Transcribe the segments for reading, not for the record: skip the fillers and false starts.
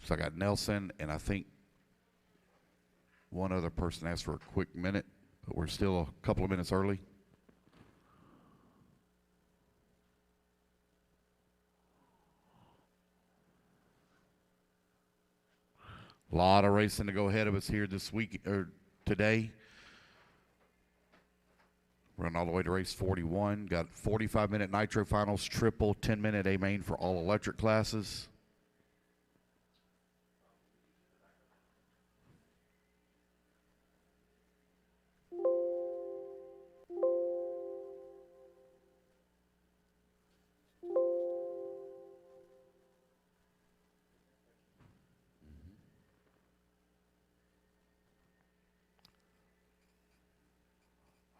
So I got Nelson, and I think one other person asked for a quick minute, but we're still a couple of minutes early. A lot of racing to go ahead of us here this week or today. Run all the way to race 41. Got 45-minute Nitro finals, triple 10-minute A main for all electric classes.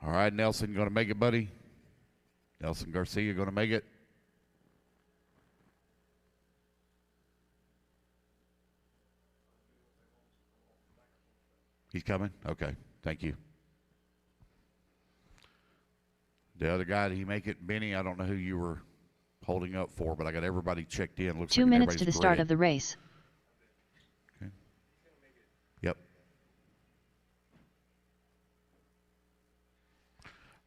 All right, Nelson, going to make it, buddy? Nelson Garcia going to make it? He's coming? Okay, thank you. The other guy, did he make it? Benny, I don't know who you were holding up for, but I got everybody checked in. Looks 2 like minutes to the start of the race. Okay. Yep.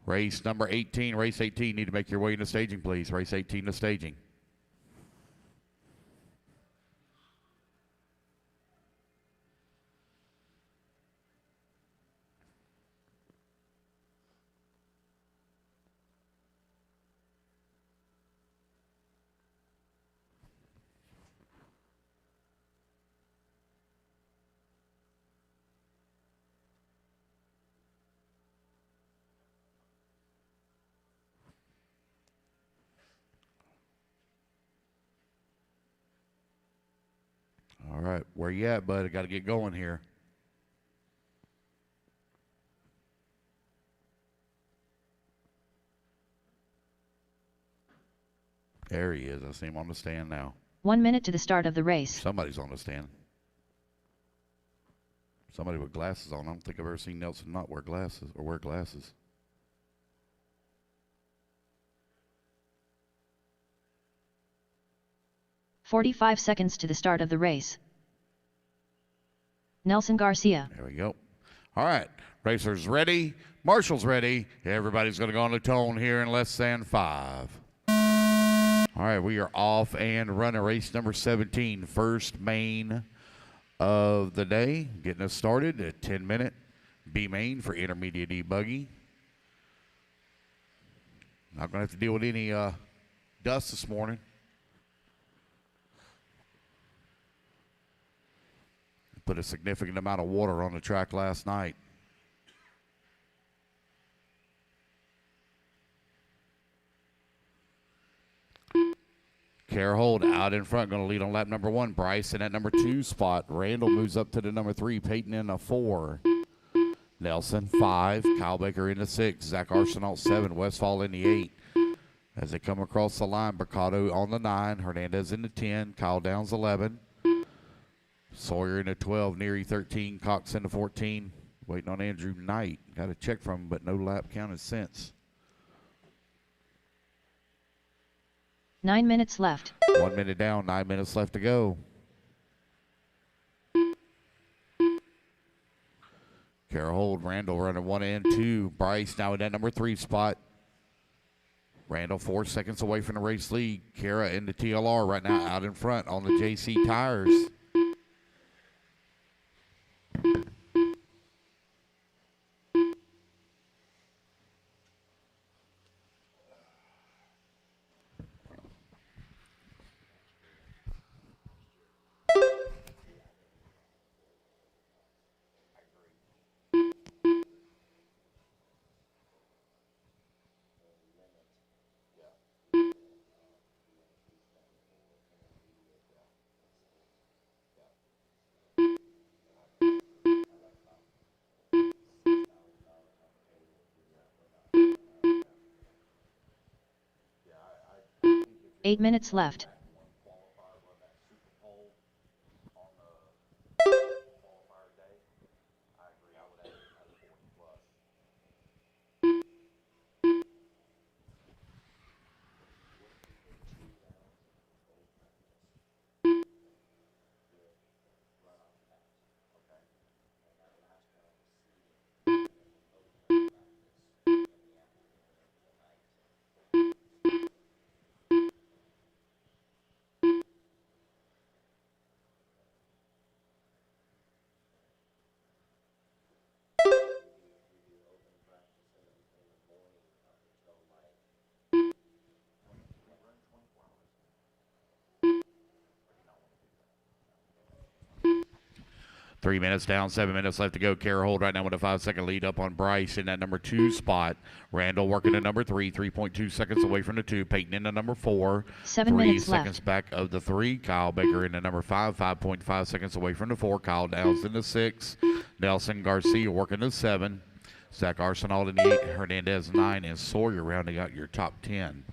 Race number 18, race 18. Need to make your way into staging, please. Race 18 to staging. All right, where you at, bud? I got to get going here. There he is. I see him on the stand now. 1 minute to the start of the race. Somebody's on the stand. Somebody with glasses on. I don't think I've ever seen Nelson not wear glasses or wear glasses. "45 seconds to the start of the race. Nelson Garcia. There we go. All right, racers ready. Marshall's ready. Everybody's going to go on the tone here in less than 5. All right, we are off and running race number 17. First main of the day. Getting us started at 10-minute B main for intermediate E-buggy. Not going to have to deal with any dust this morning. Put a significant amount of water on the track last night. Carehold out in front, going to lead on lap number 1. Bryce in at number 2 spot. Randall moves up to the number 3. Peyton in a 4. Nelson 5. Kyle Baker in the 6. Zach Arsenault 7. Westfall in the 8. As they come across the line, Mercado on the 9. Hernandez in the 10. Kyle Downs 11. Sawyer in the 12. Neary 13. Cox in the 14. Waiting on Andrew Knight. Got a check from him, but no lap counted since. 9 minutes left. 1 minute down, 9 minutes left to go. Carehold, Randall running 1 and 2. Bryce now in that number 3 spot. Randall 4 seconds away from the race lead. Kara in the TLR right now out in front on the JC tires. Eight minutes left. 3 minutes down, 7 minutes left to go. Kara Hold right now with a 5-second lead up on Bryce in that number 2 spot. Randall working at number 3, 3.2 seconds away from the 2. Peyton in the number 4, 7 3 minutes seconds left. back of the 3. Kyle Baker in the number 5, 5.5 seconds away from the 4. Kyle Downs in the 6. Nelson Garcia working the 7. Zach Arsenault in the 8. Hernandez 9. And Sawyer rounding out your top 10.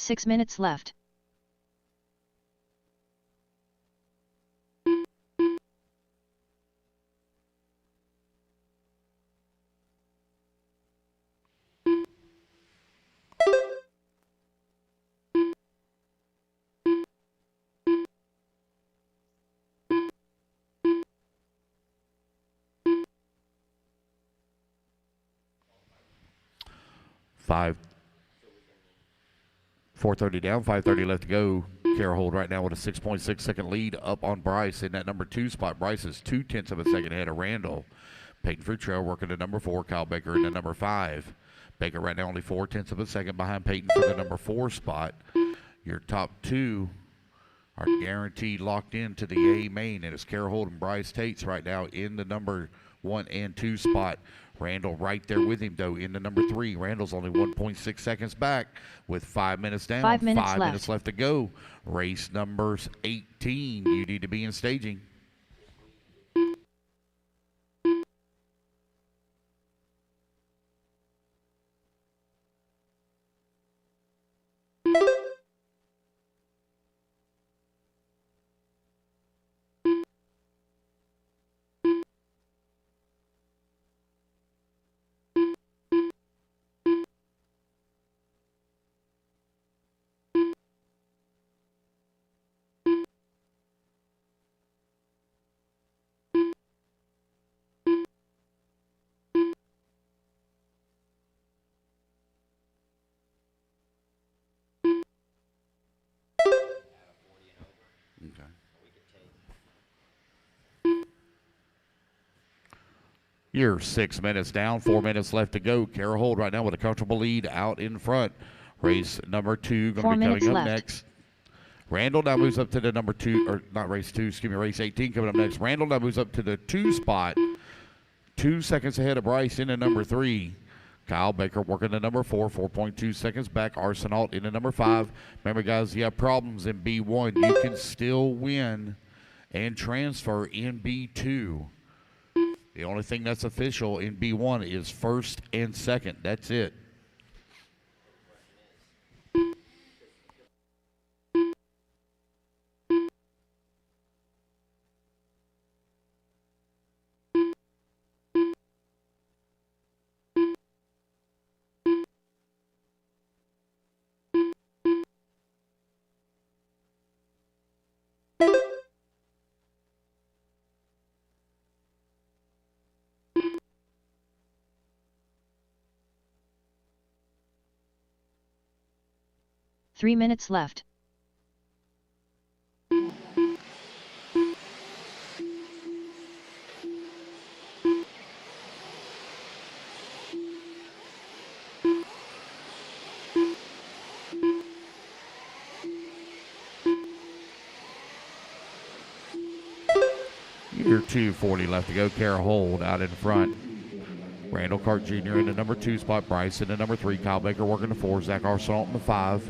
Six minutes left. Five. 4:30 down, 5:30 left to go. Kara Hold right now with a 6.6 second lead up on Bryce in that number 2 spot. Bryce is 0.2 of a second ahead of Randall. Peyton Futrell working at number 4. Kyle Baker in the number 5. Baker right now only 0.4 of a second behind Peyton for the number 4 spot. Your top 2 are guaranteed locked into the A main, and it's Kara Hold and Bryce Tates right now in the number 1 and 2 spot. Randall right there with him, though, in the number 3. Randall's only 1.6 seconds back with 5 minutes down. 5 minutes Five left. minutes left to go. Race numbers 18. You need to be in staging. Okay. You're 6 minutes down, 4 minutes left to go. Kara Hold right now with a comfortable lead out in front. Race number 2 going 4 to be minutes coming up left. next. Randall now moves up to the number 2, or not race 2, excuse me, race 18 coming up next. Randall now moves up to the 2 spot, 2 seconds ahead of Bryce in the number 3. Kyle Baker working the number 4, 4.2 seconds back. Arsenault in the number 5. Remember, guys, you have problems in B1. You can still win and transfer in B2. The only thing that's official in B1 is first and second. That's it. Three minutes left. Year 2:40 left to go. Kara Hold out in front. Randall Cart Jr. in the number 2 spot. Bryce in the number 3. Kyle Baker working the 4. Zach Arsenault in the 5.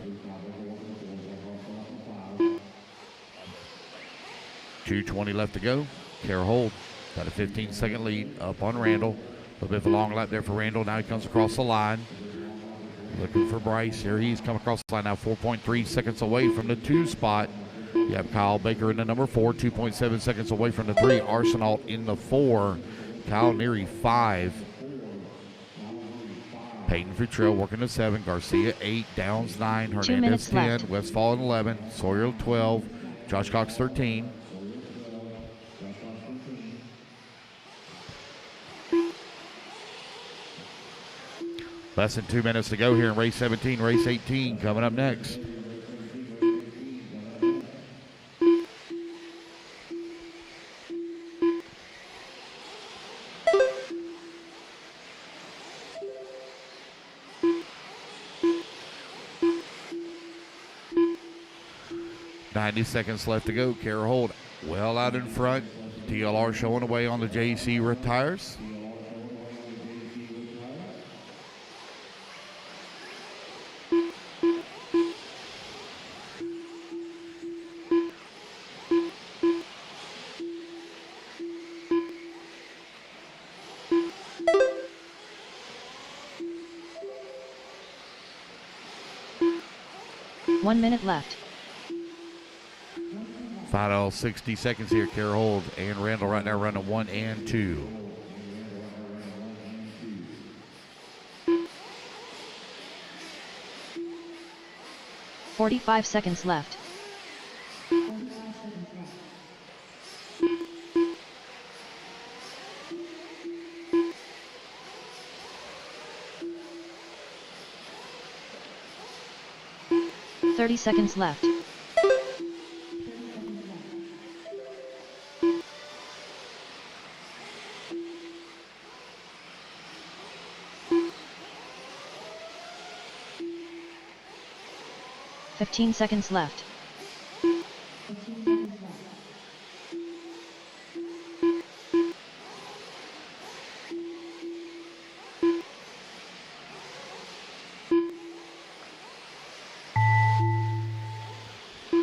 2:20 left to go. Kara Hold got a 15-second lead up on Randall. A little bit of a long lap there for Randall. Now he comes across the line. Looking for Bryce. Here he's come across the line now, 4.3 seconds away from the 2 spot. You have Kyle Baker in the number 4, 2.7 seconds away from the 3. Arsenault in the 4. Kyle Neary 5. Peyton Futrell working the 7. Garcia 8. Downs 9. 2 Hernandez minutes 10. left. Westfall 11. Sawyer 12. Josh Cox 13. Less than 2 minutes to go here in race 17. Race 18 coming up next. .90 seconds left to go. Kara Holt well out in front. TLR showing away on the JC tires. One minute left. Final 60 seconds here. Kara Holt and Randall right now running 1 and 2. .45 seconds left. .30 seconds left. .15 seconds left.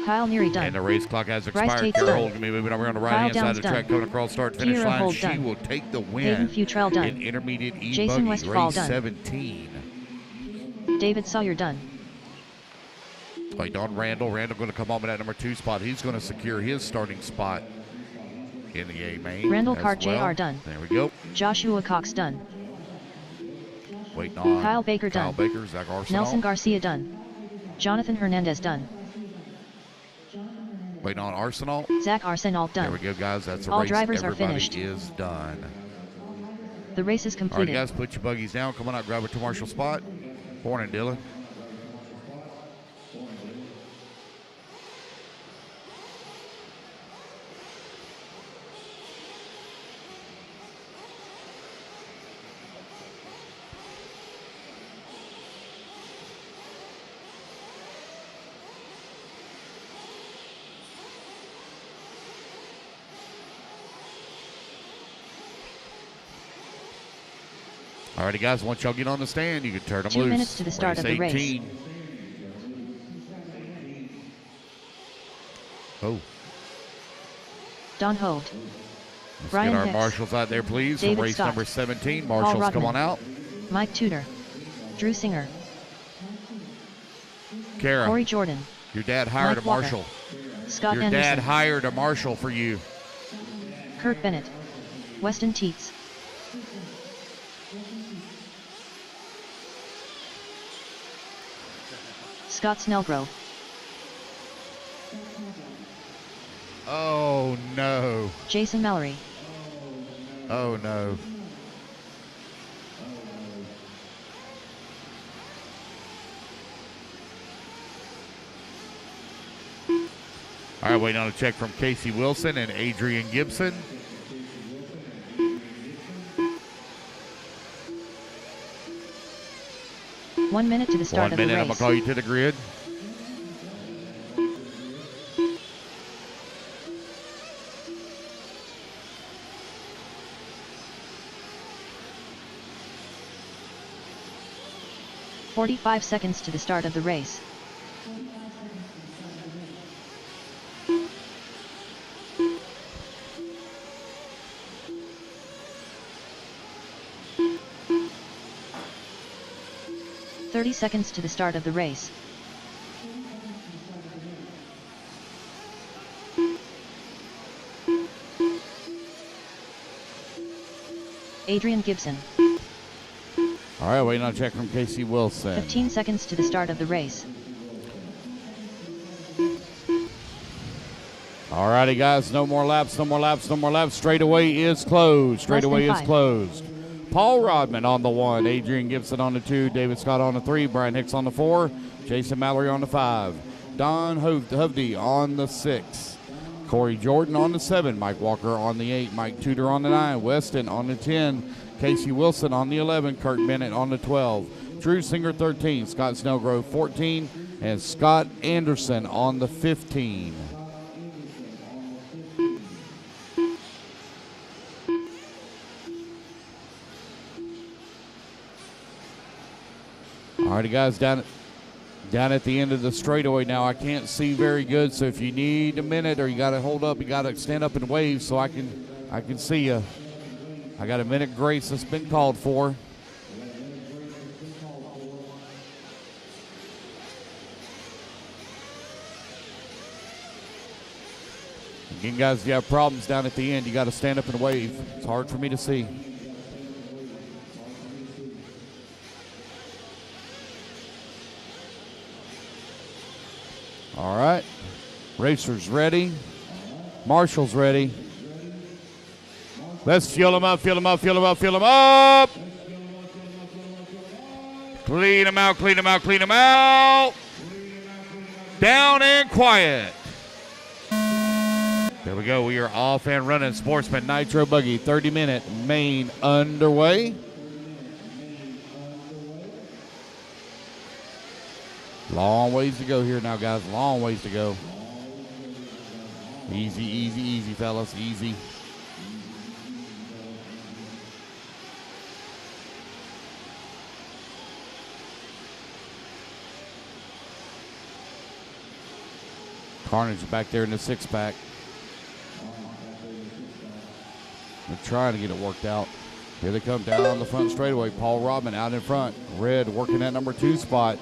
Kyle Neary done. And the race clock has expired. Tate's Kara done. Holt going to be moving over on the Kyle right-hand side Downs of the track, done. coming across start-finish Kira line. Holt She done. will take the Peyton win Futrell done. in intermediate Jason E-buggy Westfall race done. 17. David Sawyer done. Like Don Randall. Randall going to come on with that number 2 spot. He's going to secure his starting spot in the A main. Randall as Carr well. Jr. done. There we go. Joshua Cox done. Waiting on Kyle Baker Kyle done. Baker, Zach Arsenault. Nelson Garcia done. Jonathan Hernandez done. Waiting on Arsenault. Zach Arsenault There done. we go, guys. That's a All race. drivers are Everybody finished. is done. The race is All right, completed. guys, put your buggies down. Come on out, grab a commercial spot. Morning, Dylan. All righty, guys, once y'all get on the stand, you can turn them 2 loose. minutes to the start of the race. 18. Oh, Don Holt. let's Brian get our Hicks. marshals out there, please. David From race Scott. number 17. Paul Marshals, come Rodman. on out. Mike Tudor. Drew Singer. Kara, Corey Jordan. your dad hired Mike a Walker. marshal. Scott Your Anderson. dad hired a marshal for you. Kurt Bennett. Weston Teets. Scott Snellgrove. Oh, no. Jason Mallory. Oh, no. All right, waiting on a check from Casey Wilson and Adrian Gibson. One minute to the start 1 of the minute, I'm going race. to call you to the grid. .45 seconds to the start of the race. .30 seconds to the start of the race. Adrian Gibson. All right, waiting on a check from Casey Wilson. 15 seconds to the start of the race. All righty, guys, no more laps, no more laps, no more laps. Straightaway is closed. Straightaway is closed. Paul Rodman on the 1, Adrian Gibson on the 2, David Scott on the 3, Brian Hicks on the 4, Jason Mallory on the 5, Don Hovde on the 6, Corey Jordan on the 7, Mike Walker on the 8, Mike Tudor on the 9, Weston on the 10, Casey Wilson on the 11, Kurt Bennett on the 12, Drew Singer 13, Scott Snellgrove 14, and Scott Anderson on the 15. All righty, guys, down at the end of the straightaway now. I can't see very good, so if you need a minute or you got to hold up, you got to stand up and wave so I can see you. I got a minute grace that's been called for. Again, guys, if you have problems down at the end, you got to stand up and wave. It's hard for me to see. All right, racers ready, marshals ready. Let's fuel them up, fuel them up, fuel them up, fuel them up. Clean them out, clean them out, clean them out. Down and quiet. There we go, we are off and running. Sportsman Nitro Buggy 30-minute main underway. Long ways to go here now, guys. Long ways to go. Easy, easy, easy, fellas. Easy. Carnage back there in the 6-pack. They're trying to get it worked out. Here they come down the front straightaway. Paul Rodman out in front. Red working that number 2 spot.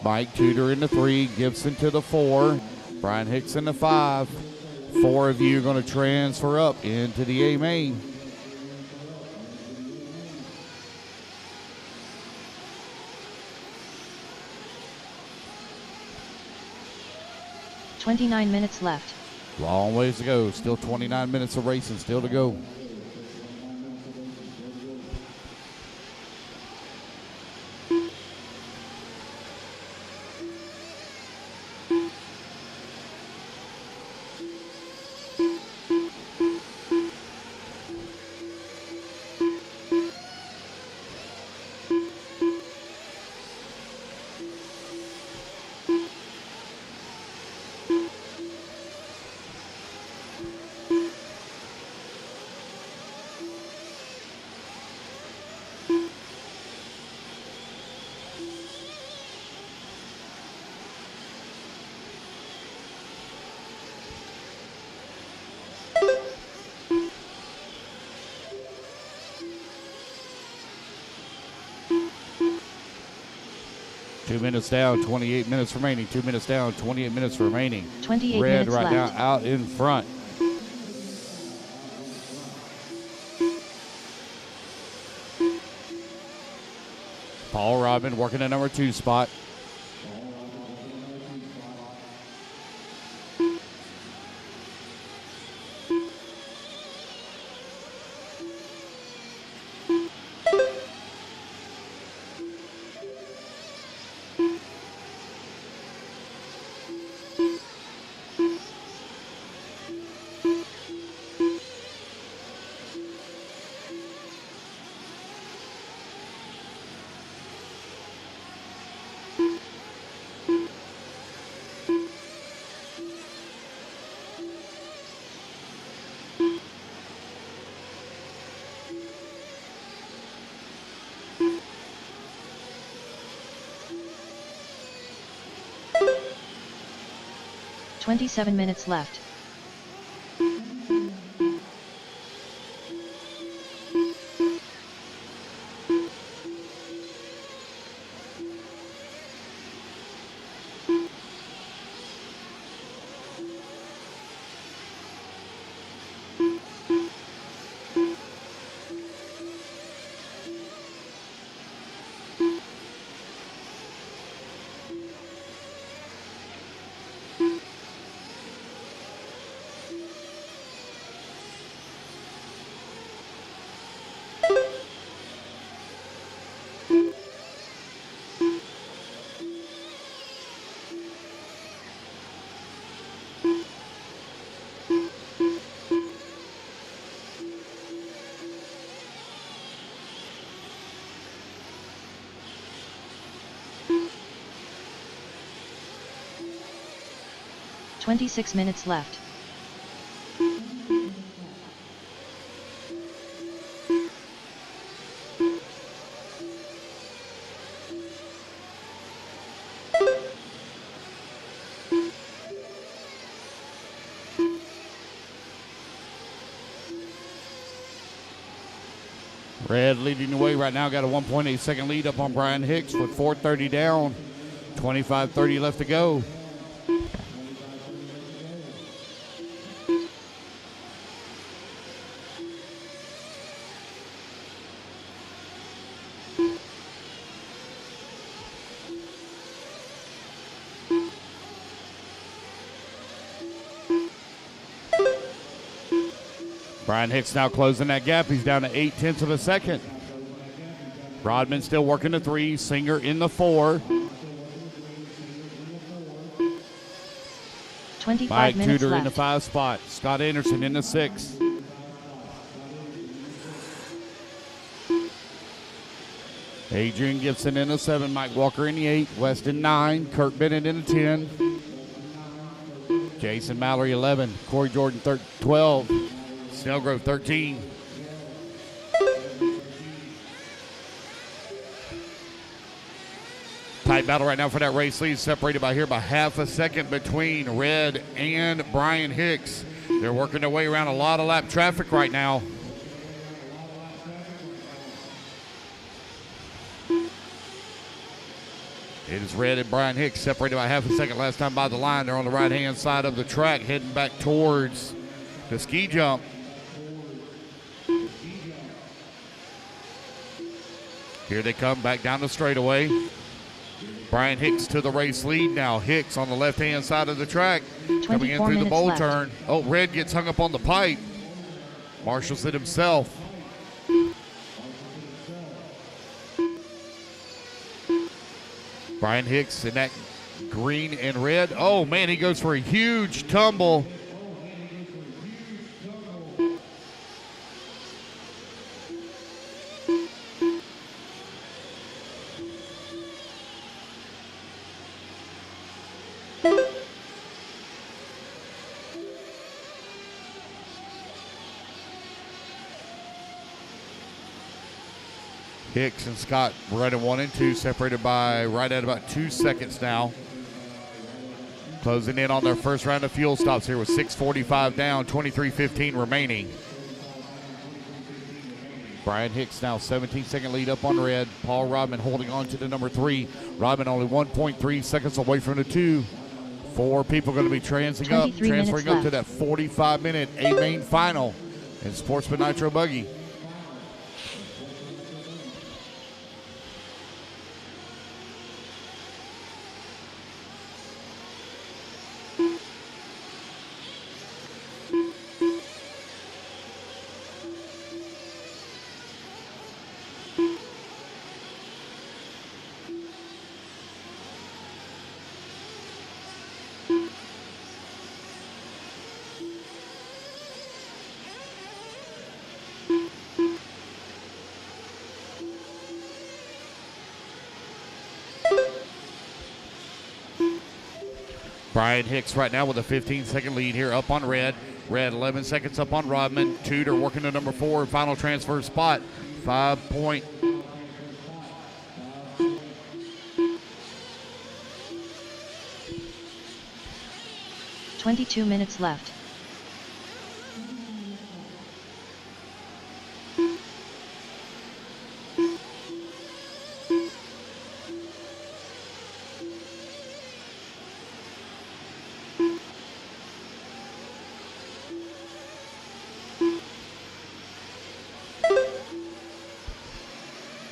Mike Tudor in the 3, Gibson to the 4, Brian Hicks in the 5. 4 of you are going to transfer up into the A main. "29 minutes left. Long ways to go. Still 29 minutes of racing still to go. Two minutes down, 28 minutes remaining. 2 minutes down, 28 minutes remaining. 28 Red minutes right left. now out in front. Paul Rodman working the number 2 spot. "27 minutes left. 26 minutes left. Red leading the way right now, got a 1.8 second lead up on Brian Hicks with 4:30 down, 25:30 left to go. Brian Hicks now closing that gap. He's down to 0.8 of a second. Rodman still working the 3. Singer in the 4. 25 Mike minutes Tudor left. in the 5 spot. Scott Anderson in the 6. Adrian Gibson in the 7. Mike Walker in the 8. Weston 9. Kirk Bennett in the 10. Jason Mallory 11. Corey Jordan 12. Snellgrove 13. Tight battle right now for that race lead, separated by here by half a second between Red and Brian Hicks. They're working their way around a lot of lap traffic right now. It is Red and Brian Hicks separated by half a second last time by the line. They're on the right-hand side of the track heading back towards the ski jump. Here they come back down the straightaway. Brian Hicks to the race lead now. Hicks on the left-hand side of the track. Coming in through the bowl left. turn. Oh, Red gets hung up on the pipe. Marshals it himself. Brian Hicks in that green and red. Oh, man, he goes for a huge tumble. Hicks and Scott running 1 and 2, separated by right at about 2 seconds now. Closing in on their first round of fuel stops here with 6:45 down, 23:15 remaining. Brian Hicks now 17-second lead up on Red. Paul Rodman holding on to the number 3. Rodman only 1.3 seconds away from the 2. 4 people going to be transferring up to that 45-minute A-main final in Sportsman Nitro Buggy. Brian Hicks right now with a 15-second lead here up on Red. Red 11 seconds up on Rodman. Tudor working to number 4, final transfer spot. 5 point. $22 minutes left.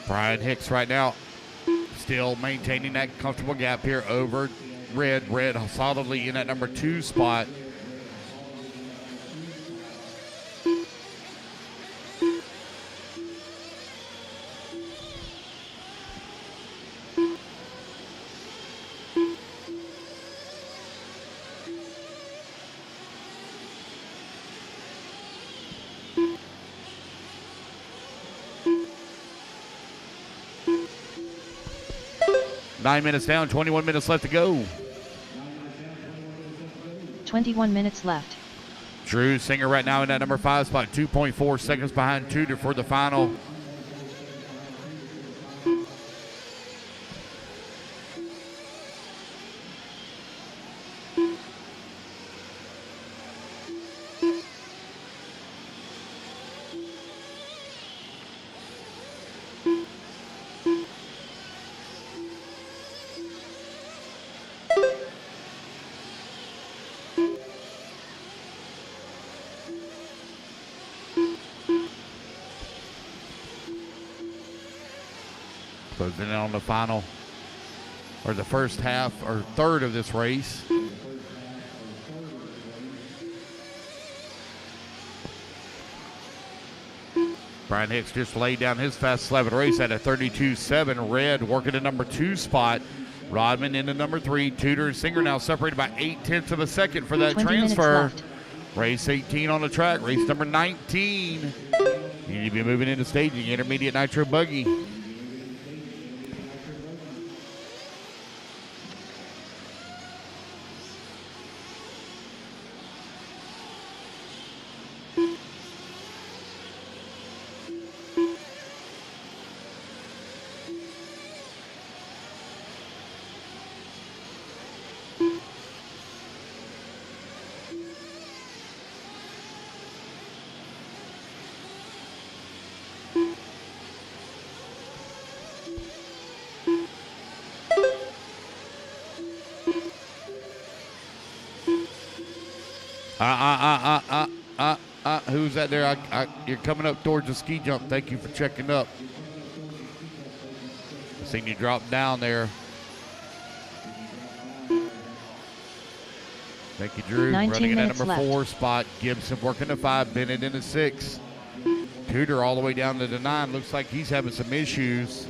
Brian Hicks right now still maintaining that comfortable gap here over Red. Red solidly in that number 2 spot. $9 minutes down, 21 minutes left to go. 21 minutes left. Drew Singer right now in that number 5 spot, 2.4 seconds behind Tudor for the final. Closing in on the final, or the first half, or third of this race. Brian Hicks just laid down his fastest lap of the race at a 32.7. Red working the number 2 spot. Rodman in the number 3. Tudor and Singer now separated by 0.8 of a second for that 20 transfer. Race 18 on the track. Race number 19. You need to be moving into staging. Intermediate Nitro Buggy. Who's that there? You're coming up towards the ski jump. Thank you for checking up. I seen you drop down there. Thank you, Drew. 19 Running in that minutes number left. 4 spot. Gibson working the 5. Bennett in the 6. Tudor all the way down to the 9. Looks like he's having some issues.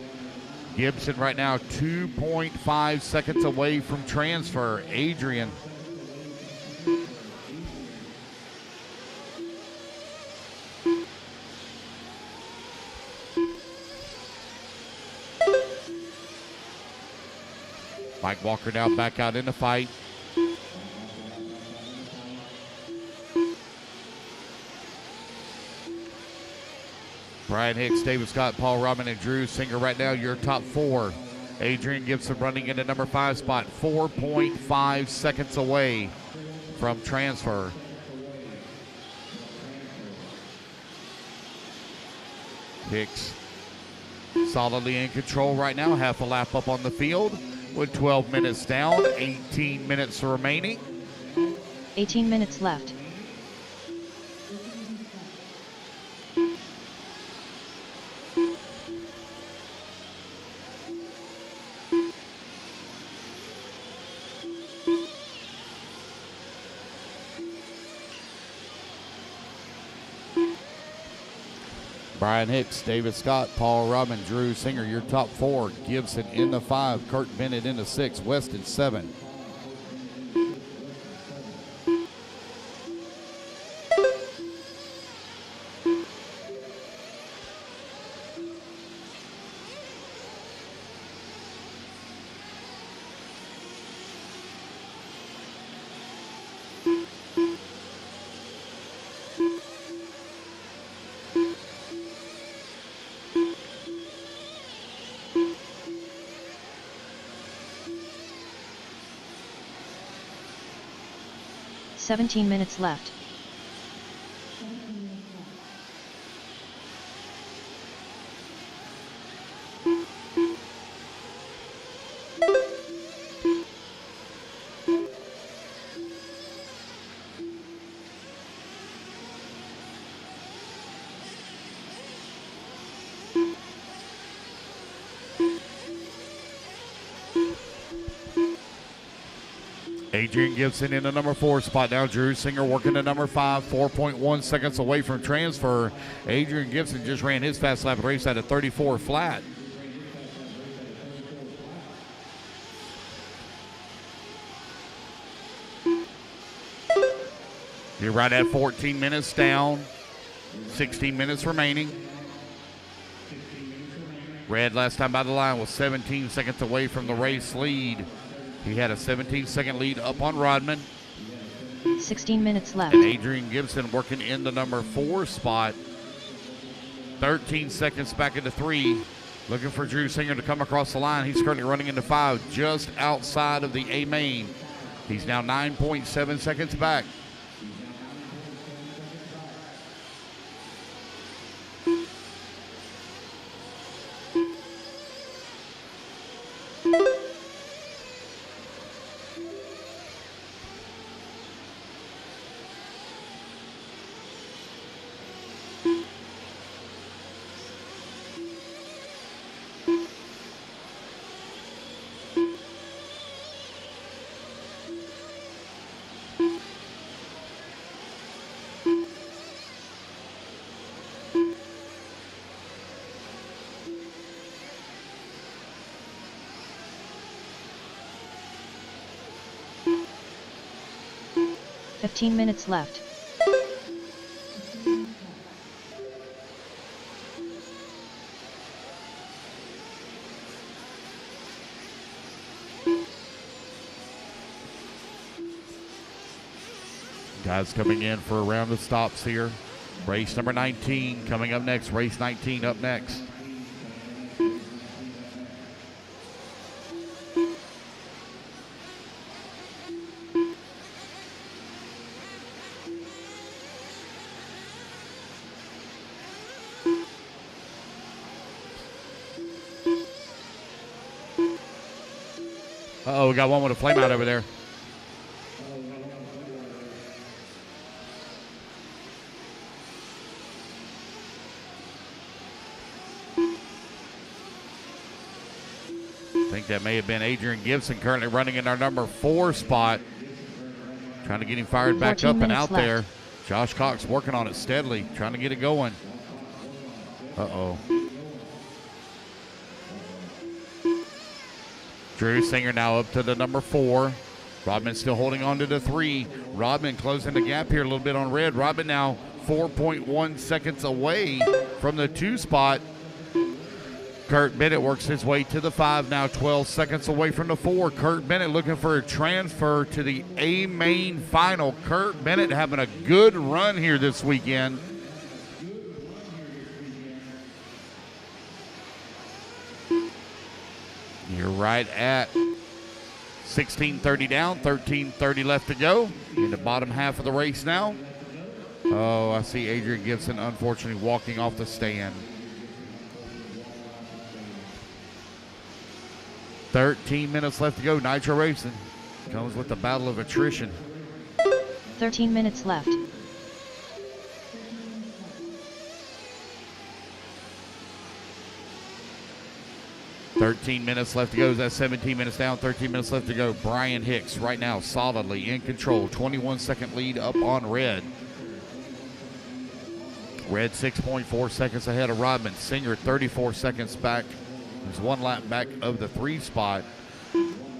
Gibson right now 2.5 seconds away from transfer. Adrian. Mike Walker now back out in the fight. Brian Hicks, David Scott, Paul Robin, and Drew Singer right now your top 4. Adrian Gibson running in the number 5 spot, 4.5 seconds away from transfer. Hicks solidly in control right now, half a lap up on the field with 12 minutes down, 18 minutes remaining. 18 minutes left. Brian Hicks, David Scott, Paul Robin, Drew Singer, your top 4. Gibson in the 5, Kurt Bennett in the 6, Weston 7. Seventeen minutes left. Adrian Gibson in the number 4 spot now. Drew Singer working the number 5, 4.1 seconds away from transfer. Adrian Gibson just ran his fast lap of the race at a 34 flat. You're right at 14 minutes down, 16 minutes remaining. Red last time by the line was 17 seconds away from the race lead. He had a 17-second lead up on Rodman. 16 minutes left. And Adrian Gibson working in the number 4 spot. 13 seconds back into 3. Looking for Drew Singer to come across the line. He's currently running into 5, just outside of the A main. He's now 9.7 seconds back. Fifteen minutes left. Guys coming in for a round of stops here. Race number 19 coming up next. Race 19 up next. Uh-oh, we got one with a flame out over there. I think that may have been Adrian Gibson, currently running in our number 4 spot. Trying to get him fired back up and out there. Josh Cox working on it steadily, trying to get it going. Uh-oh. Drew Singer now up to the number 4. Rodman still holding on to the 3. Rodman closing the gap here a little bit on red. Rodman now 4.1 seconds away from the 2 spot. Kurt Bennett works his way to the 5, now 12 seconds away from the 4. Kurt Bennett looking for a transfer to the A main final. Kurt Bennett having a good run here this weekend. You're right at 16:30 down, 13:30 left to go in the bottom half of the race now. Oh, I see Adrian Gibson unfortunately walking off the stand. 13 minutes left to go. Nitro Racing comes with the battle of attrition. 13 minutes left. Thirteen minutes left to go. That's 17 minutes down, 13 minutes left to go. Brian Hicks right now solidly in control. 21-second lead up on Red. Red 6.4 seconds ahead of Rodman. Singer 34 seconds back. He's 1 lap back of the 3 spot.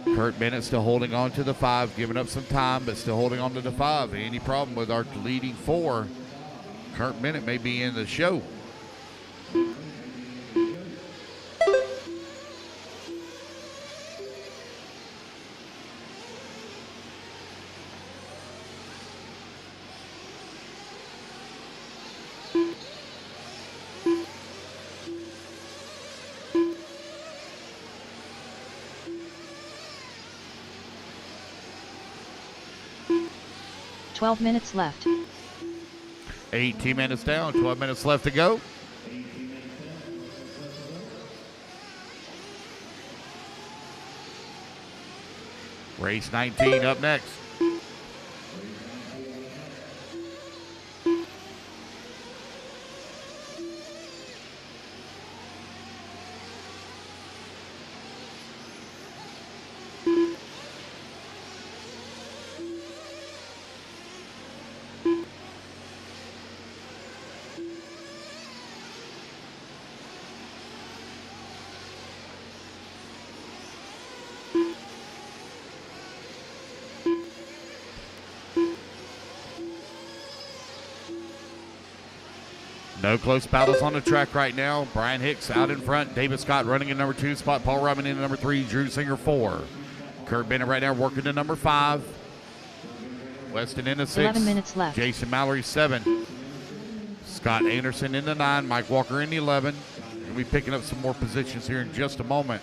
Kurt Bennett still holding on to the 5, giving up some time, but still holding on to the 5. Any problem with our leading 4, Kurt Bennett may be in the show. Twelve minutes left. 18 minutes down, 12 minutes left to go. Race 19 up next. No close battles on the track right now. Brian Hicks out in front. David Scott running in number 2 spot. Paul Rodman in number 3. Drew Singer 4. Kurt Bennett right now working to number 5. Weston in the 6. 11 minutes left. Jason Mallory 7. Scott Anderson in the 9. Mike Walker in the 11. We'll be picking up some more positions here in just a moment.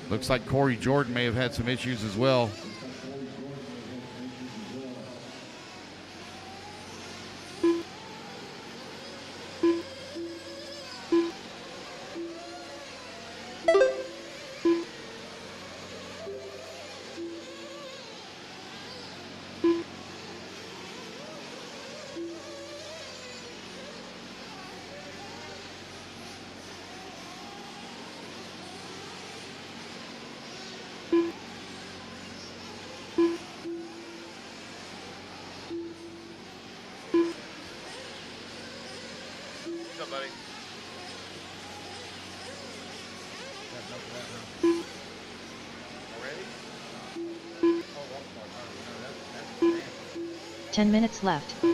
Looks like Corey Jordan may have had some issues as well. Buddy. Already? 10 minutes left. I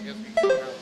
guess we can go out.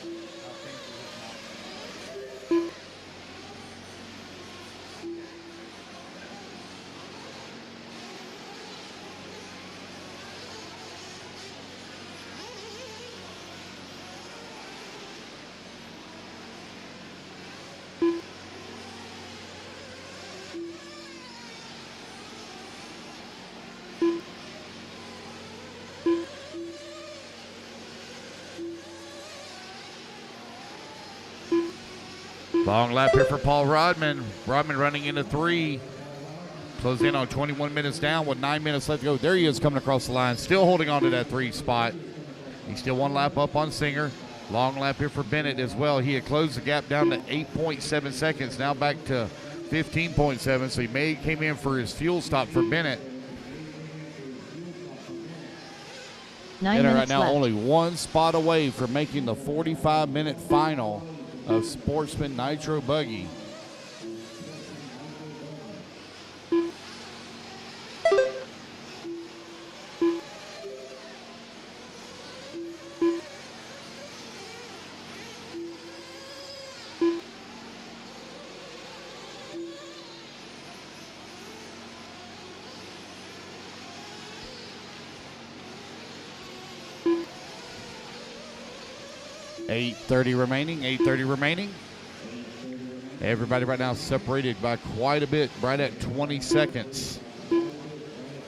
Long lap here for Paul Rodman. Rodman running into 3. Close in on 21 minutes down with 9 minutes left to go. There he is coming across the line. Still holding on to that 3 spot. He's still 1 lap up on Singer. Long lap here for Bennett as well. He had closed the gap down to 8.7 seconds. Now back to 15.7. So he came in for his fuel stop for Bennett. 9 Bennett minutes right now left. only 1 spot away from making the 45-minute final of Sportsman Nitro Buggy. $8:30 remaining. Everybody right now separated by quite a bit, right at 20 seconds.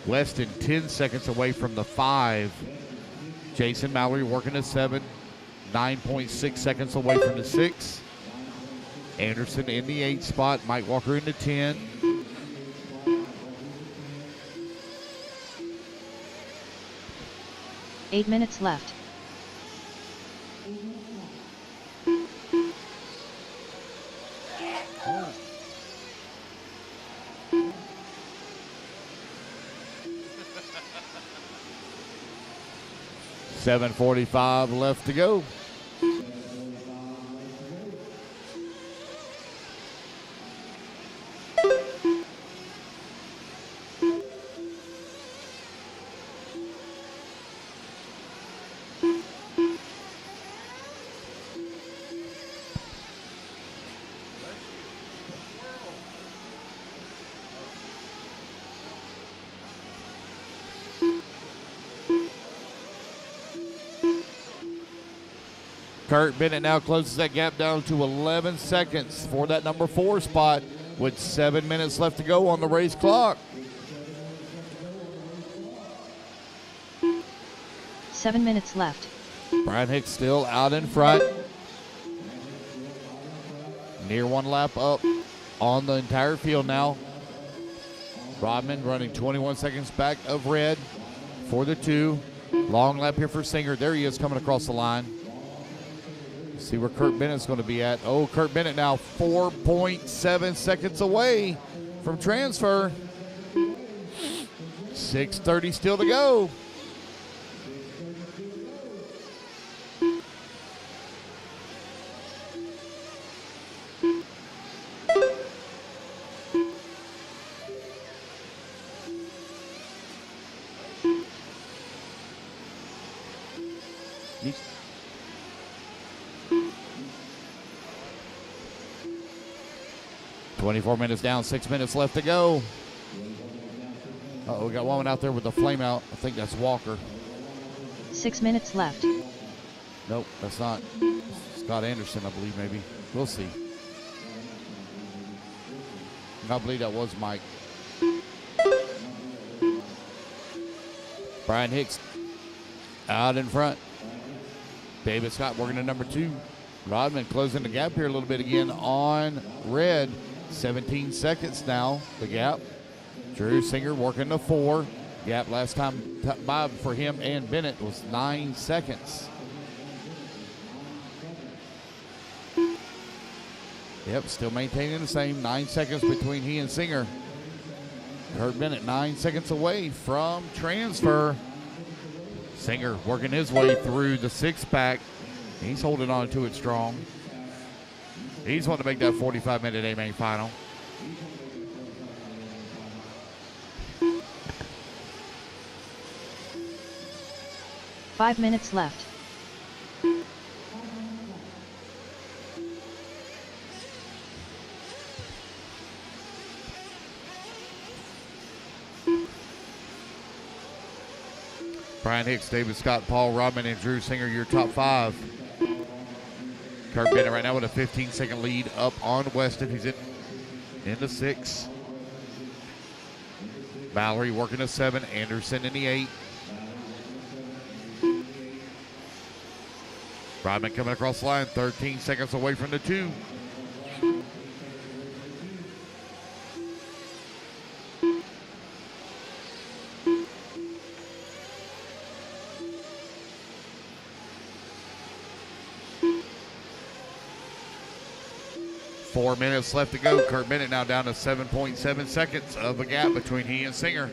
Weston 10 seconds away from the 5. Jason Mallory working at 7. 9.6 seconds away from the 6. Anderson in the 8 spot. Mike Walker in the 10. Eight minutes left. $7:45 left to go. Kurt Bennett now closes that gap down to 11 seconds for that number 4 spot with 7 minutes left to go on the race clock. 7 minutes left. Brian Hicks still out in front. Near 1 lap up on the entire field now. Rodman running 21 seconds back of red for the 2. Long lap here for Singer. There he is coming across the line. See where Kurt Bennett's going to be at. Oh, Kurt Bennett now 4.7 seconds away from transfer. 6:30 still to go. He's 24 minutes down, 6 minutes left to go. Uh-oh, we got one out there with the flame out. I think that's Walker. 6 minutes left. Nope, that's not Scott Anderson, I believe, maybe. We'll see. I believe that was Mike. Brian Hicks out in front. David Scott working at number 2. Rodman closing the gap here a little bit again on red. 17 seconds now, the gap. Drew Singer working the 4. Gap last time by for him and Bennett was 9 seconds. Yep, still maintaining the same. 9 seconds between he and Singer. Kurt Bennett 9 seconds away from transfer. Singer working his way through the 6-pack. He's holding on to it strong. He's wanting to make that 45-minute A-main final. Five minutes left. Brian Hicks, David Scott, Paul Rodman, and Drew Singer, your top 5. Kurt Bennett right now with a 15-second lead up on Weston. He's in the 6. Mallory working a 7. Anderson in the 8. Rodman coming across the line, 13 seconds away from the 2. Four minutes left to go. Kurt Bennett now down to 7.7 seconds of a gap between he and Singer.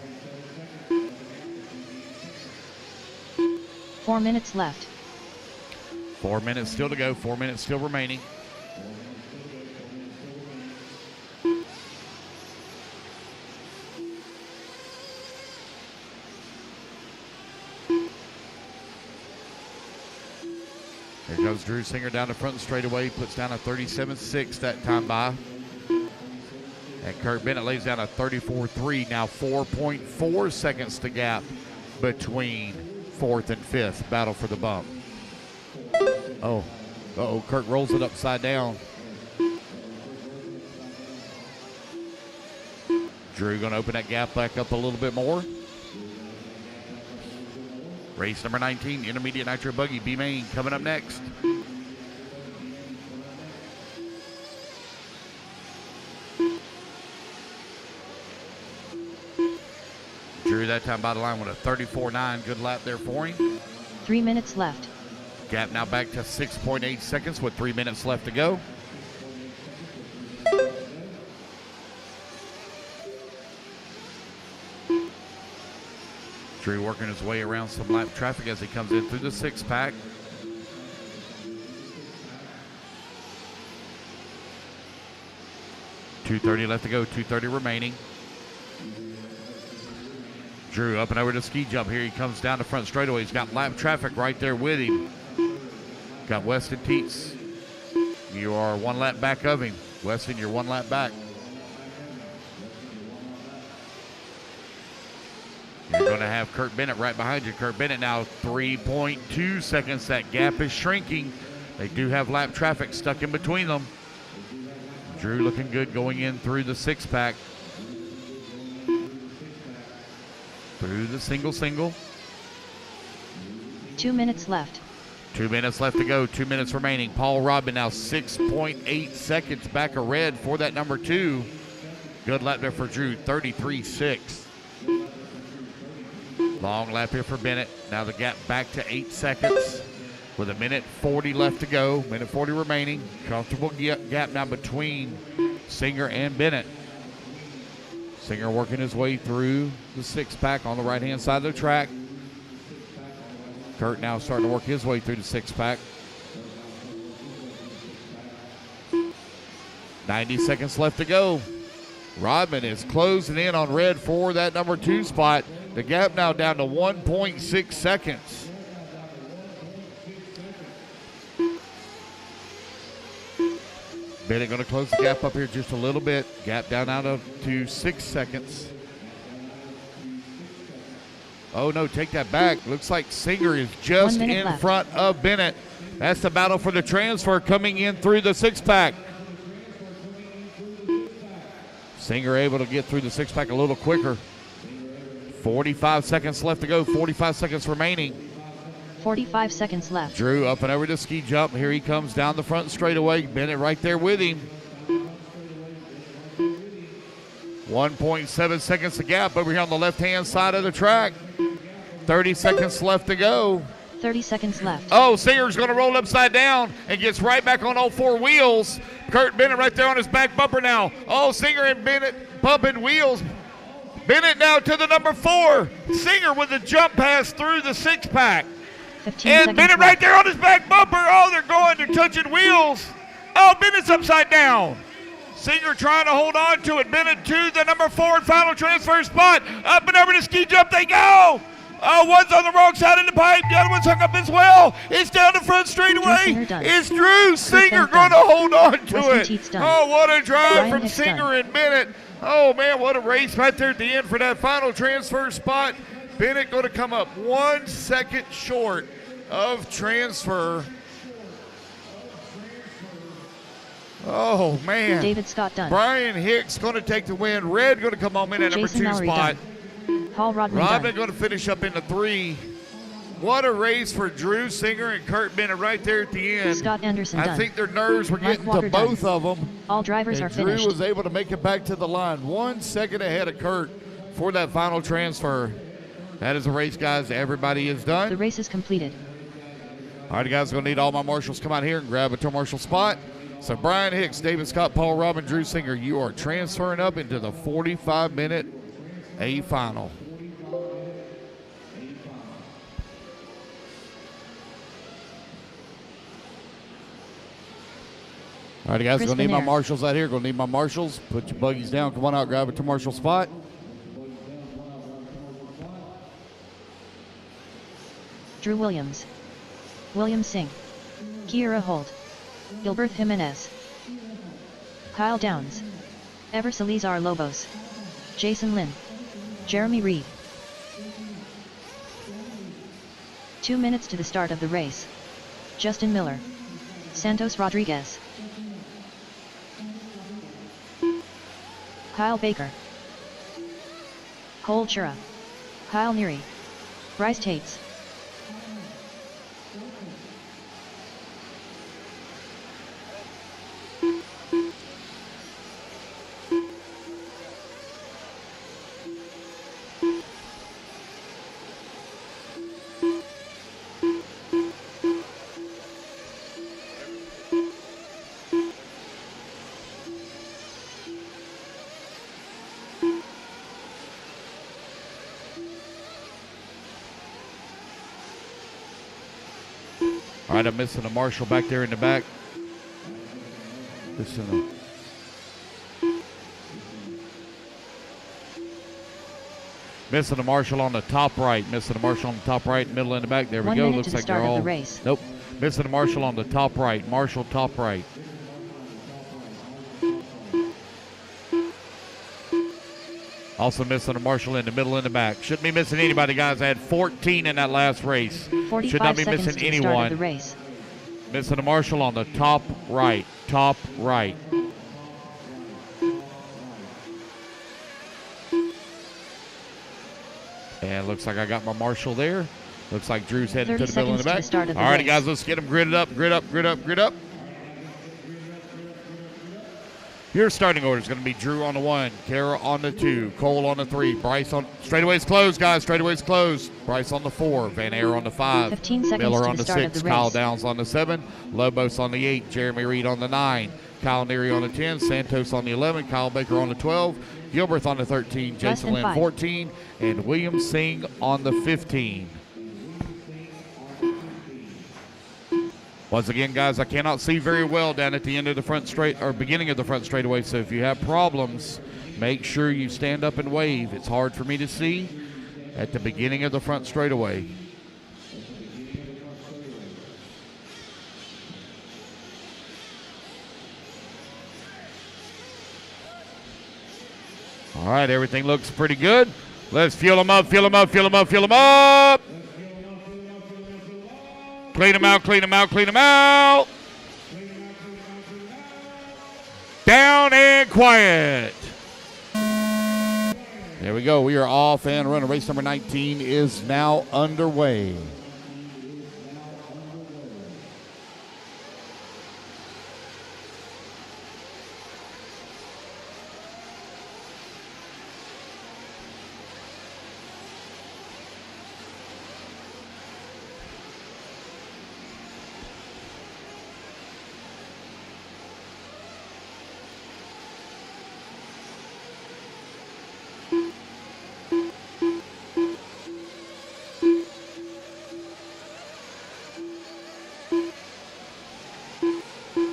4 minutes left. 4 minutes still to go. 4 minutes still remaining. Here goes Drew Singer down the front straightaway. Puts down a 37.6 that time by. And Kurt Bennett lays down a 34.3. Now 4.4 seconds to gap between 4th and 5th. Battle for the bump. Oh, uh-oh, Kurt rolls it upside down. Drew gonna open that gap back up a little bit more. Race number 19, Intermediate Nitro Buggy B main coming up next. Drew that time by the line with a 34.9. Good lap there for him. 3 minutes left. Gap now back to 6.8 seconds with 3 minutes left to go. Drew working his way around some lap traffic as he comes in through the 6-pack. .230 left to go, 2:30 remaining. Drew up and over the ski jump here. He comes down the front straightaway. He's got lap traffic right there with him. Got Weston Teets. You are 1 lap back of him. Weston, you're 1 lap back. You're going to have Kurt Bennett right behind you. Kurt Bennett now 3.2 seconds. That gap is shrinking. They do have lap traffic stuck in between them. Drew looking good going in through the 6-pack. Through the single. 2 minutes left. 2 minutes left to go, 2 minutes remaining. Paul Rodman now 6.8 seconds back of red for that number 2. Good lap there for Drew, 33.6. Long lap here for Bennett. Now the gap back to 8 seconds with 1:40 left to go, 1:40 remaining. Comfortable gap now between Singer and Bennett. Singer working his way through the 6-pack on the right-hand side of the track. Kurt now starting to work his way through the 6-pack. 90 seconds left to go. Rodman is closing in on red for that number 2 spot. The gap now down to 1.6 seconds. Bennett going to close the gap up here just a little bit. Gap down out to 6 seconds. Oh, no, take that back. Looks like Singer is just 1 minute in left. front of Bennett. That's the battle for the transfer coming in through the six-pack. Singer able to get through the six-pack a little quicker. 45 seconds left to go, 45 seconds remaining. 45 seconds left. Drew up and over the ski jump. Here he comes down the front straightaway. Bennett right there with him. 1.7 seconds to gap over here on the left-hand side of the track. 30 seconds left to go. 30 seconds left. Oh, Singer's going to roll upside down and gets right back on all four wheels. Kurt Bennett right there on his back bumper now. Oh, Singer and Bennett bumping wheels. Bennett now to the number 4. Singer with the jump pass through the six-pack. 15 And seconds Bennett left. right there on his back bumper. Oh, they're touching wheels. Oh, Bennett's upside down. Singer trying to hold on to it. Bennett to the number 4 and final transfer spot. Up and over the ski jump they go. Oh, one's on the wrong side of the pipe. The other one's hung up as well. It's down the front straightaway. Singer done. It's Drew Singer Bennett going to done. hold on to Weston it. Teets done. Oh, what a drive Brian from Hicks Singer done. and Bennett. Oh, man, what a race right there at the end for that final transfer spot. Bennett going to come up 1 second short of transfer. Oh, man. David Scott done. Brian Hicks going to take the win. Red going to come home in at number Jason 2 Mallory spot. done. Paul Rodman Rodman done. going to finish up into 3. What a race for Drew Singer and Kurt Bennett right there at the end. Scott Anderson I done. think their nerves were Mike getting Walker to done. both of them. All drivers And are Drew finished. was able to make it back to the line 1 second ahead of Kurt for that final transfer. That is a race, guys. Everybody is done. The race is completed. All right, guys, going to need all my marshals come out here and grab a tour marshal spot. So Brian Hicks, David Scott, Paul Robin, Drew Singer, you are transferring up into the 45-minute A final. All right, guys, Chris going to need my Benair. marshals out here. Going to need my marshals. Put your buggies down. Come on out, grab a tour marshal spot. Drew Williams. William Singh. Kiera Holt. Gilbert Jimenez. Kyle Downs. Ever Salazar Lobos. Jason Lynn. Jeremy Reed. 2 minutes to the start of the race. Justin Miller. Santos Rodriguez. Kyle Baker. Cole Chura. Kyle Neary. Bryce Tates. All right, I'm missing a marshal back there in the back. Missing a marshal on the top right. Missing a marshal on the top right, middle and the back. There we 1 go. minute Looks to the like start they're of all. the race. Nope. Missing a marshal on the top right. Marshal top right. Also missing a marshal in the middle and the back. Shouldn't be missing anybody, guys. I had 14 in that last race. 45 Should not be seconds missing to the start of the anyone. race. Missing a marshal on the top right. Top right. And looks like I got my marshal there. Looks like Drew's heading to 30 the middle and the seconds to back. the start of the All right, race. guys, let's get them gridded up, grid up, grid up, grid up. Your starting order is going to be Drew on the 1, Kara on the 2, Cole on the 3, Bryce on straightaway's closed, guys. Straightaway's closed. Bryce on the 4, Van Air on the 5, 15 seconds Miller to on the the start of 6, the Kyle race. Downs on the 7, Lobos on the 8, Jeremy Reed on the 9, Kyle Neary on the 10, Santos on the 11, Kyle Baker on the 12, Gilbert on the 13, Jason than Lynn 5. 14, and William Singh on the 15. Once again, guys, I cannot see very well down at the end of the front straight or beginning of the front straightaway. So if you have problems, make sure you stand up and wave. It's hard for me to see at the beginning of the front straightaway. All right, everything looks pretty good. Let's fuel them up, fuel them up, fuel them up, fuel them up. Clean them out, clean them out, clean them out. Down and quiet. There we go. We are off and running. Race number 19 is now underway.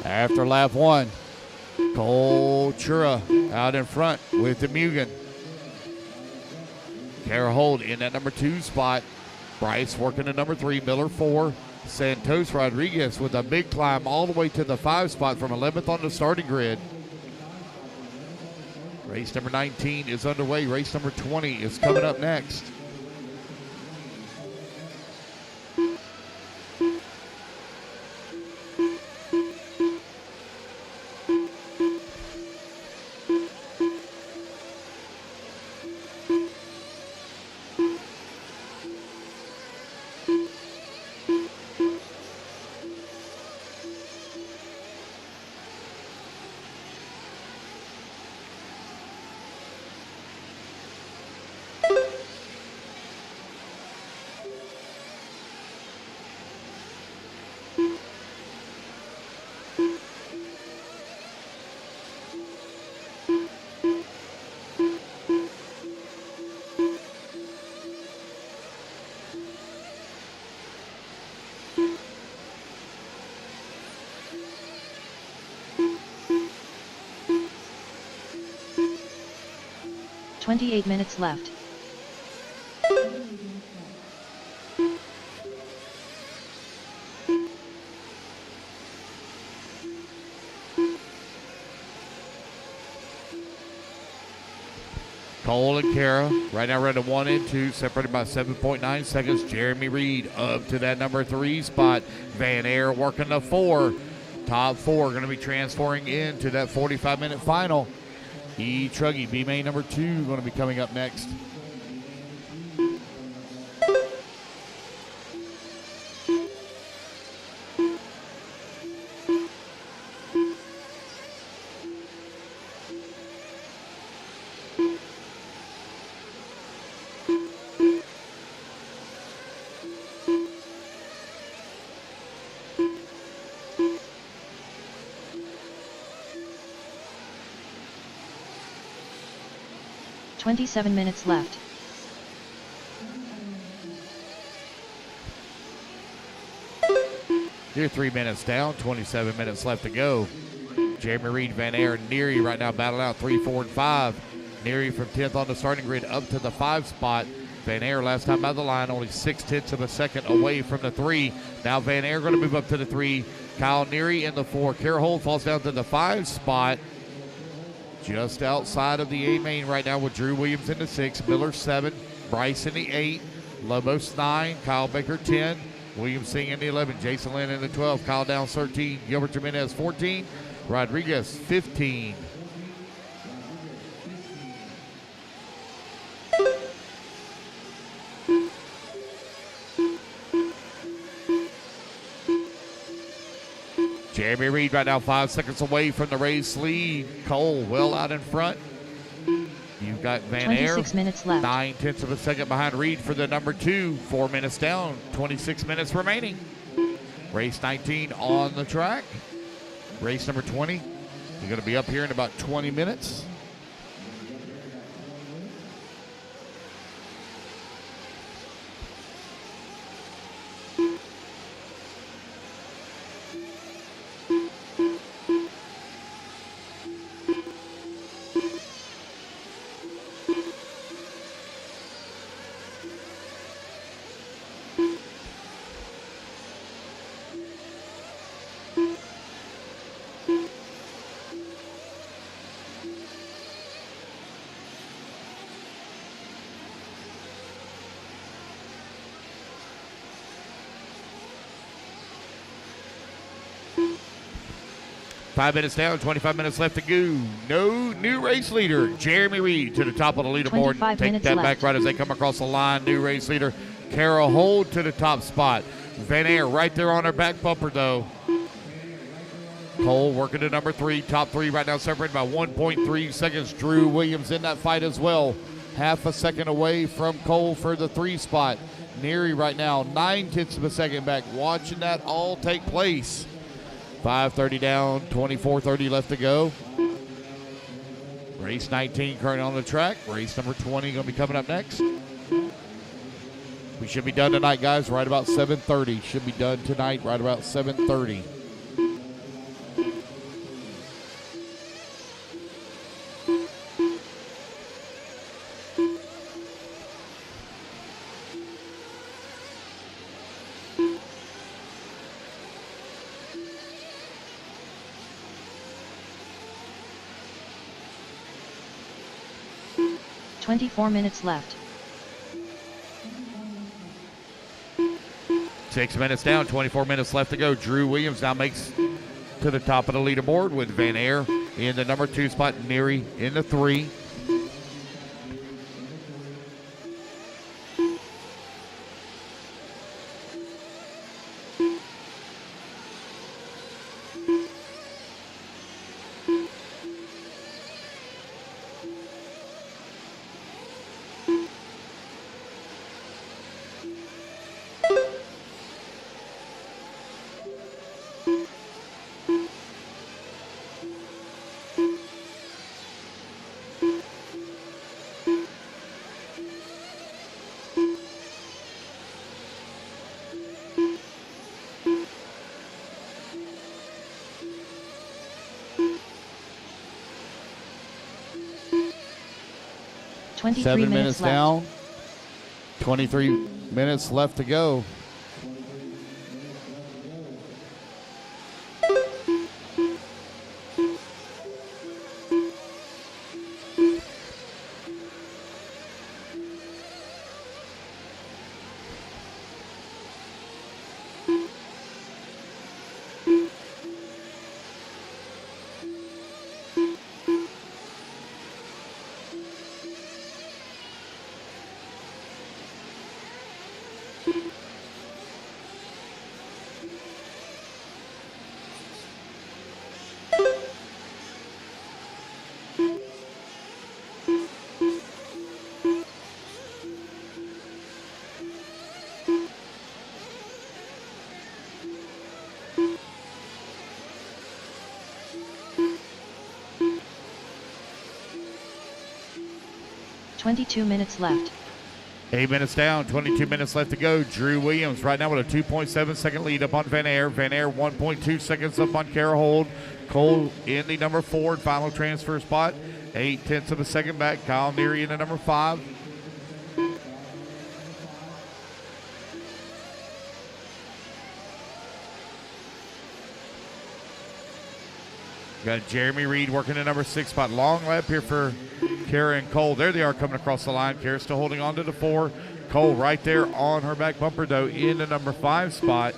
After lap one, Cole Chura out in front with the Mugen. Kara Holt in that number 2 spot. Bryce working at number 3, Miller 4. Santos Rodriguez with a big climb all the way to the 5 spot from 11th on the starting grid. Race number 19 is underway. Race number 20 is coming up next. "28 minutes left. Cole and Kara right now running 1 and 2, separated by 7.9 seconds. Jeremy Reed up to that number 3 spot. Van Air working the 4. Top 4 going to be transferring into that 45-minute final. E-truggy B main number 2 going to be coming up next. "27 minutes left. You're 3 minutes down, 27 minutes left to go. Jeremy Reed, Van Air, and Neary right now battling out 3, 4, and 5. Neary from 10th on the starting grid up to the 5 spot. Van Air last time out of the line, only 0.6 of a second away from the 3. Now Van Air going to move up to the 3. Kyle Neary in the 4. Kara Holt falls down to the 5 spot. Just outside of the A main right now with Drew Williams in the 6, Miller 7, Bryce in the 8, Lobos 9, Kyle Baker 10, Williams Singh in the 11, Jason Lynn in the 12, Kyle Downs 13, Gilbert Jimenez 14, Rodriguez 15. Jeremy Reed right now 5 seconds away from the race lead. Cole well out in front. You've got Van Air 26 minutes left. 0.9 of a second behind Reed for the number 2. 4 minutes down, 26 minutes remaining. Race 19 on the track. Race number 20. You're going to be up here in about 20 minutes. 5 minutes down, 25 minutes left to go. No new race leader. Jeremy Reed to the top of the leaderboard. 25 Take minutes that left. back right as they come across the line. New race leader, Kara Hold to the top spot. Van Air right there on her back bumper, though. Cole working to number 3. Top 3 right now separated by 1.3 seconds. Drew Williams in that fight as well. Half a second away from Cole for the 3 spot. Neary right now 9/10 of a second back. Watching that all take place. 5:30 down, 24:30 left to go. Race 19 currently on the track. Race number 20 going to be coming up next. We should be done tonight, guys, right about 7:30. Should be done tonight right about 7:30. Twenty-four minutes left. 6 minutes down, 24 minutes left to go. Drew Williams now makes to the top of the leaderboard with Van Air in the number 2 spot, Neary in the 3. Twenty-three 7 minutes minutes left. down, 23 minutes left to go. Twenty-two minutes left. 8 minutes down, 22 minutes left to go. Drew Williams right now with a 2.7 second lead up on Van Air. Van Air 1.2 seconds up on Kara Hold. Cole in the number 4 and final transfer spot. 8/10 of a second back. Kyle Neary in the number 5. Got Jeremy Reed working the number 6 spot. Long lap here for Kara and Cole. There they are coming across the line. Kara still holding on to the 4. Cole right there on her back bumper, though, in the number 5 spot.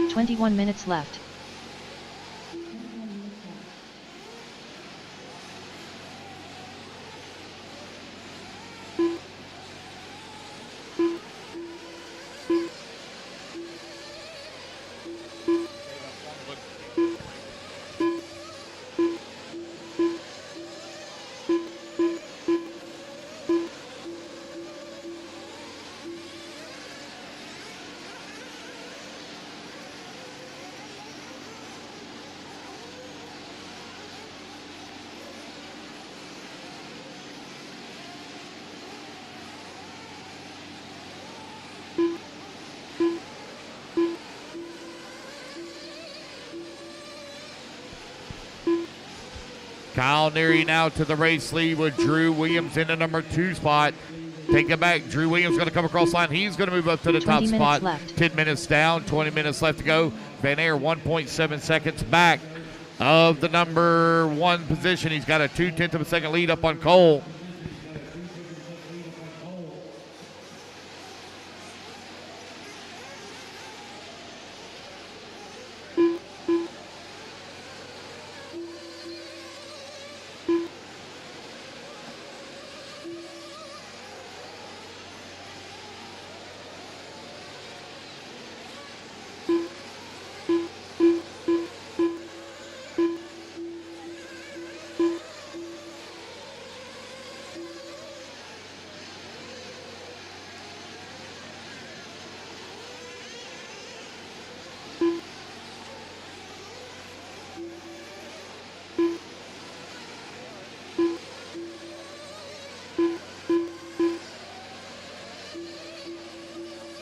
Twenty-one minutes left. Kyle Neary now to the race lead with Drew Williams in the number 2 spot. Take it back. Drew Williams going to come across the line. He's going to move up to the top spot. Left. 10 minutes down, 20 minutes left to go. Van Air 1.7 seconds back of the number 1 position. He's got a 0.2 of a second lead up on Cole.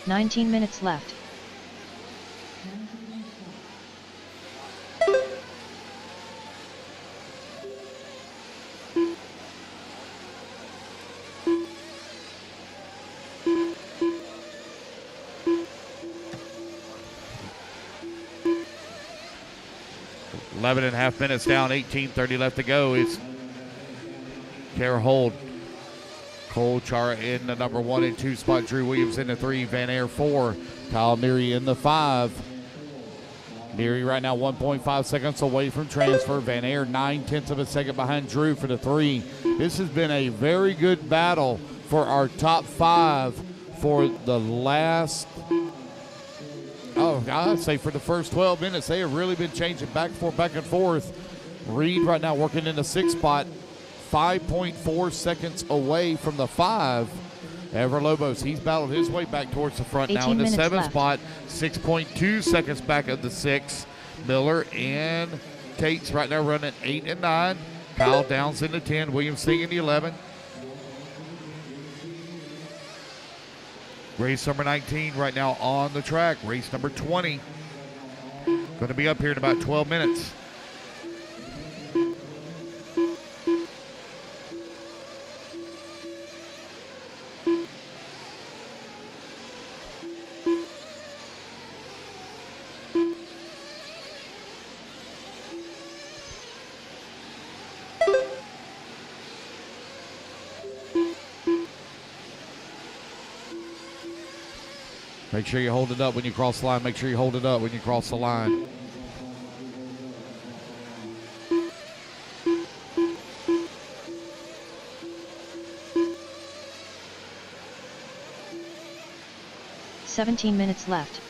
Nineteen minutes left. Eleven and a half minutes down, 18:30 left to go. It's Kara Hold. Cole Chara in the number 1 and 2 spot. Drew Williams in the 3. Van Air 4. Kyle Neary in the 5. Neary right now 1.5 seconds away from transfer. Van Air 0.9 of a second behind Drew for the 3. This has been a very good battle for our top 5 for the last, I'd say for the first 12 minutes. They have really been changing back and forth. Reed right now working in the 6th spot. 5.4 seconds away from the 5. Ever Lobos, he's battled his way back towards the front now in the 7th spot. 6.2 seconds back of the 6. Miller and Tate's right now running 8 and 9. Kyle Downs in the 10. Williams Singh in the 11. Race number 19 right now on the track. Race number 20. Going to be up here in about 12 minutes. Make sure you hold it up when you cross the line. Make sure you hold it up when you cross the line. "17 minutes left.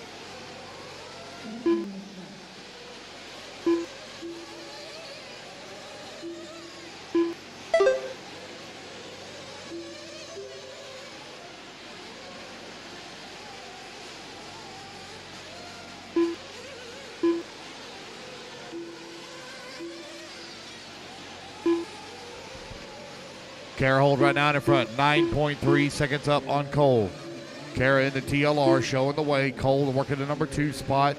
Kara Hold right now in front, 9.3 seconds up on Cole. Kara in the TLR showing the way. Cole working the number 2 spot.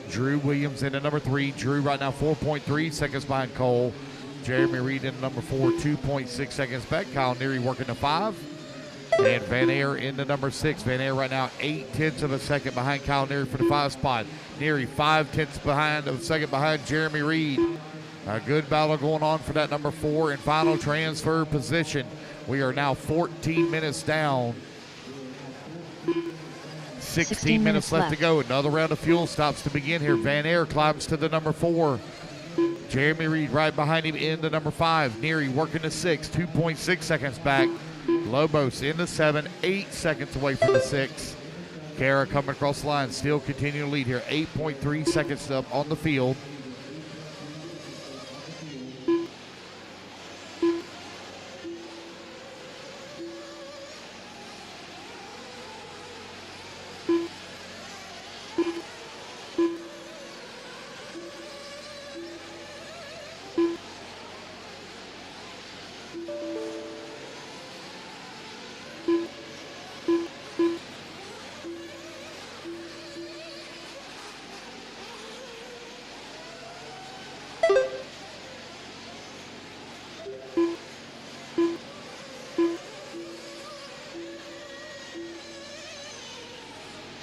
Drew Williams in the number 3. Drew right now 4.3 seconds behind Cole. Jeremy Reed in the number 4, 2.6 seconds back. Kyle Neary working the 5. And Van Air in the number 6. Van Air right now 0.8 of a second behind Kyle Neary for the 5 spot. Neary 0.5 of a second behind Jeremy Reed. A good battle going on for that number 4 and final transfer position. We are now 14 minutes down. 16 minutes left to go. Another round of fuel stops to begin here. Van Air climbs to the number 4. Jeremy Reed right behind him in the number 5. Neary working the 6, 2.6 seconds back. Lobos in the 7, 8 seconds away from the 6. Kara coming across the line, still continuing to lead here. 8.3 seconds up on the field.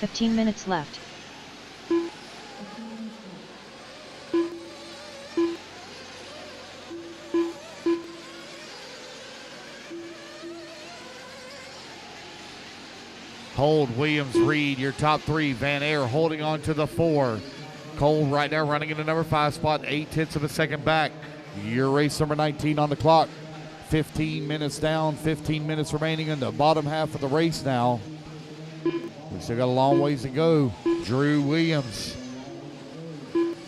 15 minutes left. Hold, Williams, Reed, your top three. Van Air holding on to the 4. Cole right now running in the number 5 spot, 0.8 of a second back. Your race number 19 on the clock. 15 minutes down, 15 minutes remaining in the bottom half of the race now. We still got a long ways to go. Drew Williams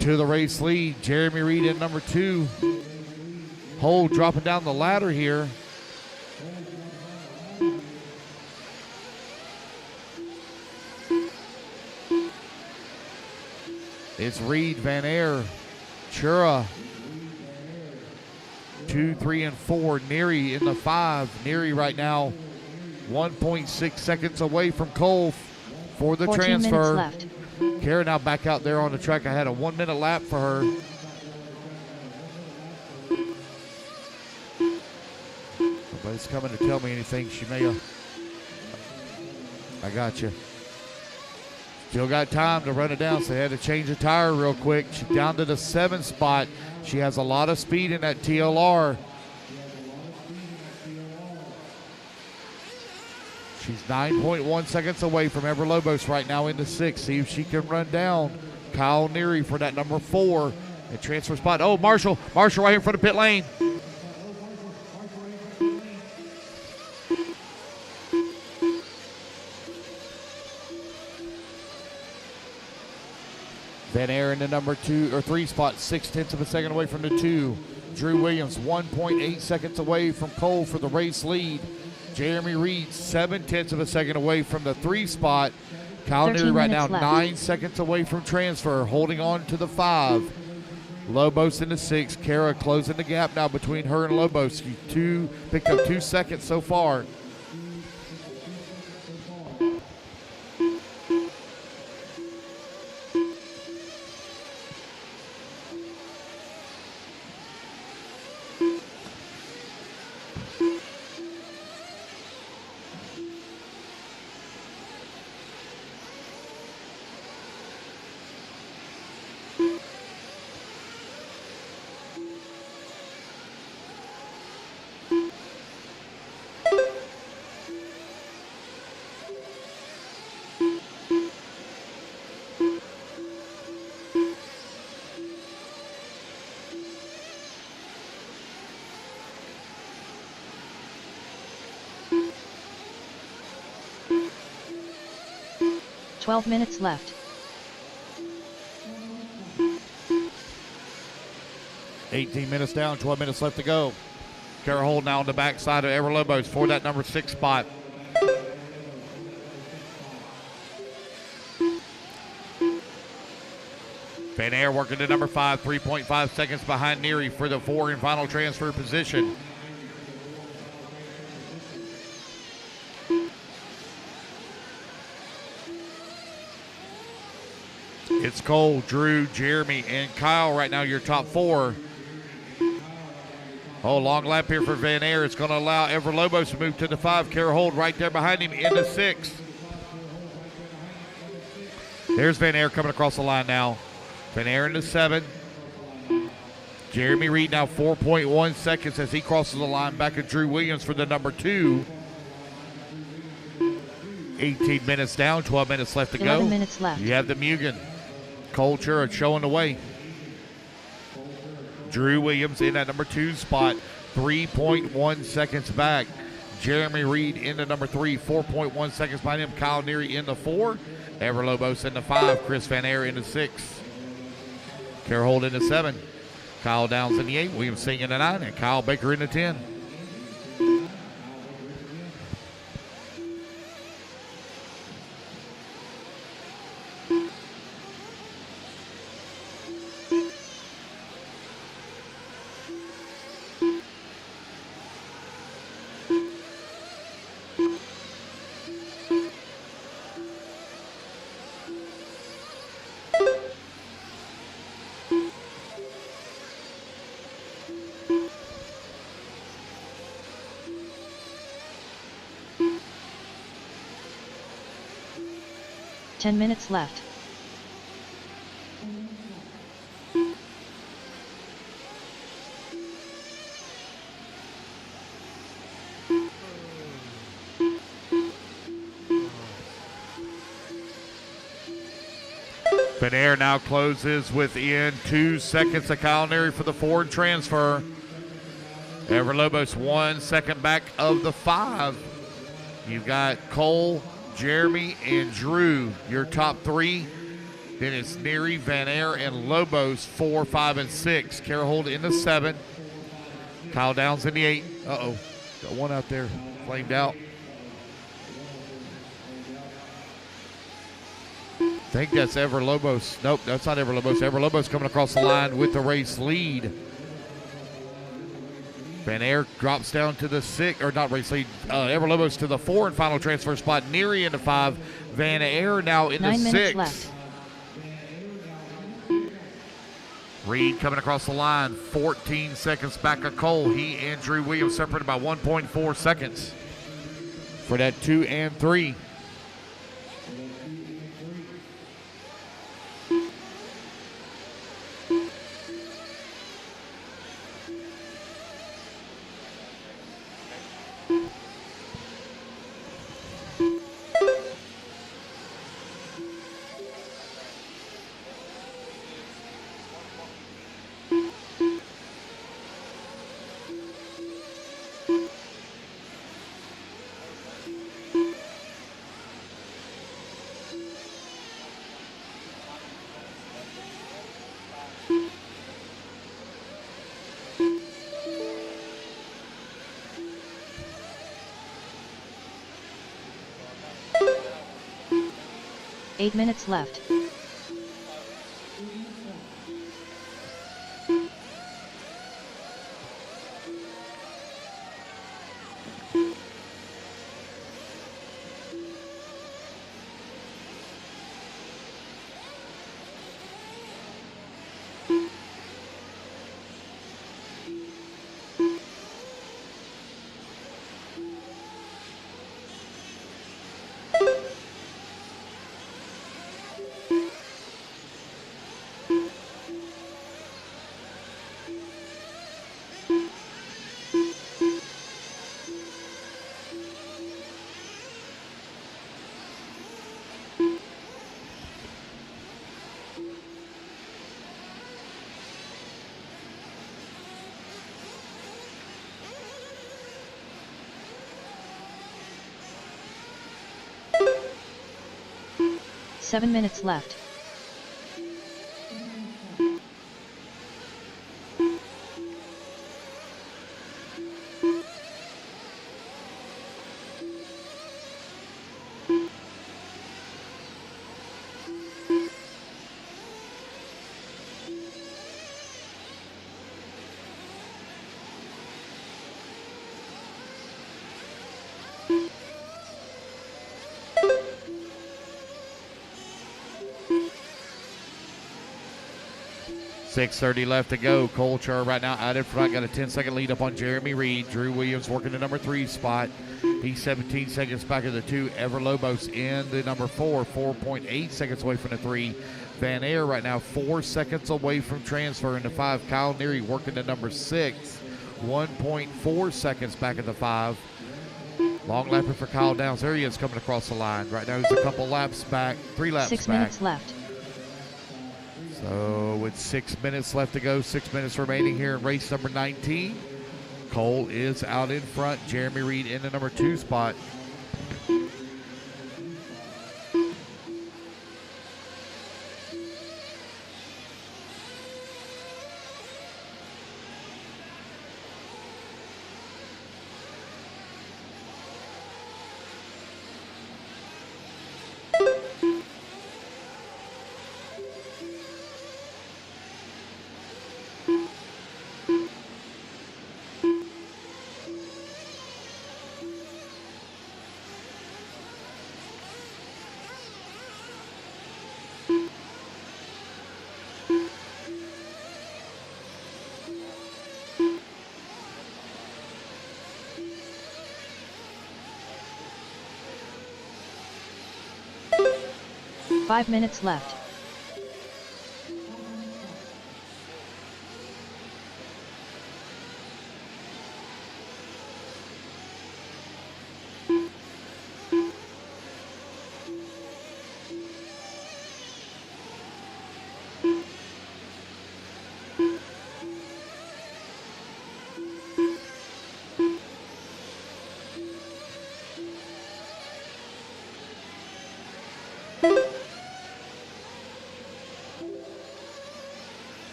to the race lead. Jeremy Reed in number 2. Hold dropping down the ladder here. It's Reed, Van Air, Chura, 2, 3, and 4. Neary in the 5. Neary right now 1.6 seconds away from Cole for the 14 transfer. minutes left. Kara now back out there on the track. I had a 1 minute lap for her. Nobody's coming to tell me anything. She may have. I got you. Still got time to run it down, so they had to change the tire real quick. She's down to the 7th spot. She has a lot of speed in that TLR. She's 9.1 seconds away from Ever Lobos right now in the 6th. See if she can run down Kyle Neary for that number 4 and transfer spot. Oh, Marshall right here in front of pit lane. Van Air in the number 2 or 3 spot, 0.6 of a second away from the 2. Drew Williams 1.8 seconds away from Cole for the race lead. Jeremy Reed 0.7 of a second away from the 3 spot. Kyle Neary right now left. 9 seconds away from transfer, holding on to the 5. Lobos in the 6. Kara closing the gap now between her and Lobos. She picked up 2 seconds so far. Twelve minutes left. 18 minutes down, 12 minutes left to go. Kara Holt now on the backside of Ever Lobos for that number 6 spot. Van Air working to number 5, 3.5 seconds behind Neary for the 4 and final transfer position. It's Cole, Drew, Jeremy, and Kyle right now, your top 4. Oh, long lap here for Van Air. It's going to allow Ever Lobos to move to the 5. Kara Holt right there behind him in the 6. There's Van Air coming across the line now. Van Air in the 7. Jeremy Reed now 4.1 seconds as he crosses the line back at Drew Williams for the number 2. 18 minutes down, 12 minutes left to go. 11 minutes left. You have the Mugen. Cole Chura showing the way. Drew Williams in that number 2 spot, 3.1 seconds back. Jeremy Reed in the number 3, 4.1 seconds behind him. Kyle Neary in the 4. Ever Lobos in the 5. Chris Van Air in the 6. Kara Holt in the 7. Kyle Downs in the 8. Williams Singh in the 9. And Kyle Baker in the 10. 10 minutes left. Benair now closes within 2 seconds of Culinary for the Ford transfer. Everlobos 1 second back of the 5. You've got Cole, Jeremy, and Drew, your top 3. Then it's Neary, Van Air, and Lobos 4, 5, and 6. Carohold in the 7. Kyle Downs in the 8. Uh-oh. Got one out there. Flamed out. I think that's Everlobos. Nope, that's not Everlobos. Everlobos coming across the line with the race lead. Van Air drops down to the 6, or not race lead. Everlobos to the 4 and final transfer spot. Neary into 5. Van Air now in the 6. 9 minutes left. Reed coming across the line. 14 seconds back of Cole. He and Drew Williams separated by 1.4 seconds for that 2 and 3. Eight minutes left. Seven minutes left. .630 left to go. Colchar right now out in front. Got a 10-second lead up on Jeremy Reed. Drew Williams working the number 3 spot. He's 17 seconds back of the 2. Everlobos in the number 4. 4.8 seconds away from the 3. Van Air right now 4 seconds away from transfer in the 5. Kyle Neary working the number 6. 1.4 seconds back of the 5. Long lapper for Kyle Downs. There he is coming across the line. Right now he's a couple laps back. 3 laps back. 6 minutes left. So with 6 minutes left to go, 6 minutes remaining here in race number 19. Cole is out in front. Jeremy Reed in the number 2 spot. 5 minutes left.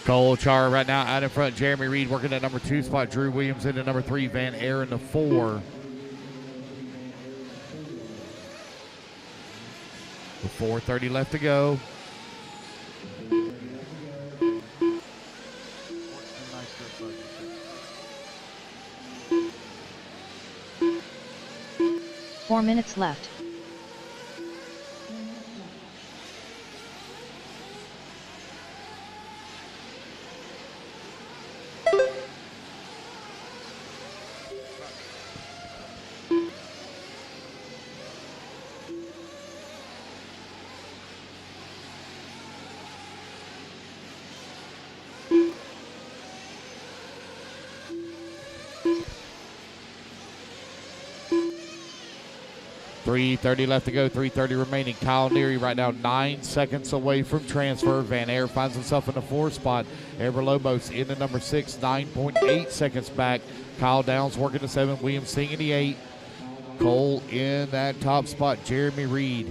Cole Char right now out in front. Jeremy Reed working at number 2 spot. Drew Williams into number 3. Van Air in the 4. With 4:30 left to go. Four minutes left. .330 left to go, 3:30 remaining. Kyle Neary right now 9 seconds away from transfer. Van Air finds himself in the 4 spot. Ever Lobos in the number 6, 9.8 seconds back. Kyle Downs working the 7, Williams Singh in the 8. Cole in that top spot. Jeremy Reed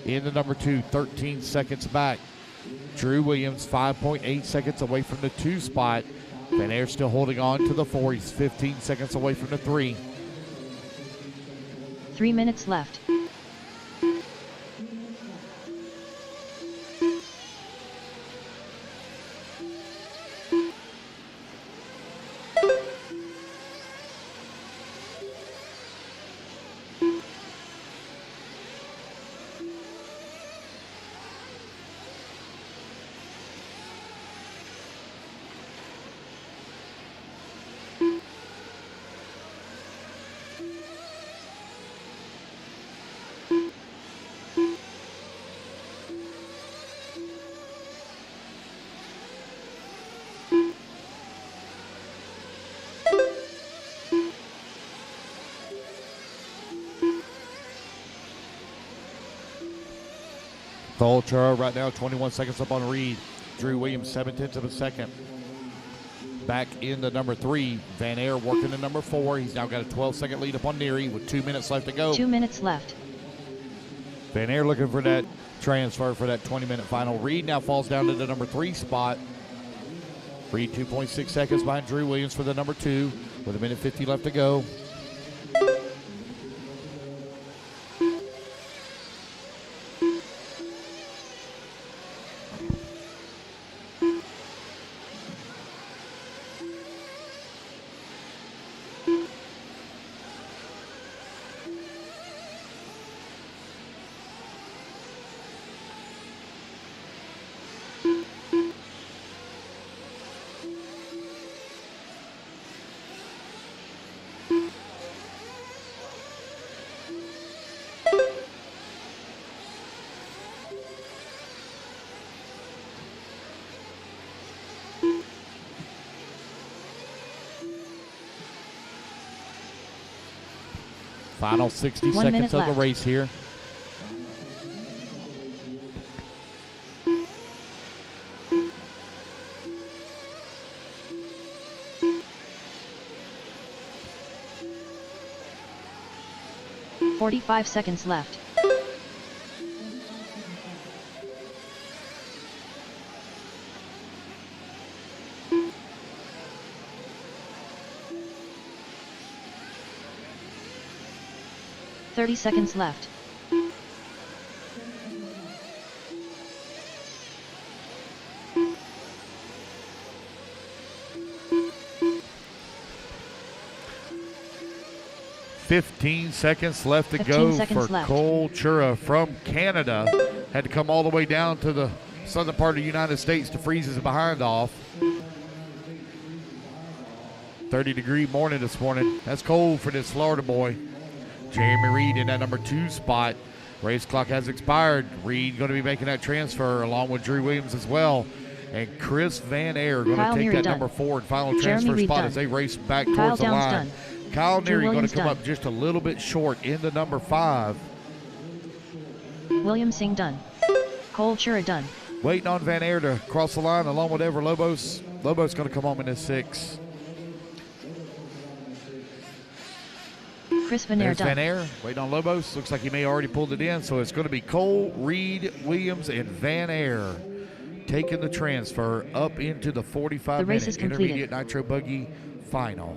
in the number 2, 13 seconds back. Drew Williams 5.8 seconds away from the 2 spot. Van Air still holding on to the 4. He's 15 seconds away from the 3. 3 minutes left. Cole Churro right now 21 seconds up on Reed. Drew Williams 7/10 of a second. Back in the number 3. Van Air working the number 4. He's now got a 12-second lead up on Neary with 2 minutes left to go. 2 minutes left. Van Air looking for that transfer for that 20-minute final. Reed now falls down to the number 3 spot. Reed 2.6 seconds behind Drew Williams for the number 2 with 1:50 left to go. Final 60 1 seconds minute of the left. race here. .45 seconds left. .30 seconds left. .15 seconds left to 15 go seconds for left. Cole Chura from Canada. Had to come all the way down to the southern part of the United States to freeze his behind off. 30-degree morning this morning. That's cold for this Florida boy. Jeremy Reed in that number 2 spot. Race clock has expired. Reed going to be making that transfer along with Drew Williams as well. And Chris Van Air going to take that number 4 and final transfer spot as they race back towards the line. Kyle Neary going to come up just a little bit short in the number 5. William Singh done. Cole Chura done. Waiting on Van Air to cross the line along with Ever Lobos. Lobos going to come home in this 6. Chris Van Air done. Van Air waiting on Lobos. Looks like he may have already pulled it in. So it's going to be Cole, Reed, Williams, and Van Air taking the transfer up into the 45-minute intermediate Nitro Buggy final.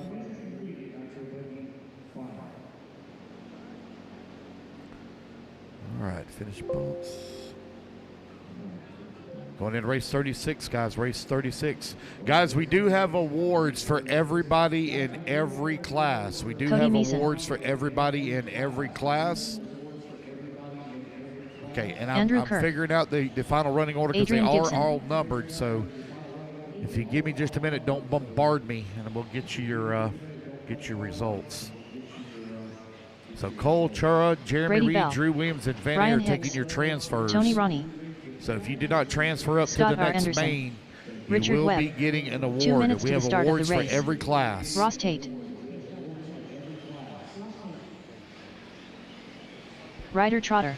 All right, finish bumps. Going into race 36, guys, race 36. Guys, we do have awards for everybody in every class. We do have awards for everybody in every class. Okay, and I'm figuring out the final running order because they are all numbered. So if you give me just a minute, don't bombard me, and we'll get you your results. So Cole Chura, Jeremy Reed, Drew Williams, and Van Air taking your transfers. Tony Ronnie. So if you did not transfer up Scott to the next Anderson. main, Richard you will Webb. be getting an 2 award. minutes We to have the start awards of the for race. every class. Ross Tate. Ryder Trotter.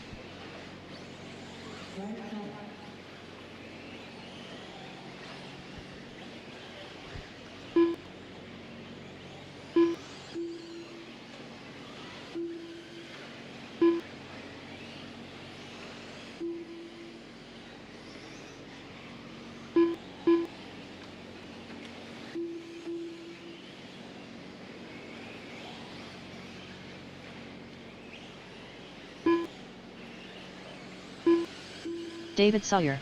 David Sawyer.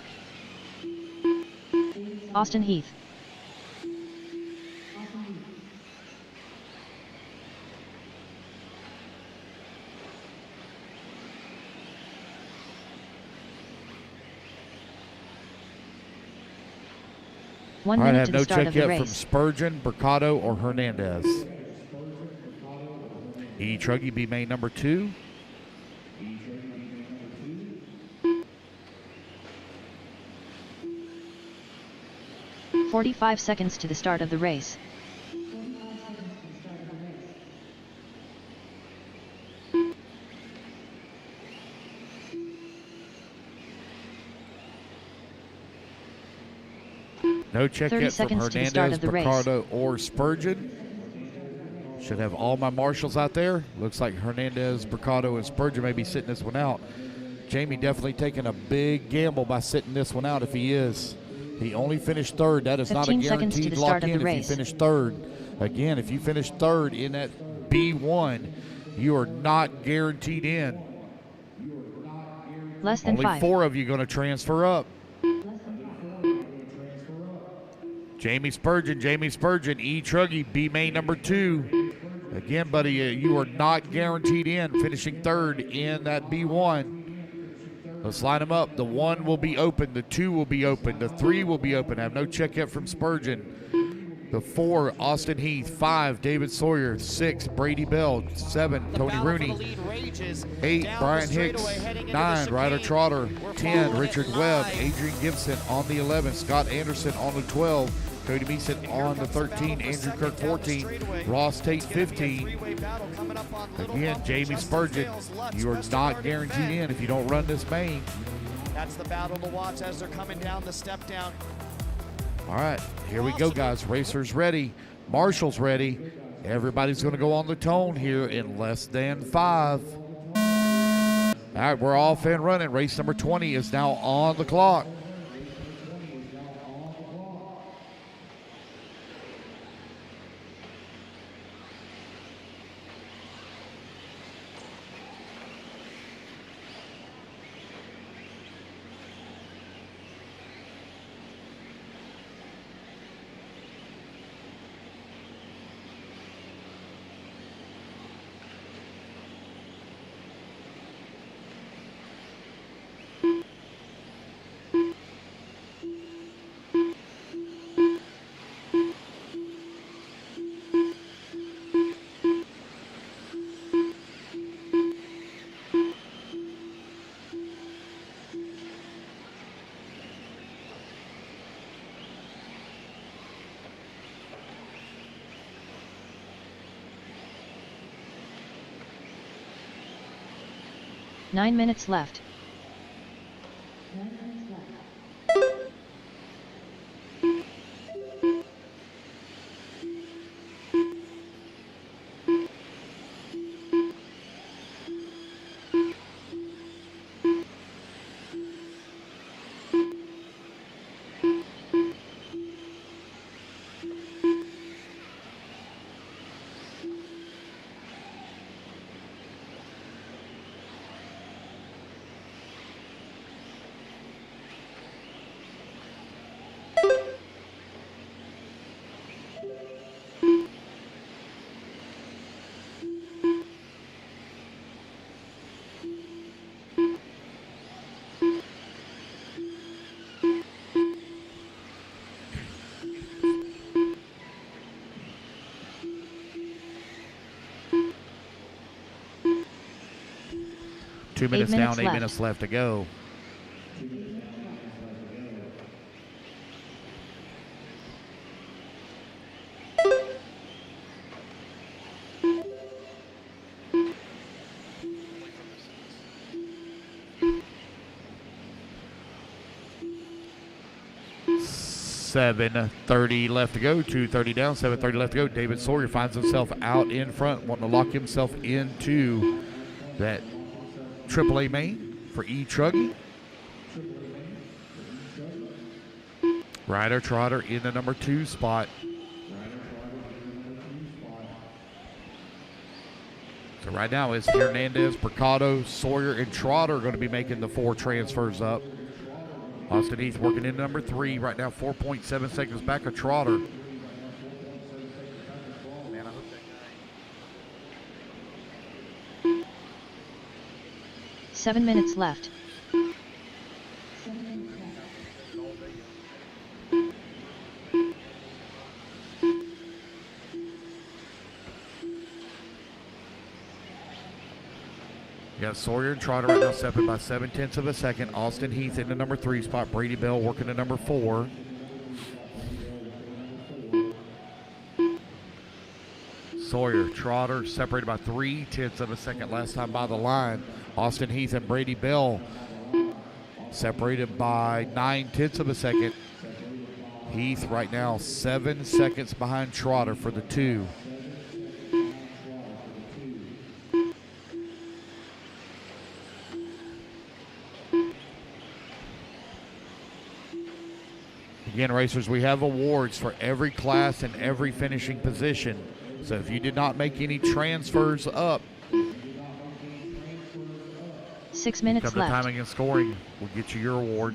Austin Heath. One All right, I minute have to no the start check of the yet from race. Spurgeon, Mercado, or Hernandez. E-truggy B main number 2. 45 seconds to the start of the race. No check yet from Hernandez, Mercado, or Spurgeon. Should have all my marshals out there. Looks like Hernandez, Mercado, and Spurgeon may be sitting this one out. Jamie definitely taking a big gamble by sitting this one out if he is. He only finished third. That is not a guaranteed lock in if you finish third. Again, if you finish third in that B1, you are not guaranteed in. Less than only 5. 4 of you going to transfer up. Jamie Spurgeon, E-truggy B main number 2. Again, buddy, you are not guaranteed in finishing third in that B1. Let's line them up. The 1 will be open. The 2 will be open. The 3 will be open. I have no check yet from Spurgeon. The 4, Austin Heath. 5, David Sawyer. 6, Brady Bell. 7, Tony Rooney. 8, Brian Hicks. 9, Ryder Trotter. 10, Richard Webb. Adrian Gibson on the 11. Scott Anderson on the 12. Cody Meeson on the 13, Andrew Kirk 14, Ross Tate 15. Again, Jamie Spurgeon, you are not guaranteed in if you don't run this main. That's the battle to watch as they're coming down the step down. All right, here we go, guys. Racers ready, marshals ready. Everybody's going to go on the tone here in less than 5. All right, we're off and running. Race number 20 is now on the clock. 9 minutes left. Two minutes minutes down, 8 left. minutes left to go. $7:30 left to go. 2:30 down. 7:30 left to go. David Sawyer finds himself out in front, wanting to lock himself into that AAA main for E-truggy. Ryder Trotter in the number 2 spot. So right now it's Hernandez, Mercado, Sawyer, and Trotter going to be making the 4 transfers up. Austin Heath working in number 3 right now, 4.7 seconds back of Trotter. Man, I hope that guy. 7 minutes left. You got Sawyer and Trotter right now separated by 7/10 of a second. Austin Heath in the number 3 spot. Brady Bell working the number 4. Sawyer, Trotter separated by 3/10 of a second last time by the line. Austin Heath and Brady Bell separated by 9/10 of a second. Heath right now 7 seconds behind Trotter for the 2. Again, racers, we have awards for every class and every finishing position. So if you did not make any transfers up, 6 minutes come to left. timing and scoring, we'll get you your award.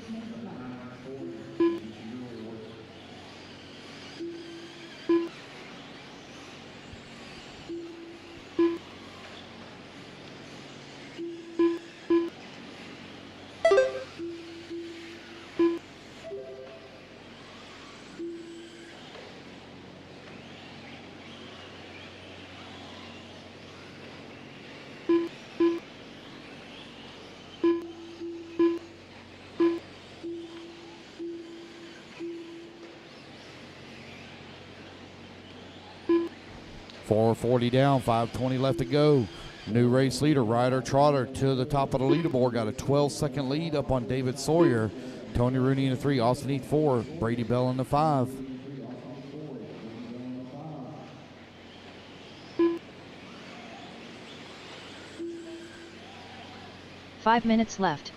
.440 down, 5:20 left to go. New race leader, Ryder Trotter, to the top of the leaderboard. Got a 12-second lead up on David Sawyer. Tony Rooney in the 3, Austin Heath 4, Brady Bell in the 5. Five minutes left.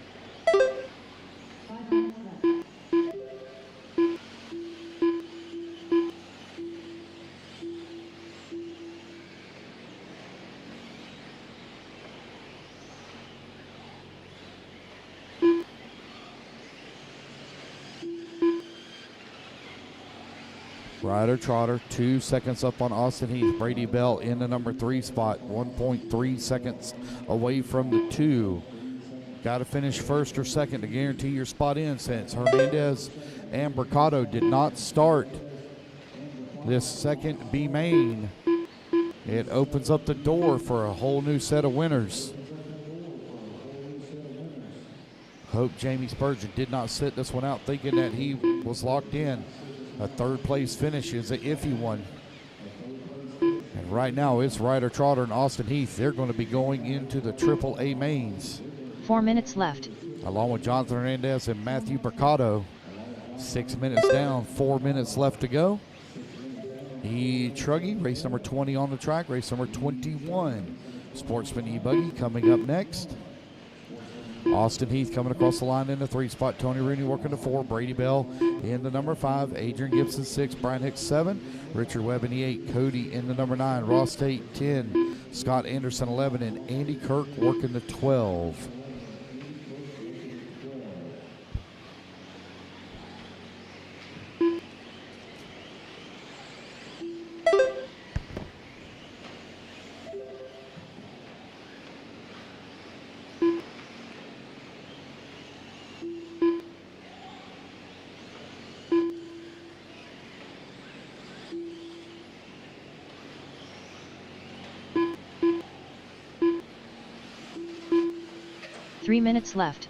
Ryder Trotter 2 seconds up on Austin Heath. Brady Bell in the number 3 spot, 1.3 seconds away from the 2. Got to finish first or second to guarantee your spot in, since Hernandez and Mercado did not start this second B main. It opens up the door for a whole new set of winners. Hope Jamie Spurgeon did not sit this one out thinking that he was locked in. A third place finish is an iffy one. And right now it's Ryder Trotter and Austin Heath. They're going to be going into the AAA mains. 4 minutes left. Along with Jonathan Hernandez and Matthew Mercado. 6 minutes down, 4 minutes left to go. E-truggy, race number 20 on the track, race number 21. Sportsman E-buggy coming up next. Austin Heath coming across the line in the 3 spot. Tony Rooney working the 4. Brady Bell in the number 5. Adrian Gibson 6. Brian Hicks 7. Richard Webb in the 8. Cody in the number 9. Ross Tate 10. Scott Anderson 11. And Andy Kirk working the 12. Three minutes left.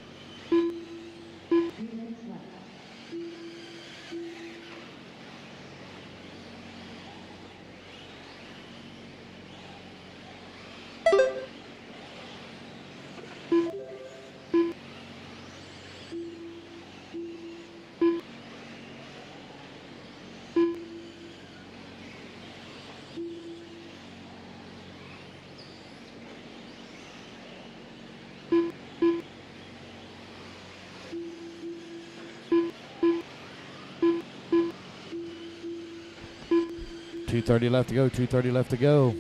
.230 left to go, 2:30 left to go.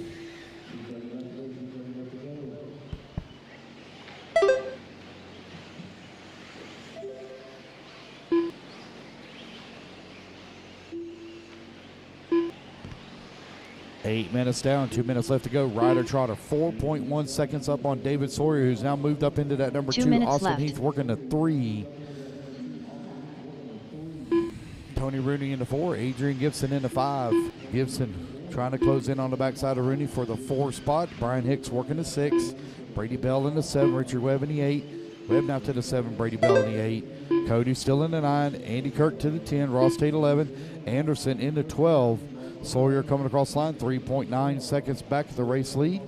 Eight minutes down, 2 minutes left to go. Ryder Trotter, 4.1 seconds up on David Sawyer, who's now moved up into that number 2 2. minutes Austin left. Heath working the 3. Tony Rooney in the 4. Adrian Gibson in the 5. Gibson trying to close in on the backside of Rooney for the 4 spot. Brian Hicks working the 6. Brady Bell in the 7. Richard Webb in the 8. Webb now to the 7. Brady Bell in the 8. Cody still in the 9. Andy Kirk to the 10. Ross Tate 11. Anderson in the 12. Sawyer coming across the line. 3.9 seconds back to the race lead.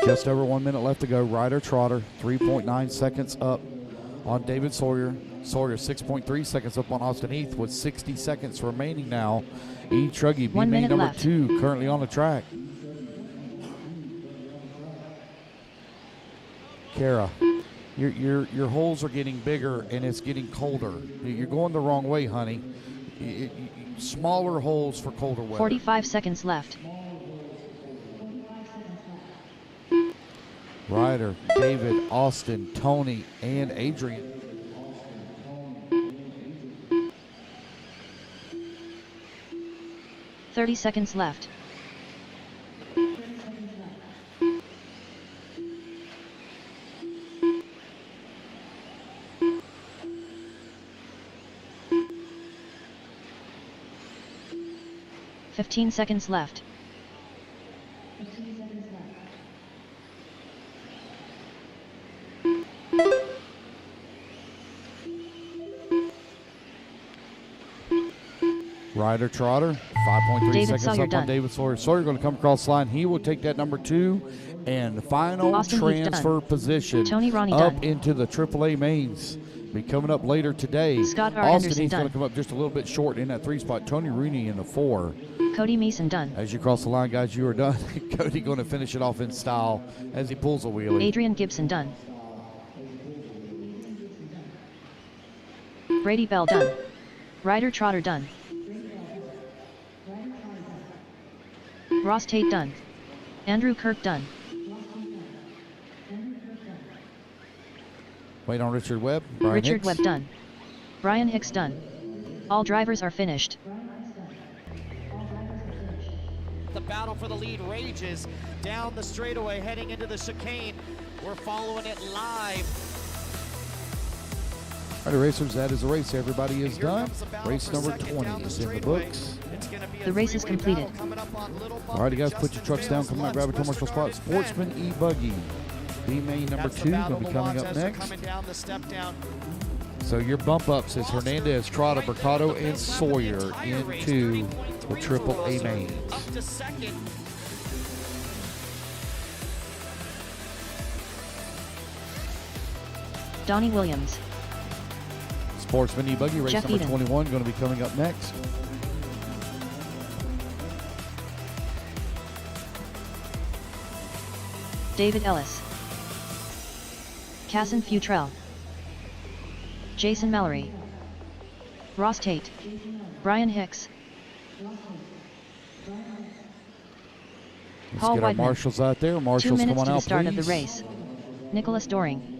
Just over 1 minute left to go. Ryder Trotter, 3.9 seconds up on David Sawyer. Sawyer, 6.3 seconds up on Austin Heath with 60 seconds remaining now. E-truggy B 1 minute number left. 2 currently on the track. Kara, your holes are getting bigger and it's getting colder. You're going the wrong way, honey. Smaller holes for colder weather. 45 seconds left. Ryder, David, Austin, Tony, and Adrian. .30 seconds left. .15 seconds left. Ryder Trotter, 5.3 David seconds Sawyer up done. on David Sawyer. Sawyer going to come across the line. He will take that number 2 and final Austin Heath transfer done. position Tony Ronnie up done. into the AAA mains. Be coming up later today. Scott R. Austin Anderson Heath's going done. to come up just a little bit short in that 3 spot. Tony Rooney in the 4. Cody Meeson done. As you cross the line, guys, you are done. Cody going to finish it off in style as he pulls a wheelie. Adrian Gibson done. Brady Bell done. Ryder Trotter done. Ross Tate done. Andrew Kirk done. Wait on Richard Webb. Brian Richard Hicks. Webb done. Brian Hicks done. All drivers are finished. The battle for the lead rages down the straightaway heading into the chicane. We're following it live. All right, racers, that is the race. Everybody is done. Race number 20 is in the books. The race is completed. All right, guys, put your trucks down. Come on, grab a commercial spot. Sportsman E-buggy B main number 2 going to be coming up next. So your bump ups is Hernandez, Trotta, Mercado, and Sawyer into the Triple A mains. Donnie Williams. Sportsman E-buggy race Jeff number Eden. 21 going to be coming up next. David Ellis. Casson Futrell. Jason Mallory. Ross Tate. Brian Hicks. Let's Paul get our Weidman. marshals out there. 2 Marshals, come minutes on to the out, start please. of the race. Nicholas Doring.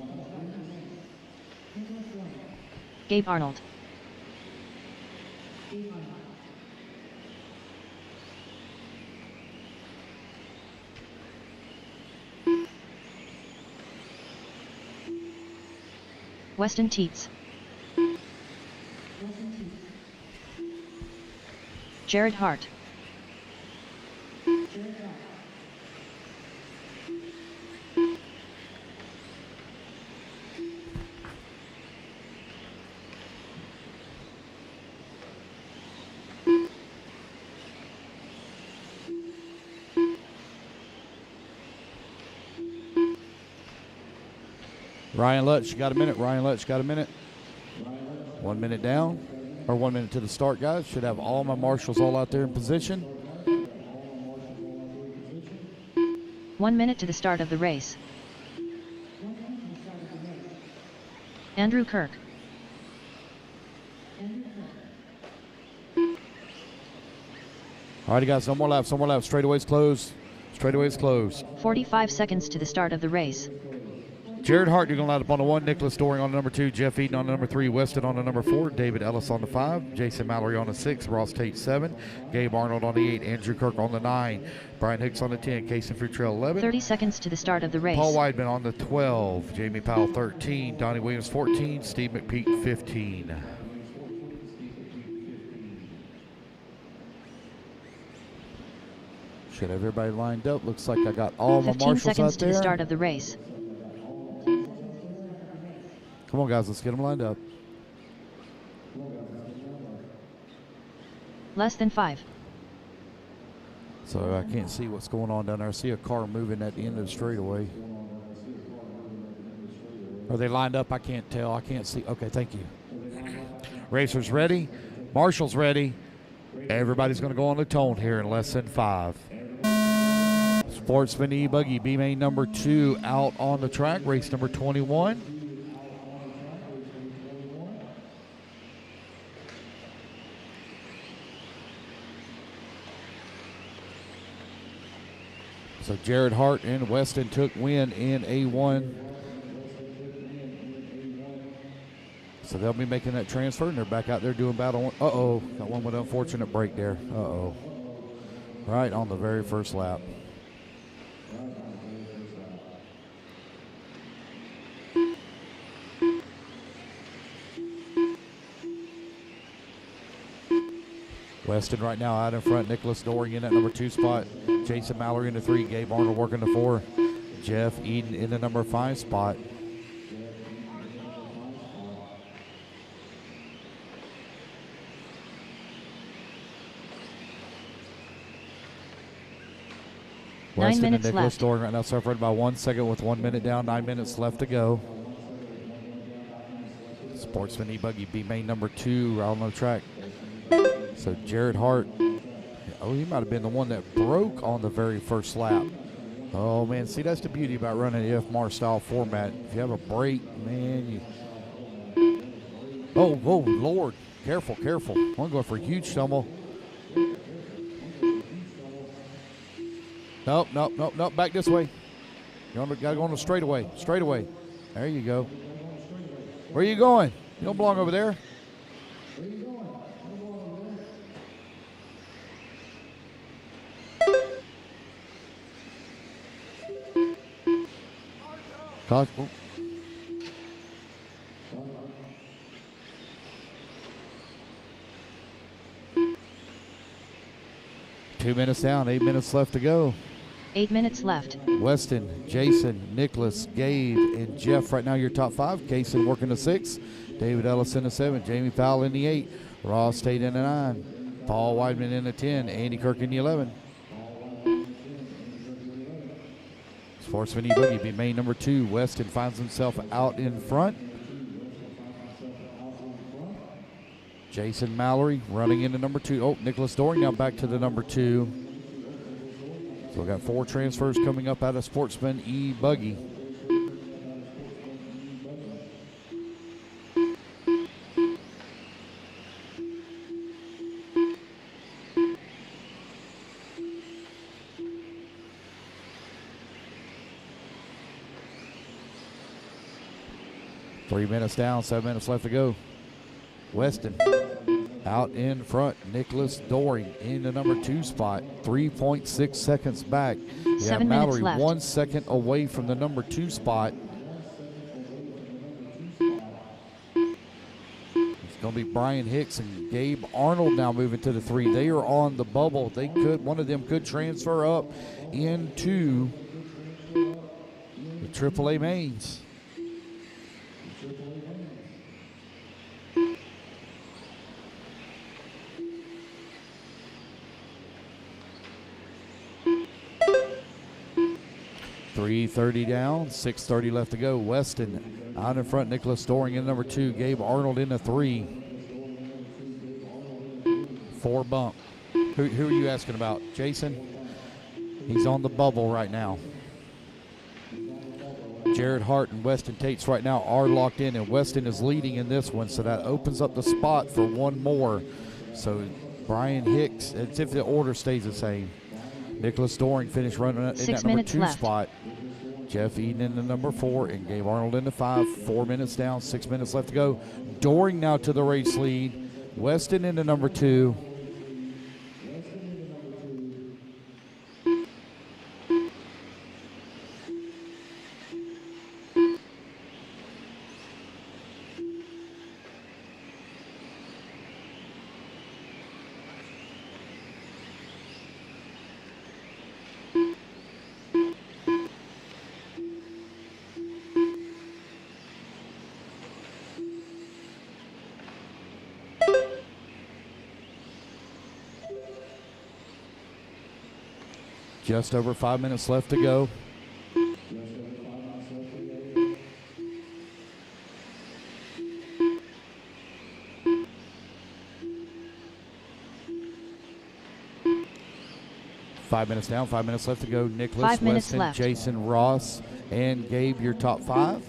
Gabe Arnold. Weston Teets. Jared Hart. Ryan Lutz, you got a minute. Ryan Lutz, got a minute. 1 minute down, or 1 minute to the start, guys. Should have all my marshals all out there in position. 1 minute to the start of the race. Andrew Kirk. All righty, guys, no more laps, no more laps. Straightaway's closed. Straightaway's closed. 45 seconds to the start of the race. Jared Hart, you're going to line up on the 1. Nicholas Doring on the number 2. Jeff Eden on the number 3. Weston on the number 4. David Ellis on the 5. Jason Mallory on the 6. Ross Tate 7. Gabe Arnold on the 8. Andrew Kirk on the 9. Brian Hicks on the 10. Casey Futrell 11. 30 seconds to the start of the race. Paul Weidman on the 12. Jamie Powell 13. Donnie Williams 14. Steve McPeak 15. Should have everybody lined up. Looks like I got all my 15 marshals seconds out to there. the start of the race. Come on, guys, let's get them lined up. Less than 5. So I can't see what's going on down there. I see a car moving at the end of the straightaway. Are they lined up? I can't tell. I can't see. Okay, thank you. Racers ready. Marshals ready. Everybody's going to go on the tone here in less than 5. Sportsman E-buggy B main number 2 out on the track. Race number 21. So Jared Hart and Weston took win in A1. So they'll be making that transfer, and they're back out there doing battle. Uh-oh, got one with an unfortunate break there. Uh-oh. Right on the very first lap. Weston right now out in front. Nicholas Doring in that number 2 spot. Jason Mallory in the 3. Gabe Arnold working the 4. Jeff Eden in the number 5 spot. Weston and Nicholas left. Doring right now separated by 1 second with 1 minute down, 9 minutes left to go. Sportsman E-buggy B main number 2 out on the track. So Jared Hart, oh, he might have been the one that broke on the very first lap. Oh man, see, that's the beauty about running the FMAR style format. If you have a break, man, you. Oh, whoa, Lord, careful, careful. I'm going for a huge stumble. Nope, nope, nope, nope. Back this way. You gotta go on the straightaway. Straightaway. There you go. Where are you going? You don't belong over there. 2 minutes down, 8 minutes left to go. 8 minutes left. Weston, Jason, Nicholas, Gabe, and Jeff right now your top 5. Kaysen working the 6. David Ellis in the 7. Jamie Powell in the 8. Ross Tate in the 9. Paul Weidman in the 10. Andy Kirk in the 11. Sportsman E-buggy B main number 2. Weston finds himself out in front. Jason Mallory running into number 2. Oh, Nicholas Doring now back to the number 2. So we've got 4 transfers coming up out of Sportsman E-buggy. Three minutes down, 7 minutes left to go. Weston out in front. Nicholas Doring in the number 2 spot. 3.6 seconds back. You 7 have minutes Mallory left. 1 second away from the number 2 spot. It's going to be Brian Hicks and Gabe Arnold now moving to the 3. They are on the bubble. They could, one of them could transfer up into the AAA mains. .330 down, 6:30 left to go. Weston out in front. Nicholas Doring in number 2. Gabe Arnold in the 3. 4 bump. Who are you asking about? Jason? He's on the bubble right now. Jared Hart and Weston Tates right now are locked in, and Weston is leading in this one, so that opens up the spot for one more. So Brian Hicks, as if the order stays the same. Nicholas Doring finished running in 6 that number minutes 2 left. spot. Jeff Eden in the number 4 and Gabe Arnold in the 5. 4 minutes down, 6 minutes left to go. Doring now to the race lead. Weston in the number 2. Just over 5 minutes left to go. Five minutes down, 5 minutes left to go. Nicholas, 5 minutes Weston, left. Jason, Ross, and Gabe, your top 5.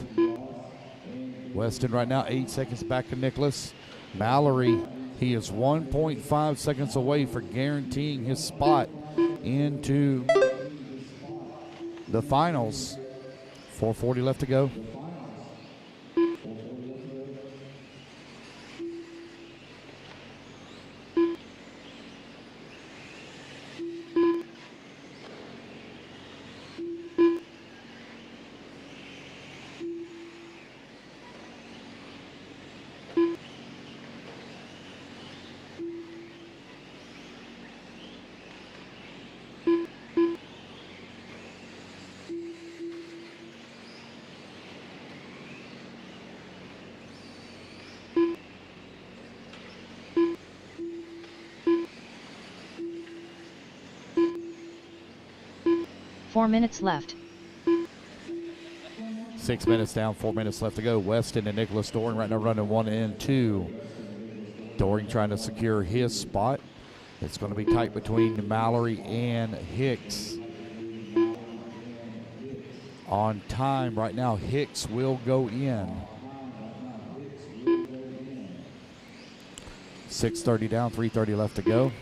Weston right now 8 seconds back to Nicholas. Mallory, he is 1.5 seconds away for guaranteeing his spot into the finals. 4:40 left to go. Four minutes left. 6 minutes down, 4 minutes left to go. Weston and Nicholas Doring right now running 1 and 2. Doring trying to secure his spot. It's going to be tight between Mallory and Hicks. On time right now, Hicks will go in. 6:30 down, 3:30 left to go.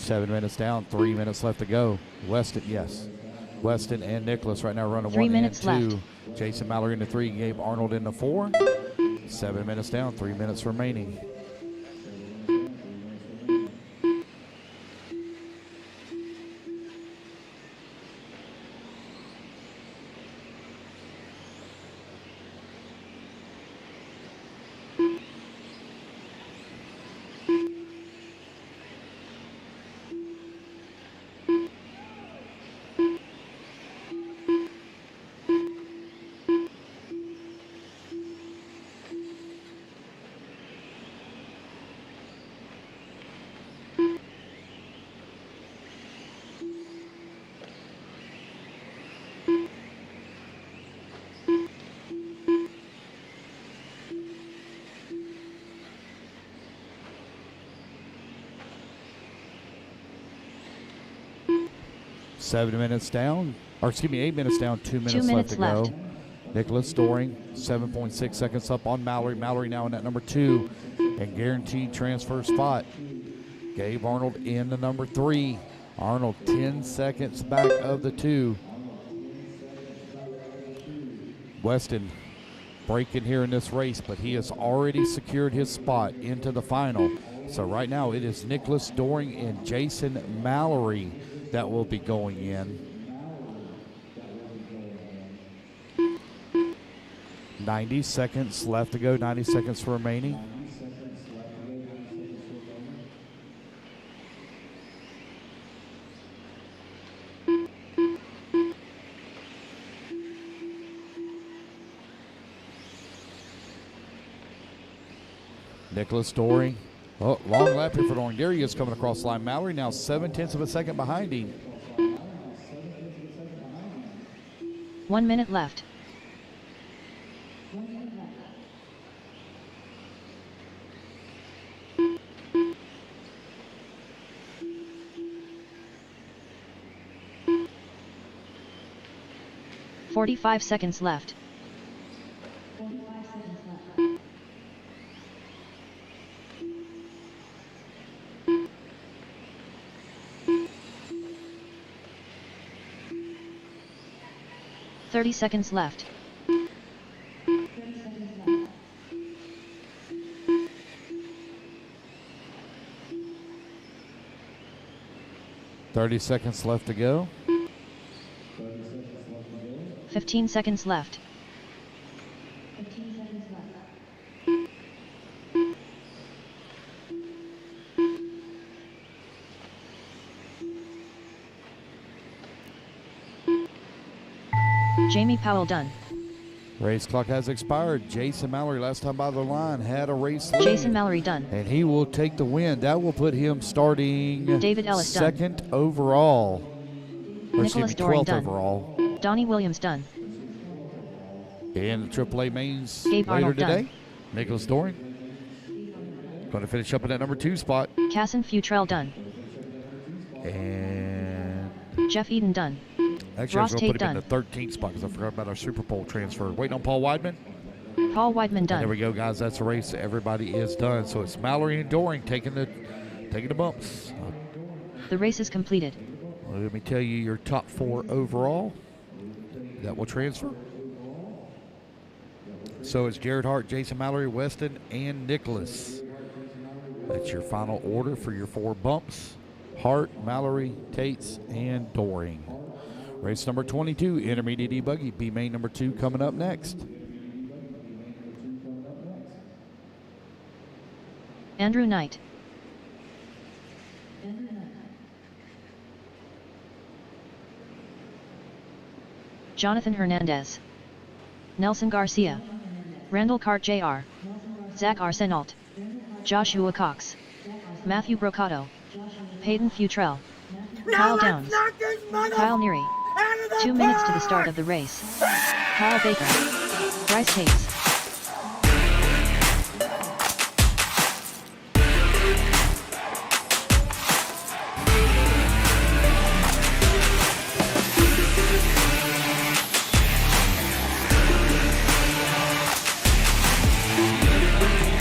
7 minutes down, 3 minutes left to go. Weston, yes. Weston and Nicholas right now running 3 1 minutes and 2. left. Jason Mallory into 3, Gabe Arnold into 4. 7 minutes down, 3 minutes remaining. Seven minutes down, or excuse me, 8 minutes down, 2 minutes, left to left. go. Nicholas Doring, 7.6 seconds up on Mallory. Mallory now in that number 2 and guaranteed transfer spot. Gabe Arnold in the number 3. Arnold 10 seconds back of the 2. Weston breaking here in this race, but he has already secured his spot into the final. So right now it is Nicholas Doring and Jason Mallory that will be going in. 90 seconds left to go, 90 seconds remaining. Nicholas Doring. Oh, long lap here for Doring. There he is coming across the line. Mallory now 0.7 of a second behind him. 1 minute left. "45 seconds left. "30 seconds left. "30 seconds left to go. 15 seconds left. Jamie Powell done. Race clock has expired. Jason Mallory, last time by the line, had a race lead. Jason Mallory done. And he will take the win. That will put him starting David Ellis done. second overall. Or Nicholas excuse me, Doring 12th done. overall. Donnie Williams done. In the AAA mains Gabe later Arnold today, done. Nicholas Doring going to finish up in that number 2 spot. Casson Futrell done. And Jeff Eden done. actually, Ross I was going to Tate put him in done. the 13th spot because I forgot about our Super Bowl transfer. Waiting on Paul Weidman. Paul Weidman And there done. we go, guys. That's the race. Everybody is done. So it's Mallory and Doring taking the bumps. The race is completed. Well, let me tell you your top 4 overall that will transfer. So it's Jared Hart, Jason Mallory, Weston, and Nicholas. That's your final order for your 4 bumps. Hart, Mallory, Tates, and Doring. Race number 22, Intermediate E-buggy B main number 2 coming up next. Andrew Knight. Jonathan Hernandez. Nelson Garcia. Randall Cart Jr. Zach Arsenault. Joshua Cox. Matthew Brocato. Peyton Futrell. Kyle Downs. Kyle Neary. 2 minutes to the start of the race. Kyle Baker. Bryce Hayes.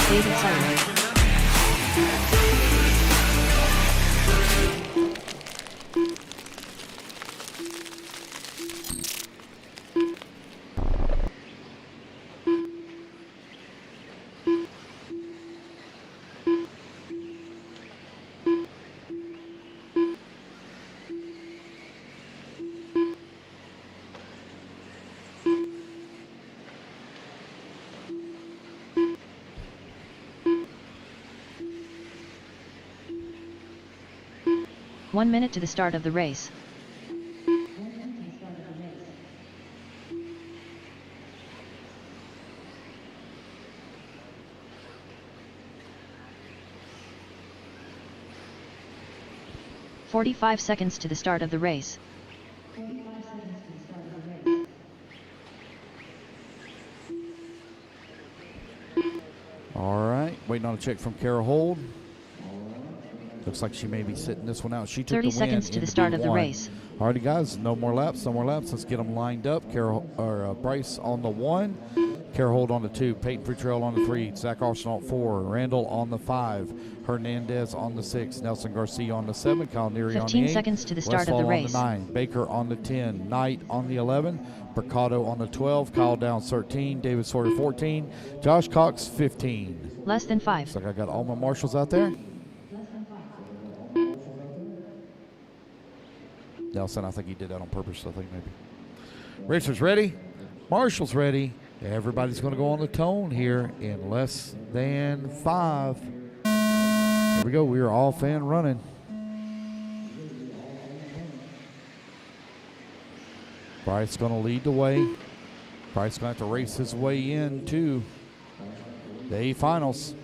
David Simon. 1 minute to the start of the race. "45 seconds to the start of the race. All right, waiting on a check from Kara Hold. Looks like she may be sitting this one out. She took 30 the win seconds to the into start of the B1. race. All righty, guys, no more laps, no more laps. Let's get them lined up. Bryce on the 1, Kara Hold on the 2, Peyton Futrell on the 3, Zach Arsenault 4, Randall on the 5, Hernandez on the 6, Nelson Garcia on the 7, Kyle Neary on the 8, 15 seconds to the start of the Westphal race. on the 9, Baker on the 10, Knight on the 11, Mercado on the 12, Kyle Downs 13, David Sawyer 14, Josh Cox 15. Less than 5. Looks like I got all my marshals out there. Nelson, I think he did that on purpose, I think maybe. Racers ready? Marshals ready. Everybody's going to go on the tone here in less than 5. Here we go. We are off and running. Bryce going to lead the way. Bryce going to have to race his way into the A finals.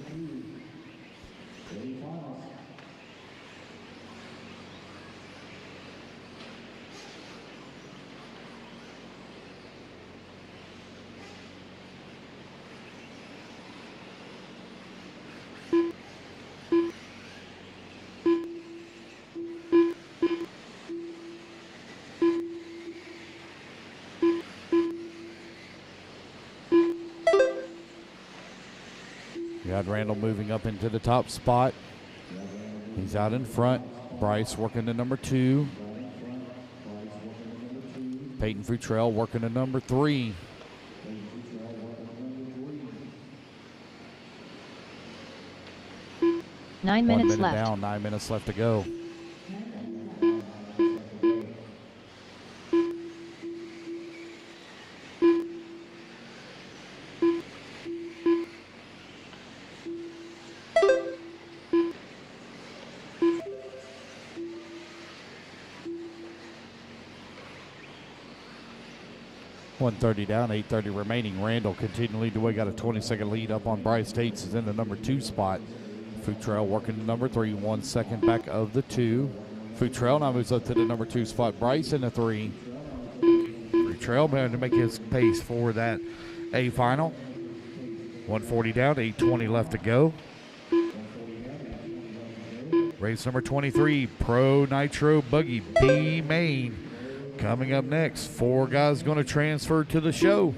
Got Randall moving up into the top spot. He's out in front. Bryce working to number 2. Peyton Futrell working to number 3. Nine minutes left. Down, 9 minutes left to go. .130 down, 8:30 remaining. Randall continuing to lead the way, got a 20-second lead up on Bryce Tates, is in the number 2 spot. Futrell working to number 3, 1 second back of the 2. Futrell now moves up to the number 2 spot. Bryce in the 3. Futrell managed to make his pace for that A final. 140 down, 8:20 left to go. Race number 23, Pro Nitro Buggy B main. Coming up next, 4 guys going to transfer to the show.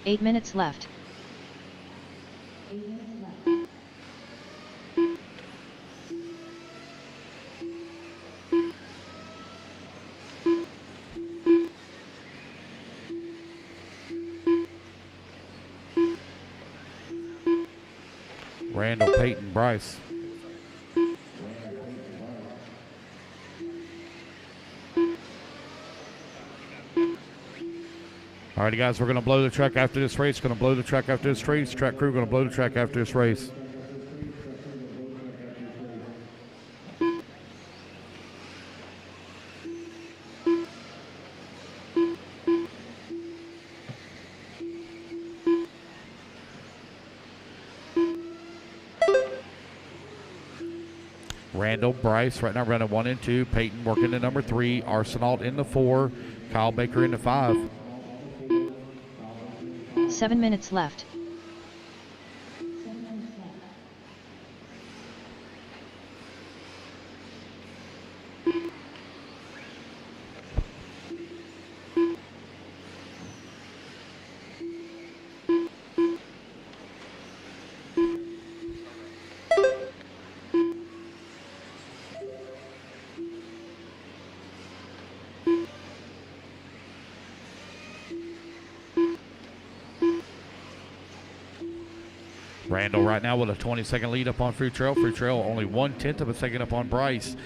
Eight minutes left. Randall, Peyton, Bryce. All righty, guys, we're going to blow the track after this race. Going to blow the track after this race. Track crew going to blow the track after this race. Randall, Bryce, right now running 1 and 2. Peyton working to number 3. Arsenault in the 4. Kyle Baker in the 5. 7 minutes left. Randall right now with a 20-second lead up on Futrell. Futrell only 1/10 of a second up on Bryce.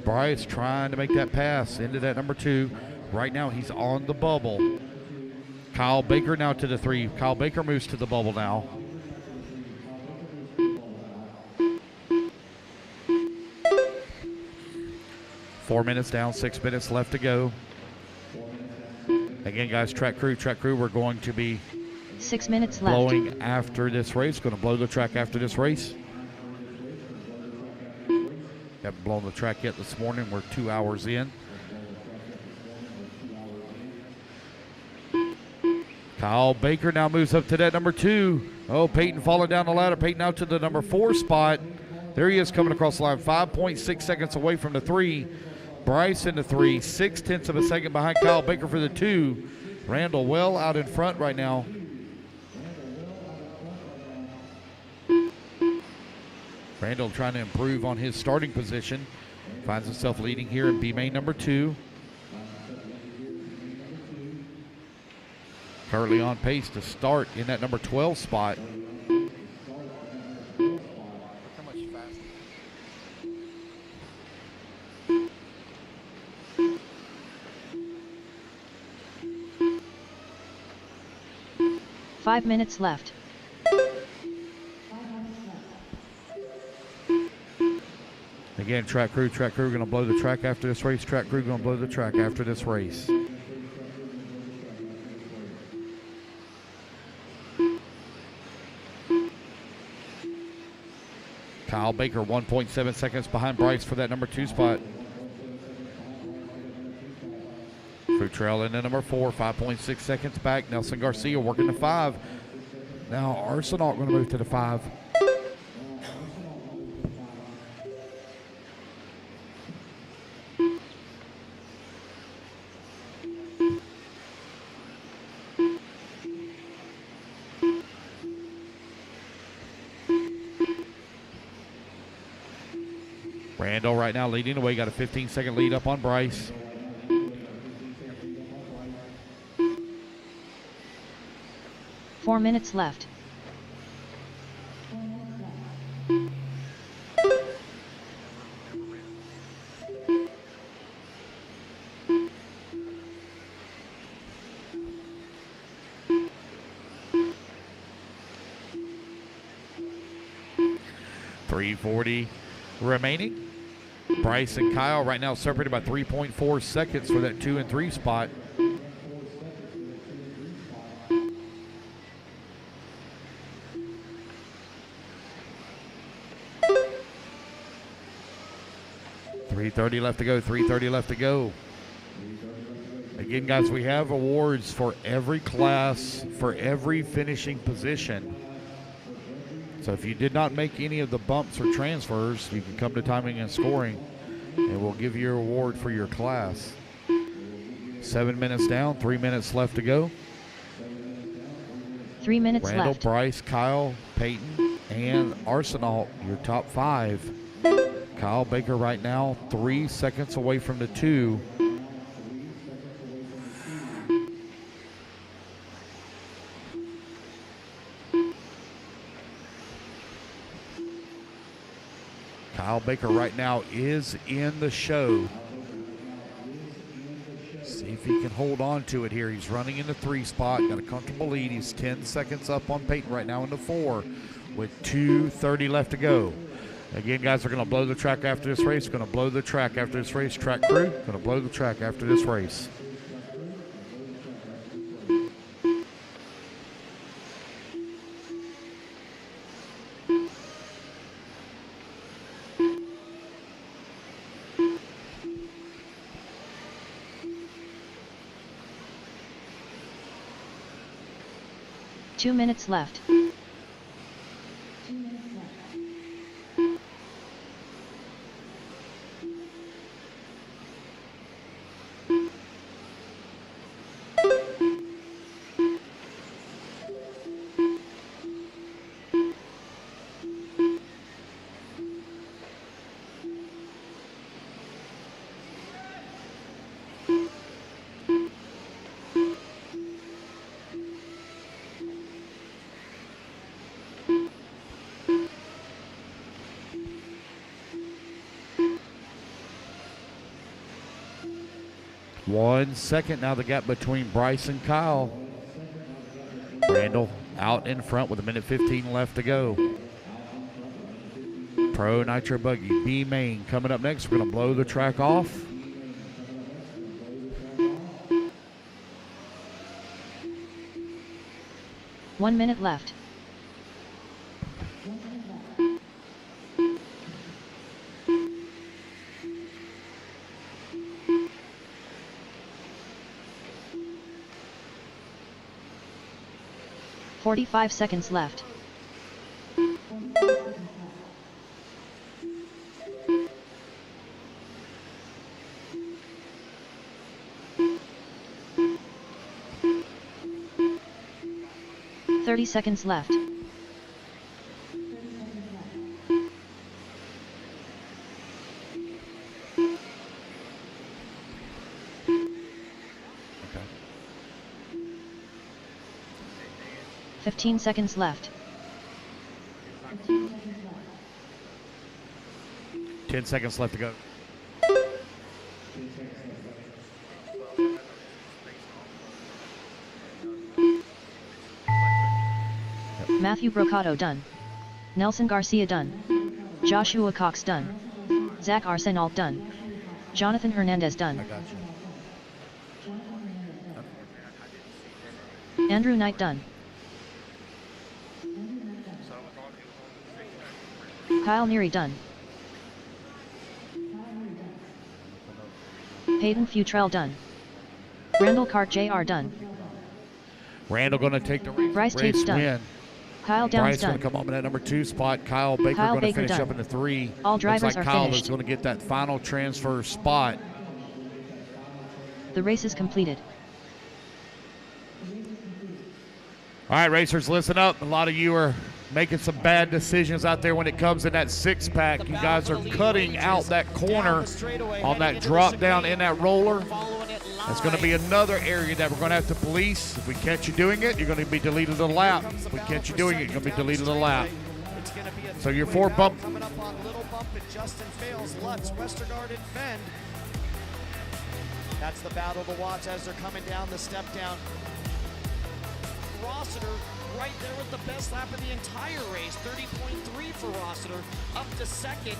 Bryce trying to make that pass into that number 2. Right now he's on the bubble. Kyle Baker now to the 3. Kyle Baker moves to the bubble now. 4 minutes down, 6 minutes left to go. Again, guys, track crew, we're going to be 6 minutes left. blowing after this race. Going to blow the track after this race. Haven't blown the track yet this morning. We're 2 hours in. Kyle Baker now moves up to that number 2. Oh, Peyton falling down the ladder. Peyton out to the number 4 spot. There he is coming across the line. 5.6 seconds away from the 3. Bryce in the 3. 0.6 of a second behind Kyle Baker for the 2. Randall well out in front right now. Randall trying to improve on his starting position. Finds himself leading here in B main number 2. Currently on pace to start in that number 12 spot. Look how much faster. Five minutes left. Again, track crew going to blow the track after this race. Track crew going to blow the track after this race. Kyle Baker 1.7 seconds behind Bryce for that number 2 spot. Fruit Trail in the number 4, 5.6 seconds back. Nelson Garcia working the 5. Now Arsenal going to move to the 5. Randall right now leading the way, got a 15-second lead up on Bryce. Four minutes left. .340 remaining. Bryce and Kyle right now separated by 3.4 seconds for that 2 and 3 spot. .330 left to go, 3:30 left to go. Again, guys, we have awards for every class, for every finishing position. So if you did not make any of the bumps or transfers, you can come to timing and scoring, and we'll give you your award for your class. 7 minutes down, 3 minutes left to go. 3 minutes Randall, left. Bryce, Kyle, Peyton, and Arsenal, your top 5. Kyle Baker right now 3 seconds away from the 2. Kyle Baker right now is in the show. See if he can hold on to it here. He's running in the 3 spot, got a comfortable lead. He's 10 seconds up on Peyton right now in the 4 with 2:30 left to go. Again, guys, we're going to blow the track after this race. Going to blow the track after this race. Track crew, going to blow the track after this race. Two minutes left. One second now, the gap between Bryce and Kyle. Randall out in front with 1:15 left to go. Pro Nitro Buggy B main coming up next. We're going to blow the track off. 1 minute left. "45 seconds left. "30 seconds left. Okay. 15 seconds left. 10 seconds left to go. Matthew Brocato done. Nelson Garcia done. Joshua Cox done. Zach Arsenault done. Jonathan Hernandez I done. got you. Andrew Knight done. Kyle Neary done. Hayden Futrell done. Randall Cart Jr. done. Randall going to take the Bryce race Tate's done. win. Kyle Downs Bryce going done. to come up in that number 2 spot. Kyle Baker Kyle going to Baker finish done. up in the 3. All drivers Looks like are Kyle finished. is going to get that final transfer spot. The race is completed. All right, racers, listen up. A lot of you are making some bad decisions out there when it comes in that 6-pack. You guys are cutting out that corner on that drop down in that roller. That's going to be another area that we're going to have to police. If we catch you doing it, you're going to be deleted the lap. If we catch you doing it, you're going to be deleted the lap. So your 4 bump. Coming up on Little Bump and Justin Fales, Lutz, Westergaard, and Fend. That's the battle to watch as they're coming down the step down. Rossiter right there with the best lap of the entire race, 30.3 for Rossiter, up to second.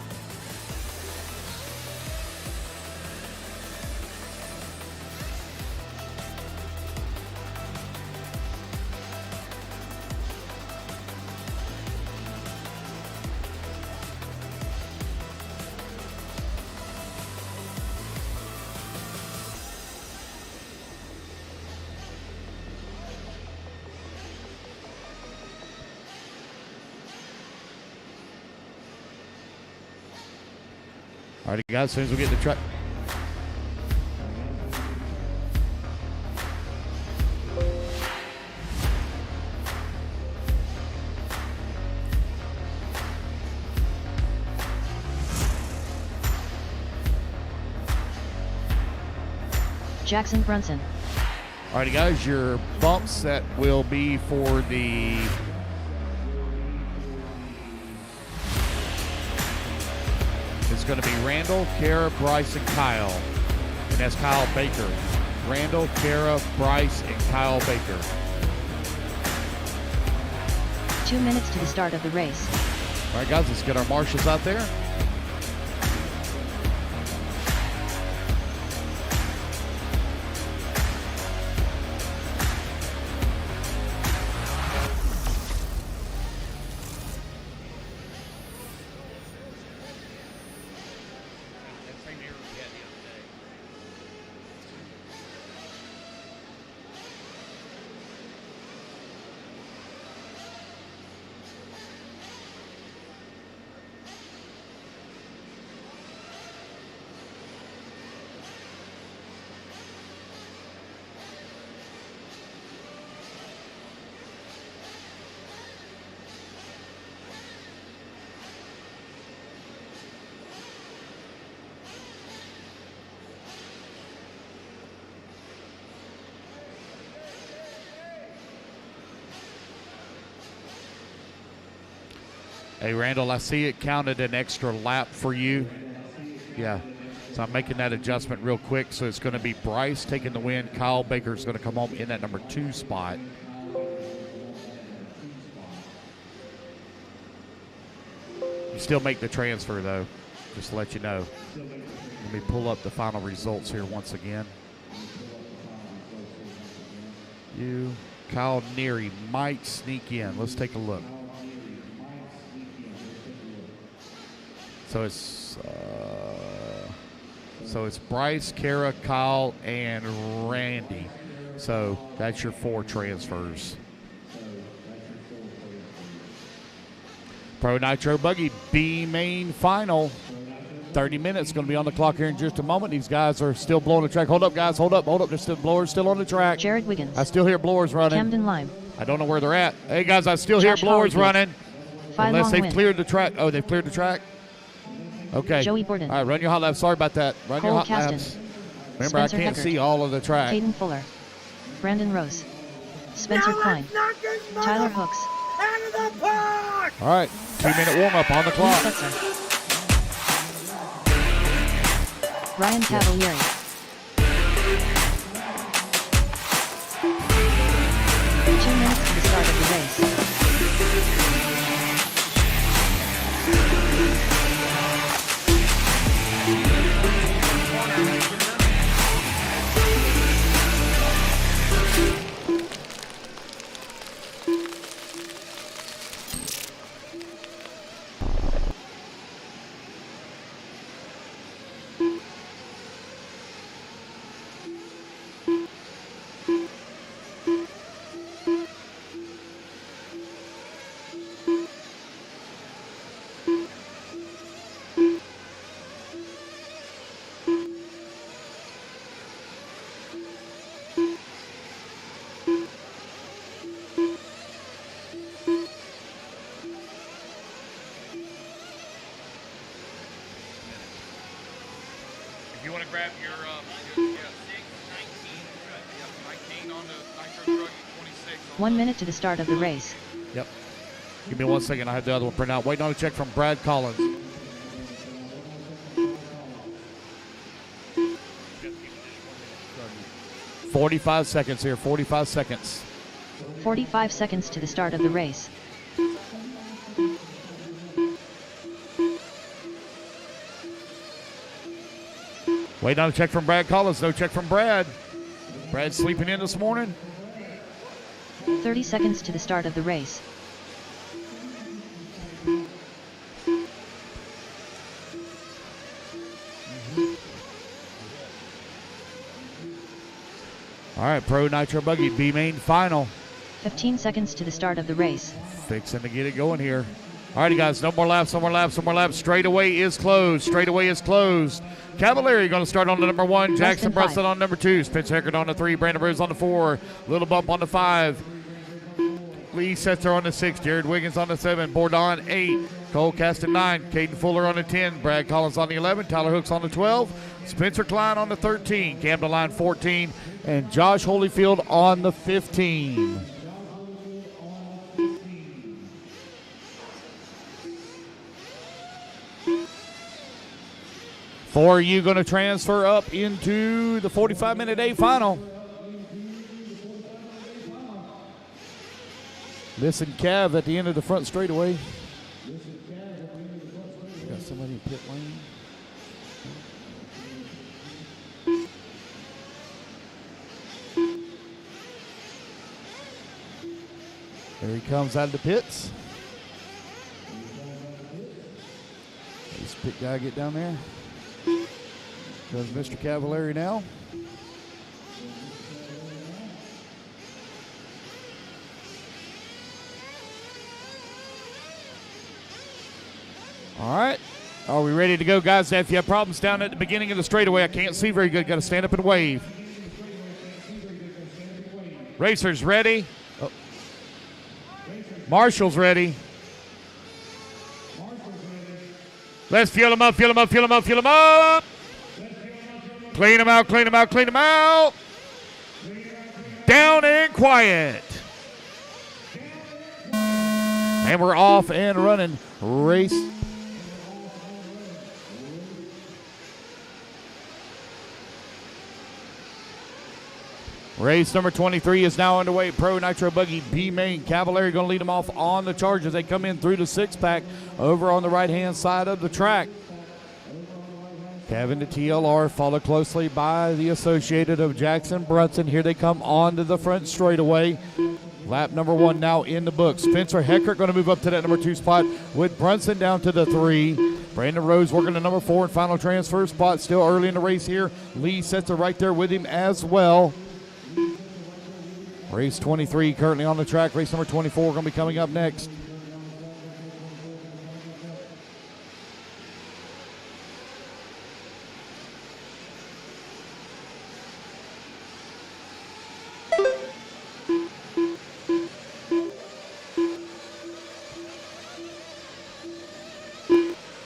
All right, guys, as soon as we get the truck. Jackson Brunson. All right, guys, your bumps that will be for the it's going to be Randall, Kara, Bryce, and Kyle. And that's Kyle Baker. Randall, Kara, Bryce, and Kyle Baker. 2 minutes to the start of the race. All right, guys, let's get our marshals out there. Hey, Randall, I see it counted an extra lap for you. Yeah, so I'm making that adjustment real quick. So it's going to be Bryce taking the win. Kyle Baker's going to come home in that number 2 spot. You still make the transfer, though, just to let you know. Let me pull up the final results here once again. You Kyle Neary might sneak in. Let's take a look. So it's Bryce, Kara, Kyle, and Randy. So that's your 4 transfers. Pro Nitro Buggy B main final. 30 minutes going to be on the clock here in just a moment. These guys are still blowing the track. Hold up, guys. Hold up. There's still blowers still on the track. Jared Wiggins. I still hear blowers running. Camden Lime. I don't know where they're at. Hey, guys, I still hear Josh blowers Holyfield. running. Unless they've Win. cleared the track. Oh, they've cleared the track? Okay. Joey Borden. All right, run your hot laps. Sorry about that. Run Cole your hot Kasten. laps. Remember, Spencer I can't Heckert. see all of the track. Caden Fuller. Brandon Rose. Spencer Klein. Tyler Hooks. All right, 2-minute warm-up on the clock. Setzer. Ryan Cavalieri. 2 minutes to the start of the race. If you want to grab your, 19 on the Nitro Truggy, 26. 1 minute to the start of the race. Yep. Give me 1 second. I have the other one printed out. Waiting on a check from Brad Collins. $45 seconds here. 45 seconds. 45 seconds to the start of the race. Waiting on a check from Brad Collins. No check from Brad. Brad sleeping in this morning. 30 seconds to the start of the race. All right, Pro Nitro Buggy B main final. 15 seconds to the start of the race. Fixing to get it going here. All righty, guys, no more laps, no more laps, no more laps. Straightaway is closed. Straightaway is closed. Cavalieri going to start on the number 1. Jackson than 5. Bruston on number 2. Spencer Heckert on the 3. Brandon Rose on the 4. Little bump on the 5. Lee Setzer on the 6. Jared Wiggins on the 7. Bordon 8. Cole Kasten 9. Caden Fuller on the 10. Brad Collins on the 11. Tyler Hooks on the 12. Spencer Klein on the 13. Camden Line 14. And Josh Holyfield on the 15. Four of you going to transfer up into the 45-minute A final. Listen, Cav at the end of the front straightaway. Got somebody in pit lane. There he comes out of the pits. This pit guy get down there. Goes Mr. Cavalieri now. All right. Are we ready to go, guys? If you have problems down at the beginning of the straightaway, I can't see very good. Got to stand up and wave. Racers ready. Oh. Marshall's ready. Let's fuel them up, fuel them up, fuel them up, fuel them up. Clean them out, clean them out, clean them out. Down and quiet. And we're off and running. Race. Race number 23 is now underway. Pro Nitro Buggy B main. Cavalieri going to lead them off on the charge as they come in through the 6-pack over on the right-hand side of the track. Kevin to TLR, followed closely by the Associated of Jackson Brunson. Here they come onto the front straightaway. Lap number 1 now in the book. Spencer Heckert going to move up to that number 2 spot with Brunson down to the 3. Brandon Rose working the number 4 and final transfer spot. Still early in the race here. Lee Setzer right there with him as well. Race 23 currently on the track. Race number 24 going to be coming up next.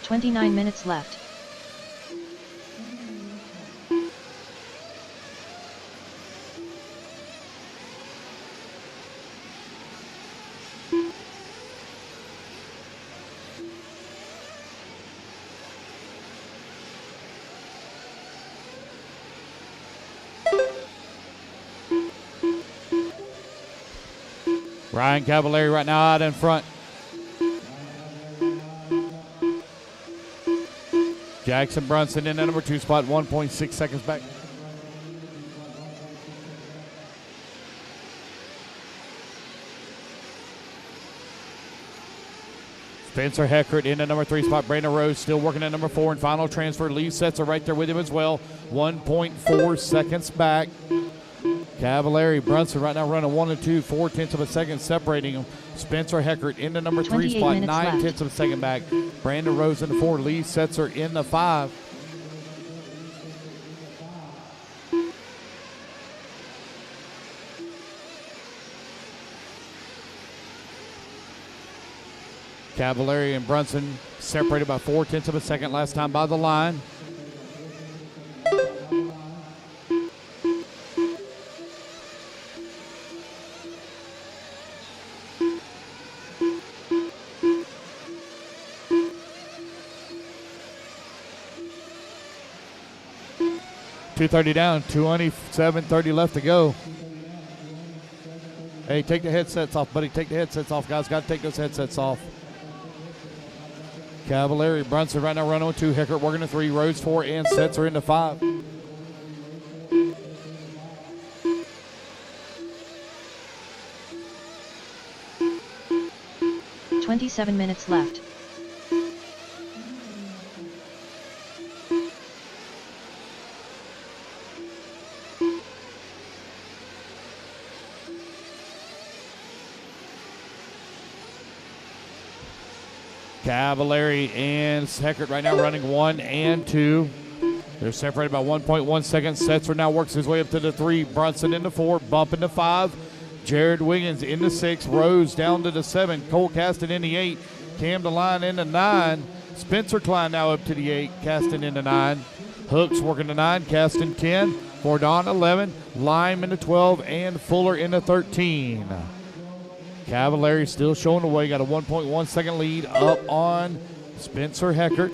"29 minutes left. Ryan Cavallari right now out in front. Jackson Brunson in the number 2 spot, 1.6 seconds back. Spencer Heckert in the number 3 spot. Brandon Rose still working at number 4 and final transfer. Lee Setzer right there with him as well, 1.4 seconds back. Cavallari, Brunson right now running 1 and 2, 4/10 of a second separating them. Spencer Heckert in the number 3 spot, 9/10 of a second back. Brandon Rose in the 4, Lee Setzer in the 5. Cavallari and Brunson separated by 4/10 of a second last time by the line. .230 down, 27:30 left to go. Hey, take the headsets off, buddy. Take the headsets off, guys. Got to take those headsets off. Cavallari, Brunson right now running on 2. Heckert working the 3. Rose 4 and Setzer into 5. "27 minutes left. Cavallari and Heckert right now running 1 and 2. They're separated by 1.1 seconds. Setzer now works his way up to the 3. Brunson into 4, bump into 5. Jared Wiggins into 6. Rose down to the 7. Cole Caston in the 8. Cam DeLine into 9. Spencer Klein now up to the 8. Caston into 9. Hooks working the 9. Caston 10. Fordon 11. Lime into 12. And Fuller into 13. Cavallari still showing the way. Got a 1.1 second lead up on Spencer Heckert.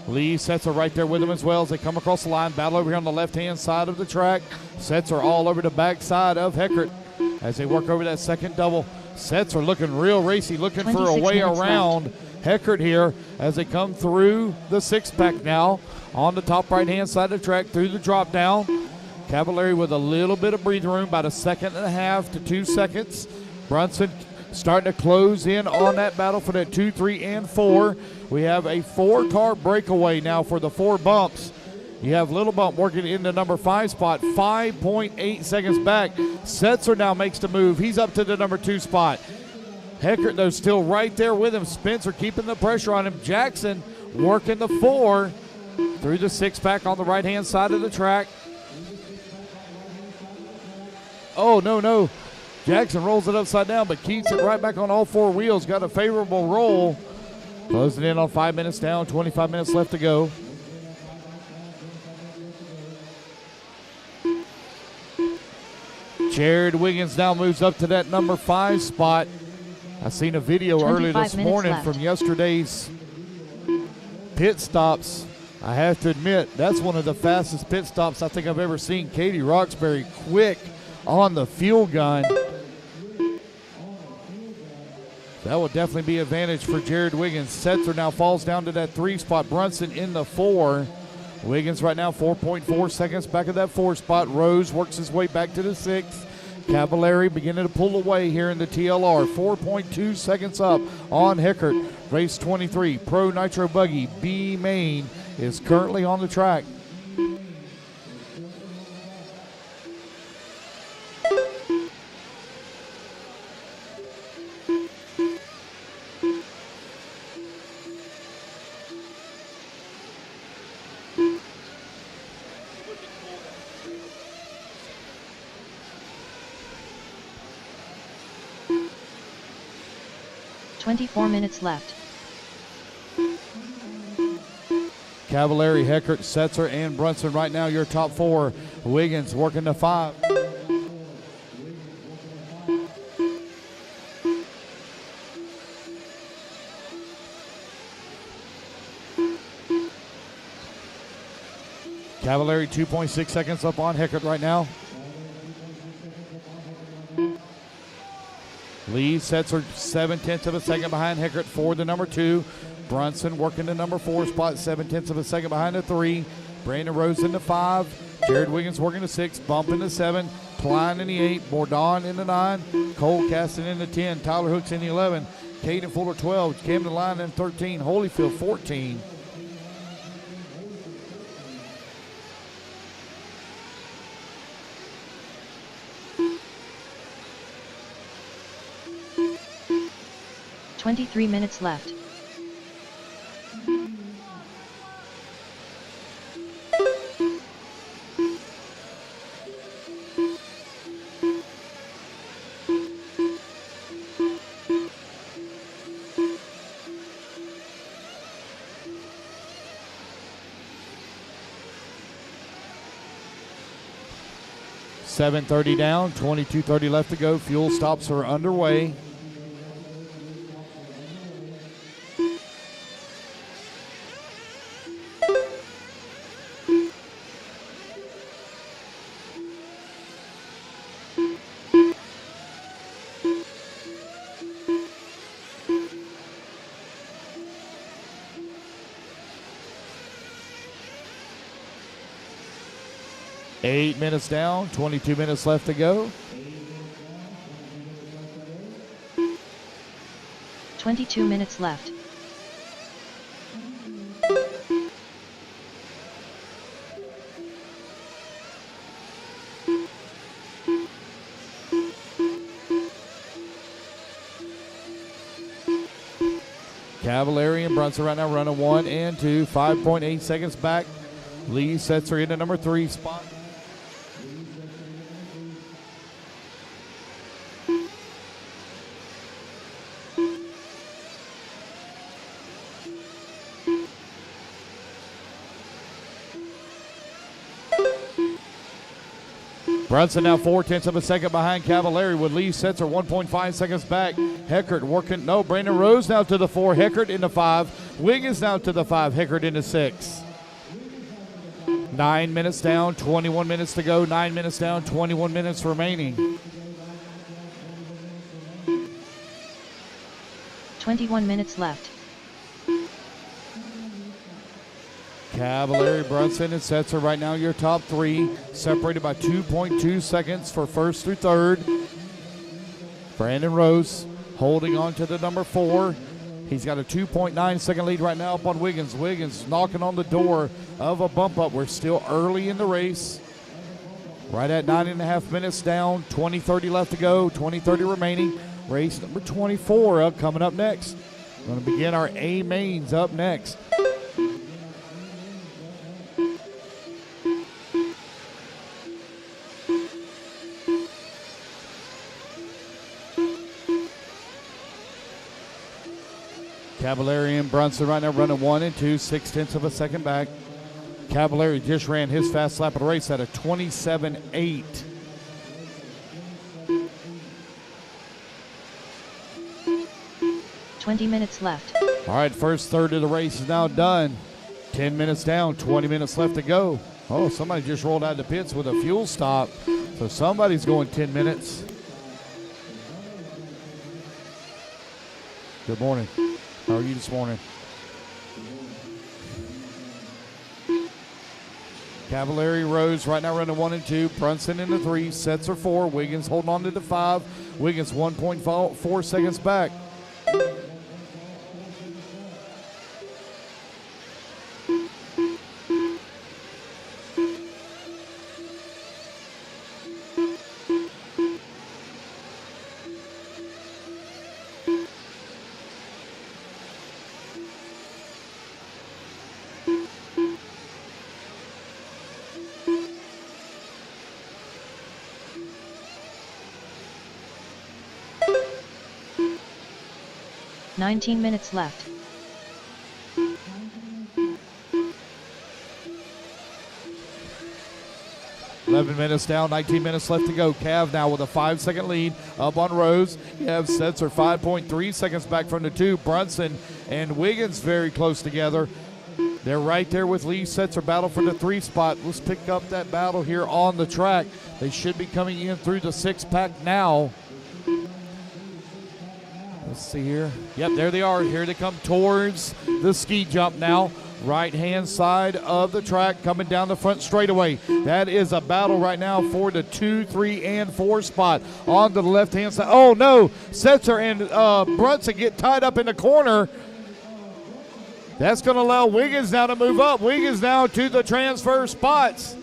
Lee Setzer right there with him as well as they come across the line. Battle over here on the left-hand side of the track. Setzer all over the backside of Heckert as they work over that second double. Setzer looking real racy, looking for a way around Heckert here as they come through the 6-pack now on the top right-hand side of the track through the drop down. Cavallari with a little bit of breathing room, about 1.5 to 2 seconds. Brunson starting to close in on that battle for that 2, 3, and 4. We have a 4-car breakaway now for the 4 bumps. You have Little Bump working in the number 5 spot, 5.8 seconds back. Setzer now makes the move. He's up to the number 2 spot. Heckert, though, still right there with him. Spencer keeping the pressure on him. Jackson working the 4 through the 6-pack on the right-hand side of the track. Oh, no. Jackson rolls it upside down, but keeps it right back on all 4 wheels. Got a favorable roll. Closing in on 5 minutes down, 25 minutes left to go. Jared Wiggins now moves up to that number 5 spot. I seen a video earlier this morning from yesterday's pit stops. I have to admit, that's one of the fastest pit stops I think I've ever seen. Katie Roxbury quick on the fuel gun. That will definitely be an advantage for Jared Wiggins. Setzer now falls down to that 3 spot. Brunson in the 4. Wiggins right now 4.4 seconds back of that 4 spot. Rose works his way back to the 6. Cavallari beginning to pull away here in the TLR. 4.2 seconds up on Hickert. Race 23, Pro Nitro Buggy B main is currently on the track. "24 minutes left. Cavallari, Heckert, Setzer, and Brunson right now your top four. Wiggins working to 5. Cavallari 2.6 seconds up on Heckert right now. Lee Setzer 0.7 of a second behind Heckert for the number 2. Brunson working the number 4 spot, 0.7 of a second behind the 3. Brandon Rose in the 5. Jared Wiggins working the 6. Bump in the 7. Klein in the 8. Bourdon in the 9. Cole Caston in the 10. Tyler Hooks in the 11. Caden Fuller 12. Camden Line in 13. Holyfield 14. "23 minutes left. .730 down, 22:30 left to go. Fuel stops are underway. Eight minutes down, 22 minutes left to go. 22 minutes left. Cavallari and Brunson right now running 1 and 2, 5.8 seconds back. Lee Setzer in the number 3 spot. Brunson now 0.4 of a second behind Cavallari with Lee Setzer 1.5 seconds back. Heckert working, no, Brandon Rose now to the 4, Heckert in the 5. Wiggins now to the 5, Heckert in the 6. 9 minutes down, 21 minutes to go. 9 minutes down, 21 minutes remaining. 21 minutes left. Cavallari, Brunson, and Setzer right now your top 3, separated by 2.2 seconds for first through third. Brandon Rose holding on to the number 4. He's got a 2.9 second lead right now up on Wiggins. Wiggins knocking on the door of a bump up. We're still early in the race. Right at 9.5 minutes down, 20:30 left to go, 20:30 remaining. Race number 24 coming up next. We're going to begin our A mains up next. Cavallari and Brunson right now running 1 and 2, 0.6 of a second back. Cavallari just ran his fast lap of the race at a 27.8. "20 minutes left. All right, first third of the race is now done. 10 minutes down, 20 minutes left to go. Oh, somebody just rolled out of the pits with a fuel stop. So somebody's going 10 minutes. Good morning. How are you this morning? Cavallari, Rose right now running 1 and 2. Brunson in the 3. Setzer 4. Wiggins holding on to the 5. Wiggins 1.4 seconds back. Nineteen minutes left. $11 minutes down, 19 minutes left to go. Cav now with a 5-second lead up on Rose. You have Setzer 5.3 seconds back from the 2. Brunson and Wiggins very close together. They're right there with Lee Setzer battle for the 3 spot. Let's pick up that battle here on the track. They should be coming in through the 6-pack now. Let's see here. Yep, there they are. Here they come towards the ski jump now. Right-hand side of the track coming down the front straightaway. That is a battle right now for the 2, 3, and 4 spot on the left-hand side. Oh, no. Setzer and Brunson get tied up in the corner. That's going to allow Wiggins now to move up. Wiggins now to the transfer spots.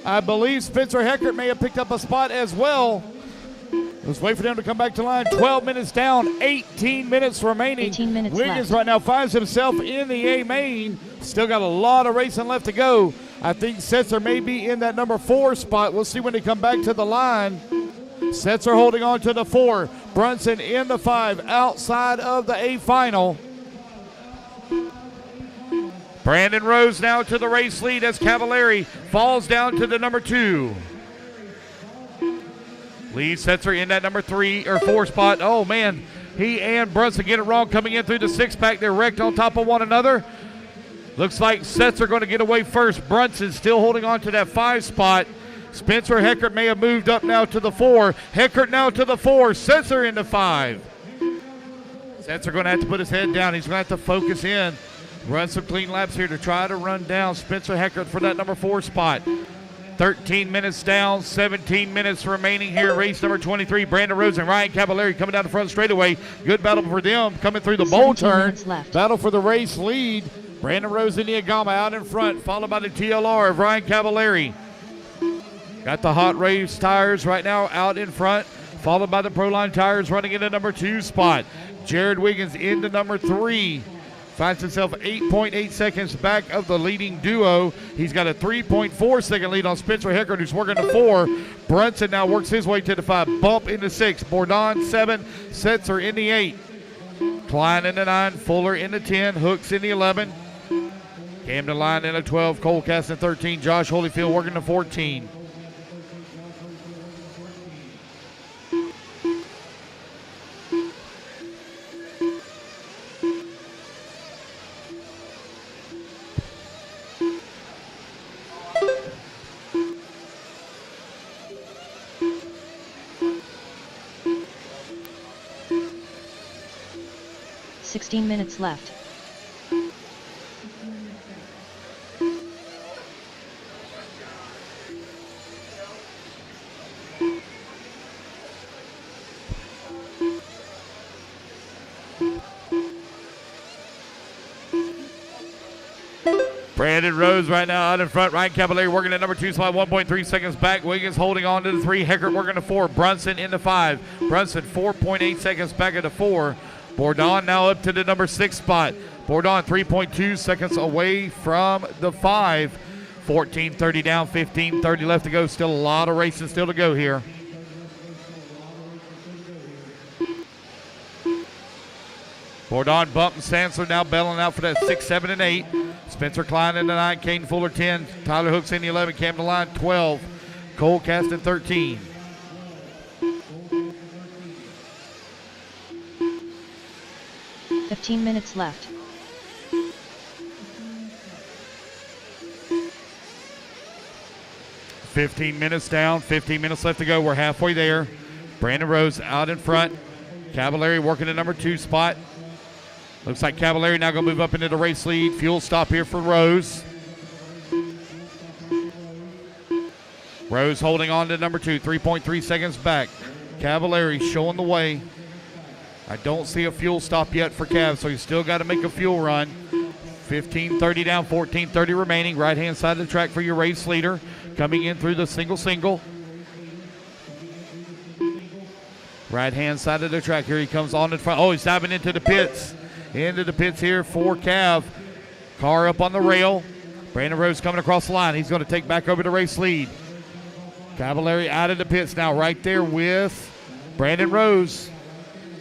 I believe Spencer Heckert may have picked up a spot as well. Let's wait for them to come back to line. 12 minutes down, 18 minutes remaining. 18 minutes Wiggins left. right now finds himself in the A main. Still got a lot of racing left to go. I think Setzer may be in that number 4 spot. We'll see when they come back to the line. Setzer holding on to the 4. Brunson in the 5, outside of the A final. Brandon Rose now to the race lead as Cavallari falls down to the number 2. Lee Setzer in that number 3 or 4 spot. Oh, man. He and Brunson get it wrong coming in through the 6-pack. They're wrecked on top of one another. Looks like Setzer going to get away first. Brunson still holding on to that 5 spot. Spencer Heckert may have moved up now to the 4. Heckert now to the 4. Setzer in the 5. Setzer going to have to put his head down. He's going to have to focus in. Run some clean laps here to try to run down Spencer Heckert for that number 4 spot. 13 minutes down, 17 minutes remaining here. Race number 23, Brandon Rose and Ryan Cavallari coming down the front straightaway. Good battle for them coming through the bowl turn. Battle for the race lead. Brandon Rose and Niagama out in front, followed by the TLR of Ryan Cavallari. Got the hot race tires right now out in front, followed by the Proline tires running in the number 2 spot. Jared Wiggins into number 3. Finds himself 8.8 seconds back of the leading duo. He's got a 3.4 second lead on Spencer Heckert, who's working the 4. Brunson now works his way to the 5. Bump in the 6. Bourdon 7. Setzer in the 8. Klein in the 9. Fuller in the 10. Hooks in the 11. Camden Line in the 12. Cole Caston 13. Josh Holyfield working the 14. Minutes left. Brandon Rose right now out in front. Ryan Cavallari working at number 2 spot, 1.3 seconds back. Wiggins holding on to the 3. Heckert working the 4. Brunson in the 5. Brunson 4.8 seconds back at the 4. Bourdon now up to the number 6 spot. Bourdon 3.2 seconds away from the 5. 14:30 down, 15:30 left to go. Still a lot of racing still to go here. Bourdon bumping Sansler now belling out for that 6, 7, and 8. Spencer Klein in the 9, Caden Fuller 10, Tyler Hooks in the 11, Camden Line 12, Cole Caston 13. Minutes left. $15 minutes down, 15 minutes left to go. We're halfway there. Brandon Rose out in front. Cavallari working the number 2 spot. Looks like Cavallari now going to move up into the race lead. Fuel stop here for Rose. Rose holding on to number 2, 3.3 seconds back. Cavallari showing the way. I don't see a fuel stop yet for Cav, so he's still got to make a fuel run. 15:30 down, 14:30 remaining. Right-hand side of the track for your race leader. Coming in through the single. Right-hand side of the track. Here he comes on in front. Oh, he's diving into the pits. Into the pits here for Cav. Car up on the rail. Brandon Rose coming across the line. He's going to take back over the race lead. Cavallari out of the pits now, right there with Brandon Rose.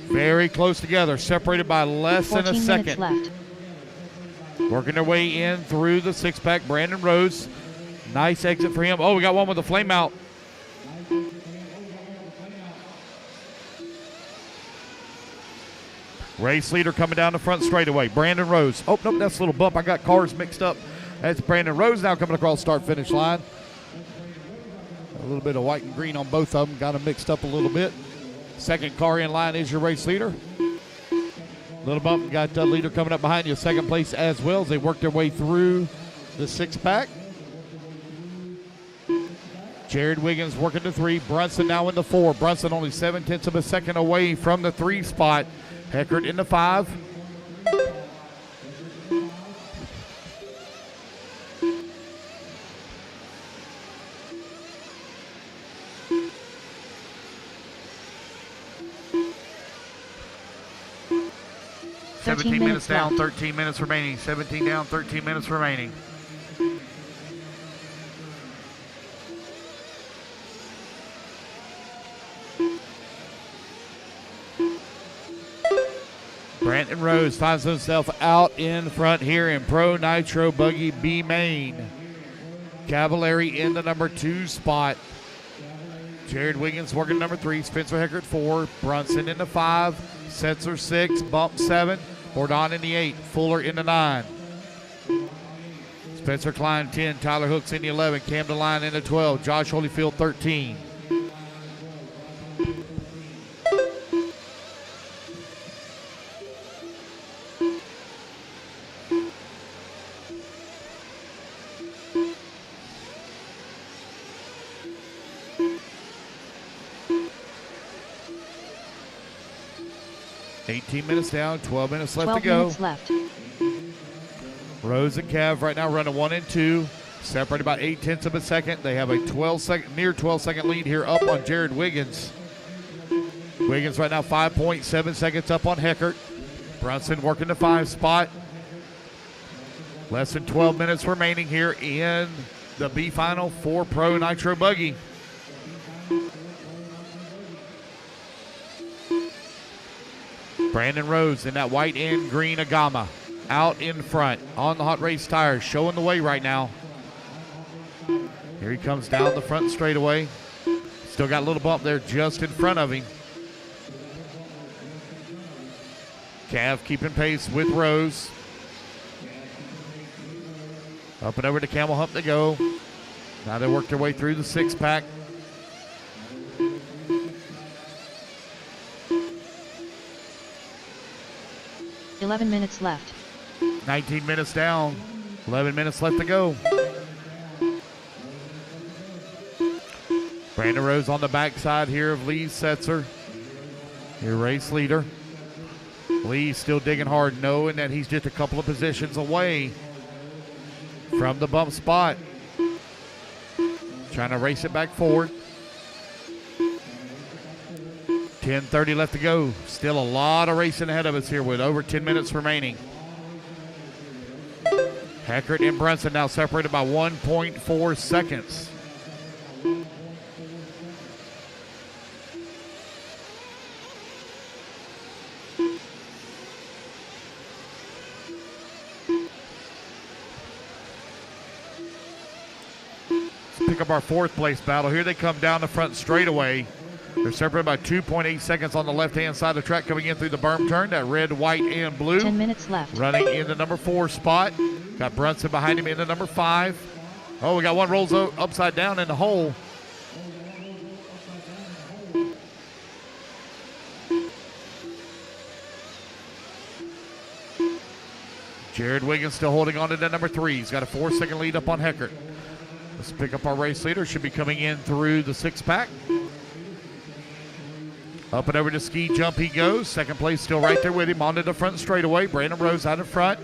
Very close together, separated by less than a second. 14 minutes left. Working their way in through the six-pack. Brandon Rose. Nice exit for him. Oh, we got one with a flame out. Race leader coming down the front straightaway. Brandon Rose. Oh, nope, that's a little bump. I got cars mixed up. That's Brandon Rose now coming across start-finish line. A little bit of white and green on both of them. Got them mixed up a little bit. Second car in line is your race leader. Little bump. Got the leader coming up behind you. Second place as well as they work their way through the six-pack. Jared Wiggins working the 3. Brunson now in the 4. Brunson only 0.7 of a second away from the 3 spot. Heckert in the 5. Minutes down, 13 minutes remaining. 17 down, 13 minutes remaining. Brandon Rose finds himself out in front here in Pro Nitro Buggy B main. Cavallari in the number 2 spot. Jared Wiggins working number 3. Spencer Heckert 4. Brunson in the 5. Setzer 6. Bump 7. Bourdon in the 8. Fuller in the 9. Spencer Klein 10. Tyler Hooks in the 11. Cam DeLine in the 12. Josh Holyfield 13. Minutes down, 12 minutes left to go. 12 minutes left. Rose and Cav right now running 1 and 2, separated by 0.8 of a second. They have a near 12-second lead here up on Jared Wiggins. Wiggins right now 5.7 seconds up on Heckert. Brunson working the 5 spot. Less than 12 minutes remaining here in the B final for Pro Nitro Buggy. Brandon Rose in that white and green Agama out in front on the hot race tires, showing the way right now. Here he comes down the front straightaway. Still got a little bump there just in front of him. Cav keeping pace with Rose. Up and over to Camel Hump they go. Now they work their way through the 6-pack. $11 minutes left. 19 minutes down. 11 minutes left to go. Brandon Rose on the backside here of Lee Setzer, your race leader. Lee still digging hard, knowing that he's just a couple of positions away from the bump spot. Trying to race it back forward. 10:30 left to go. Still a lot of racing ahead of us here with over 10 minutes remaining. Heckert and Brunson now separated by 1.4 seconds. Let's pick up our 4th place battle. Here they come down the front straightaway. They're separated by 2.8 seconds on the left-hand side of the track coming in through the berm turn. That red, white, and blue. 10 minutes left. Running in the number 4 spot. Got Brunson behind him in the number 5. Oh, we got one rolls upside down in the hole. Jared Wiggins still holding on to that number 3. He's got a 4-second lead up on Heckert. Let's pick up our race leader. Should be coming in through the 6-pack. Up and over to ski jump he goes. Second place still right there with him. Onto the front straightaway. Brandon Rose out in front.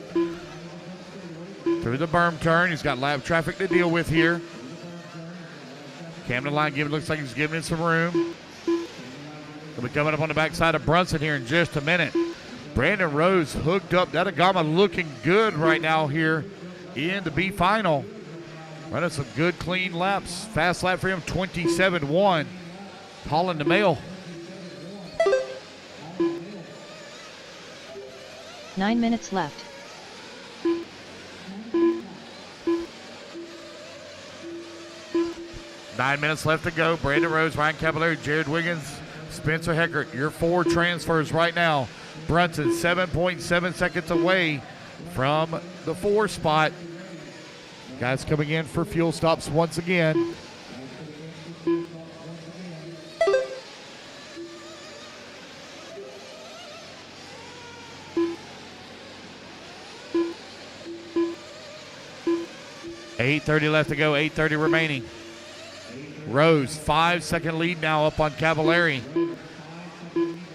Through the berm turn. He's got lap traffic to deal with here. Camden line looks like he's giving it some room. He'll be coming up on the backside of Brunson here in just a minute. Brandon Rose hooked up. That Agama looking good right now here in the B final. Running some good clean laps. Fast lap for him, 27-1. Hauling the mail. 9 minutes left. Nine minutes left to go. Brandon Rose, Ryan Cavallari, Jared Wiggins, Spencer Heckert. Your 4 transfers right now. Brunson 7.7 seconds away from the 4 spot. Guys coming in for fuel stops once again. $8:30 left to go, 8:30 remaining. Rose, 5-second lead now up on Cavallari.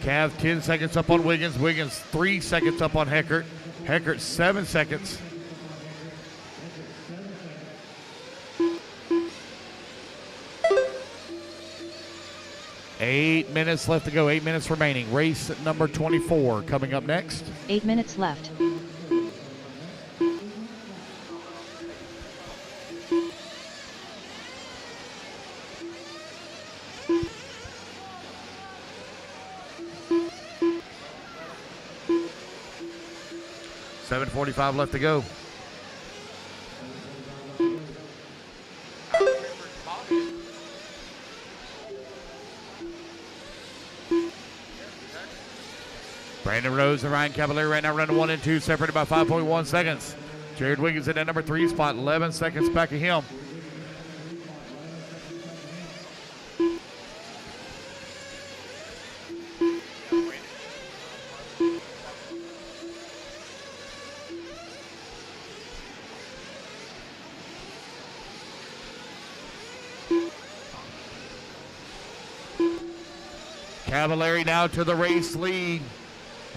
Cav, 10 seconds up on Wiggins. Wiggins, 3 seconds up on Heckert. Heckert, 7 seconds. Eight minutes left to go, 8 minutes remaining. Race number 24 coming up next. 8 minutes left. $7:45 left to go. Brandon Rose and Ryan Cavallari right now running 1 and 2, separated by 5.1 seconds. Jared Wiggins in that number 3 spot, 11 seconds back of him. Cavallari now to the race lead.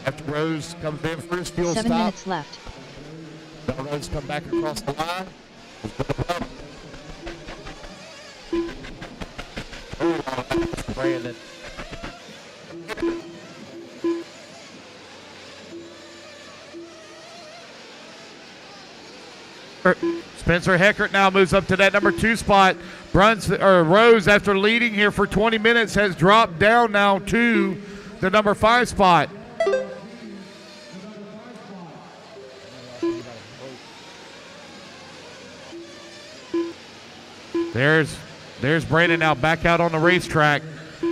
After Rose comes in for his fuel 7 stop. minutes left. Now Rose come back across the line. Brandon. Spencer Heckert now moves up to that number 2 spot. Rose, after leading here for 20 minutes, has dropped down now to the number 5 spot. There's Brandon now back out on the racetrack.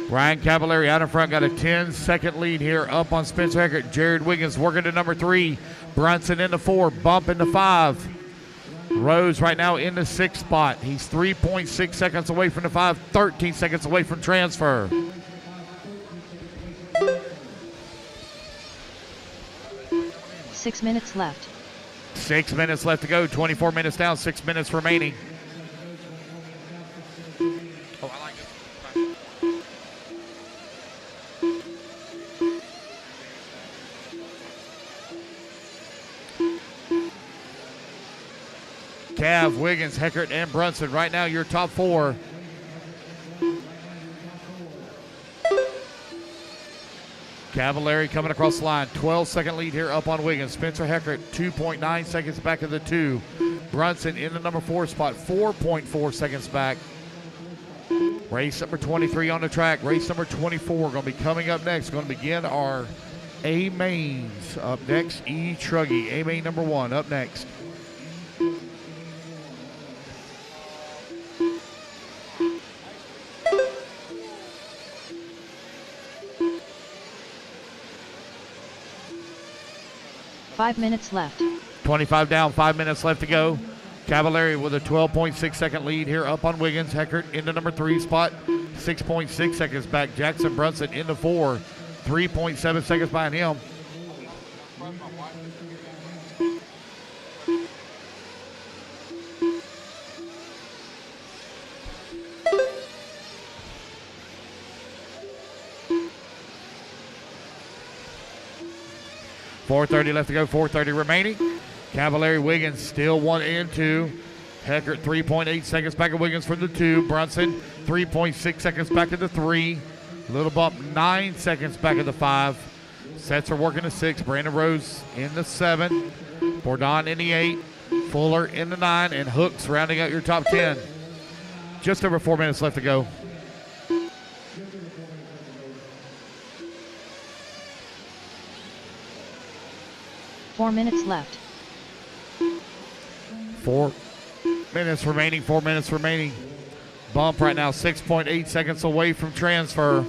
Ryan Cavallari out in front, got a 10-second lead here up on Spencer Heckert. Jared Wiggins working to number 3. Brunson into 4, bump into 5. Rose right now in the 6th spot. He's 3.6 seconds away from the 5, 13 seconds away from transfer. Six minutes left. 6 minutes left to go, 24 minutes down, 6 minutes remaining. Oh, I like it. Cav, Wiggins, Heckert, and Brunson. Right now, your top 4. Cavallari coming across the line. 12-second lead here up on Wiggins. Spencer Heckert, 2.9 seconds back of the 2. Brunson in the number 4 spot, 4.4 seconds back. Race number 23 on the track. Race number 24 going to be coming up next. Going to begin our A mains. Up next, E-truggy A main number 1 up next. Five minutes left. 25 down, 5 minutes left to go. Cavallari with a 12.6 second lead here up on Wiggins. Heckert into number 3 spot, 6.6 seconds back. Jackson Brunson into 4, 3.7 seconds behind him. 4:30 left to go, 4:30 remaining. Cavallari Wiggins still 1 and 2. Heckert 3.8 seconds back of Wiggins from the 2. Brunson 3.6 seconds back of the 3. Little bump 9 seconds back of the 5. Sets are working the 6. Brandon Rose in the 7. Bourdon in the 8. Fuller in the 9. And Hooks rounding out your top 10. Just over 4 minutes left to go. Four minutes left. 4 minutes remaining. 4 minutes remaining. Bump right now 6.8 seconds away from transfer.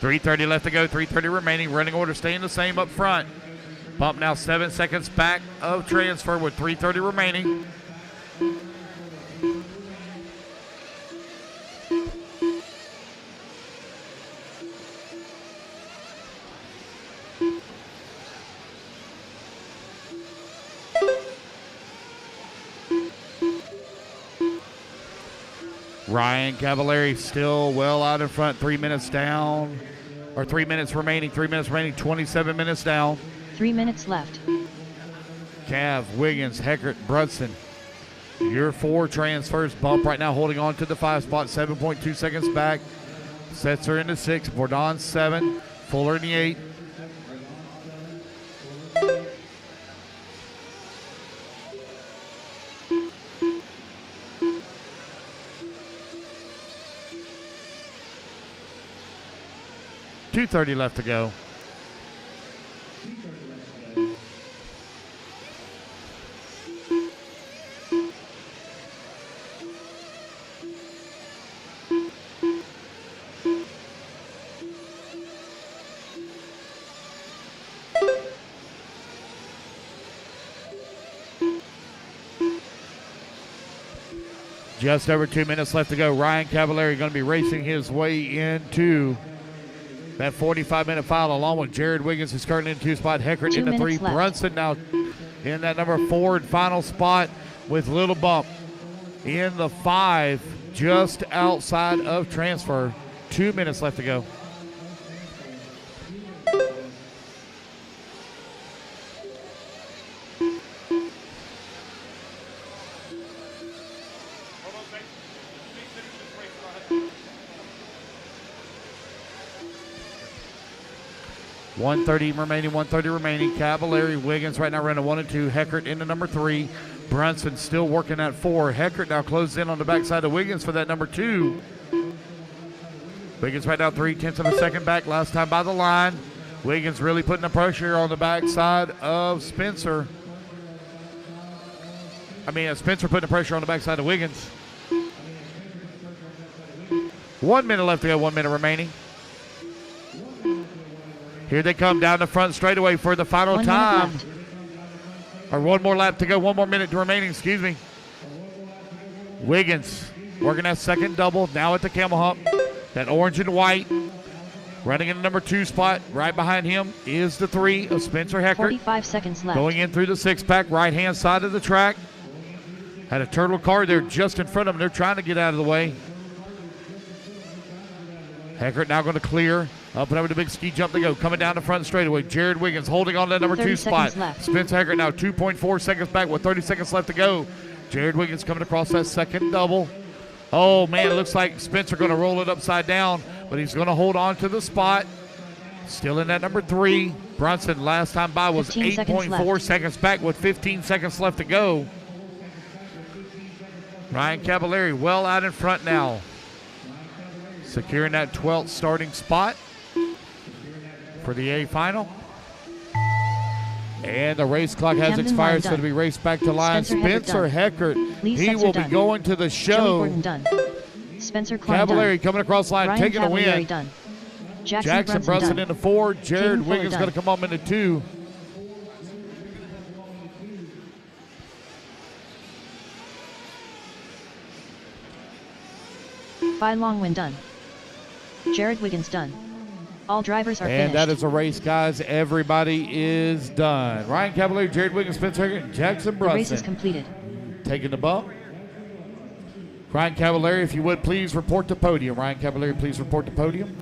.330 left to go, 3:30 remaining. Running order staying the same up front. Bump now 7 seconds back of transfer with 3:30 remaining. Ryan Cavallari still well out in front, 3 minutes down, or 3 minutes remaining, 27 minutes down. 3 minutes left. Cav, Wiggins, Heckert, Brunson. Your 4 transfers. Bump right now holding on to the 5 spot, 7.2 seconds back. Sets are into 6, Bourdon 7, Fuller in the 8. .230 left to go. Just over 2 minutes left to go. Ryan Cavallari going to be racing his way into that 45-minute file, along with Jared Wiggins, who's currently in 2 spot. Heckert in the 3. Left. Brunson now in that number 4 and final spot with Little Bump in the 5, just outside of transfer. 2 minutes left to go. .130 remaining. Cavallari, Wiggins right now running 1 and 2. Heckert into number 3. Brunson still working at 4. Heckert now closes in on the backside of Wiggins for that number 2. Wiggins right now 3/10 of a second back. Last time by the line. Wiggins really putting the pressure on the backside of Spencer. Spencer putting the pressure on the backside of Wiggins. 1 minute left to go. 1 minute remaining. Here they come down the front straightaway for the final time. Or 1 more lap to go. 1 more minute remaining, excuse me. Wiggins working that second double now at the camel hump. That orange and white. Running in the number 2 spot. Right behind him is the 3 of Spencer Heckert. 45 seconds left. Going in through the 6-pack, right-hand side of the track. Had a turtle car there just in front of them. They're trying to get out of the way. Heckert now going to clear. Up and over the big ski jump they go. Coming down the front straightaway. Jared Wiggins holding on to that number 2 spot. Spencer Heckert now 2.4 seconds back with 30 seconds left to go. Jared Wiggins coming across that second double. Oh, man, it looks like Spencer going to roll it upside down, but he's going to hold on to the spot. Still in that number 3. Brunson last time by was 8.4 seconds back with 15 seconds left to go. Ryan Cavallari well out in front now. Securing that 12th starting spot for the A final. And the race clock has expired, so to be raced back to line. Spencer Heckert, he will be going to the show. Spencer Cavallari coming across line, Ryan taking a win. Done. Jackson Brunson into 4. Jared Wiggins going to come up into 2. By Longwin done. Jared Wiggins done. All drivers are And finished. that is a race, guys. Everybody is done. Ryan Cavalieri, Jared Wiggins, Spencer Hager, and Jackson The race is Brunson completed. taking the bump. Ryan Cavalieri, if you would, please report to podium. Ryan Cavalieri, please report to podium.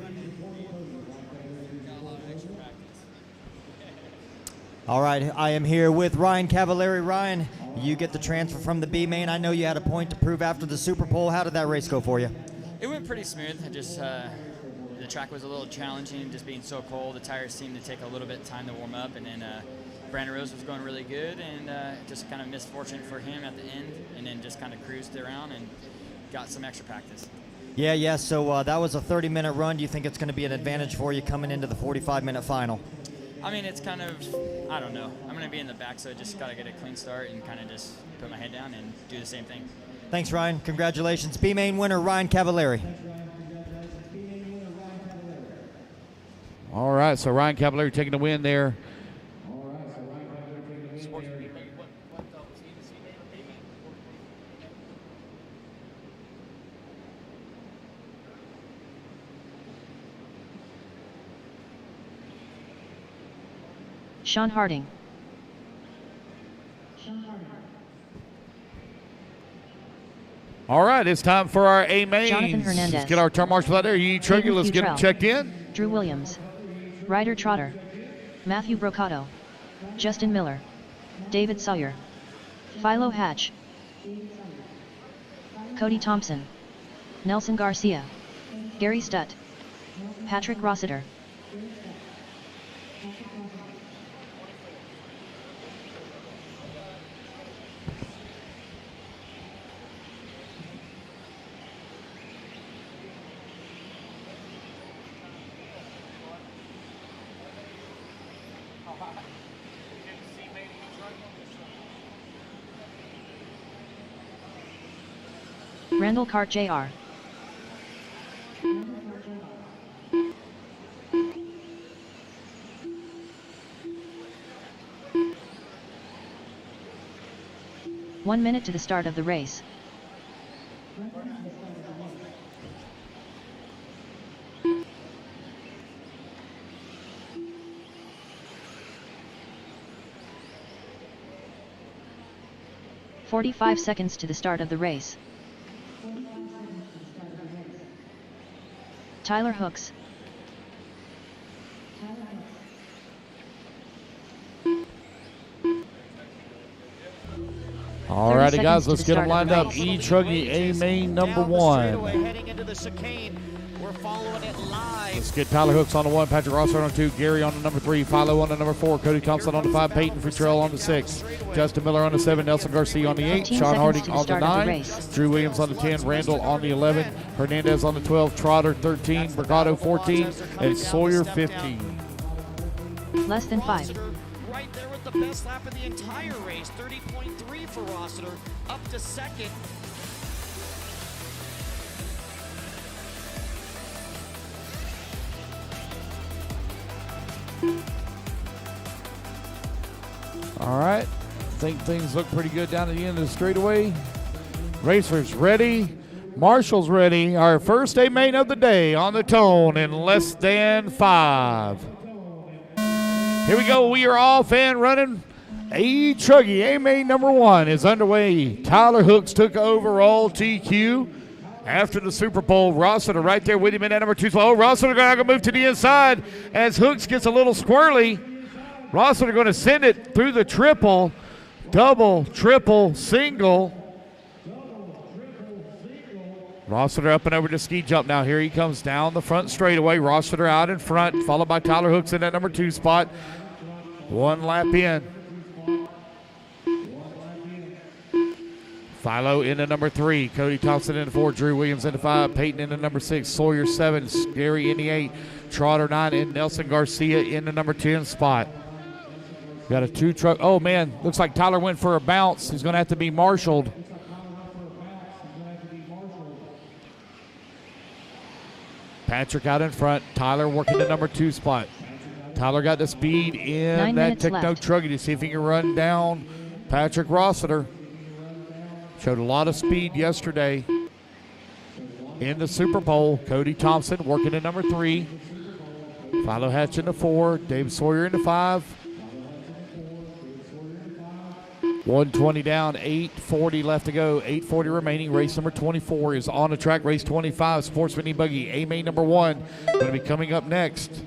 All right, I am here with Ryan Cavalieri. Ryan, you get the transfer from the B main. I know you had a point to prove after the Super Bowl. How did that race go for you? It went pretty smooth. I just the track was a little challenging, just being so cold. The tires seemed to take a little bit of time to warm up, and then Brandon Rose was going really good, and just kind of misfortune for him at the end, and then just kind of cruised around and got some extra practice. Yeah. So that was a 30-minute run. Do you think it's going to be an advantage for you coming into the 45-minute final? I mean, it's kind of, I don't know. I'm going to be in the back, so I just got to get a clean start and kind of just put my head down and do the same thing. Thanks, Ryan. Congratulations. B main winner, Ryan Cavalieri. All right, so Ryan Cavalieri taking the win there. Sean Harding. All right, it's time for our A mains. Jonathan Hernandez. Let's get our turn marshal out there. E-truggy, Hayden let's get him Futrell. checked in. Drew Williams. Ryder Trotter. Matthew Brocato. Justin Miller. David Sawyer. Philo Hatch. Cody Thompson. Nelson Garcia. Gary Stutt. Patrick Rossiter. Randall Cart Jr. One minute to the start of the race. "45 seconds to the start of the race. Tyler Hooks. All righty, guys, seconds to let's the get them start lined of the up. race. E-truggy A main number Down the straightaway, one. heading into the chicane. We're following it live. Let's get Tyler Hooks on the one, Patrick Rossiter on the two, Gary on the number three, Philo on the number four, Cody Thompson on the five, Peyton Futrell on the six, Justin Miller on the seven, Nelson Garcia on the eight, 15 Sean seconds Harding to the on the start of the nine, race. Drew Williams on the 10, Randall on the 11, Hernandez on the 12, Trotter 13, Brigado 14, and Sawyer 15. Less than 5. Rossiter right there with the best lap of the entire race. 30.3 for Rossiter, up to second. All right, I think things look pretty good down at the end of the straightaway. Racers ready. Marshall's ready. Our first A main of the day on the tone in less than 5. Here we go. We are off and running. E-truggy A main number one is underway. Tyler Hooks took overall TQ after the Super Bowl. Rossiter right there with him in at number 2. Oh, Rossiter going to move to the inside as Hooks gets a little squirrely. Rossiter going to send it through the triple, double, triple, single. Rossiter up and over to ski jump now. Here he comes down the front straightaway. Rossiter out in front, followed by Tyler Hooks in that number 2 spot. One lap in. Philo in the number 3. Cody Thompson in the 4. Drew Williams in the 5. Peyton in the number 6. Sawyer 7. Gary in the 8. Trotter 9. And Nelson Garcia in the number 10 spot. Got a 2 truck. Oh, man. Looks like Tyler went for a bounce. He's going to have to be marshaled. Patrick out in front. Tyler working the number 2 spot. Tyler got the speed in 9 that minutes Techno left. Truggy to see if he can run down Patrick Rossiter. Showed a lot of speed yesterday in the Super Bowl. Cody Thompson working at number 3. Philo Hatch in the 4. Dave Sawyer in the 5. 120 down, 8:40 left to go, 8:40 remaining. Race number 24 is on the track. Race 25, Sportsman E-buggy A main number 1, going to be coming up next.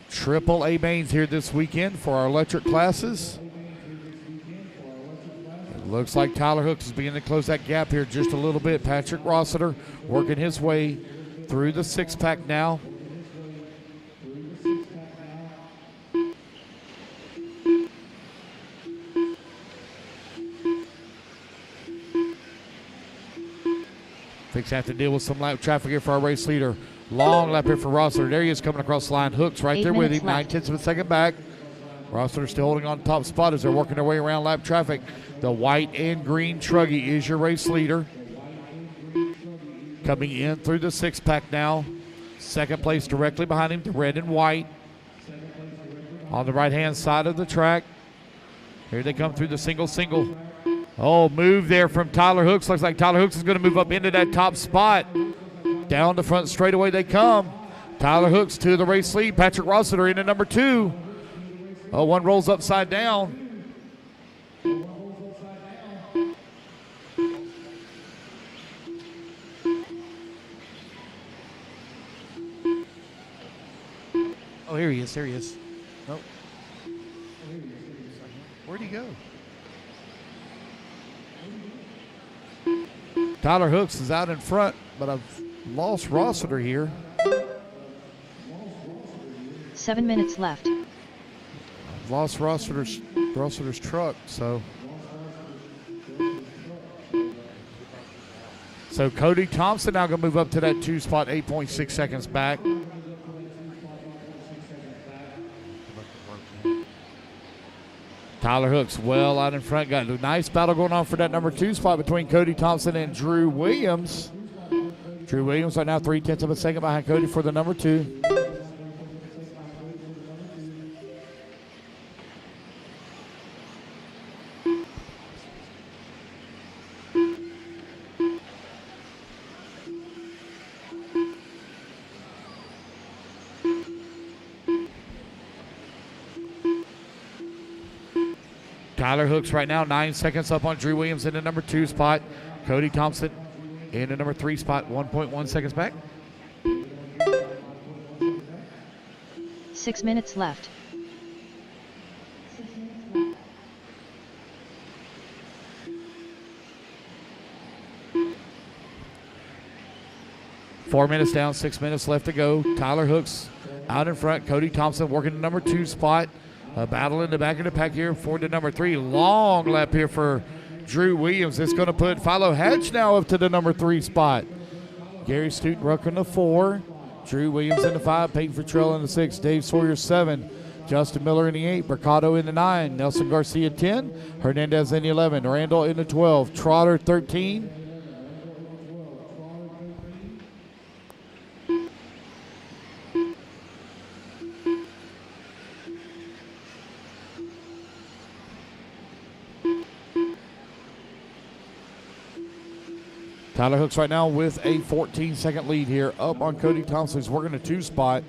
Triple A mains here this weekend for our electric classes. It looks like Tyler Hooks is beginning to close that gap here just a little bit. Patrick Rossiter working his way through the 6-pack now. Fix have to deal with some lap traffic here for our race leader. Long lap here for Rossiter. There he is coming across the line. Hooks right there with him. 9/10 of a second back. Rossiter still holding on top spot as they're working their way around lap traffic. The white and green Truggy is your race leader. Coming in through the 6-pack now. Second place directly behind him, the red and white. On the right-hand side of the track. Here they come through the single. Oh, move there from Tyler Hooks. Looks like Tyler Hooks is going to move up into that top spot. Down the front straightaway they come. Tyler Hooks to the race lead. Patrick Rossiter into number 2. Oh, one rolls upside down. Oh, here he is. There he is. Nope. Where'd he go? Tyler Hooks is out in front, but I've lost Rossiter here. 7 minutes left. I've lost Rossiter's truck, so Cody Thompson now going to move up to that 2 spot, 8.6 seconds back. Tyler Hooks well out in front. Got a nice battle going on for that number 2 spot between Cody Thompson and Drew Williams. Drew Williams right now 3/10 of a second behind Cody for the number 2. Tyler Hooks right now 9 seconds up on Drew Williams in the number 2 spot. Cody Thompson in the number 3 spot, 1.1 seconds back. 6 minutes left. Four minutes down, 6 minutes left to go. Tyler Hooks out in front. Cody Thompson working the number 2 spot. A battle in the back of the pack here for the number 3. Long lap here for Drew Williams. It's going to put Philo Hatch now up to the number 3 spot. Gary Stutenrucker in the 4. Drew Williams in the 5. Peyton Futrell in the 6. Dave Sawyer 7. Justin Miller in the 8. Mercado in the 9. Nelson Garcia 10. Hernandez in the 11. Randall in the 12. Trotter 13. Tyler Hooks right now with a 14-second lead here up on Cody Thompson, who's working a 2 spot.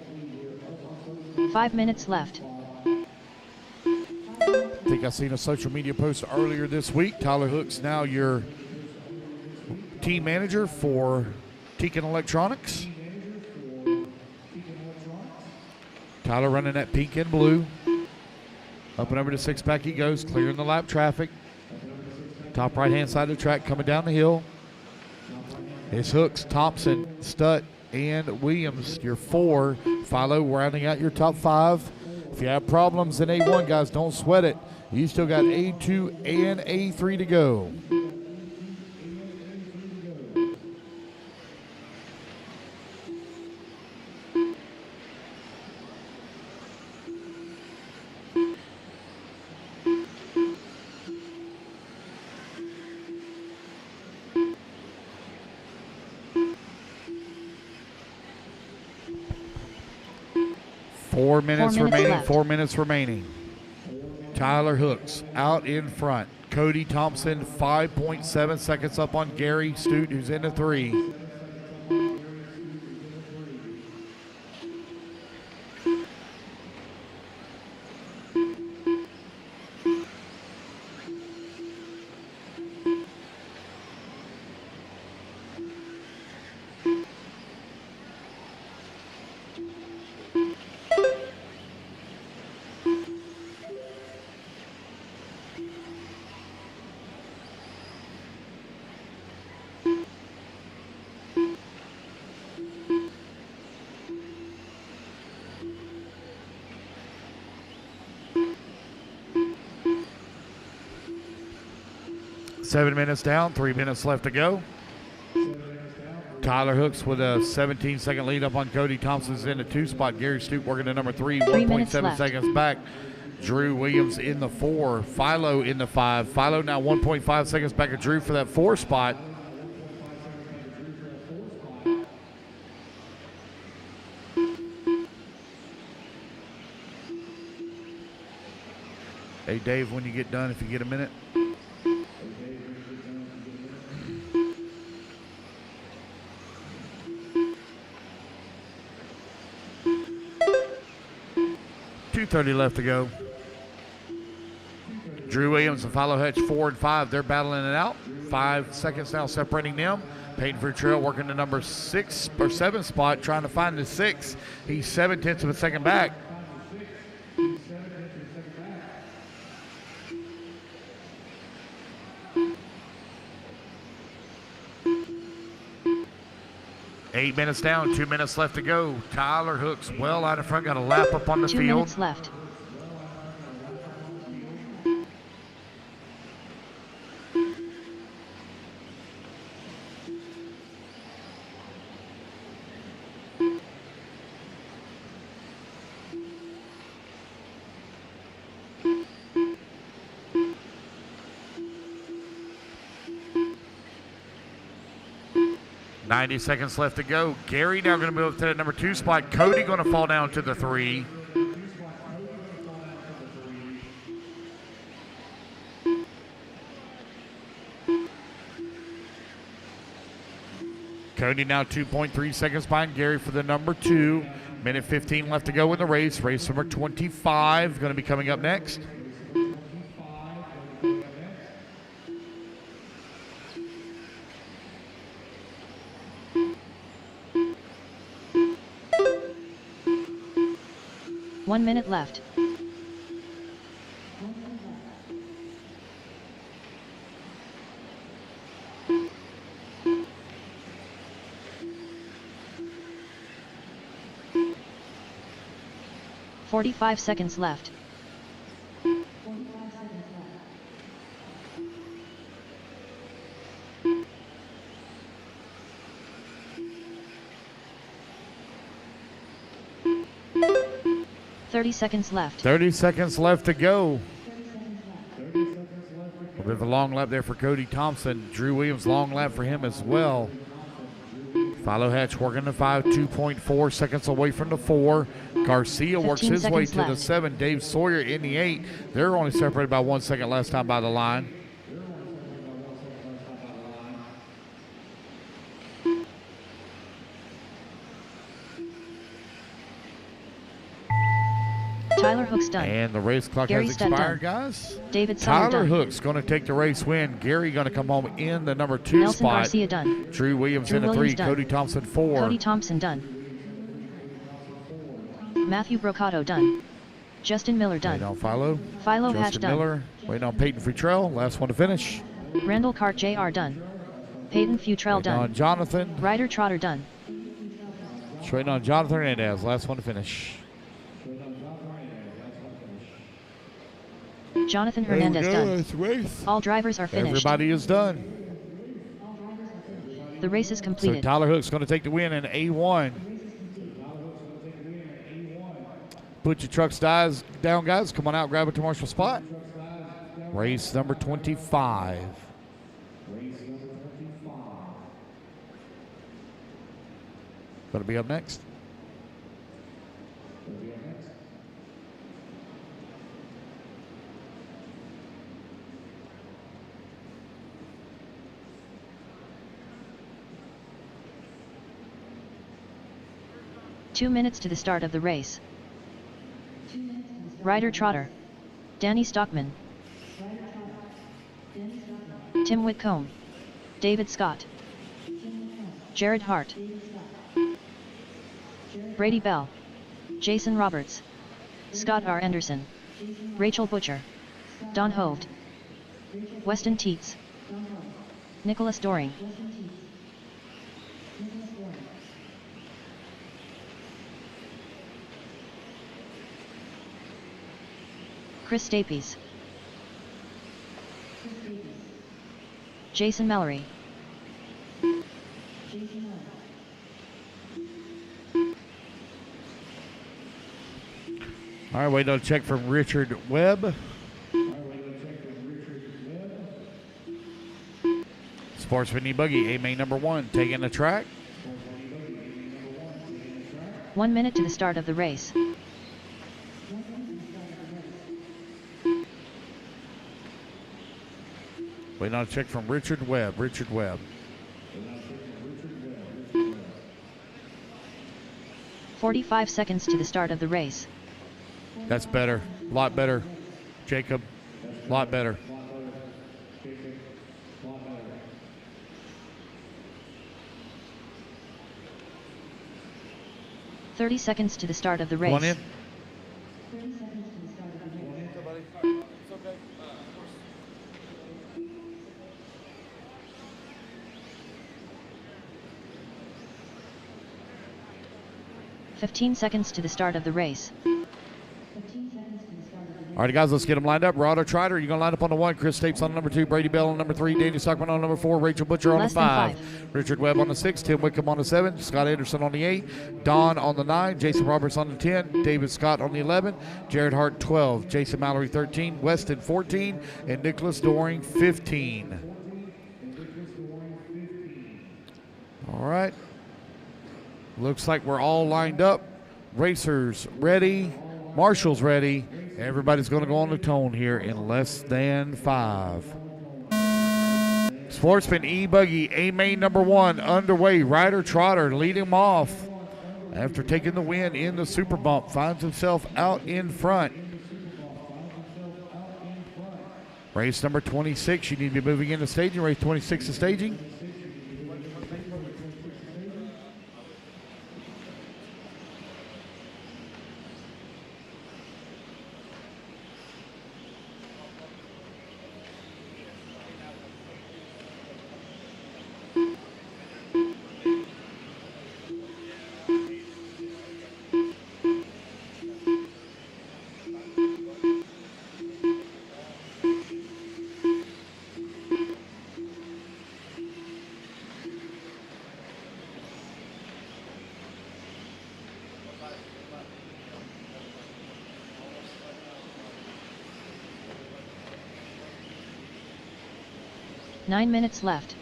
5 minutes left. I think I seen a social media post earlier this week. Tyler Hooks now your team manager for Teakin Electronics. Tyler running that pink and blue. Up and over to 6-pack he goes, clearing the lap traffic. Top right-hand side of the track coming down the hill. It's Hooks, Thompson, Stutt, and Williams, your 4. Philo rounding out your top 5. If you have problems in A1, guys, don't sweat it. You still got A2 and A3 to go. Four minutes remaining. left. 4 minutes remaining. Tyler Hooks out in front. Cody Thompson 5.7 seconds up on Gary Stute, who's in the 3. 7 minutes down, 3 minutes left to go. Tyler Hooks with a 17-second lead up on Cody Thompson's in the 2 spot. Gary Stoop working to number 3, 1.7 seconds back. Drew Williams in the 4. Philo in the 5. Philo now 1.5 seconds back of Drew for that 4 spot. Hey, Dave, when you get done, if you get a minute. .230 left to go. Drew Williams and Philo Hutch 4 and 5. They're battling it out. 5 seconds now separating them. Peyton Futrell working the number 6 or 7 spot, trying to find the 6. He's 0.7 of a second back. Eight minutes down, 2 minutes left to go. Tyler Hooks well out in front, got a lap up on the 2 field. 2 minutes left. .90 seconds left to go. Gary now going to move up to that number 2 spot. Cody going to fall down to the 3. Cody now 2.3 seconds behind Gary for the number 2. Minute 15 left to go in the race. Race number 25 going to be coming up next. One minute left. .45 seconds left. .30 seconds left. 30 seconds left to go. A bit of a long lap there for Cody Thompson. Drew Williams, long lap for him as well. Philo Hatch working the 5, 2.4 seconds away from the 4. Garcia works his way to the 7. Dave Sawyer in the 8. They're only separated by 1 second last time by the line. Tyler Hooks done. And the race clock Gary has Stead expired, done. guys. David Sawyer Tyler done. Hooks going to take the race win. Gary going to come home in the number 2 Nelson spot. Garcia done. Drew Williams Drew in the 3. Williams done. Cody Thompson 4. Cody Thompson done. Matthew Brocato done. Justin Miller done. Waiting on Philo. Philo Hatch Justin done. Miller. Waiting on Peyton Futrell. Last one to finish. Randall Cart Jr. done. Peyton Futrell Waiting on done. Jonathan. Ryder Trotter done. Waiting on Jonathan Hernandez. Last one to finish. Jonathan Hernandez done. Race. All drivers are finished. Everybody is done. The race is So completed. Tyler Hooks going to take the win in A1. Put your trucks down, guys. Come on out, grab a commercial spot. Race number 25. Going to be up next. Two minutes to the start of the race. Ryder Trotter. Danny Stockman. Tim Whitcomb. David Scott. Jared Hart. Brady Bell. Jason Roberts. Scott R. Anderson. Rachel Butcher. Don Hoved. Weston Teets. Nicholas Doring. Chris Stapes. Jason Mallory. All right, wait on a check from Richard Webb. Sportsman E-buggy A main number 1 taking the track. 1 minute to the start of the race. Waiting on a check from Richard Webb. Richard Webb. 45 seconds to the start of the race. That's better. A lot better. Jacob. A lot better. "30 seconds to the start of the race. One in. 15 seconds to the start of the race. All right, guys, let's get them lined up. Rod or Trotter, you're going to line up on the 1. Chris Stapes on the number 2. Brady Bell on number 3. Danny Stockman on number 4. Rachel Butcher on Less the than 5. five. Richard Webb on the 6. Tim Wickham on the 7. Scott Anderson on the 8. Don on the 9. Jason Roberts on the 10. David Scott on the 11. Jared Hart 12. Jason Mallory 13. Weston 14. And Nicholas Doring 15. All right. Looks like we're all lined up. Racers ready. Marshall's ready. Everybody's going to go on the tone here in less than 5. Sportsman E-buggy A main number 1 underway. Ryder Trotter leading him off after taking the win in the Super Bump. Finds himself out in front. Race number 26. You need to be moving into staging. Race 26 is staging. Nine minutes left.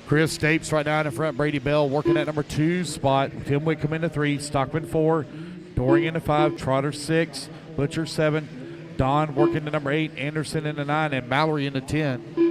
Chris Stapes right now in front. Brady Bell working at number 2 spot. Tim Wickham into 3. Stockman 4. Doring into 5. Trotter 6. Butcher 7. Don working to number 8. Anderson into 9. And Mallory into 10.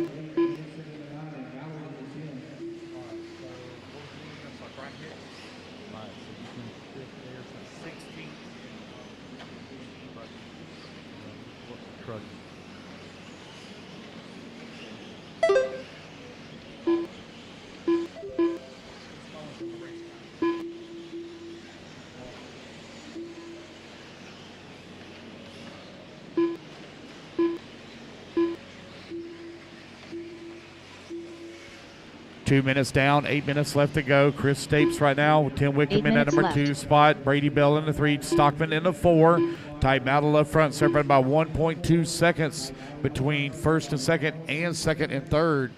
Two minutes down, 8 minutes left to go. Chris Stapes right now. Tim Wickham in at number left. 2 spot. Brady Bell in the 3. Stockman in the 4. Tight battle up front, separated by 1.2 seconds between first and second and third.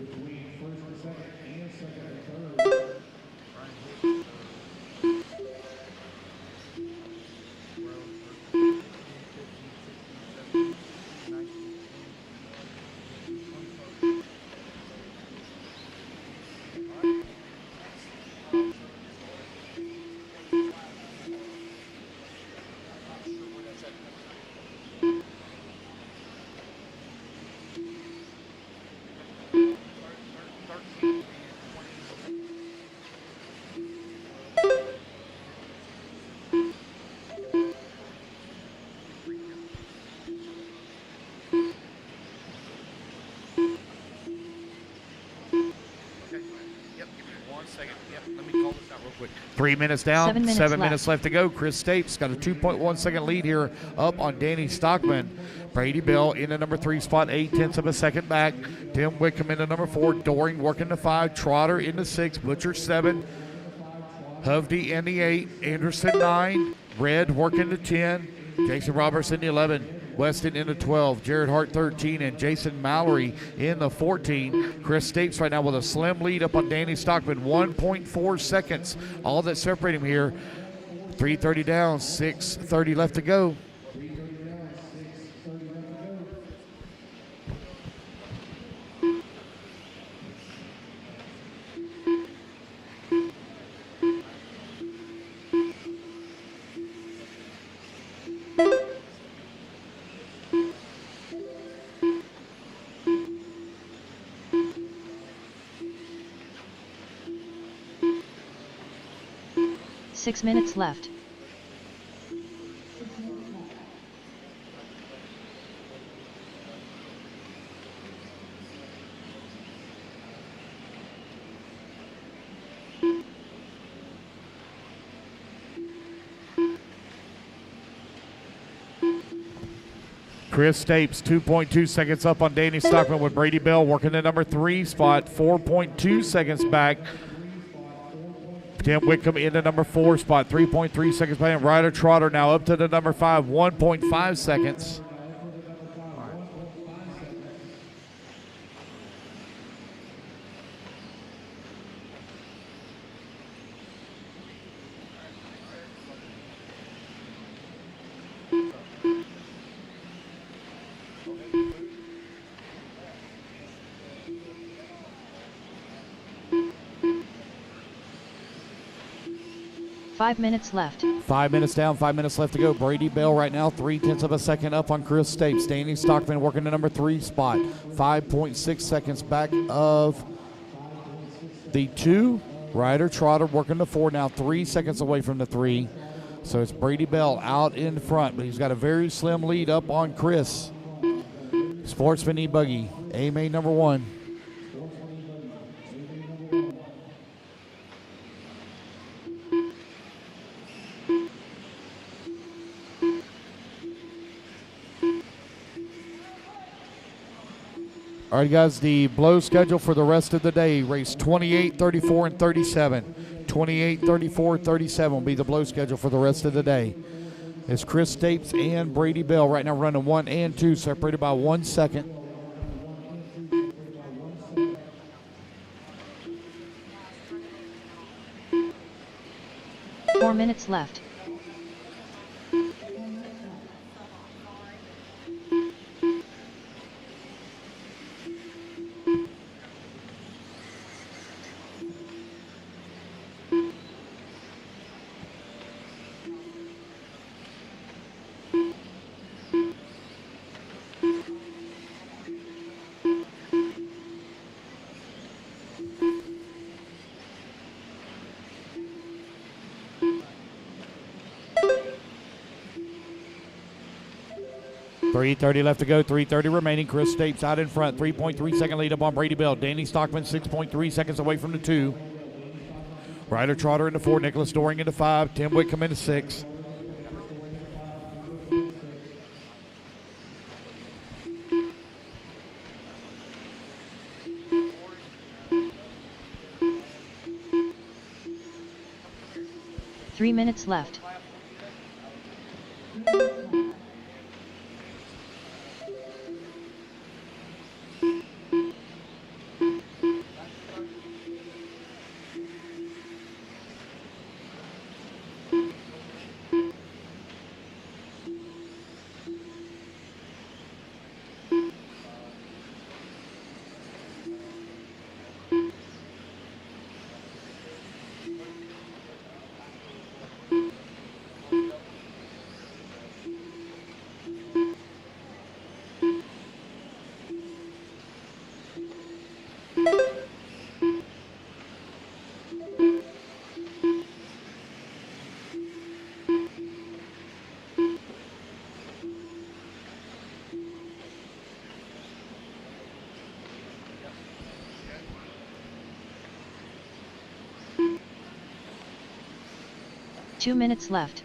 Yep, give me 1 second. Yep, let me call this out real quick. 3 minutes down, 7 minutes left to go. Chris Stapes got a 2.1 second lead here up on Danny Stockman. Brady Bell in the number 3 spot, 0.8 of a second back. Tim Wickham in the number 4. Doring working the 5. Trotter in the 6. Butcher 7. Hovde in the 8, Anderson 9, Red working the 10, Jason Roberts in the 11, Weston in the 12, Jared Hart 13, and Jason Mallory in the 14. Chris Stapes right now with a slim lead up on Danny Stockman, 1.4 seconds. All that separate him here. 3:30 down, 6:30 left to go. Six minutes left. Chris Stapes, 2.2 seconds up on Danny Stockman with Brady Bell working the number 3 spot, 4.2 seconds back. Tim Whitcomb in the number 4 spot, 3.3 seconds behind. Ryder Trotter now up to the number 5, 1.5 seconds. Five minutes left. 5 minutes down, 5 minutes left to go. Brady Bell right now, 0.3 of a second up on Chris Stapes. Danny Stockman working the number 3 spot, 5.6 seconds back of the 2. Ryder Trotter working the 4 now, 3 seconds away from the 3. So it's Brady Bell out in front, but he's got a very slim lead up on Chris. Sportsman E-buggy A main number 1. All right, guys, the blow schedule for the rest of the day, race 28, 34, and 37. 28, 34, 37 will be the blow schedule for the rest of the day. It's Chris Stapes and Brady Bell right now running 1 and 2, separated by 1 second. Four minutes left. .330 left to go, 3:30 remaining. Chris Stapes out in front, 3.3 second lead up on Brady Bell. Danny Stockman 6.3 seconds away from the 2. Ryder Trotter into 4, Nicholas Doring into 5, Tim Whitcomb into 6. Three minutes left. Two minutes left.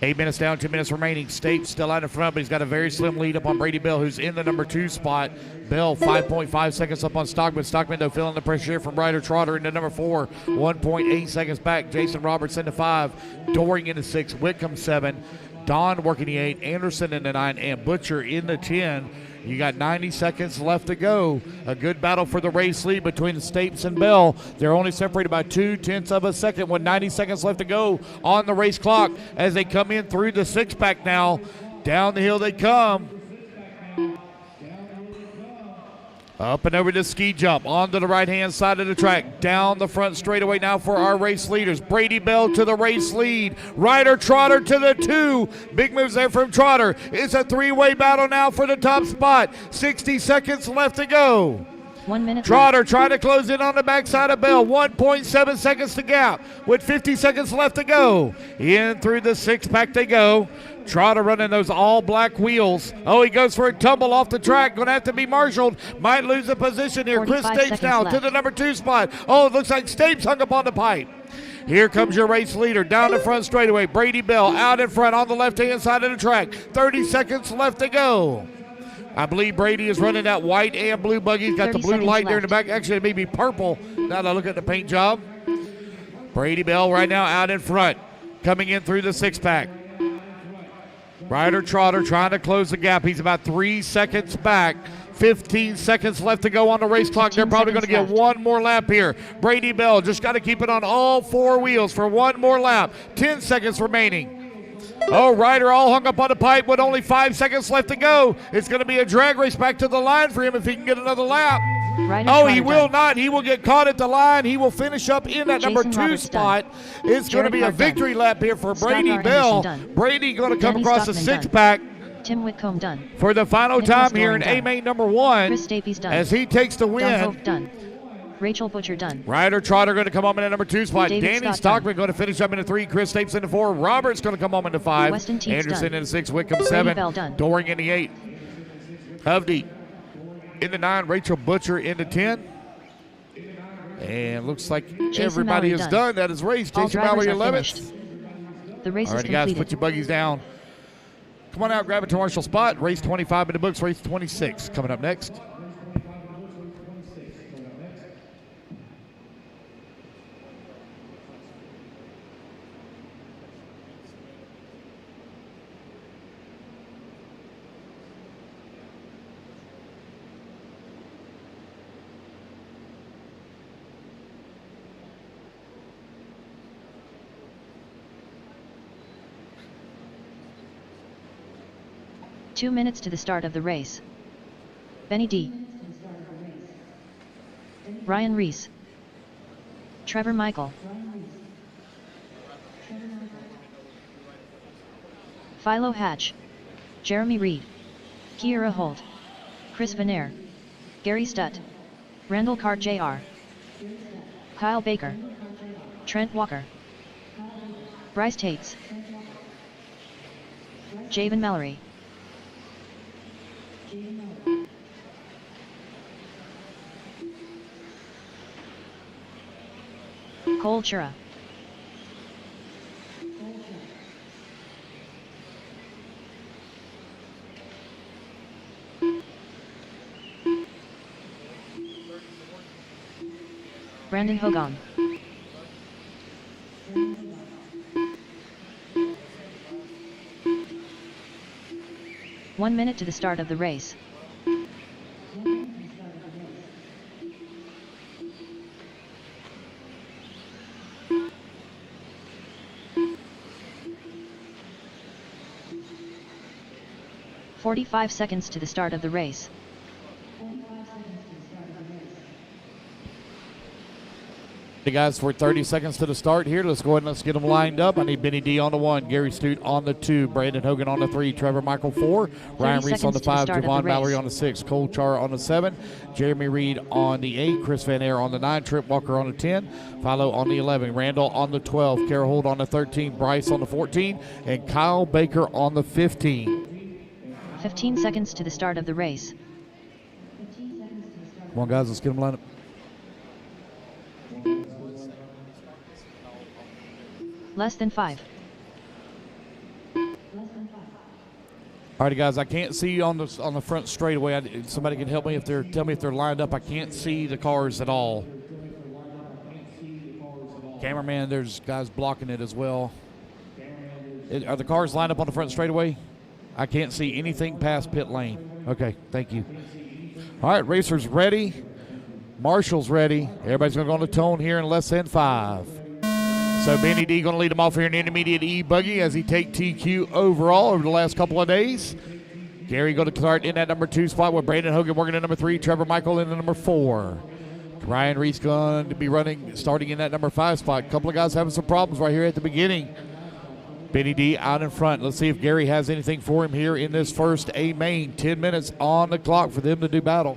8 minutes down, 2 minutes remaining. State still out in front, but he's got a very slim lead up on Brady Bell, who's in the number 2 spot. Bell 5.5 seconds up on Stockman. Stockman, though, feeling the pressure here from Ryder Trotter into number 4. 1.8 seconds back. Jason Roberts into 5. Doring into 6. Whitcomb 7. Don working the 8. Anderson in the 9. And Butcher in the 10. You got 90 seconds left to go. A good battle for the race lead between the Stapes and Bell. They're only separated by 0.2 of a second with 90 seconds left to go on the race clock as they come in through the 6-pack now. Down the hill they come. Up and over the ski jump, onto the right-hand side of the track. Down the front straightaway now for our race leaders. Brady Bell to the race lead. Ryder Trotter to the 2. Big moves there from Trotter. It's a 3-way battle now for the top spot. 60 seconds left to go. 1 minute Trotter left. trying to close in on the backside of Bell. 1.7 seconds to gap with 50 seconds left to go. In through the 6-pack they go. Trotter running those all-black wheels. Oh, he goes for a tumble off the track. Going to have to be marshaled. Might lose a position here. Chris 45 Stapes seconds now left. to the number 2 spot. Oh, it looks like Stapes hung up on the pipe. Here comes your race leader down the front straightaway. Brady Bell out in front on the left-hand side of the track. 30 seconds left to go. I believe Brady is running that white and blue buggy. He's got the 30 blue seconds light there in the left. back. Actually, it may be purple now that I look at the paint job. Brady Bell right now out in front, coming in through the 6-pack. Ryder Trotter trying to close the gap. He's about 3 seconds back. 15 seconds left to go on the race clock. They're probably going to get 1 more lap here. Brady Bell just got to keep it on all 4 wheels for 1 more lap. 10 seconds remaining. Oh, Ryder all hung up on the pipe with only 5 seconds left to go. It's going to be a drag race back to the line for him if he can get another lap. Ryder Oh, he Trotter will done. not. He will get caught at the line. He will finish up in that Jason number 2 Roberts spot. done. It's going to Jared be a Hart done. victory lap here for Scott Brady Hart Bell. Anderson done. Brady going to come Danny across the Stockman done. 6-pack Tim Whitcomb done. for the final Nicholas time here in Doran A done. main number 1 Chris Stapes done. as he takes the Don win. Hope done. Rachel Butcher done. Ryder Trotter going to come home in at number 2 spot. David Danny Scott Stockman going to finish up in the 3. Chris Stapes in the 4. Roberts going to come home in the 5. Weston Teets Anderson done. in the 6. Whitcomb Brady 7. Bell done. Doring in the 8. Hovde in the 9. Rachel Butcher in the 10. And looks like everybody Mallory is done. done. That is race. All Jason drivers Mallory are 11th. finished. The race All is right, guys, completed. put your buggies down. Come on out, grab a commercial spot. Race 25 in the books. Race 26 coming up next. Two minutes to the start of the race. Benny D. Ryan Reese. Trevor Michael. Philo Hatch. Jeremy Reed. Kiera Holt. Chris Venair. Gary Stutt. Randall Cart Jr. Kyle Baker. Trent Walker. Bryce Tates. Javen Mallory. Cole Chura. Brandon Hogan. One minute to the start of the race. "45 seconds to the start of the race. Hey guys, we're 30 seconds to the start here. Let's go ahead and let's get them lined up. I need Benny D on the 1, Gary Stute on the 2, Brandon Hogan on the 3, Trevor Michael 4, Ryan Reese on the 5, Javon Mallory on the 6, Cole Chara on the 7, Jeremy Reed on the 8, Chris Van Air on the 9, Trip Walker on the 10, Philo on the 11, Randall on the 12, Carol Holt on the 13, Bryce on the 14, and Kyle Baker on the 15. 15 seconds to the start of the race. Come on guys, let's get them lined up. Less than 5. All right, guys, I can't see on the front straightaway. Somebody can help me tell me if they're lined up. I can't see the cars at all. Cameraman, there's guys blocking it as well. Are the cars lined up on the front straightaway? I can't see anything past pit lane. Okay, thank you. All right, racers ready. Marshall's ready. Everybody's going to go on the tone here in less than 5. So Benny D going to lead them off here in the intermediate E-buggy as he take TQ overall over the last couple of days. Gary going to start in that number 2 spot with Brandon Hogan working at number 3. Trevor Michael in the number 4. Ryan Reese going to be starting in that number 5 spot. A couple of guys having some problems right here at the beginning. Benny D out in front. Let's see if Gary has anything for him here in this first A main. 10 minutes on the clock for them to do battle.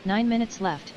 Nine minutes left.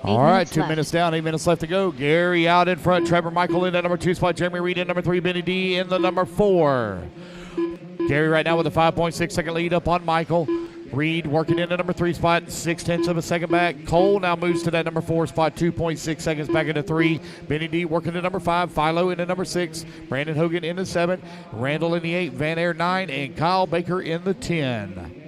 All right, 2 minutes down, 8 minutes left to go. Gary out in front. Trevor Michael in that number 2 spot. Jeremy Reed in number 3. Benny D in the number 4. Gary right now with a 5.6 second lead up on Michael. Reed working in the number 3 spot, 0.6 of a second back. Cole now moves to that number 4 spot, 2.6 seconds back into 3. Benny D working the number 5. Philo in the number 6. Brandon Hogan in the 7. Randall in the 8. Van Air 9. And Kyle Baker in the 10.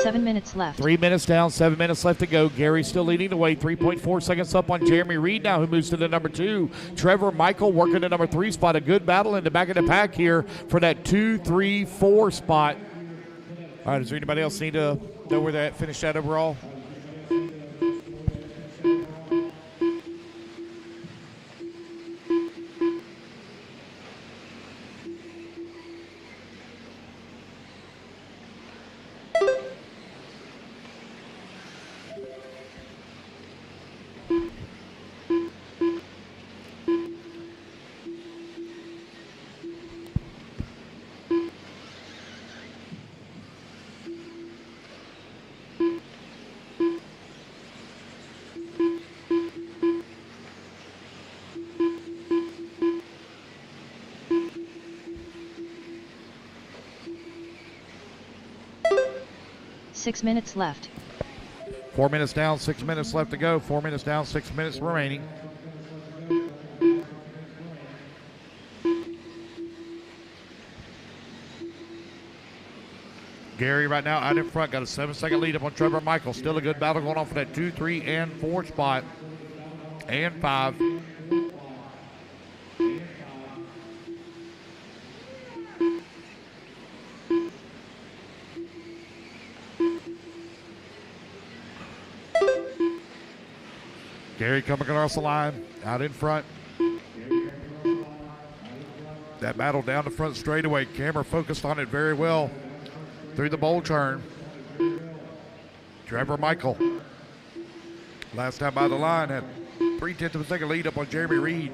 Seven minutes left. 3 minutes down, 7 minutes left to go. Gary still leading the way, 3.4 seconds up on Jeremy Reed now, who moves to the number 2. Trevor Michael working the number 3 spot. A good battle in the back of the pack here for that 2, 3, 4 spot. All right, does there anybody else need to know where that finished at overall? Six minutes left. 4 minutes down, 6 minutes left to go. 4 minutes down, 6 minutes remaining. Gary right now out in front, got a 7-second lead up on Trevor Michael. Still a good battle going on for that 2, 3, and 4 spot. And 5. Gary coming across the line, out in front. That battle down the front straightaway. Camera focused on it very well through the bowl turn. Trevor Michael, last time by the line, had 3/10 of a second lead up on Jeremy Reed.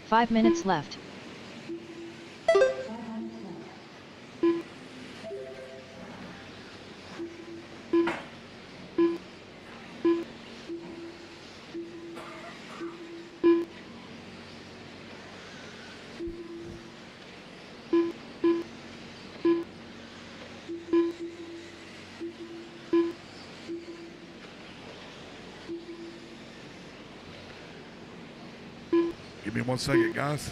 Five minutes left. Give me 1 second, guys.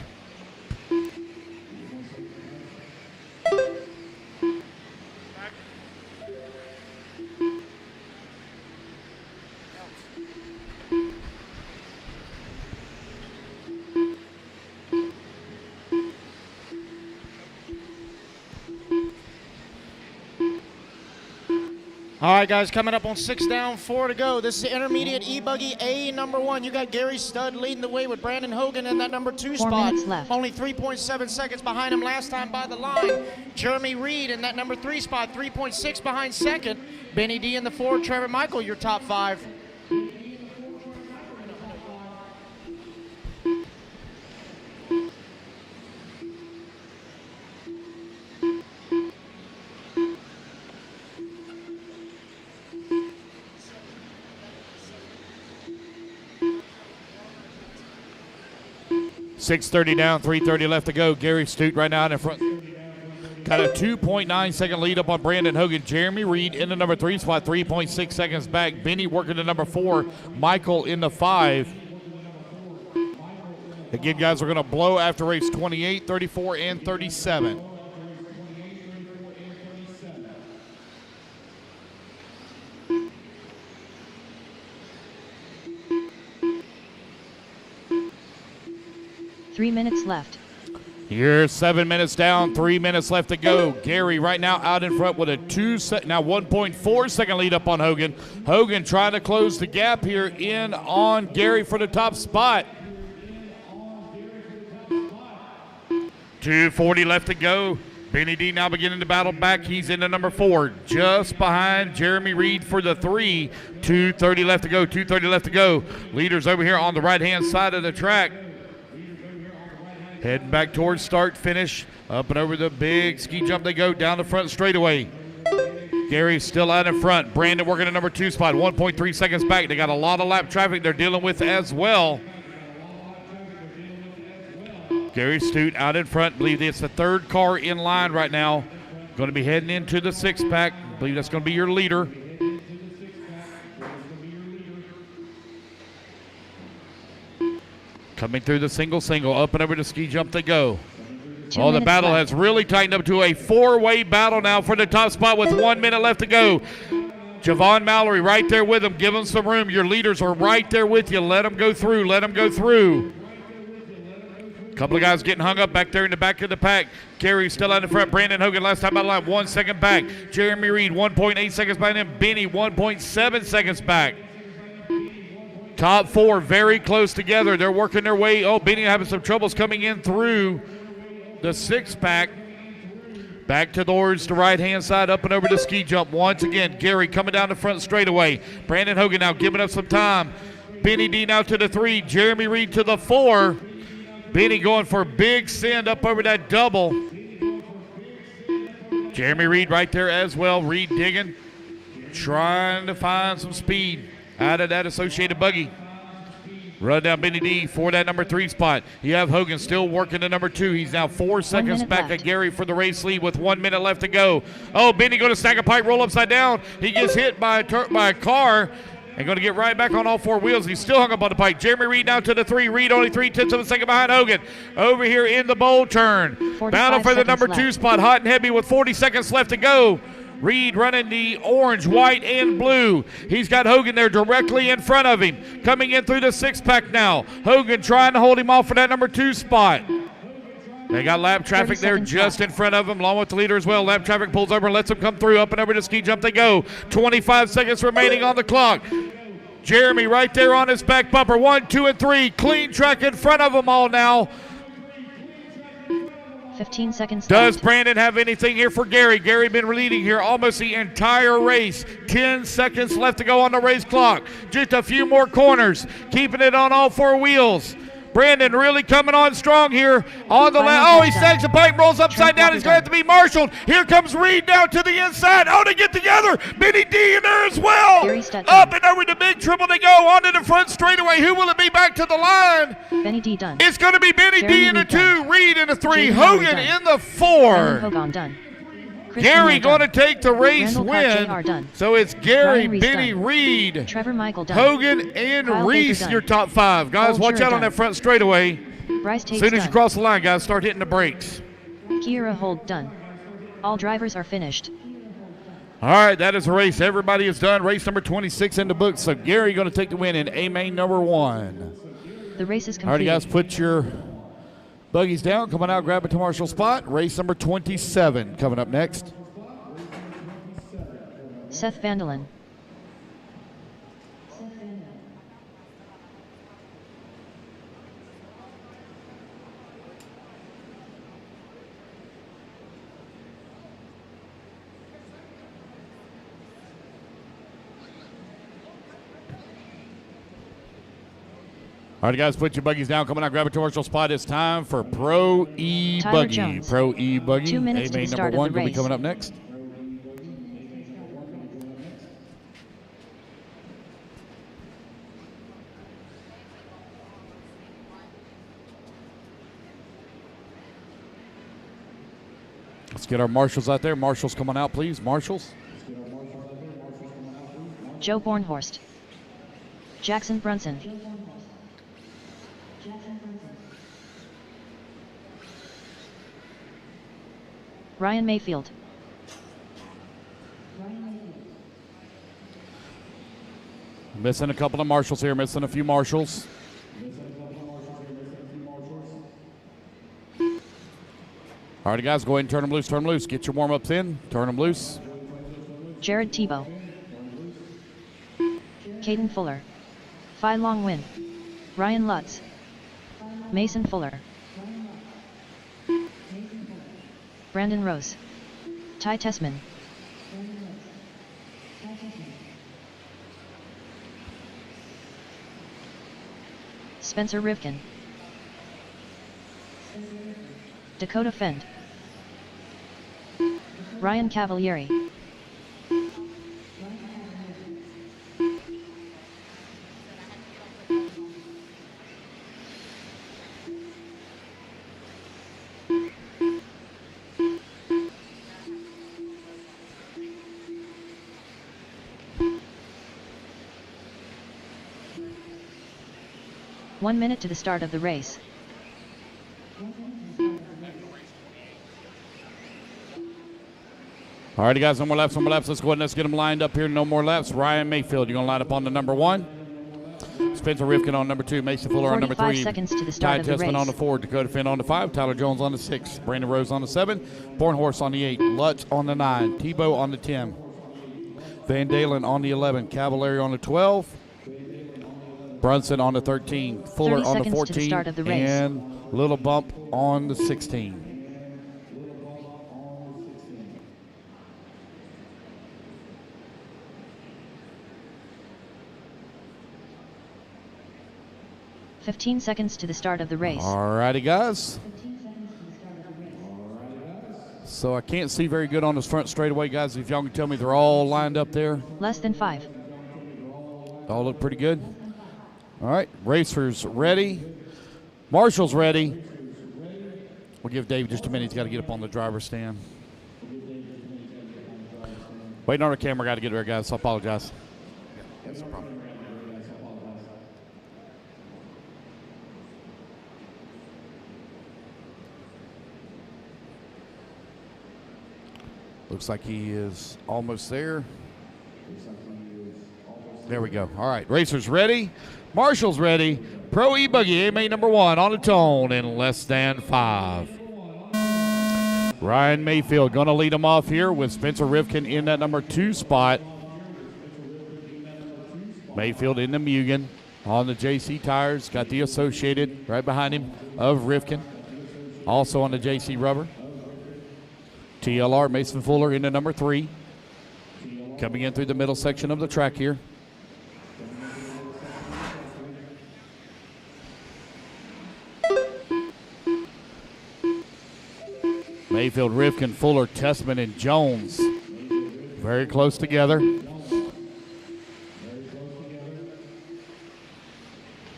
All right, guys, coming up on 6 down, 4 to go. This is the intermediate E-buggy A number 1. You got Gary Studd leading the way with Brandon Hogan in that number 2 4 spot. minutes left. Only 3.7 seconds behind him last time by the line. Jeremy Reed in that number 3 spot, 3.6 behind second. Benny D in the 4, Trevor Michael, your top 5. .630 down, 3:30 left to go. Gary Stute right now in front. Got a 2.9 second lead up on Brandon Hogan. Jeremy Reed in the number 3 spot, 3.6 seconds back. Benny working the number 4. Michael in the 5. Again, guys, we're going to blow after race 28, 34, and 37. Three minutes left. Here's 7 minutes down, 3 minutes left to go. Gary right now out in front with a 1.4 second lead up on Hogan. Hogan trying to close the gap here in on Gary for the top spot. 2:40 left to go. Benny D now beginning to battle back. He's in the number 4, just behind Jeremy Reed for the 3. 2:30 left to go, 2:30 left to go. Leaders over here on the right-hand side of the track. Heading back towards start finish. Up and over the big ski jump they go down the front straightaway. Gary's still out in front. Brandon working the number 2 spot, 1.3 seconds back. They got a lot of lap traffic they're dealing with as well. Gary Stute out in front. Believe it's the 3rd car in line right now. Going to be heading into the 6-pack. Believe that's going to be your leader. Coming through the single, up and over the ski jump they go. Oh, the battle has really tightened up to a 4-way battle now for the top spot with 1 minute left to go. Javon Mallory right there with him. Give him some room. Your leaders are right there with you. Let them go through. Let them go through. Couple of guys getting hung up back there in the back of the pack. Gary still out in front. Brandon Hogan last time out of line, 1 second back. Jeremy Reed 1.8 seconds behind him. Benny 1.7 seconds back. Top 4 very close together. They're working their way. Oh, Benny having some troubles coming in through the 6-pack. Back towards the right-hand side, up and over the ski jump. Once again, Gary coming down the front straightaway. Brandon Hogan now giving up some time. Benny D now to the 3. Jeremy Reed to the 4. Benny going for a big send up over that double. Jeremy Reed right there as well. Reed digging, trying to find some speed out of that associated buggy. Run down Benny D for that number 3 spot. You have Hogan still working the number 2. He's now 4 seconds back at Gary for the race lead with 1 minute left to go. Oh, Benny going to stack a pipe, roll upside down. He gets hit by a car and going to get right back on all 4 wheels. He's still hung up on the pipe. Jeremy Reed now to the 3. Reed only 3/10 of a second behind Hogan. Over here in the bowl turn. Battle for the number 2 spot. Hot and heavy with 40 seconds left to go. Reed running the orange, white, and blue. He's got Hogan there directly in front of him. Coming in through the 6-pack now. Hogan trying to hold him off for that number 2 spot. They got lap traffic there just in front of them, along with the leader as well. Lap traffic pulls over and lets them come through. Up and over to ski jump they go. 25 seconds remaining on the clock. Jeremy right there on his back bumper. 1, 2, and 3. Clean track in front of them all now. 15 seconds Does left. Brandon have anything here for Gary? Gary been leading here almost the entire race. 10 seconds left to go on the race clock. Just a few more corners. Keeping it on all four wheels. Brandon really coming on strong here on the left. Oh, he snags the bike, rolls upside down. He's going to have to be marshaled. Here comes Reed down to the inside. Oh, they get together. Benny D in there as well. Up and over to Big Triple they go. Onto the front straightaway. Who will it be back to the line? Benny D done. It's going to be Benny D in the 2, Reed in the 3, Jaden Hogan done. in the 4. Hogan done. Gary going to take the race Randall Cart JR win. done. So it's Gary, Ryan Reese Benny, done. Reed, Trevor Michael done. Hogan, and Kyle Reese, Baker done. your top 5. Guys, Cole watch Jura out on done. that front straightaway. Bryce As Tate's soon as you done. cross the line, guys, start hitting the brakes. Kiera Hold done. All drivers are finished. All right, that is a race. Everybody is done. Race number 26 in the books. So Gary going to take the win in A main number 1. The race is All right, complete. guys, put your buggies down. Come on out, grab a to Marshall spot. Race number 27 coming up next. Seth Vandelin. All right, guys, put your buggies down. Come on out, grab a commercial spot. It's time for Pro E-buggy. Tyler Jones. Pro E-buggy. 2 minutes to A-main the number start of 1 the will be race. coming up next. Let's get our marshals out there. Marshals, come on out, please. Marshals. Joe Bornhorst. Jackson Brunson. Ryan Mayfield. Missing a couple of marshals here. Missing a few marshals. All right, guys, go ahead and turn them loose. Turn them loose. Get your warm-ups in. Turn them loose. Jared Tebow. Caden Fuller. Phi Long Win. Ryan Lutz. Mason Fuller. Brandon Rose. Ty Tessman. Spencer Rivkin. Dakota Fend. Ryan Cavalieri. One minute to the start of the race. All right, guys, no more laps, no more laps. Let's go ahead and let's get them lined up here. No more laps. Ryan Mayfield, you're going to line up on the number 1. Spencer Rivkin on number 2. Mason Fuller on number 3. 45 seconds to the start of the Tessman race. on the 4. Dakota Finn on the 5. Tyler Jones on the 6. Brandon Rose on the 7. Bornhorst on the 8. Lutz on the 9. Tebow on the 10. Van Dalen on the 11. Cavalieri on the 12. Brunson on the 13. Fuller 30 on the seconds 14. to the start of the race. And Little Bump on the 16. "15 seconds to the start of the race. All righty, guys. So I can't see very good on this front straightaway, guys. If y'all can tell me they're all lined up there. Less than 5. All look pretty good. All right, racers ready. Marshall's ready. We'll give Dave just a minute. He's got to get up on the driver's stand. Waiting on our camera guy to get there, guys, so I apologize. Yeah, no problem. Looks like he is almost there. There we go. All right, racers ready. Marshall's ready. Pro E-buggy A main number 1 on the tone in less than 5. Ryan Mayfield going to lead them off here with Spencer Rifkin in that number 2 spot. Mayfield in the Mugen on the JC tires. Got the Associated right behind him of Rifkin. Also on the JC rubber. TLR Mason Fuller in the number 3. Coming in through the middle section of the track here. Mayfield, Rifkin, Fuller, Tessman, and Jones very close together.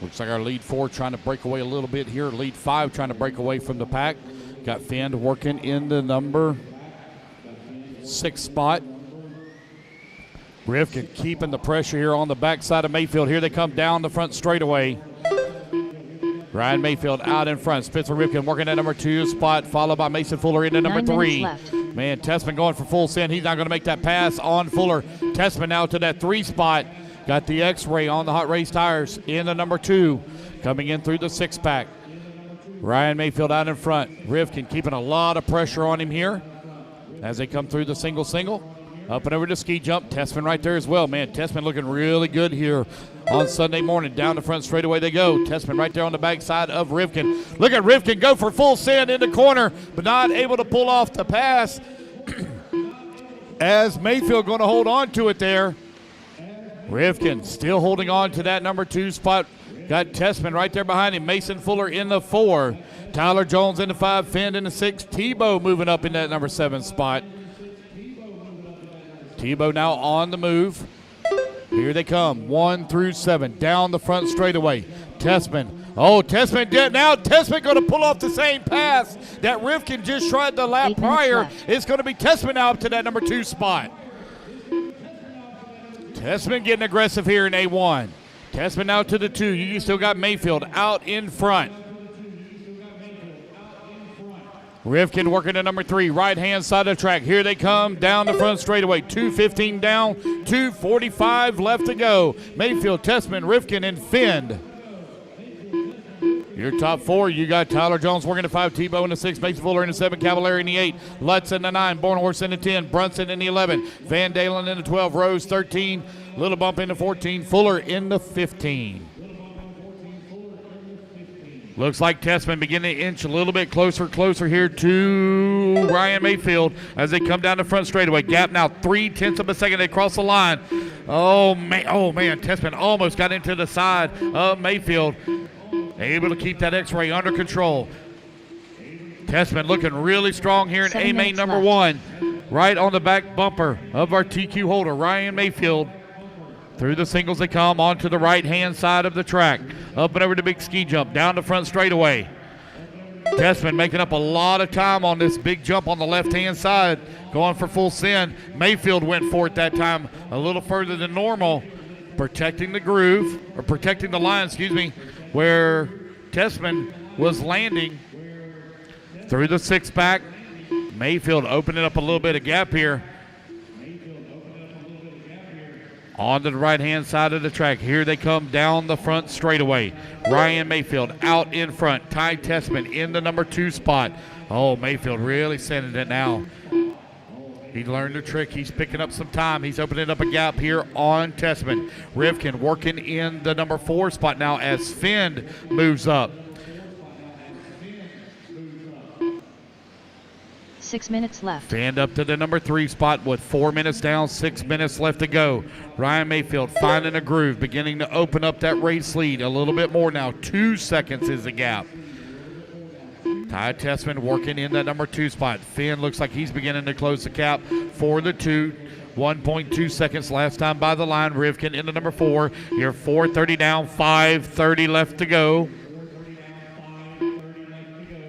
Looks like our lead 4 trying to break away a little bit here. Lead 5 trying to break away from the pack. Got Finn working in the number 6 spot. Rifkin keeping the pressure here on the backside of Mayfield. Here they come down the front straightaway. Ryan Mayfield out in front. Spencer Rifkin working at number 2 spot, followed by Mason Fuller into number 3. Man, Tessman going for full send. He's not going to make that pass on Fuller. Tessman now to that 3 spot. Got the X-ray on the hot race tires in the number 2. Coming in through the 6-pack. Ryan Mayfield out in front. Rifkin keeping a lot of pressure on him here as they come through the single. Up and over to ski jump. Tessman right there as well. Man, Tessman looking really good here on Sunday morning. Down the front straightaway they go. Tessman right there on the backside of Rifkin. Look at Rifkin go for full send in the corner, but not able to pull off the pass. As Mayfield going to hold on to it there. Rifkin still holding on to that number 2 spot. Got Tessman right there behind him. Mason Fuller in the 4. Tyler Jones in the 5. Finn in the 6. Tebow moving up in that number 7 spot. Tebow now on the move. Here they come, 1 through 7, down the front straightaway. Tessman. Oh, Tessman did now. Tessman going to pull off the same pass that Rifkin just tried the lap prior. It's going to be Tessman now up to that number 2 spot. Tessman getting aggressive here in A1. Tessman now to the 2. You still got Mayfield out in front. Rifkin working at number 3, right-hand side of the track. Here they come down the front straightaway. 2:15 down, 2:45 left to go. Mayfield, Tessman, Rifkin, and Finn. Your top 4, you got Tyler Jones working at 5, Tebow in the 6, Mason Fuller in the 7, Cavallari in the 8, Lutz in the 9, Bornhorst in the 10, Brunson in the 11, Van Dalen in the 12, Rose 13, Little Bump in the 14, Fuller in the 15. Looks like Tessman beginning to inch a little bit closer here to Ryan Mayfield as they come down the front straightaway. Gap now 0.3 of a second. They cross the line. Oh man, Tessman almost got into the side of Mayfield. Able to keep that X-ray under control. Tessman looking really strong here in A-main number 1. Right on the back bumper of our TQ holder, Ryan Mayfield. Through the singles they come onto the right-hand side of the track. Up and over the big ski jump, down the front straightaway. Tessman making up a lot of time on this big jump on the left-hand side, going for full send. Mayfield went for it that time a little further than normal, protecting the groove, or protecting the line, where Tessman was landing. Through the 6-pack, Mayfield opening up a little bit of gap here. On the right-hand side of the track. Here they come down the front straightaway. Ryan Mayfield out in front. Ty Tessman in the number 2 spot. Oh, Mayfield really sending it now. He learned the trick. He's picking up some time. He's opening up a gap here on Tessman. Rifkin working in the number 4 spot now as Finn moves up. 6 minutes left. Finn up to the number 3 spot with 4 minutes down, 6 minutes left to go. Ryan Mayfield finding a groove, beginning to open up that race lead a little bit more now. 2 seconds is the gap. Ty Tessman working in that number 2 spot. Finn looks like he's beginning to close the gap for the 2. 1.2 seconds last time by the line. Rifkin in the number 4. You're 4:30 down, 5:30 left to go.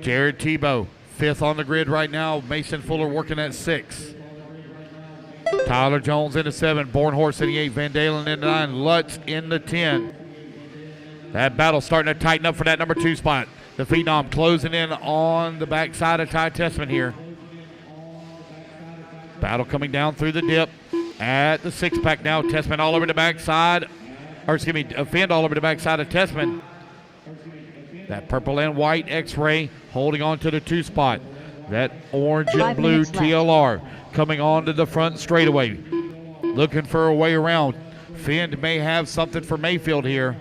Jared Tebow, 5th on the grid right now. Mason Fuller working at 6. Tyler Jones in the 7. Bornhorst in the 8. Van Dalen in the 9. Lutz in the 10. That battle starting to tighten up for that number 2 spot. The Phenom closing in on the backside of Ty Tessman here. Battle coming down through the dip at the 6-pack now. Tessman all over the backside. Finn all over the backside of Tessman. That purple and white X-ray holding on to the 2 spot. That orange and 5 blue minutes left. TLR coming onto the front straightaway. Looking for a way around. Finn may have something for Mayfield here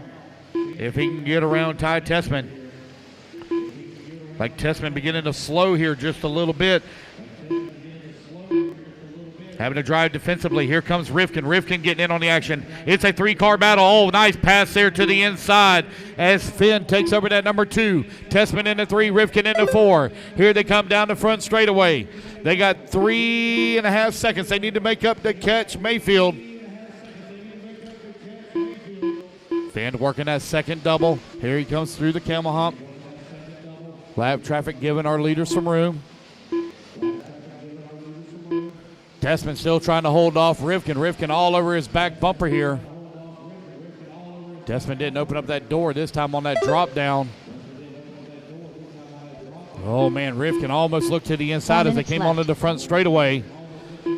if he can get around Ty Tessman. Like Tessman beginning to slow here just a little bit. Having to drive defensively. Here comes Rifkin. Rifkin getting in on the action. It's a 3-car battle. Oh, nice pass there to the inside as Finn takes over that number 2. Tessman into 3, Rifkin into 4. Here they come down the front straightaway. They got 3.5 seconds. They need to make up to catch Mayfield. Finn working that second double. Here he comes through the camel hump. Lap traffic giving our leaders some room. Tessman still trying to hold off Rifkin. Rifkin all over his back bumper here. Tessman didn't open up that door this time on that drop down. Oh man, Rifkin almost looked to the inside as they came onto the front straightaway.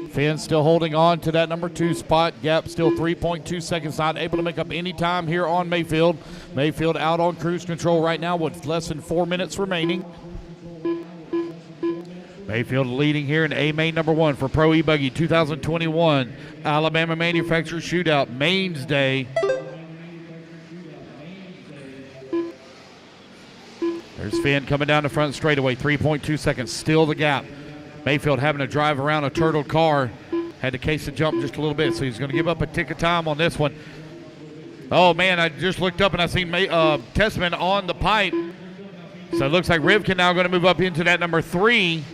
Finn still holding on to that number 2 spot. Gap still 3.2 seconds, not able to make up any time here on Mayfield. Mayfield out on cruise control right now with less than 4 minutes remaining. Mayfield leading here in A main number 1 for Pro E-buggy 2021 Alabama Manufacturer Shootout Mains Day. There's Finn coming down the front straightaway, 3.2 seconds, still the gap. Mayfield having to drive around a turtled car. Had to case the jump just a little bit, so he's going to give up a tick of time on this one. Oh man, I just looked up and I seen Tessman on the pipe. So it looks like Rivkin now going to move up into that number 3.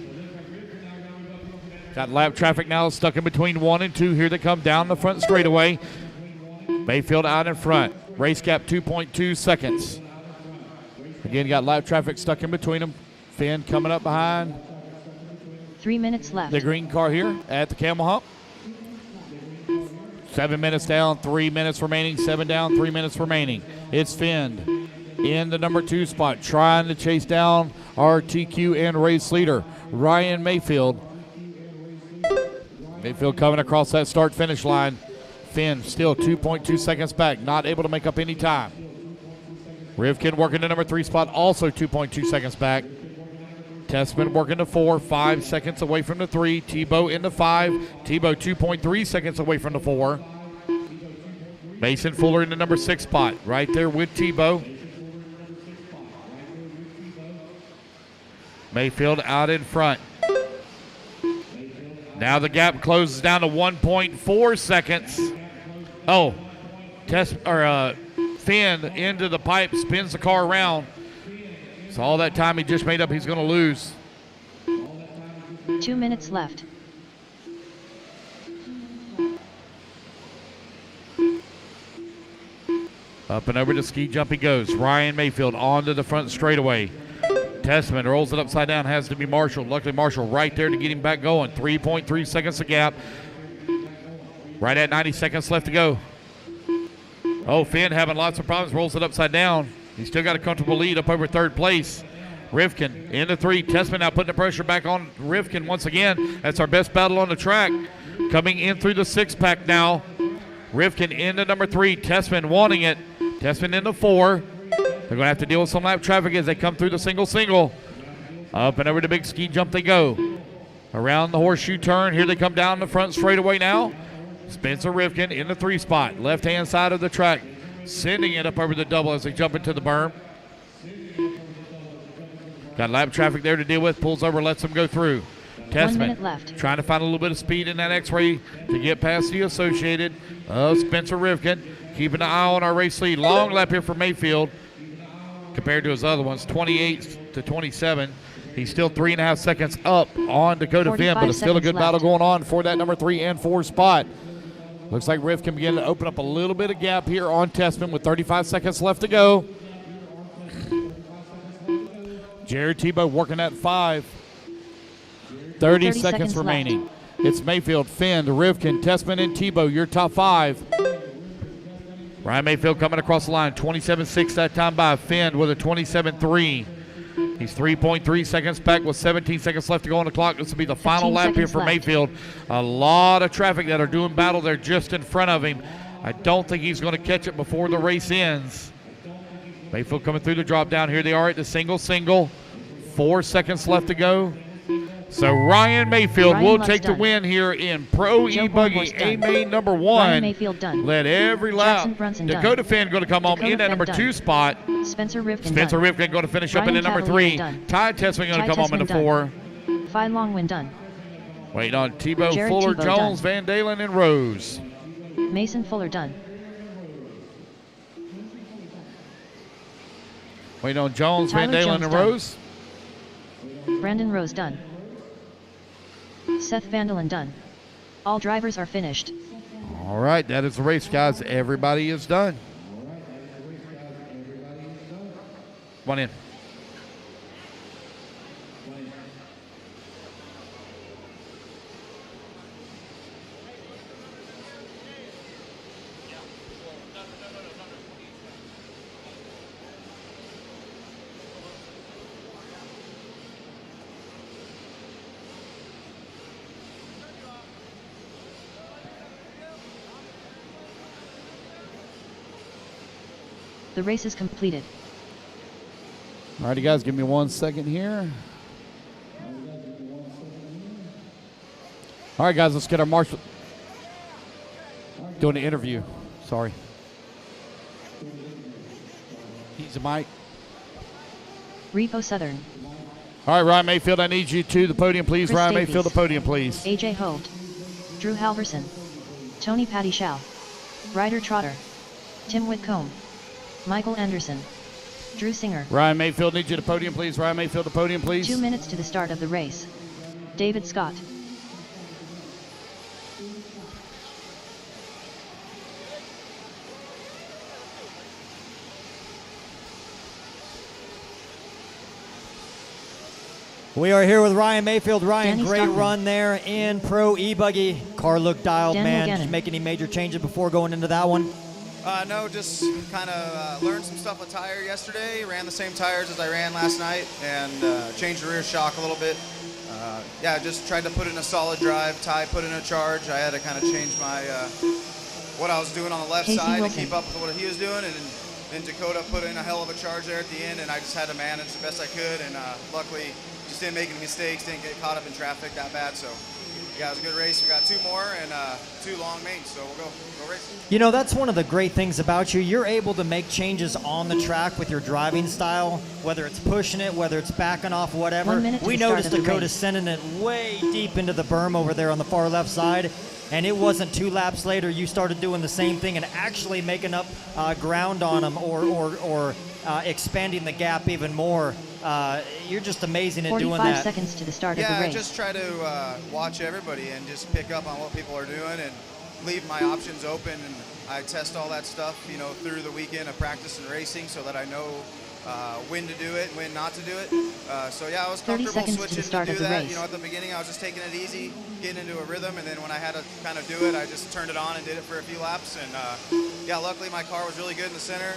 Got lap traffic now stuck in between 1 and 2. Here they come down the front straightaway. Mayfield out in front. Race gap 2.2 seconds. Again, got lap traffic stuck in between them. Finn coming up behind. 3 minutes left. The green car here at the camel hump. 7 minutes down, 3 minutes remaining. 7 down, 3 minutes remaining. It's Finn in the number 2 spot, trying to chase down our TQ and race leader, Ryan Mayfield. Mayfield coming across that start-finish line. Finn still 2.2 seconds back, not able to make up any time. Rivkin working the number 3 spot, also 2.2 seconds back. Tessman working the 4, 5 seconds away from the 3. Tebow in the 5. Tebow 2.3 seconds away from the 4. Mason Fuller in the number 6 spot, right there with Tebow. Mayfield out in front. Now the gap closes down to 1.4 seconds. Oh, Finn into the pipe, spins the car around. So all that time he just made up, he's going to lose. 2 minutes left. Up and over to ski jump he goes. Ryan Mayfield onto the front straightaway. Tessman rolls it upside down, has to be Marshall. Luckily Marshall right there to get him back going. 3.3 seconds of gap. Right at 90 seconds left to go. Oh, Finn having lots of problems, rolls it upside down. He's still got a comfortable lead up over 3rd place. Rivkin into 3. Tessman now putting the pressure back on Rivkin once again. That's our best battle on the track. Coming in through the 6-pack now. Rivkin into number 3. Tessman wanting it. Tessman into 4. They're going to have to deal with some lap traffic as they come through the single. Up and over the big ski jump they go. Around the horseshoe turn. Here they come down the front straightaway now. Spencer Rivkin in the 3 spot. Left-hand side of the track. Sending it up over the double as they jump into the berm. Got lap traffic there to deal with. Pulls over, lets them go through. 1 minute left. Trying to find a little bit of speed in that X-ray to get past the Associated of Spencer Rivkin. Keeping an eye on our race lead. Long lap here for Mayfield compared to his other ones, 28 to 27. He's still 3.5 seconds up on Dakota Finn, but it's still a good battle going on for that number 3 and 4 spot. Looks like Rivkin beginning to open up a little bit of gap here on Tessman with 35 seconds left to go. Jared Tebow working at 5. 30 seconds remaining. Left. It's Mayfield, Finn, Rivkin, Tessman, and Tebow, your top 5. Ryan Mayfield coming across the line, 27.6 that time by Finn with a 27.3. He's 3.3 seconds back with 17 seconds left to go on the clock. This will be the final lap here for left. Mayfield. A lot of traffic that are doing battle there just in front of him. I don't think he's going to catch it before the race ends. Mayfield coming through the drop down. Here they are at the single. 4 seconds left to go. So Ryan Mayfield Ryan will Luck's take the done. win here in Pro Joe E-buggy Hornhorse A done. main number Ryan one. Mayfield done. Led every lap. Jackson Brunson done. Dakota Finn going to come home Dakota in at Finn number done. 2 spot. Spencer Rivkin Spencer done. Rivkin going to finish up Ryan in at number Cavalier 3. done. Ty Tessman going to Ty come home in Tessman at done. 4. Phi Longwin done. Waiting on Tebow, Jared Fuller, Tebow Jones, done. Van Dalen, and Rose. Mason Fuller done. Waiting on Jones, Van Tyler Dalen, Jones and done. Rose. Brandon Rose done. Seth Vandalen done. All drivers are finished. All right, that is the race, guys. Everybody is done. Come on in. The race is completed. All right, you guys, give me 1 second here. All right, guys, let's get our marshal. Doing the interview. Sorry. He's a mic. Repo Southern. All right, Ryan Mayfield, I need you to the podium, please. Chris Ryan Davies. Mayfield, the podium, please. AJ Holt. Drew Halverson. Tony Patty Shaw. Ryder Trotter. Tim Whitcomb. Michael Anderson. Drew Singer. Ryan Mayfield, need you to the podium, please. Ryan Mayfield, the podium, please. 2 minutes to the start of the race. David Scott. We are here with Ryan Mayfield. Ryan, Danny great Stockman. run there in Pro E-buggy. Car looked dialed, Daniel man. Gannon. Did you make any major changes before going into that one? No, just kind of learned some stuff with tire yesterday. Ran the same tires as I ran last night and changed the rear shock a little bit. Yeah, just tried to put in a solid drive. Ty put in a charge. I had to kind of change my what I was doing on the left Casey side Wilson. to keep up with what he was doing. And then Dakota put in a hell of a charge there at the end, and I just had to manage the best I could. And luckily, just didn't make any mistakes, didn't get caught up in traffic that bad. So yeah, it was a good race. We got 2 more and 2 long mains, so we'll go race. You know, that's one of the great things about you. You're able to make changes on the track with your driving style, whether it's pushing it, whether it's backing off, whatever. 1 minute to We the start noticed of the Dakota race. sending it way deep into the berm over there on the far left side, and it wasn't 2 laps later you started doing the same thing and actually making up ground on them or expanding the gap even more. You're just amazing at doing 45 that. seconds to the start Yeah, of the I race. just try to watch everybody and just pick up on what people are doing and leave my options open. And I test all that stuff, you know, through the weekend of practice and racing so that I know when to do it and when not to do it. So yeah, I was 30 comfortable seconds to the switching start to of do the that. race. You know, at the beginning I was just taking it easy, getting into a rhythm, and then when I had to kind of do it, I just turned it on and did it for a few laps. And yeah, luckily my car was really good in the center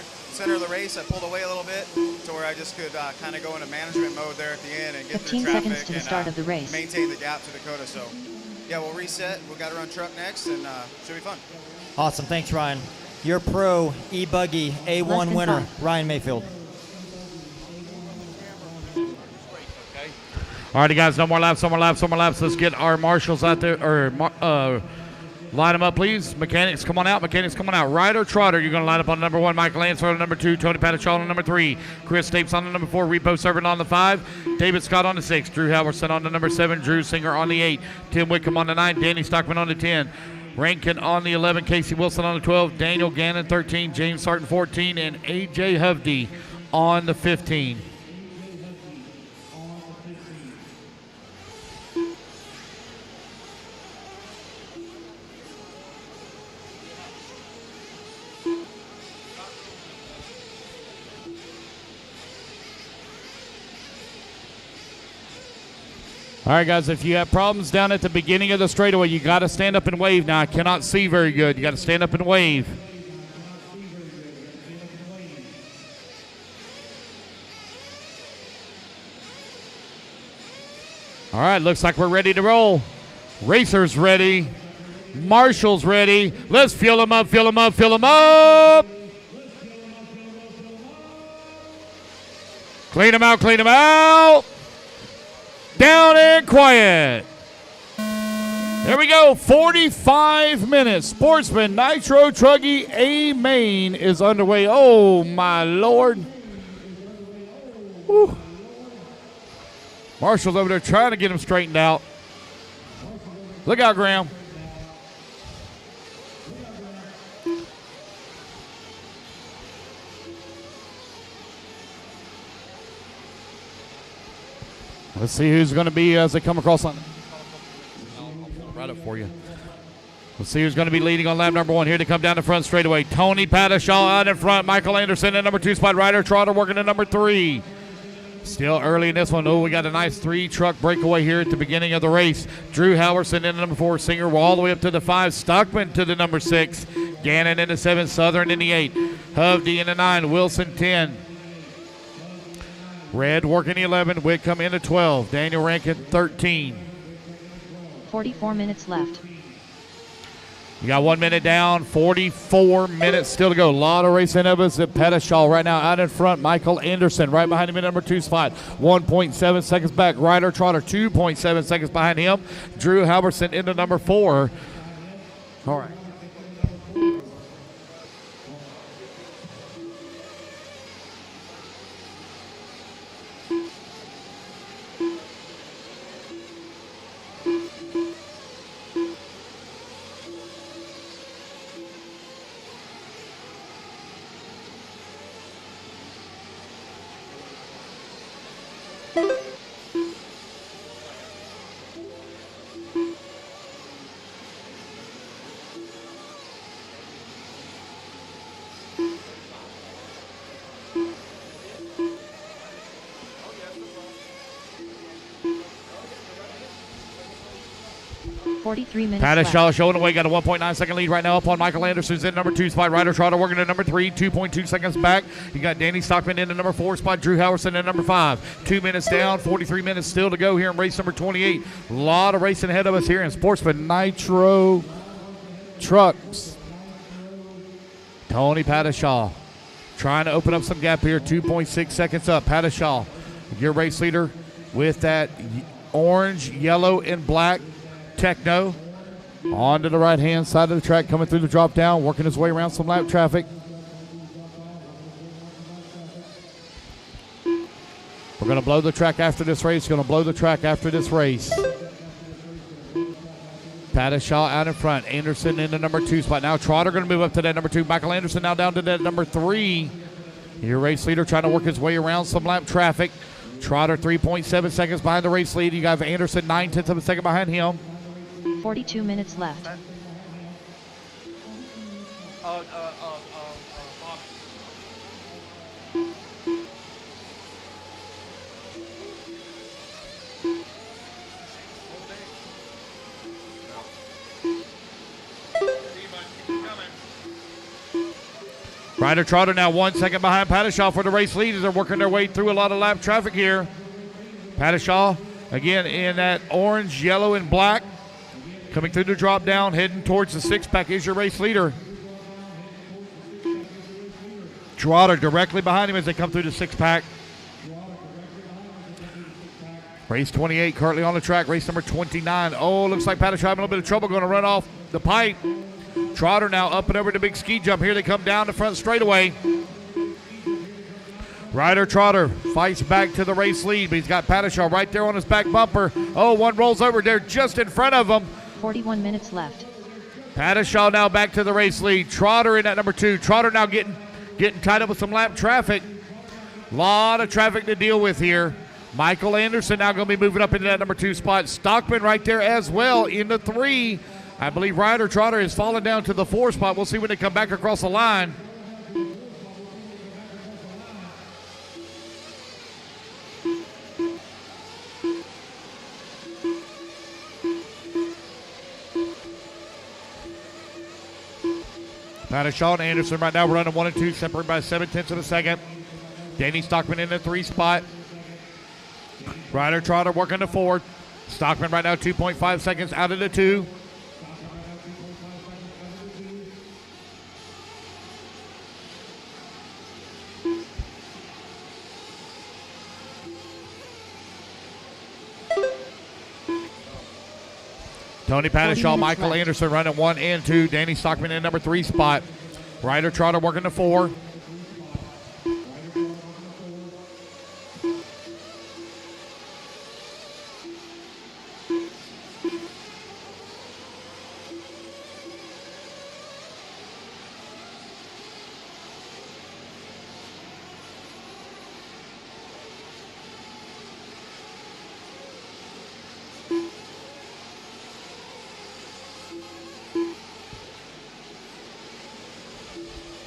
of the race. I pulled away a little bit to where I just could kind of go into management mode there at the end and get 15 through traffic seconds to the and start of the race. maintain the gap to Dakota. So yeah, we'll reset. We've got to run truck next, and should be fun. Awesome. Thanks, Ryan. Your Pro E-buggy Less A1 than winner, 5. Ryan Mayfield. All right, guys, no more laps. Let's get our marshals out there, or line them up, please. Mechanics, come on out. Ryder Trotter, you're going to line up on number 1. Michael Lancer on number 2. Tony Patachal on number 3. Chris Stapes on the number 4. Repo Servant on the 5. David Scott on the 6. Drew Halverson on the number 7. Drew Singer on the 8. Tim Whitcomb on the 9. Danny Stockman on the 10. Rankin on the 11. Casey Wilson on the 12. Daniel Gannon 13. James Sarton 14. And A.J. Hovde on the 15. All right, guys, if you have problems down at the beginning of the straightaway, you got to stand up and wave. Now, I cannot see very good. You got to stand up and wave. All right, looks like we're ready to roll. Racers ready. Marshall's ready. Let's fill them up. Clean them out. down and quiet. There we go, 45 minutes. Sportsman Nitro Truggy A main is underway. Oh, my Lord. Whew. Marshall's over there trying to get him straightened out. Look out, Graham. Let's see who's going to be as they come across on. I'll pull it right up for you. Let's see who's going to be leading on lap number 1. Here to come down the front straightaway. Tony Padishaw out in front. Michael Anderson in number 2 spot. Ryder Trotter working at number 3. Still early in this one. Oh, we got a nice 3-truck breakaway here at the beginning of the race. Drew Halverson in the number 4. Singer all the way up to the 5. Stockman to the number 6. Gannon in the 7. Southern in the 8. Hovde in the 9. Wilson 10. Red working 11. Whitcomb in the 12. Daniel Rankin 13. 44 minutes left. You got 1 minute down, 44 minutes still to go. A lot of racing of us at Pettishaw right now out in front. Michael Anderson right behind him in number 2 spot. 1.7 seconds back. Ryder Trotter 2.7 seconds behind him. Drew Halverson into number 4. All right. Padishaw showing away, got a 1.9 second lead right now up on Michael Anderson's in number 2 spot. Ryder Trotter working at number 3, 2.2 seconds back. You got Danny Stockman in the number 4 spot. Drew Halverson in number 5. 2 minutes down, 43 minutes still to go here in race number 28. A lot of racing ahead of us here in Sportsman Nitro Trucks. Tony Padishaw trying to open up some gap here. 2.6 seconds up. Padishaw, your race leader with that orange, yellow, and black Techno onto the right-hand side of the track, coming through the drop down, working his way around some lap traffic. We're going to blow the track after this race. Going to blow the track after this race. Padishaw out in front. Anderson in the number 2 spot. Now Trotter going to move up to that number 2. Michael Anderson now down to that number 3. Your race leader trying to work his way around some lap traffic. Trotter 3.7 seconds behind the race lead. You got Anderson 9/10 of a second behind him. 42 minutes left. Bob. Ryder Trotter now 1 second behind Padishaw for the race lead as they're working their way through a lot of lap traffic here. Padishaw again in that orange, yellow, and black. Coming through the drop down, heading towards the 6-pack is your race leader. Trotter directly behind him as they come through the 6-pack. Race 28 currently on the track. Race number 29. Oh, looks like Padishaw having a little bit of trouble, going to run off the pipe. Trotter now up and over the big ski jump. Here they come down the front straightaway. Ryder Trotter fights back to the race lead, but he's got Padishaw right there on his back bumper. Oh, one rolls over there just in front of him. 41 minutes left. Padishaw now back to the race lead. Trotter in at number 2. Trotter now getting tied up with some lap traffic. A lot of traffic to deal with here. Michael Anderson now going to be moving up into that number 2 spot. Stockman right there as well in the 3. I believe Ryder Trotter has fallen down to the 4 spot. We'll see when they come back across the line. Padishaw and Anderson right now running 1 and 2, separated by 7/10 of a second. Danny Stockman in the 3 spot. Ryder Trotter working the 4. Stockman right now 2.5 seconds out of the 2. Tony 40 Padishaw, minutes Michael left. Anderson running 1 and 2. Danny Stockman in number 3 spot. Ryder Trotter working the 4.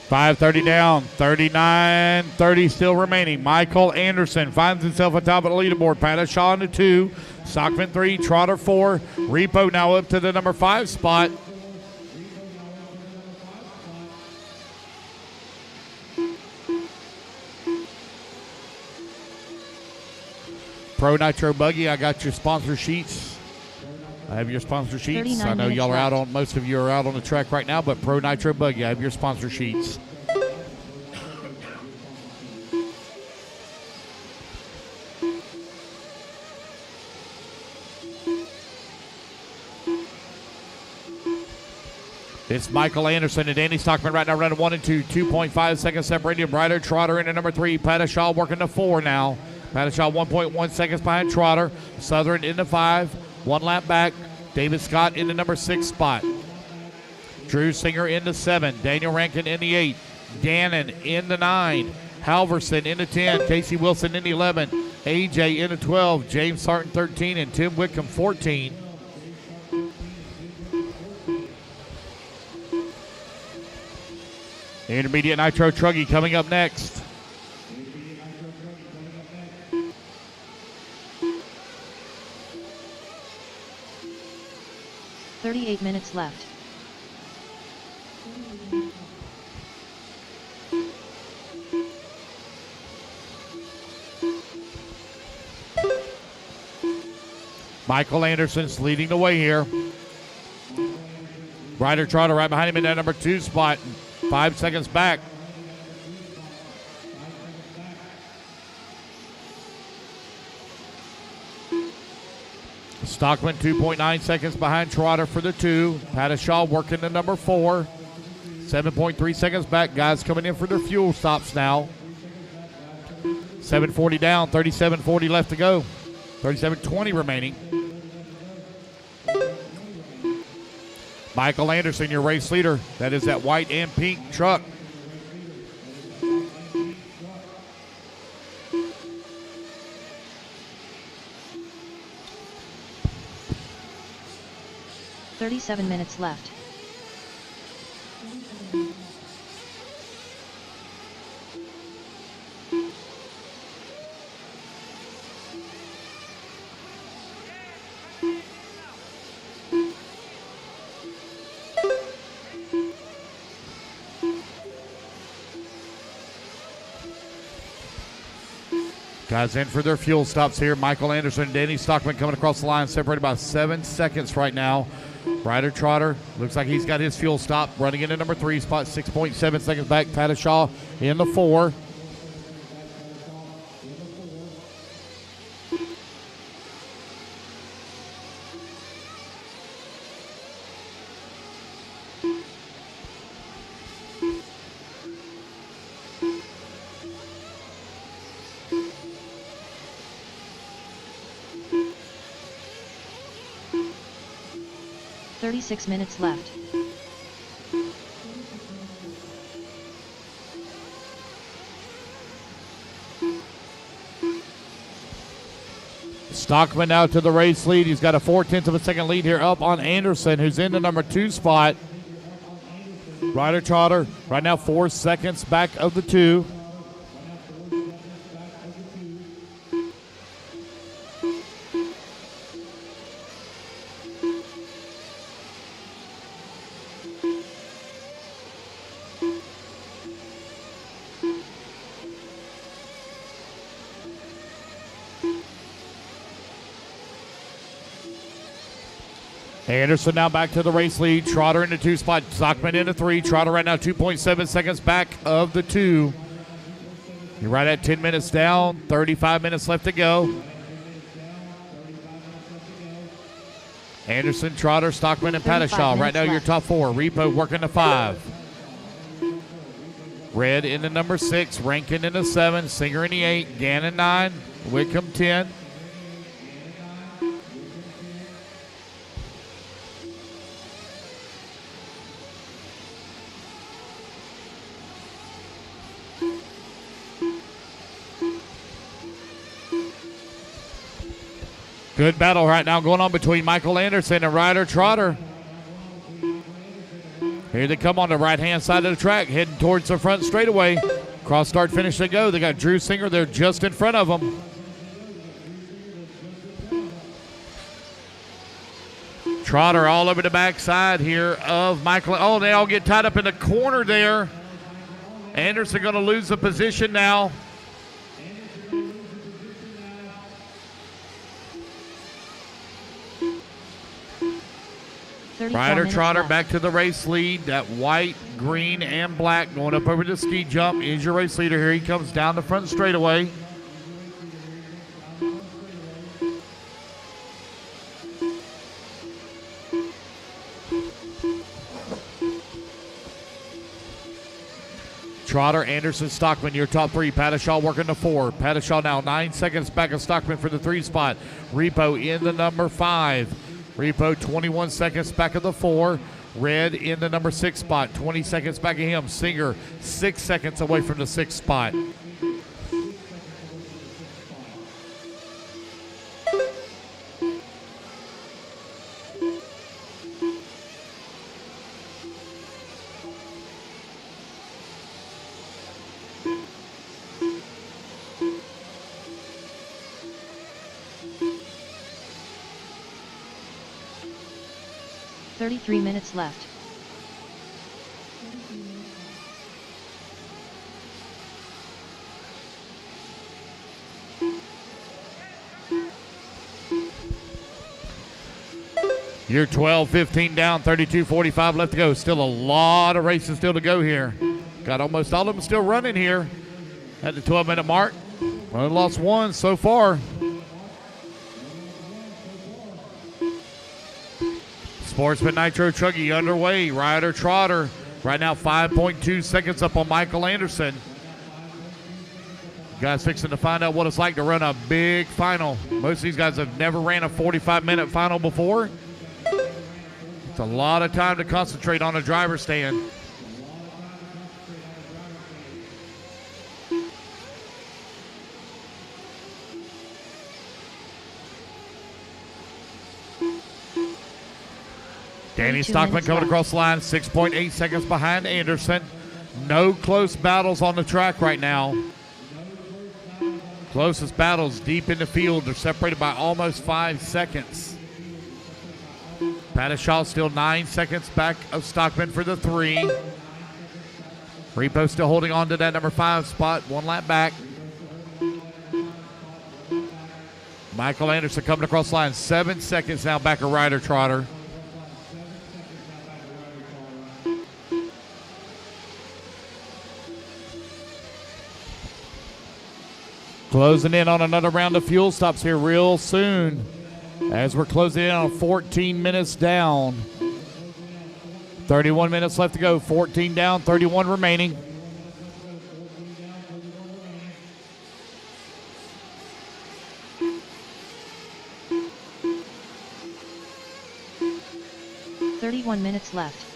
.530 down, 39:30 still remaining. Michael Anderson finds himself atop of the leaderboard. Padishaw into 2, Stockman 3, Trotter 4. Repo now up to the number 5 spot. Pro Nitro Buggy, I got your sponsor sheets. I have your sponsor sheets. 39 I know minutes y'all are out left. on, most of you are out on the track right now, but Pro Nitro Buggy, I have your sponsor sheets. It's Michael Anderson and Danny Stockman right now running 1 and 2. 2.5 seconds separating Ryder Trotter into number 3. Padishaw working to 4 now. Padishaw 1.1 seconds behind Trotter. Southern into 5. 1 lap back. David Scott in the number 6 spot. Drew Singer in the 7. Daniel Rankin in the 8. Gannon in the 9. Halverson in the 10. Casey Wilson in the 11. AJ in the 12. James Sarton 13. And Tim Whitcomb 14. Intermediate Nitro Truggy coming up next. .38 minutes left. Michael Anderson's leading the way here. Ryder Trotter right behind him in that number 2 spot. 5 seconds back. Stockman 2.9 seconds behind Trotter for the 2. Padishaw working the number 4. 7.3 seconds back. Guys coming in for their fuel stops now. 7:40 down, 37:40 left to go. 37:20 remaining. Michael Anderson, your race leader. That is that white and pink truck. .37 minutes left. Guys in for their fuel stops here. Michael Anderson and Danny Stockman coming across the line, separated by 7 seconds right now. Ryder Trotter looks like he's got his fuel stop, running into number 3 spot, 6.7 seconds back. Padishaw in the 4. .36 minutes left. Stockman now to the race lead. He's got a 0.4 of a second lead here up on Anderson, who's in the number 2 spot. Ryder Trotter right now 4 seconds back of the 2. Anderson now back to the race lead. Trotter in the 2 spot. Stockman in the 3. Trotter right now 2.7 seconds back of the 2. You're right at 10 minutes down. 35 minutes left to go. Anderson, Trotter, Stockman, and 35 Pattishaw. Right now, minutes your left. top four. Repo working to 5. Red in the number 6. Rankin in the 7. Singer in the 8. Gannon 9. Whitcomb 10. Good battle right now going on between Michael Anderson and Ryder Trotter. Here they come on the right-hand side of the track, heading towards the front straightaway. Cross start finish they go. They got Drew Singer there just in front of them. Trotter all over the backside here of Michael. Oh, they all get tied up in the corner there. Anderson going to lose the position now. Ryder Trotter left. back to the race lead. That white, green, and black going up over the ski jump is your race leader. Here he comes down the front straightaway. Trotter, Anderson, Stockman, your top 3. Pattishaw working to 4. Pattishaw now 9 seconds back of Stockman for the 3 spot. Repo in the number 5. Repo 21 seconds back of the 4. Red in the number 6 spot. 20 seconds back of him. Singer 6 seconds away from the 6th spot. $33 minutes left. You're 12-15 down, 32-45 left to go. Still a lot of races still to go here. Got almost all of them still running here at the 12-minute mark. Only lost one so far. Sportsman Nitro Truggy underway. Ryder Trotter right now 5.2 seconds up on Michael Anderson. Guys fixing to find out what it's like to run a big final. Most of these guys have never ran a 45-minute final before. It's a lot of time to concentrate on a driver's stand. Danny 32 Stockman minutes coming left. across the line, 6.8 seconds behind Anderson. No close battles on the track right now. Closest battles deep in the field. They're separated by almost 5 seconds. Pattishaw still 9 seconds back of Stockman for the 3. Repo still holding on to that number 5 spot, 1 lap back. Michael Anderson coming across the line, 7 seconds now back of Ryder Trotter. Closing in on another round of fuel stops here real soon as we're closing in on 14 minutes down. 31 minutes left to go. 14 down, 31 remaining. $31 minutes left.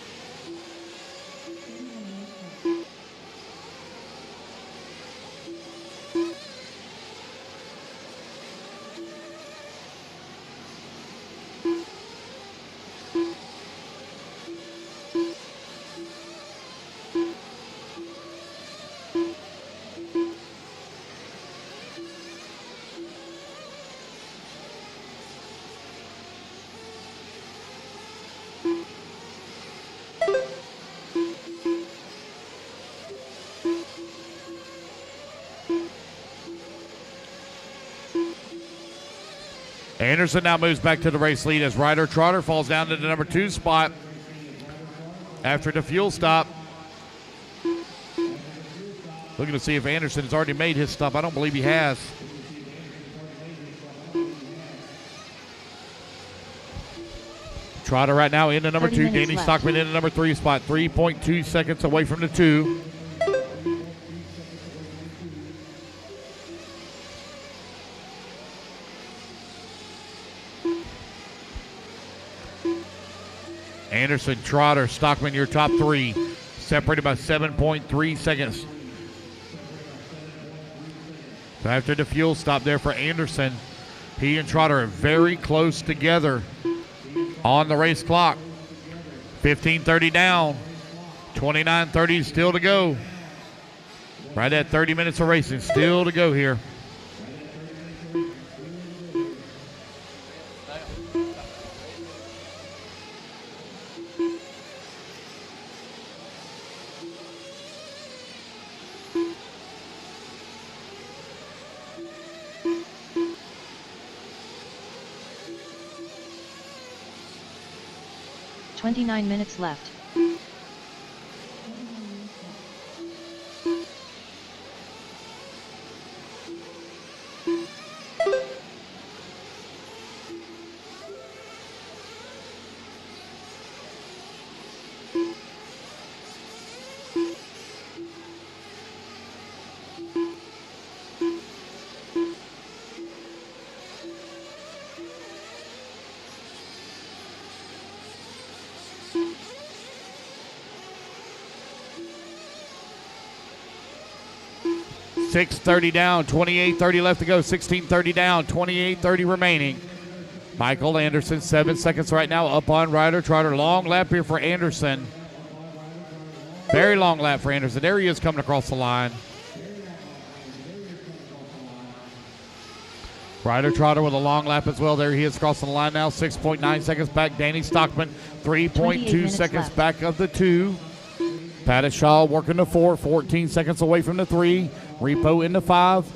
Anderson now moves back to the race lead as Ryder Trotter falls down to the number 2 spot after the fuel stop. Looking to see if Anderson has already made his stop. I don't believe he has. Trotter right now into number 30 2. minutes Danny left. Stockman into number 3 spot. 3.2 seconds away from the 2. Anderson, Trotter, Stockman, your top 3. Separated by 7.3 seconds. So after the fuel stop there for Anderson, he and Trotter are very close together on the race clock. 15:30 down, 29:30 still to go. Right at 30 minutes of racing, still to go here. $29 minutes left. $6:30 down, 28:30 left to go, 16:30 down, 28:30 remaining. Michael Anderson, 7 seconds right now up on Ryder Trotter. Long lap here for Anderson. Very long lap for Anderson. There he is coming across the line. Ryder Trotter with a long lap as well. There he is crossing the line now. 6.9 seconds back. Danny Stockman, 3.2 seconds left. back of the 2. Pattishaw working the 4, 14 seconds away from the 3. Repo in the 5.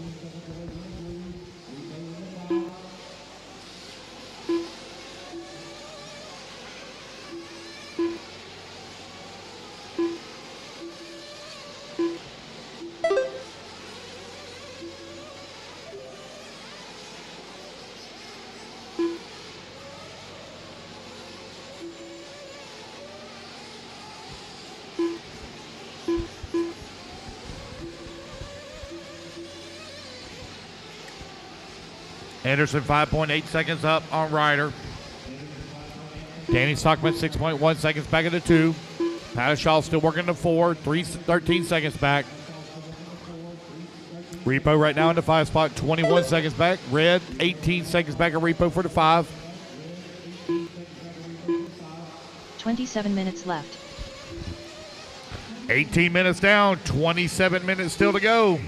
Anderson 5.8 seconds up on Ryder. Danny Stockman 6.1 seconds back of the 2. Pattishaw still working the 4, 13 seconds back. Repo right now in the 5 spot, 21 seconds back. Red 18 seconds back of Repo for the 5. 27 minutes left. 18 minutes down, 27 minutes still to go.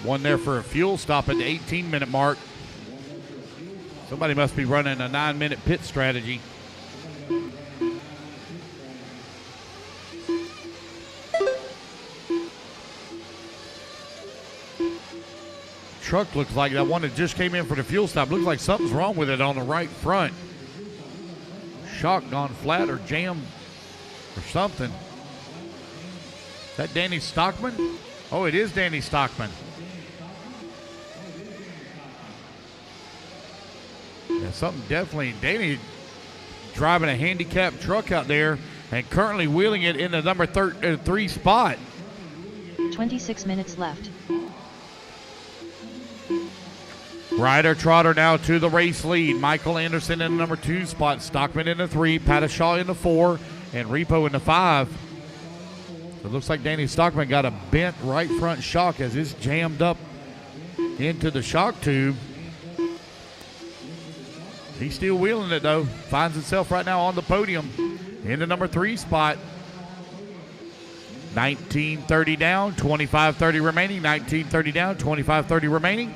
One there for a fuel stop at the 18-minute mark. Somebody must be running a 9-minute pit strategy. Truck looks like that one that just came in for the fuel stop. Looks like something's wrong with it on the right front. Shock gone flat or jammed or something. Is that Danny Stockman? Oh, it is Danny Stockman. Yeah, something definitely. Danny driving a handicapped truck out there and currently wheeling it in the number 3 spot. 26 minutes left. Ryder Trotter now to the race lead. Michael Anderson in the number 2 spot. Stockman in the 3. Pattishaw in the 4. And Repo in the 5. So it looks like Danny Stockman got a bent right front shock as it's jammed up into the shock tube. He's still wheeling it though. Finds himself right now on the podium in the number 3 spot. 19:30 down, 25:30 remaining. 19:30 down, 25:30 remaining.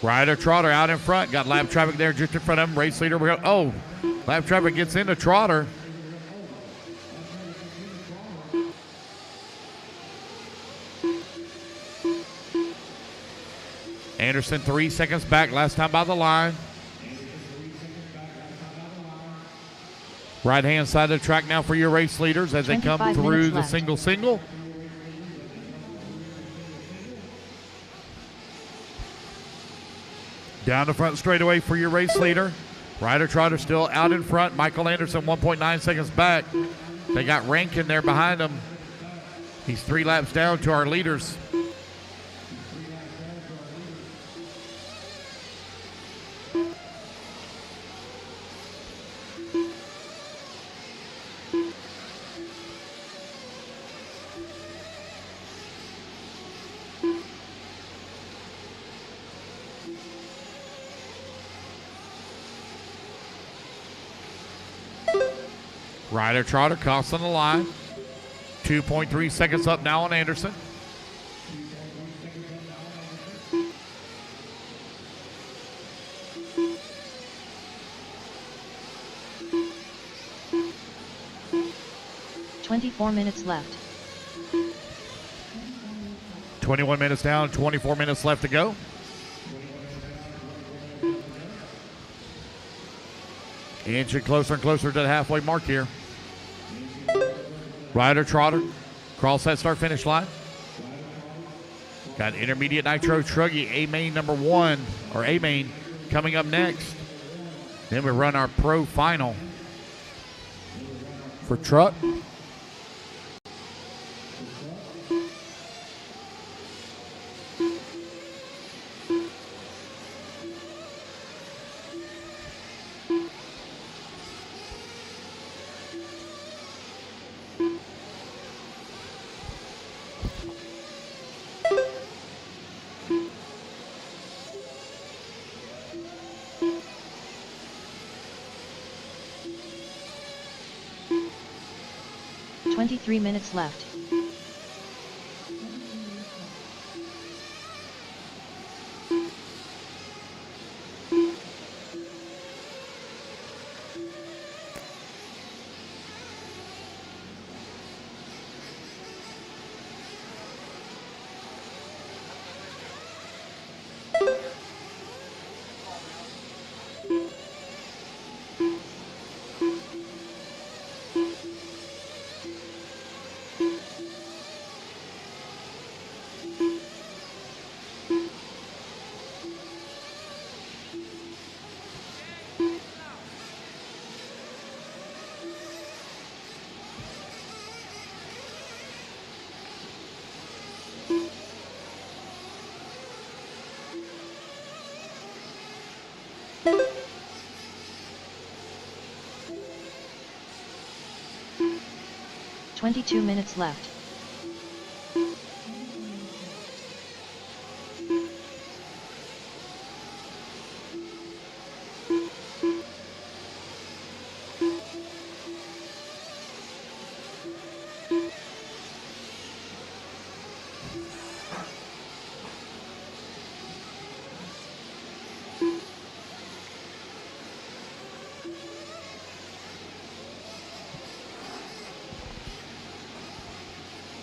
Ryder Trotter out in front. Got lap traffic there just in front of him. Race leader. Oh, lap traffic gets into Trotter. Anderson 3 seconds back last time by the line. Right-hand side of the track now for your race leaders as they come 25 through minutes the left. single. Down the front straightaway for your race leader. Ryder Trotter still out in front. Michael Anderson 1.9 seconds back. They got Rankin there behind them. He's 3 laps down to our leaders. Ryder Trotter crossing the line. 2.3 seconds up now on Anderson. "24 minutes left. 21 minutes down, 24 minutes left to go. Inching closer and closer to the halfway mark here. Ryder Trotter cross that start finish line. Got intermediate Nitro Truggy A main number 1, or A main, coming up next. Then we run our pro final for truck. "23 minutes left. "22 minutes left.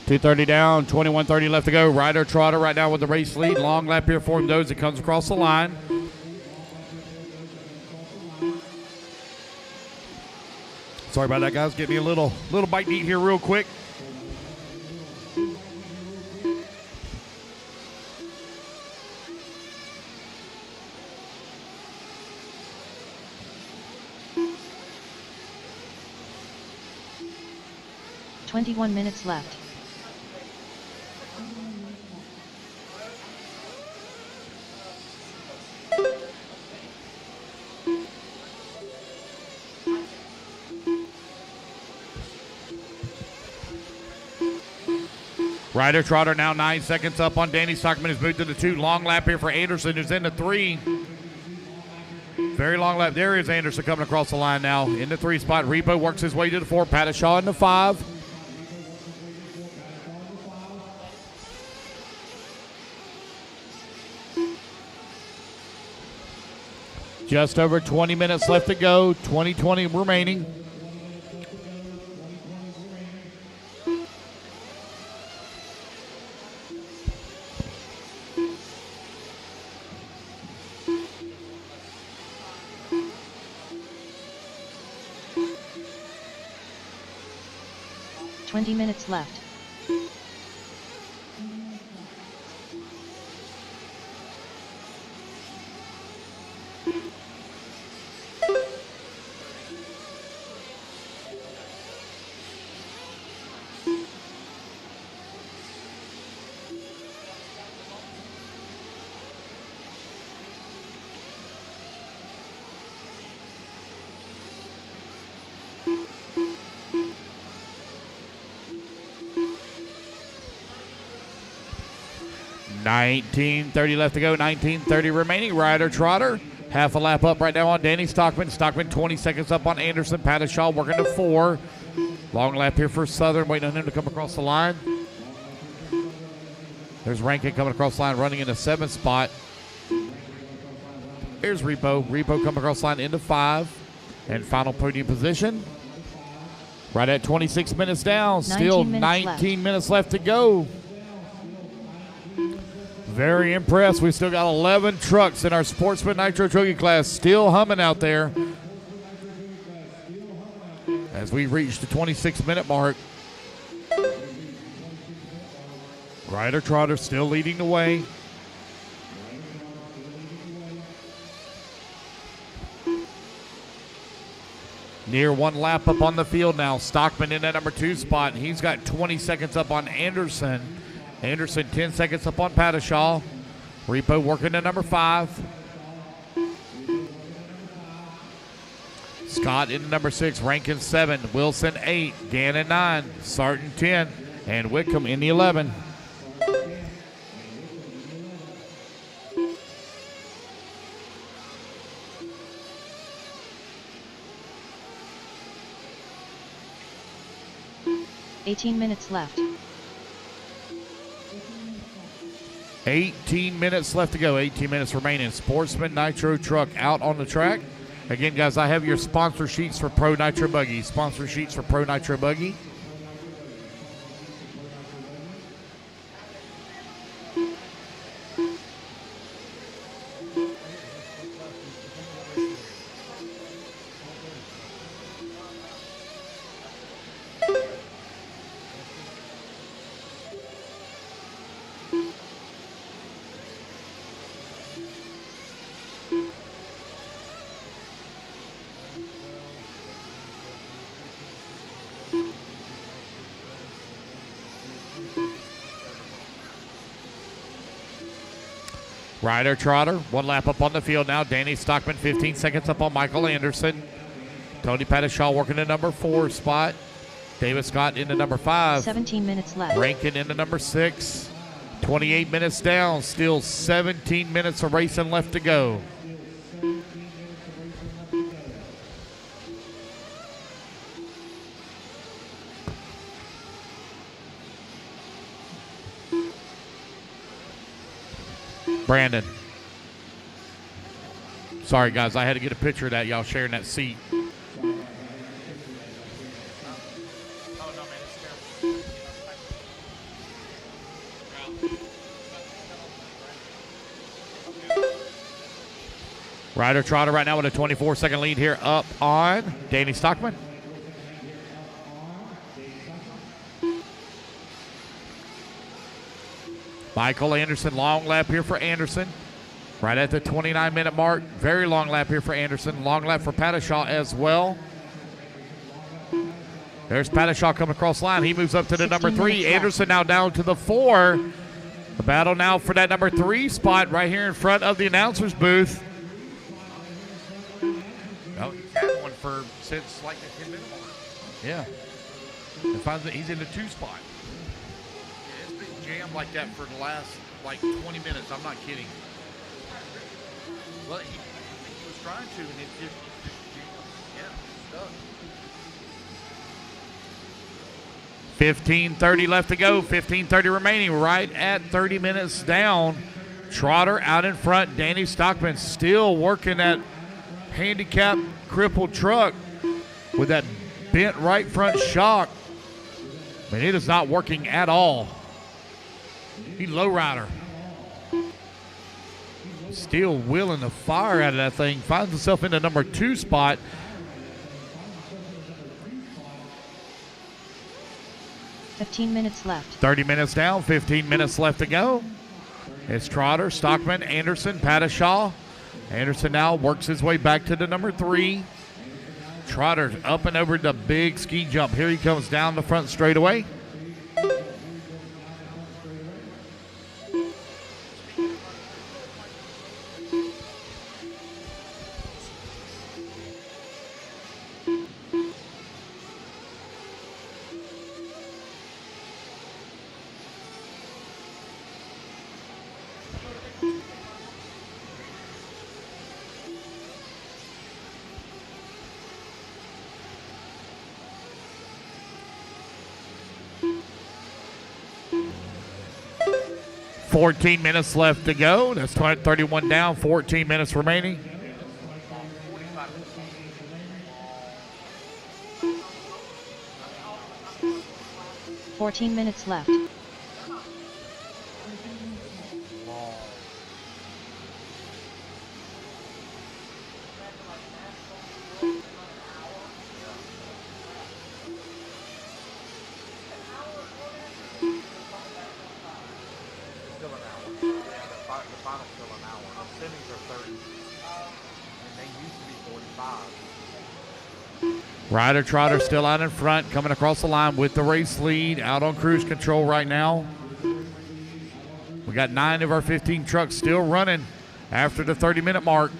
.230 down, 21:30 left to go. Ryder Trotter right now with the race lead. Long lap here for him, those that comes across the line. Sorry about that, guys. Get me a little bite to eat here real quick. "21 minutes left. Ryder Trotter now 9 seconds up on Danny Stockman, who's moved to the 2. Long lap here for Anderson, who's in the 3. Very long lap. There is Anderson coming across the line now in the 3 spot. Repo works his way to the 4. Pattishaw in the 5. Just over 20 minutes left to go. 20 remaining. 20 minutes left. $19.30 left to go, $19.30 remaining. Ryder Trotter, half a lap up right now on Danny Stockman. Stockman 20 seconds up on Anderson. Pattishaw working to 4. Long lap here for Southern, waiting on him to come across the line. There's Rankin coming across the line, running in the 7th spot. Here's Repo. Repo coming across the line into 5. And final podium position. Right at 26 minutes down. Still 19 minutes left to go. Very impressed. We still got 11 trucks in our Sportsman Nitro Truggy class still humming out there. As we reach the 26-minute mark. Ryder Trotter still leading the way. Near 1 lap up on the field now. Stockman in that number 2 spot. He's got 20 seconds up on Anderson. Anderson 10 seconds up on Pattishaw. Repo working to number 5. Scott in number 6. Rankin 7. Wilson 8. Gannon 9. Sarton 10. And Wickham in the 11. $18 minutes left. 18 minutes left to go. 18 minutes remaining. Sportsman Nitro Truck out on the track. Again, guys, I have your sponsor sheets for Pro Nitro Buggy. Sponsor sheets for Pro Nitro Buggy. Ryder Trotter, 1 lap up on the field now. Danny Stockman, 15 seconds up on Michael Anderson. Tony Pattishaw working the number 4 spot. David Scott in the number 5. 17 minutes left. Rankin in the number 6. 28 minutes down. Still 17 minutes of racing left to go. Brandon. Sorry, guys. I had to get a picture of that. Y'all sharing that seat. Ryder Trotter right now with a 24-second lead here up on Danny Stockman. Michael Anderson, long lap here for Anderson. Right at the 29-minute mark. Very long lap here for Anderson. Long lap for Pattishaw as well. There's Pattishaw coming across the line. He moves up to the number 3. Anderson now down to the 4. The battle now for that number 3 spot right here in front of the announcer's booth. Well, he's had one since like the 10-minute mark. Yeah. And finds that he's in the 2 spot. Yeah, it's been jammed like that for the last like 20 minutes. I'm not kidding. Well, I think he was trying to, and it just jammed. Yeah, stuck. 15:30 left to go. 15:30 remaining. Right at 30 minutes down. Trotter out in front. Danny Stockman still working that handicap crippled truck with that bent right front shock. I mean, it is not working at all. He lowrider. Still wheeling the fire out of that thing. Finds himself in the number 2 spot. 15 minutes left. 30 minutes down, 15 minutes left to go. It's Trotter, Stockman, Anderson, Padishaw. Anderson now works his way back to the number 3. Trotter up and over the big ski jump. Here he comes down the front straightaway. $14 minutes left to go. That's 31 down, 14 minutes remaining. $14 minutes left. Ryder Trotter still out in front, coming across the line with the race lead, out on cruise control right now. We got 9 of our 15 trucks still running after the 30-minute mark.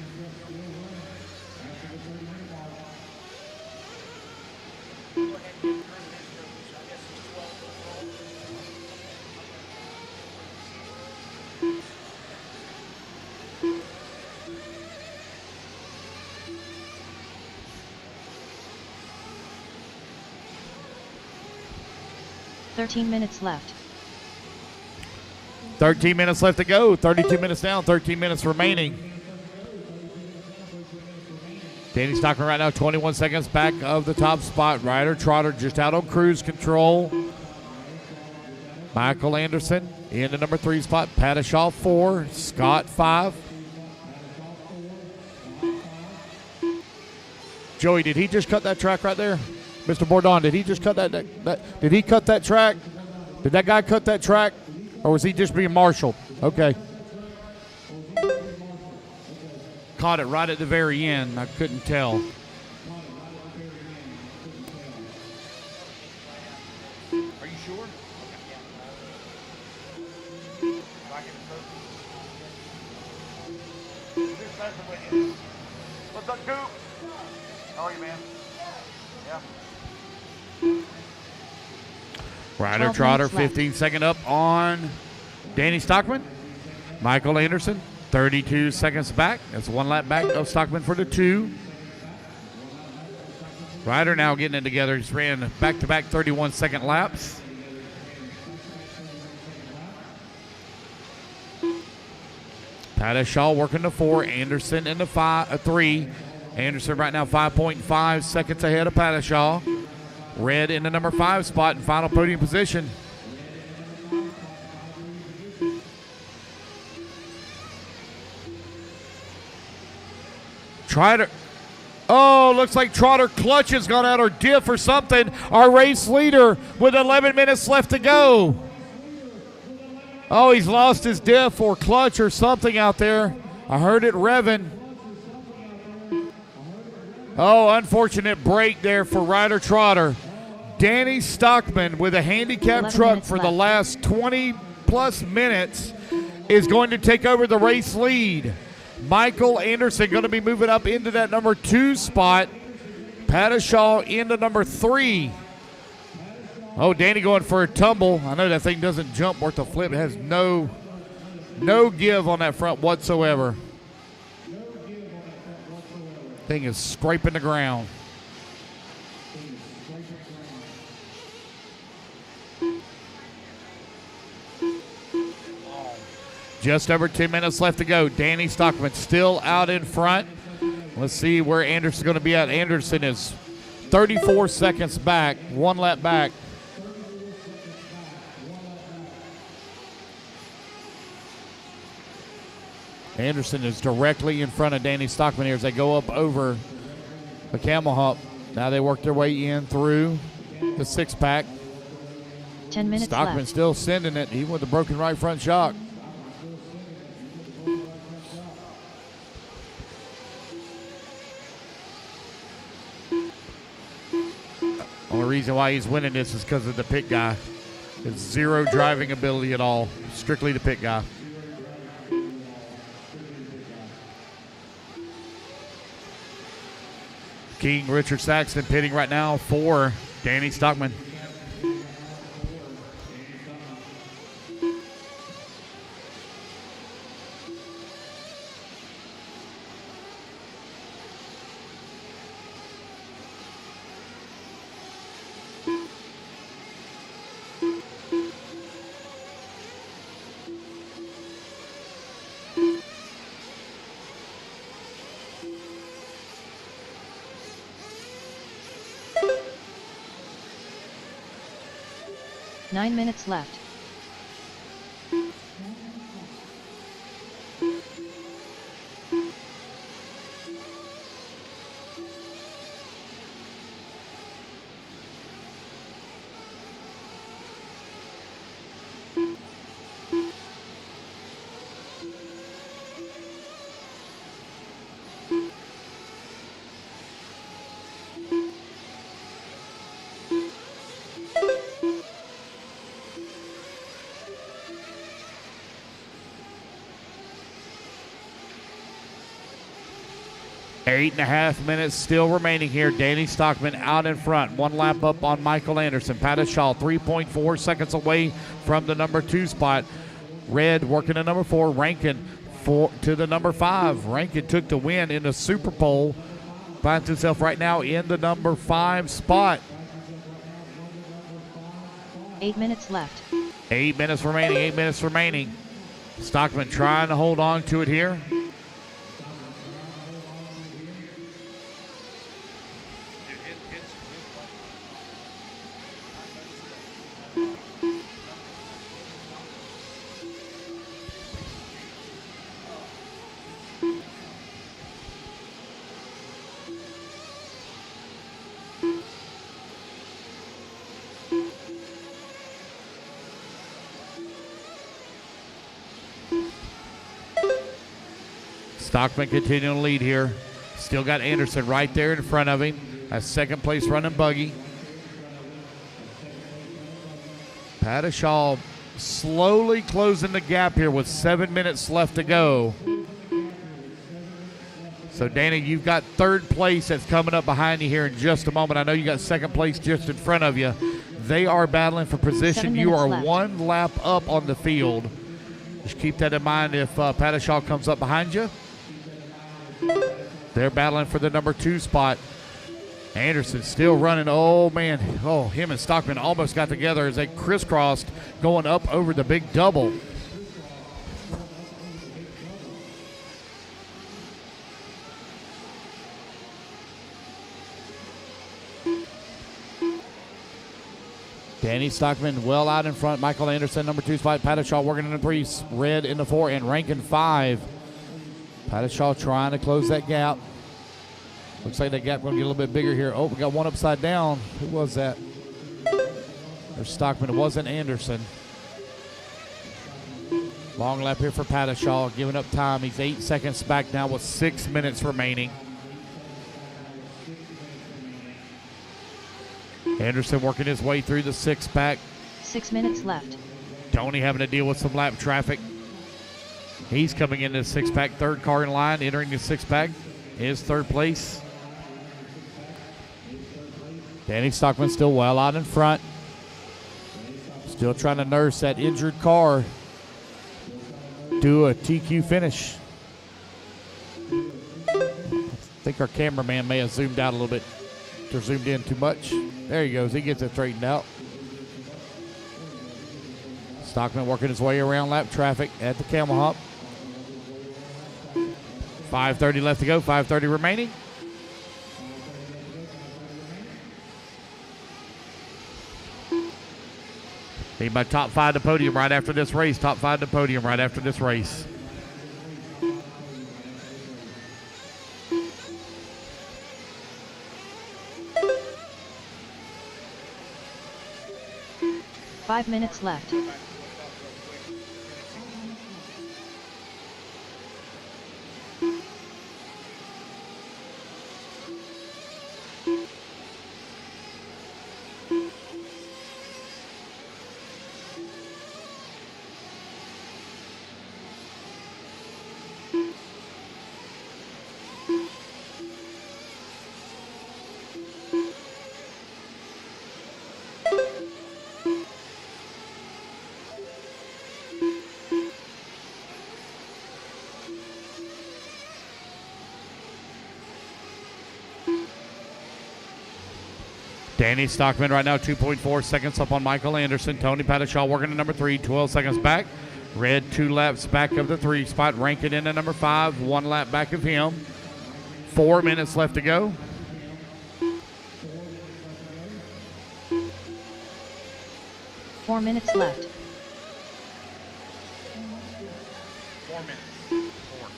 $13 minutes left. 13 minutes left to go. 32 minutes down, 13 minutes remaining. Danny Stockman right now 21 seconds back of the top spot. Ryder Trotter just out on cruise control. Michael Anderson in the number 3 spot. Padishaw 4. Scott 5. Joey, did he just cut that track right there? Mr. Bourdon, did he just cut that did he cut that track? Did that guy cut that track? Or was he just being marshaled? Okay. Caught it right at the very end. I couldn't tell. Are you sure? What's up, Coop? How are you, man? Yeah. Ryder Trotter 15 second up on Danny Stockman. Michael Anderson 32 seconds back. That's 1 lap back of Stockman for the 2. Ryder now getting it together. He's ran back-to-back 31-second laps. Padishaw working the 4. Anderson in the 3. Anderson right now 5.5 seconds ahead of Padishaw. Red in the number 5 spot in final podium position. Trotter. Oh, looks like Trotter clutch has gone out or diff or something. Our race leader with 11 minutes left to go. Oh, he's lost his diff or clutch or something out there. I heard it revving. Oh, unfortunate break there for Ryder Trotter. Danny Stockman with a handicap truck for the last 20-plus minutes is going to take over the race lead. Michael Anderson going to be moving up into that number 2 spot. Padishaw into number 3. Oh, Danny going for a tumble. I know that thing doesn't jump worth a flip. It has no give on that front whatsoever. Thing is scraping the ground. Just over 10 minutes left to go. Danny Stockman still out in front. Let's see where Anderson's going to be at. Anderson is 34 seconds back, 1 lap back. Anderson is directly in front of Danny Stockman here as they go up over the camel hump. Now they work their way in through the 6-pack. 10 minutes Stockman left. still sending it. He with the broken right front shock. Only reason why he's winning this is because of the pit guy. It's zero driving ability at all. Strictly the pit guy. King Richard Saxton pitting right now for Danny Stockman. Nine minutes left. Eight and a half minutes still remaining here. Danny Stockman out in front. One lap up on Michael Anderson. Pattishaw 3.4 seconds away from the number 2 spot. Red working the number 4. Rankin to the number 5. Rankin took the win in the Super Bowl. Finds himself right now in the number 5 spot. 8 minutes left. 8 minutes remaining. 8 minutes remaining. Stockman trying to hold on to it here. Stockman continuing to lead here. Still got Anderson right there in front of him. A second place running buggy. Pattishaw slowly closing the gap here with 7 minutes left to go. So, Danny, you've got third place that's coming up behind you here in just a moment. I know you got second place just in front of you. They are battling for position. You are left. one lap up on the field. Just keep that in mind if Pattishaw comes up behind you. They're battling for the number 2 spot. Anderson still running. Oh, man. Oh, him and Stockman almost got together as they crisscrossed going up over the big double. Danny Stockman well out in front. Michael Anderson, number 2 spot. Pattishaw working in the 3. Red in the 4 and Rankin 5. Pattishaw trying to close that gap. Looks like that gap going to get a little bit bigger here. Oh, we got one upside down. Who was that? There's Stockman. It wasn't Anderson. Long lap here for Pattishaw, giving up time. He's 8 seconds back now with 6 minutes remaining. Anderson working his way through the 6-pack. 6 minutes left. Tony having to deal with some lap traffic. He's coming into the 6-pack, third car in line, entering the 6-pack. His third place. Danny Stockman still well out in front. Still trying to nurse that injured car. Do a TQ finish. I think our cameraman may have zoomed out a little bit. Or zoomed in too much. There he goes. He gets it straightened out. Stockman working his way around lap traffic at the camel hop. 5:30 left to go. 5:30 remaining. Need my top 5 to podium right after this race. Top 5 to podium right after this race. 5 minutes left. Danny Stockman right now 2.4 seconds up on Michael Anderson. Tony Pattishaw working at number 3, 12 seconds back. Red 2 laps back of the 3 spot. Rankin in at number 5, 1 lap back of him. 4 minutes left to go. Four minutes left. 4 minutes. 4.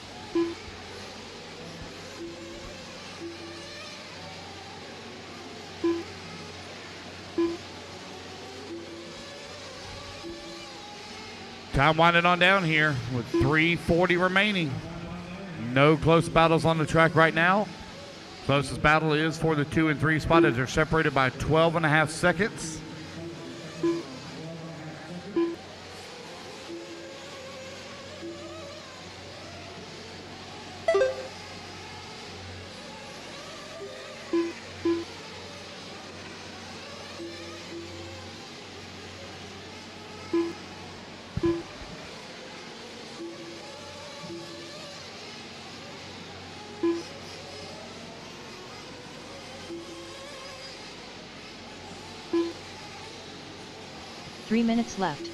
Time winding on down here with 3:40 remaining. No close battles on the track right now. Closest battle is for the 2 and 3 spot as they're separated by 12.5 seconds. Three minutes left.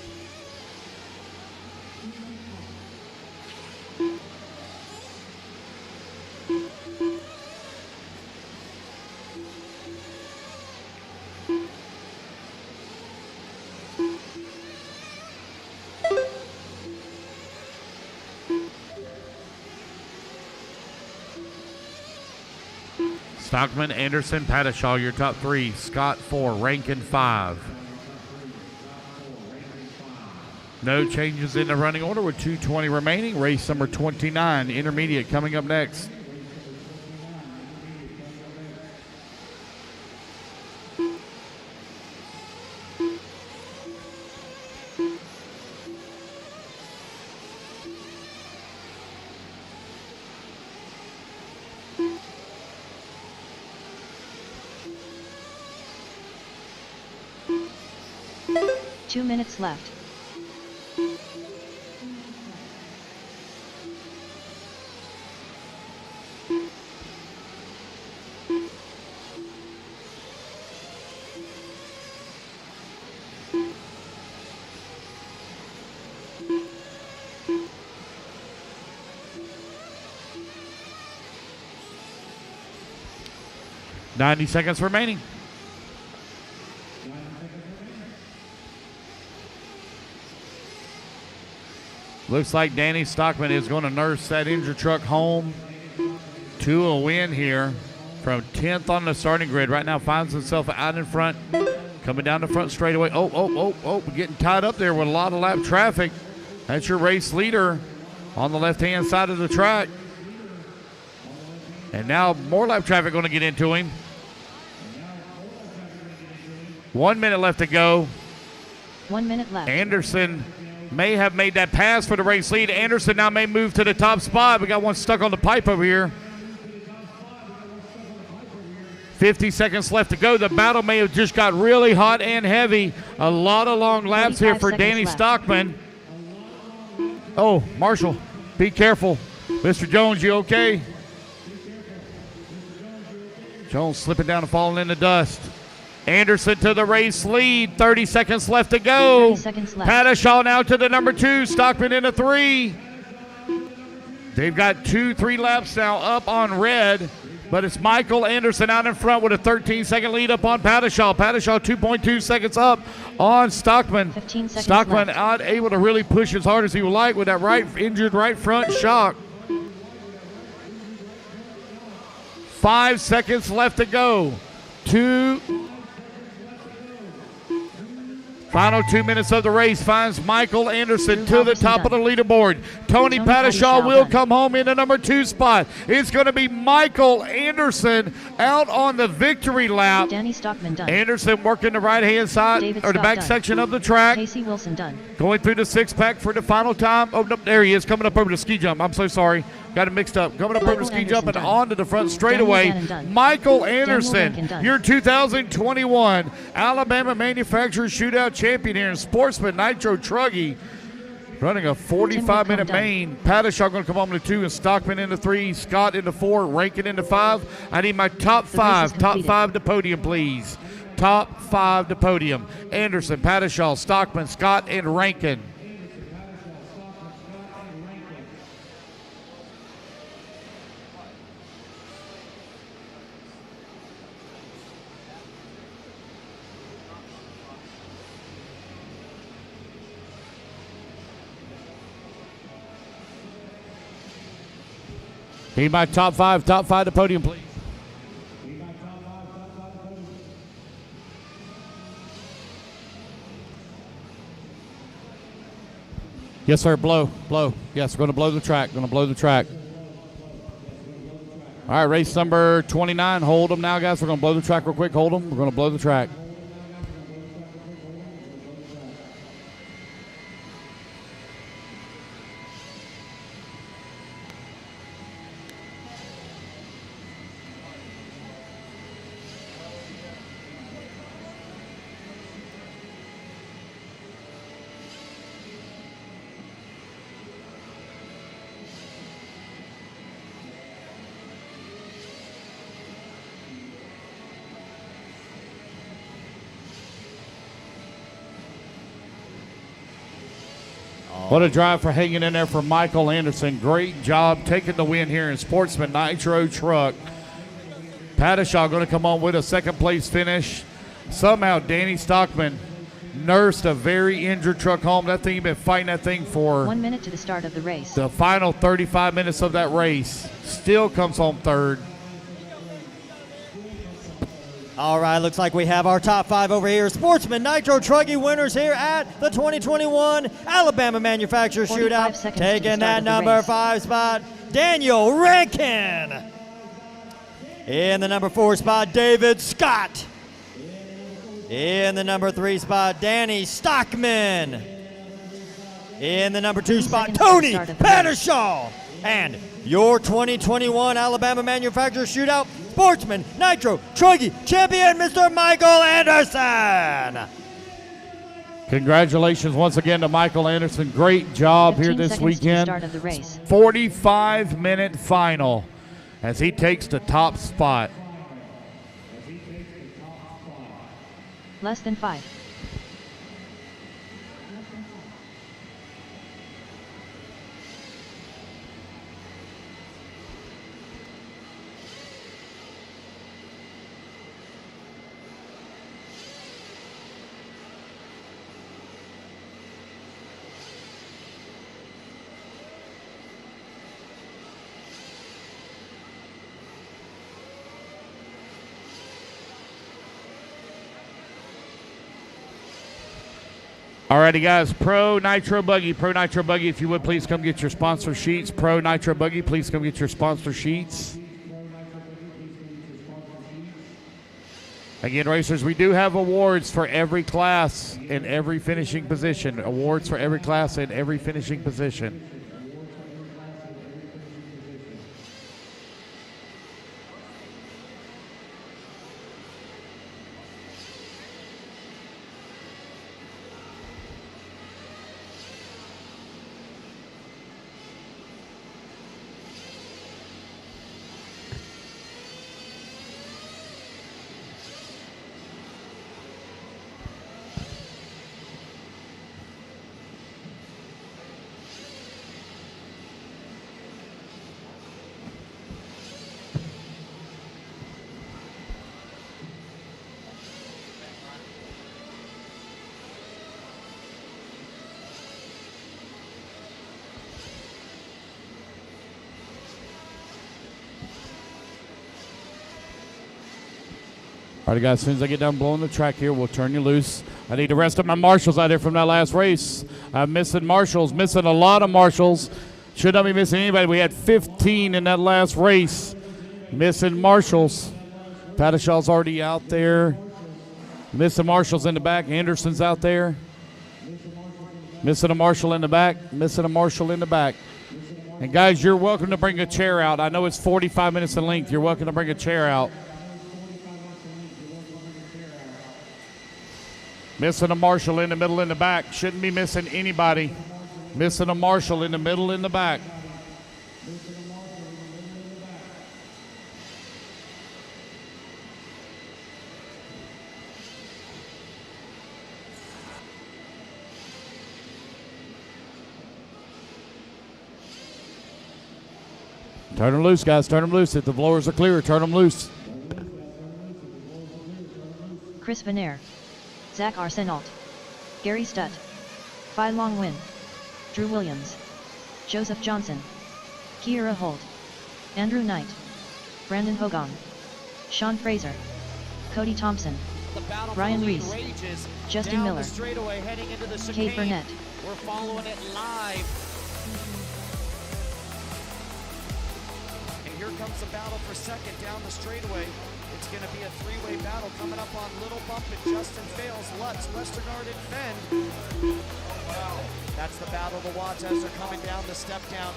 Stockman, Anderson, Pattishaw, your top 3. Scott 4, Rankin 5. No changes in the running order with 2:20 remaining. Race number 29, intermediate, coming up next. Two minutes left. .90 seconds remaining. Looks like Danny Stockman is going to nurse that injured truck home to a win here from 10th on the starting grid. Right now finds himself out in front, coming down the front straightaway. Oh, getting tied up there with a lot of lap traffic. That's your race leader on the left-hand side of the track. And now more lap traffic going to get into him. 1 minute left to go. 1 minute left. Anderson may have made that pass for the race lead. Anderson now may move to the top spot. We got one stuck on the pipe over here. 50 seconds left to go. The battle may have just got really hot and heavy. A lot of long laps here for Danny left. Stockman. Oh, Marshall, be careful. Mr. Jones, you okay? Jones slipping down and falling in the dust. Anderson to the race lead. 30 seconds left to go. 30 seconds left. Pattishaw now to the number 2. Stockman in a 3. They've got 2-3 laps now up on red, but it's Michael Anderson out in front with a 13-second lead up on Pattishaw. Pattishaw 2.2 seconds up on Stockman. 15 seconds Stockman left. not able to really push as hard as he would like with that injured right front shock. 5 seconds left to go. 2, Final 2 minutes of the race finds Michael Anderson to the top of the leaderboard. Tony Padishaw will come home in the number 2 spot. It's going to be Michael Anderson out on the victory lap. Danny Stockman done. Anderson working the right-hand side or the back section of the track. Casey Wilson done. Going through the 6-pack for the final time. Oh, no, there he is, coming up over the ski jump. I'm so sorry. Got it mixed up. Coming up over the ski jump and onto the front straightaway. Michael Anderson, your 2021 Alabama Manufacturer Shootout champion here in Sportsman Nitro Truggy. Running a 45-minute main. Padishaw going to come home to 2 and Stockman into 3. Scott into 4. Rankin into 5. I need my top 5. Top 5 to podium, please. Top 5 to podium. Anderson, Padishaw, Stockman, Scott, and Rankin. Need my top 5 to podium, please. Yes, sir, blow. Yes, we're going to blow the track, All right, race number 29, hold them now, guys. We're going to blow the track real quick, hold them. We're going to blow the track. What a drive for hanging in there for Michael Anderson. Great job taking the win here in Sportsman Nitro Truck. Padishaw going to come on with a second place finish. Somehow Danny Stockman nursed a very injured truck home. That thing, he's been fighting that thing for 1 minute to the start of the race. The final 35 minutes of that race. Still comes home third. All right, looks like we have our top 5 over here. Sportsman Nitro Truggy winners here at the 2021 Alabama Manufacturer Shootout. Taking that number 5 spot, Daniel Rankin. In the number 4 spot, David Scott. In the number 3 spot, Danny Stockman. In the number 2 spot, Tony Padishaw. And your 2021 Alabama Manufacturer Shootout Sportsman Nitro Truggy champion, Mr. Michael Anderson. Congratulations once again to Michael Anderson. Great job here this weekend. 45-minute final as he takes the top spot. Less than 5. Alrighty, guys, Pro Nitro Buggy, if you would please come get your sponsor sheets. Pro Nitro Buggy, please come get your sponsor sheets. Again, racers, we do have awards for every class and every finishing position. Awards for every class and every finishing position. All right, guys, as soon as I get done blowing the track here, we'll turn you loose. I need the rest of my marshals out there from that last race. I'm missing marshals, missing a lot of marshals. Should not be missing anybody. We had 15 in that last race. Missing marshals. Patashaw's already out there. Missing marshals in the back. Anderson's out there. Missing a marshal in the back. Missing a marshal in the back. And guys, you're welcome to bring a chair out. I know it's 45 minutes in length. You're welcome to bring a chair out. Missing a marshal in the middle in the back. Shouldn't be missing anybody. Missing a marshal in the middle in the back. Turn them loose, guys. Turn them loose. If the blowers are clear, turn them loose. Chris Venaire, Zach Arsenault, Gary Stutt, Phi Long Win, Drew Williams, Joseph Johnson, Kiera Holt, Andrew Knight, Brandon Hogan, Sean Fraser, Cody Thompson, Ryan Reese, Justin Miller, Kate Burnett. We're following it live. And here comes the battle for second down the straightaway. It's going to be a three-way battle coming up on Little Bump and Justin Fales, Lutz, Westergaard, and Fenn. That's the battle to watch as they're coming down the step down.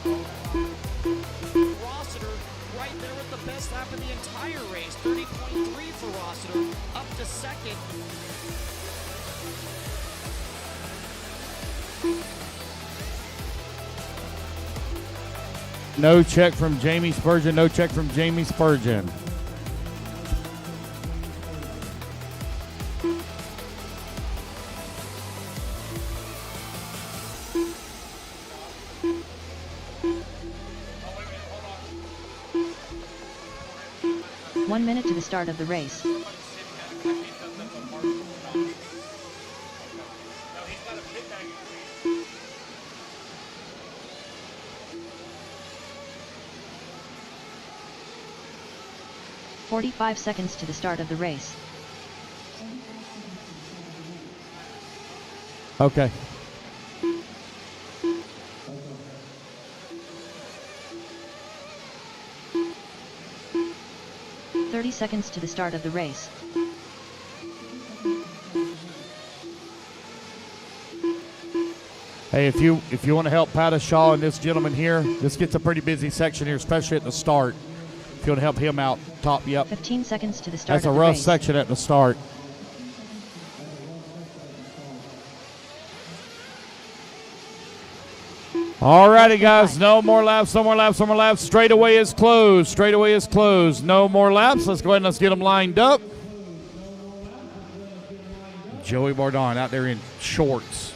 Rossiter right there with the best lap in the entire race. 30.3 for Rossiter, up to second. No check from Jamie Spurgeon. No check from Jamie Spurgeon. One minute to the start of the race. "45 seconds to the start of the race." Okay. "30 seconds to the start of the race." Hey, if you want to help Pattashaw and this gentleman here, this gets a pretty busy section here, especially at the start. If you want to help him out, top, yep. 15 seconds to the start That's of a the rough race. section at the start. All righty, guys. No more laps, no more laps, no more laps. Straightaway is closed. Straightaway is closed. No more laps. Let's go ahead and let's get them lined up. Joey Bardon out there in shorts.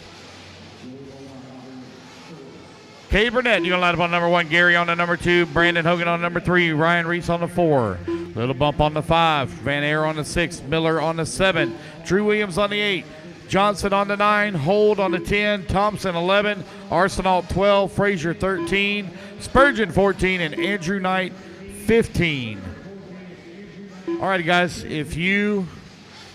Kay Burnett, you're going to line up on number 1. Gary on the number 2. Brandon Hogan on number 3. Ryan Reese on the 4. Little Bump on the 5. Van Air on the 6. Miller on the 7. Drew Williams on the 8. Johnson on the 9. Hold on the 10. Thompson 11. Arsenault 12. Frazier 13. Spurgeon 14. And Andrew Knight 15. All right, guys. If you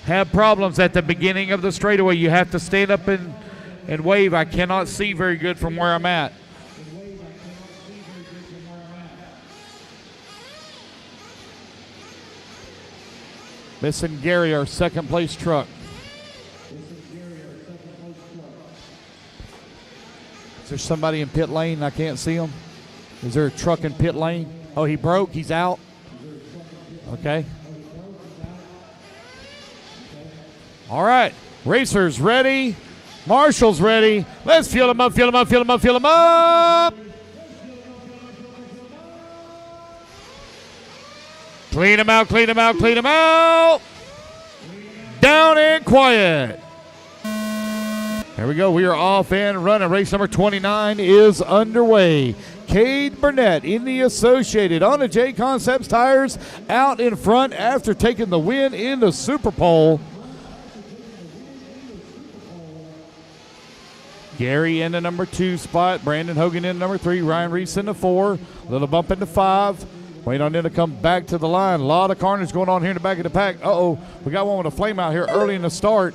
have problems at the beginning of the straightaway, you have to stand up and wave. I cannot see very good from where I'm at. Missing Gary, our second place truck. Is there somebody in pit lane? I can't see him. Is there a truck in pit lane? Oh, he broke. He's out. Okay. All right. Racers ready. Marshall's ready. Let's fuel them up, fuel them up, fuel them up, fuel them up. Clean them out, clean them out, clean them out. Down and quiet. There we go. We are off and running. Race number 29 is underway. Cade Burnett in the Associated on the J Concepts tires out in front after taking the win in the Super Pole. Gary in the number 2 spot. Brandon Hogan in the number 3. Ryan Reese in the 4. Little Bump in the 5. Waiting on them to come back to the line. A lot of carnage going on here in the back of the pack. Uh-oh. We got one with a flame out here early in the start.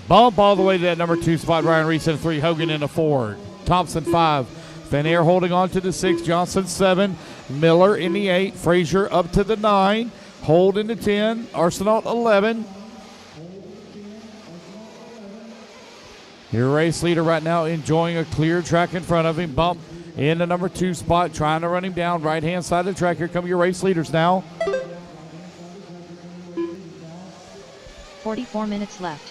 Bump all the way to that number 2 spot. Ryan Reese in the 3. Hogan in the 4. Thompson 5. Van Air holding on to the 6. Johnson 7. Miller in the 8. Frazier up to the 9. Hold in the 10. Arsenault 11. Your race leader right now enjoying a clear track in front of him. Bump in the number 2 spot, trying to run him down. Right-hand side of the track. Here come your race leaders now. 44 minutes left.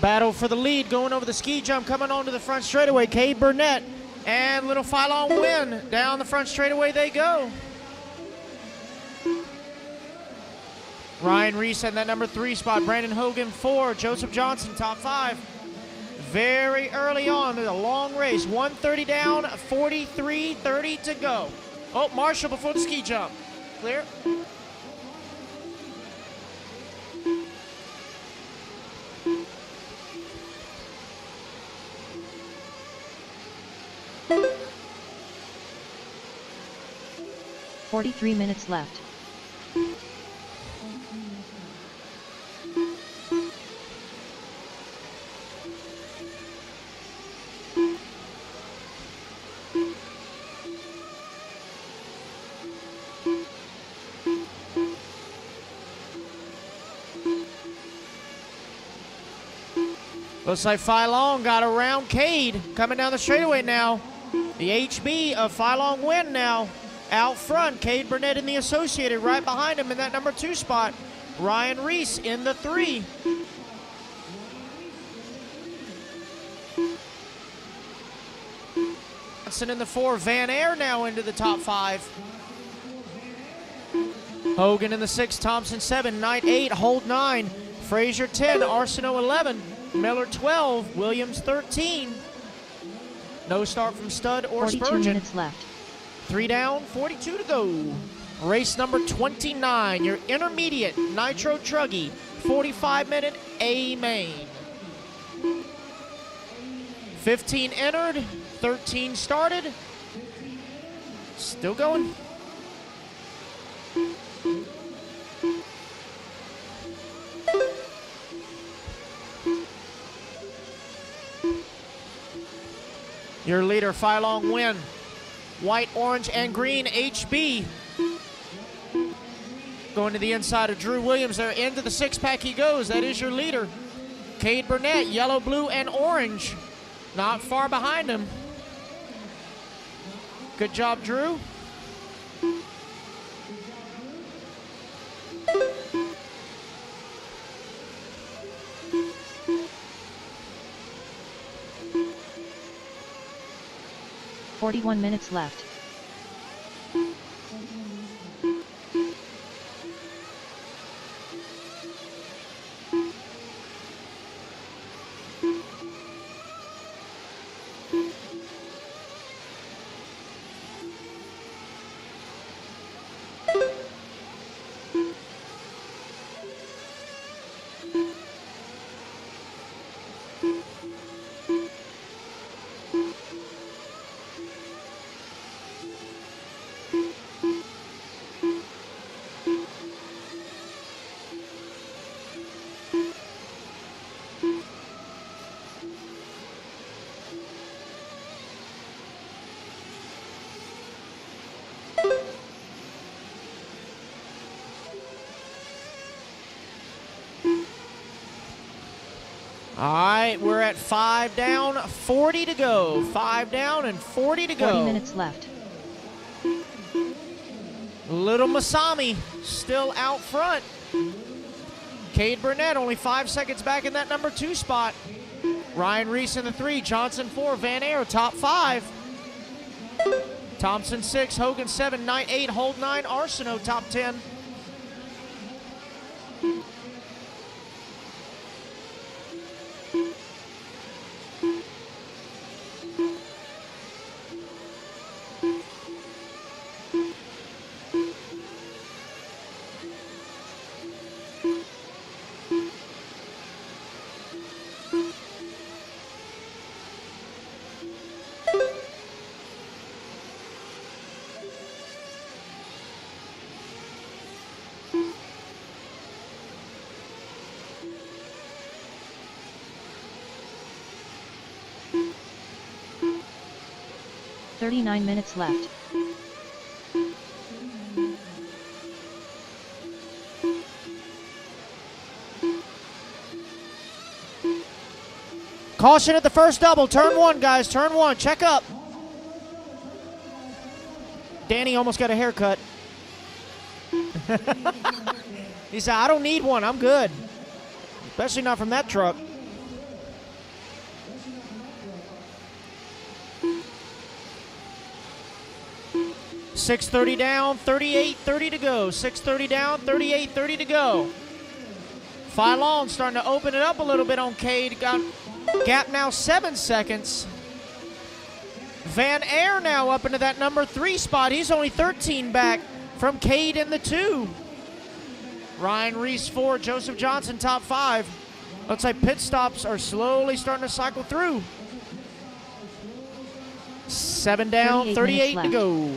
Battle for the lead going over the ski jump, coming onto the front straightaway. Cade Burnett and Little Phylon Win. Down the front straightaway they go. Ryan Reese in that number 3 spot. Brandon Hogan 4. Joseph Johnson top 5. Very early on. There's a long race. 130 down, 43:30 to go. Oh, Marshall before the ski jump. Clear. $43 minutes left. Looks like Phylon got around Cade coming down the straightaway now. The HB of Phylon Win now out front. Cade Burnett in the Associated right behind him in that number 2 spot. Ryan Reese in the 3. Johnson in the 4. Van Air now into the top 5. Hogan in the 6. Thompson 7. Knight 8. Hold 9. Frazier 10. Arsenault 11. Miller 12. Williams 13. No start from Stud or 42 Spurgeon. minutes left. 3 down, 42 to go. Race number 29, your intermediate Nitro Truggy, 45-minute A main. 15 entered, 13 started. Still going. Your leader, Phylon Win. White, orange, and green HB. Going to the inside of Drew Williams there. Into the 6-pack he goes. That is your leader. Cade Burnett, yellow, blue, and orange. Not far behind him. Good job, Drew. $41 minutes left. All right, we're at 5 down, 40 to go. 5 down and 40 to go. 40 minutes left. Little Masami still out front. Cade Burnett only 5 seconds back in that number 2 spot. Ryan Reese in the 3, Johnson 4, Van Air top 5. Thompson 6, Hogan 7, Knight 8, Hold 9, Arsenault top 10. 39 minutes left. Caution at the first double. Turn one, guys. Turn one. Check up. Danny almost got a haircut. He said, I don't need one. I'm good. Especially not from that truck. .630 down, 38.30 to go. 6:30 down, 38.30 to go. Phylon starting to open it up a little bit on Cade. Got gap now 7 seconds. Van Air now up into that number 3 spot. He's only 13 back from Cade in the 2. Ryan Reese 4, Joseph Johnson top 5. Looks like pit stops are slowly starting to cycle through. 7 down, 38 to go.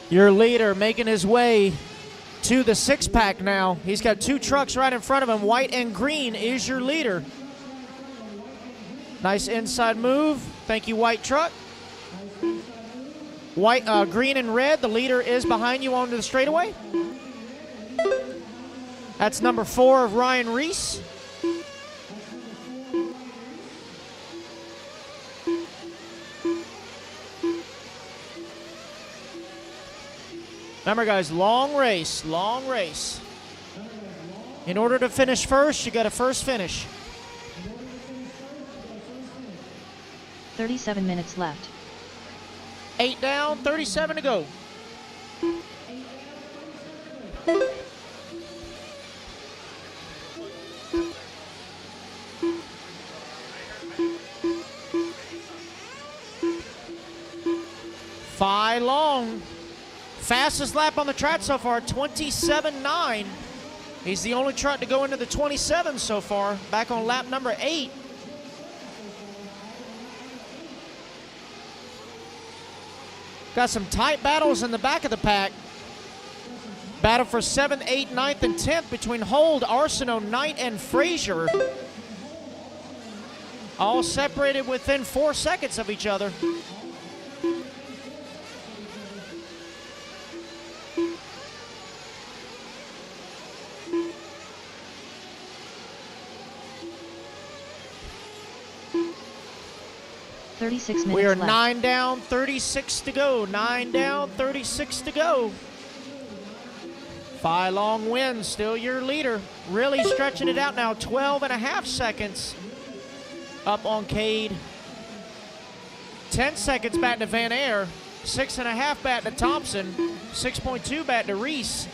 Your leader making his way to the 6-pack now. He's got 2 trucks right in front of him. White and green is your leader. Nice inside move. Thank you, white truck. White, green and red. The leader is behind you onto the straightaway. That's number 4 of Ryan Reese. Remember, guys, long race, long race. In order to finish first, you got to first finish. 37 minutes left. 8 down, 37 to go. Phylon. Fastest lap on the track so far, 27.9. He's the only truck to go into the 27 so far, back on lap number 8. Got some tight battles in the back of the pack. Battle for 7th, 8th, 9th, and 10th between Hold, Arsenault, Knight, and Frazier. All separated within 4 seconds of each other. We are left. 9 down, 36 to go. 9 down, 36 to go. Phylon wins, still your leader. Really stretching it out now, 12.5 seconds up on Cade. 10 seconds back to Van Air. 6.5 back to Thompson. 6.2 back to Reese.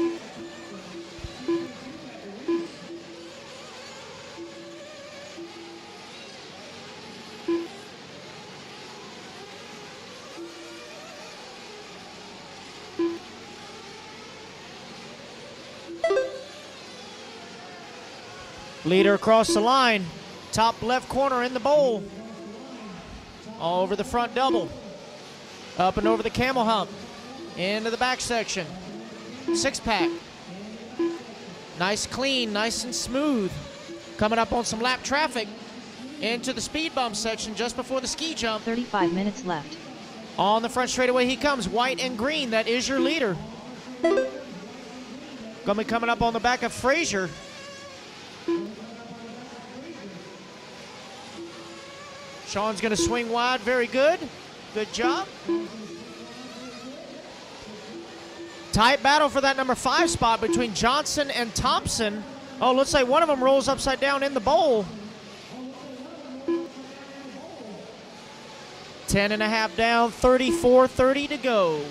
Leader across the line, top left corner in the bowl. All over the front double. Up and over the camel hump. Into the back section. 6-pack. Nice clean, nice and smooth. Coming up on some lap traffic. Into the speed bump section just before the ski jump. 35 minutes left. On the front straightaway he comes, white and green, that is your leader. Gonna be coming up on the back of Frazier. Sean's gonna swing wide, very good. Good job. Tight battle for that number 5 spot between Johnson and Thompson. Oh, looks like one of them rolls upside down in the bowl. 10.5 down, 34.30 to go.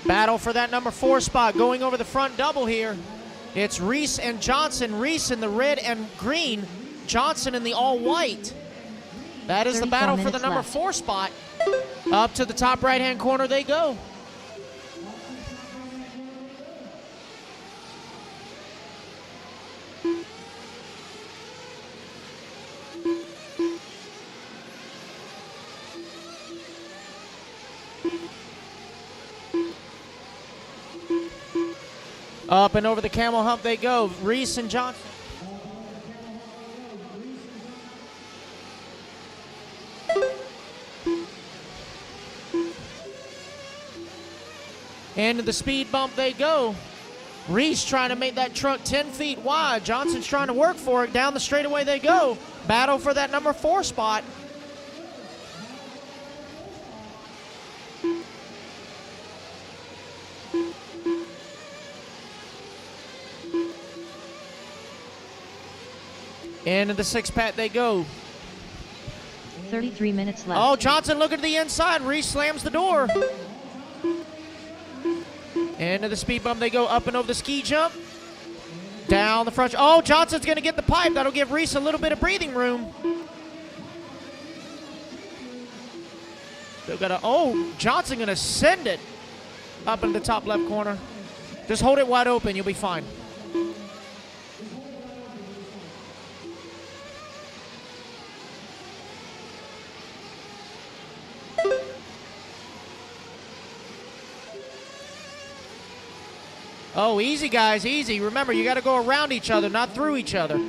Battle for that number 4 spot going over the front double here. It's Reese and Johnson. Reese in the red and green. Johnson in the all white. That is the 34 battle for the minutes number left. 4 spot. Up to the top right-hand corner they go. Up and over the camel hump they go. Reese and Johnson. Into the speed bump they go. Reese trying to make that truck 10 feet wide. Johnson's trying to work for it. Down the straightaway they go. Battle for that number 4 spot. Into the 6-pack they go. 33 minutes left. Oh, Johnson looking to the inside. Reese slams the door. Into the speed bump they go. Up and over the ski jump. Down the front. Oh, Johnson's going to get the pipe. That'll give Reese a little bit of breathing room. Still got a. Oh, Johnson going to send it up in the top left corner. Just hold it wide open. You'll be fine. Oh, easy, guys, easy. Remember, you got to go around each other, not through each other.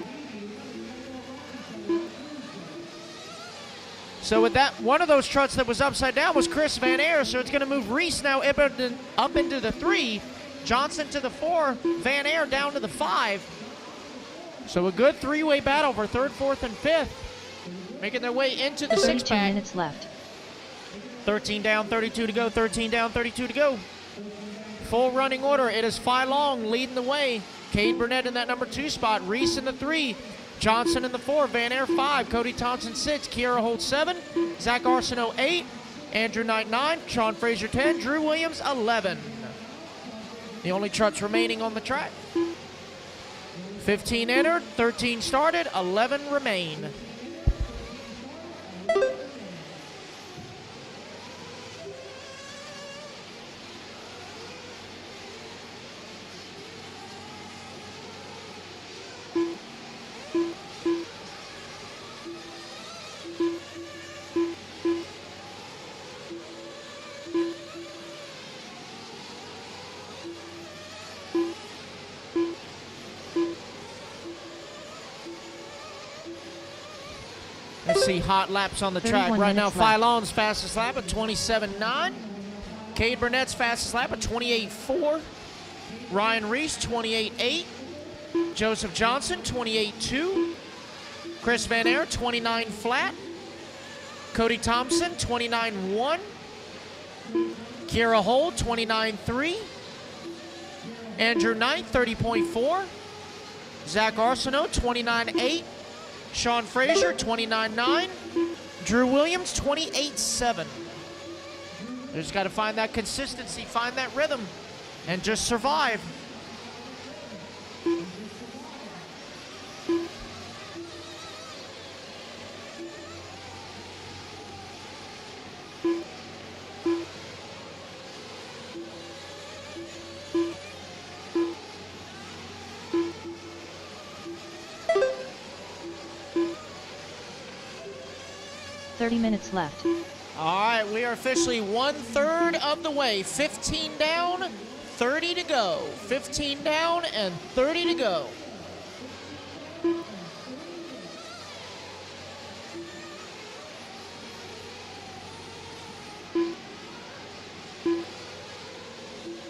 So with that, one of those trucks that was upside down was Chris Van Air, so it's going to move Reese now up into the 3, Johnson to the 4, Van Air down to the 5. So a good 3-way battle for 3rd, 4th, and 5th. Making their way into the 32 6-pack. minutes left. 13 down, 32 to go, 13 down, 32 to go. Full running order. It is Phi Long leading the way. Cade Burnett in that number 2 spot. Reese in the 3. Johnson in the 4. Van Air 5. Cody Thompson 6. Kiera Holt 7. Zach Arsenault 8. Andrew Knight 9. Sean Frazier 10. Drew Williams 11. The only trucks remaining on the track. 15 entered. 13 started. 11 remain. Let's see hot laps on the track. Right now, Phi Long's fastest lap at 27.9. Cade Burnett's fastest lap at 28.4. Ryan Reese, 28.8. Joseph Johnson, 28.2. Chris Van Air, 29 flat. Cody Thompson, 29.1. Kiera Holt, 29.3. Andrew Knight, 30.4. Zach Arsenault, 29.8. Sean Frazier, 29.9. Drew Williams, 28.7. They just got to find that consistency, find that rhythm, and just survive. Minutes left. All right, we are officially 1/3 of the way. 15 down, 30 to go. 15 down and 30 to go.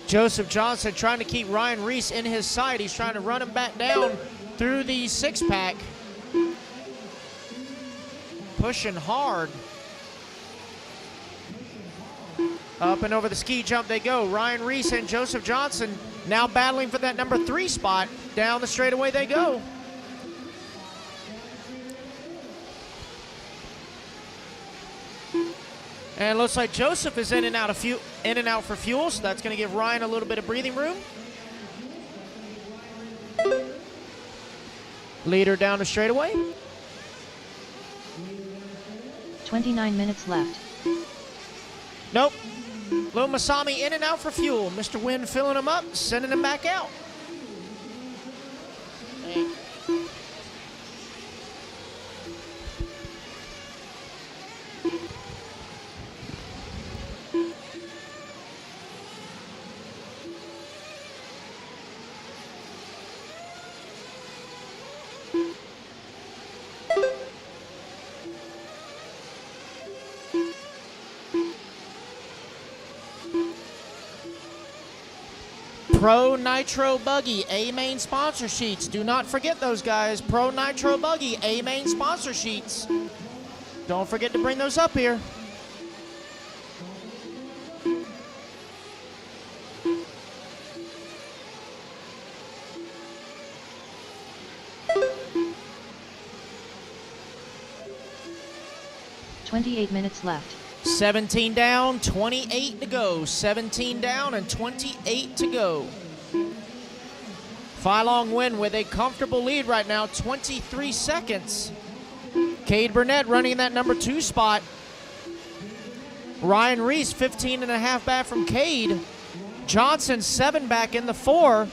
Joseph Johnson trying to keep Ryan Reese in his sight. He's trying to run him back down through the 6-pack. Pushing hard. Up and over the ski jump they go. Ryan Reese and Joseph Johnson now battling for that number 3 spot. Down the straightaway they go. And it looks like Joseph is in and out for fuel, so that's going to give Ryan a little bit of breathing room. Leader down the straightaway. 29 minutes left. Nope. Lil Masami in and out for fuel. Mr. Wynn filling him up, sending him back out. Pro Nitro Buggy A main sponsor sheets. Do not forget those guys. Pro Nitro Buggy A main sponsor sheets. Don't forget to bring those up here. $28 minutes left. 17 down, 28 to go. 17 down and 28 to go. Phylong Wynn with a comfortable lead right now, 23 seconds. Cade Burnett running in that number 2 spot. Ryan Reese 15.5 back from Cade. Johnson 7 back in the 4.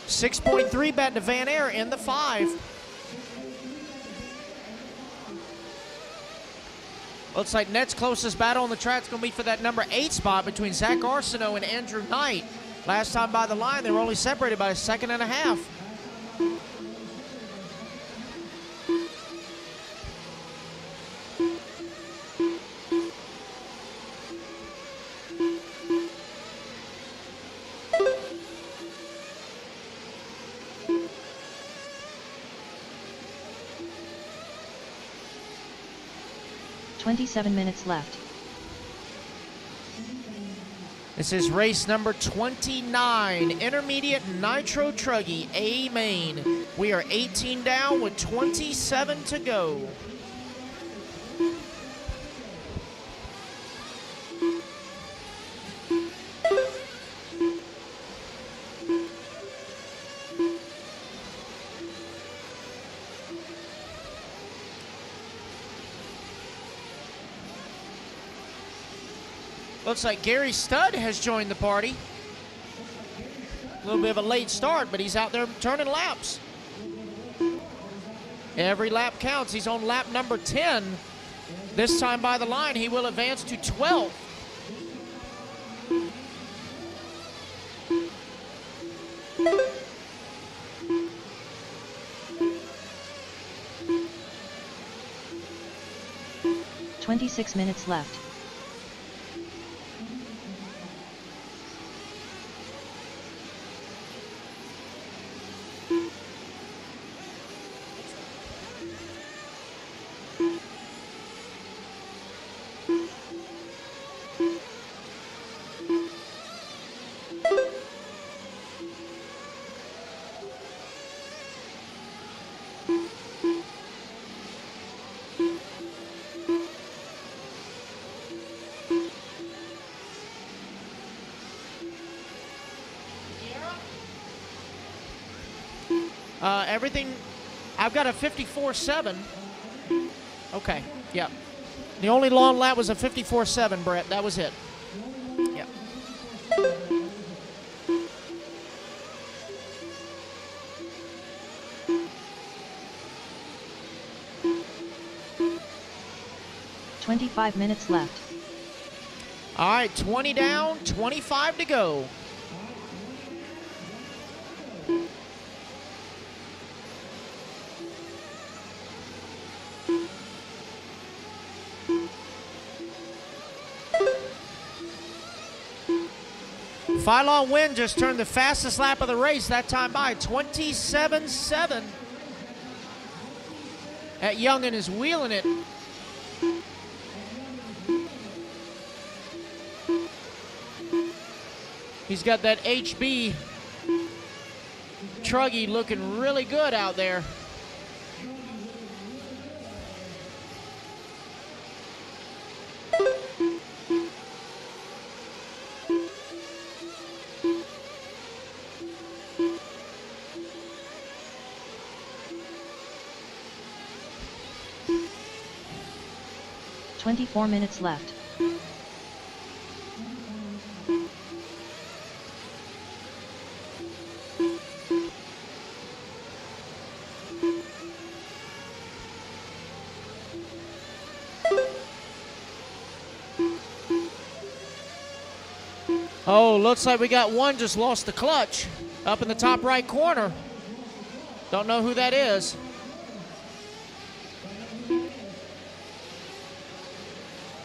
6.3 back to Van Air in the 5. Looks like Net's closest battle on the track is going to be for that number 8 spot between Zach Arsenault and Andrew Knight. Last time by the line, they were only separated by a second and a half. $27 minutes left. This is race number 29, Intermediate Nitro Truggy A main. We are 18 down with 27 to go. Looks like Gary Studd has joined the party. A little bit of a late start, but he's out there turning laps. Every lap counts. He's on lap number 10. This time by the line, he will advance to 12th. $26 minutes left. Everything, I've got a 54.7. Okay, yeah. The only long lap was a 54.7, Brett. That was it. Yeah. $25 minutes left. All right, 20 down, 25 to go. Phylong Wynn just turned the fastest lap of the race that time by 27.7. That youngin' is wheeling it. He's got that HB Truggy looking really good out there. 24 minutes left. Oh, looks like we got one just lost the clutch up in the top right corner. Don't know who that is.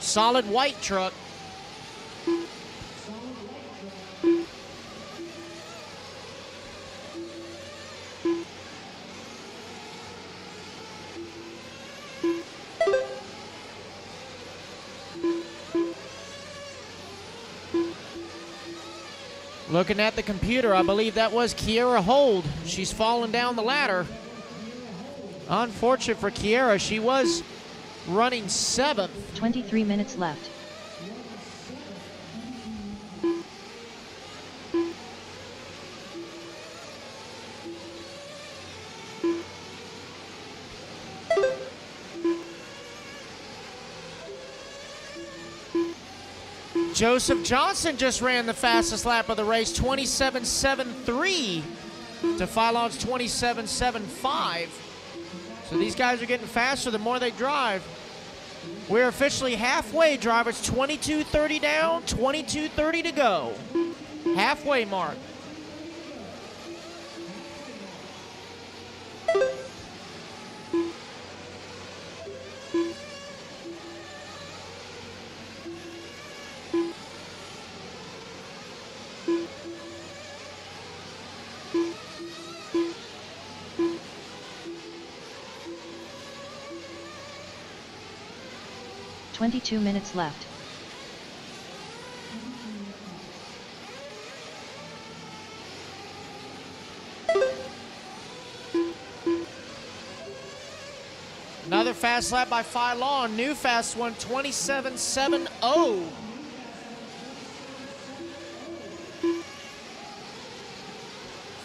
Solid white truck. Looking at the computer, I believe that was Kiera Hold. She's fallen down the ladder. Unfortunate for Kiera, she was running 7th. 23 minutes left. Joseph Johnson just ran the fastest lap of the race, 27.73 to Phylon's 27.75. So these guys are getting faster the more they drive. We're officially halfway, drivers. 22:30 down, 22:30 to go. Halfway mark. Twenty-two minutes left. Another fast lap by Phylon. New fast one, 27.70.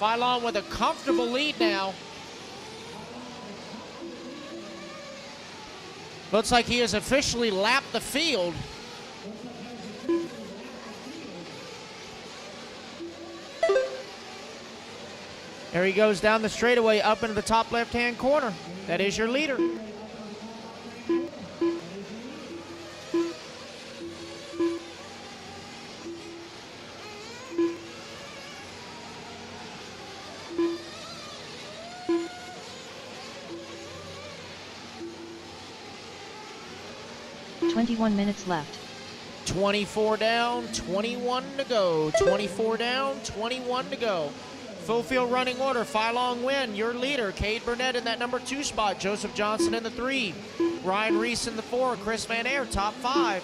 Phylon with a comfortable lead now. Looks like he has officially lapped the field. There he goes down the straightaway up into the top left-hand corner. That is your leader. Twenty-one minutes left. 24 down, 21 to go. 24 down, 21 to go. Full field running order. Phylon win. Your leader, Cade Burnett in that number 2 spot. Joseph Johnson in the 3. Ryan Reese in the 4. Chris Van Air, top 5.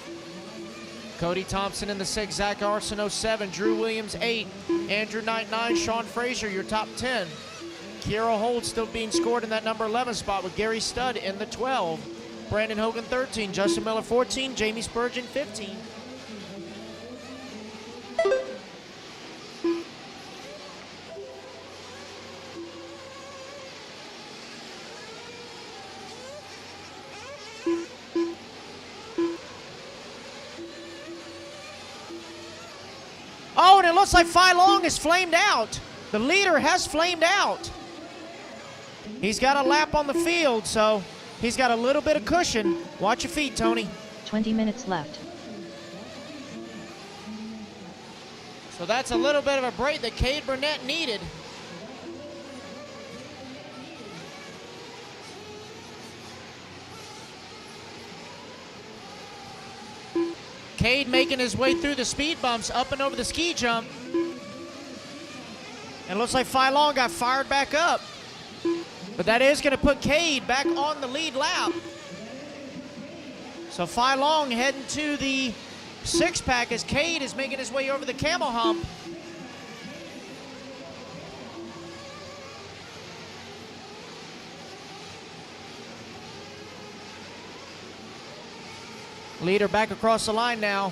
Cody Thompson in the 6. Zach Arsenault 7. Drew Williams 8. Andrew Knight 9. Sean Frazier, your top 10. Kiera Holt still being scored in that number 11 spot with Gary Studd in the 12. Brandon Hogan 13, Justin Miller 14, Jamie Spurgeon 15. Oh, and it looks like Phylon is flamed out. The leader has flamed out. He's got a lap on the field, so he's got a little bit of cushion. Watch your feet, Tony. 20 minutes left. So that's a little bit of a break that Cade Burnett needed. Cade making his way through the speed bumps, up and over the ski jump. And looks like Phylon got fired back up. But that is going to put Cade back on the lead lap. So Phylon heading to the 6-pack as Cade is making his way over the camel hump. Leader back across the line now.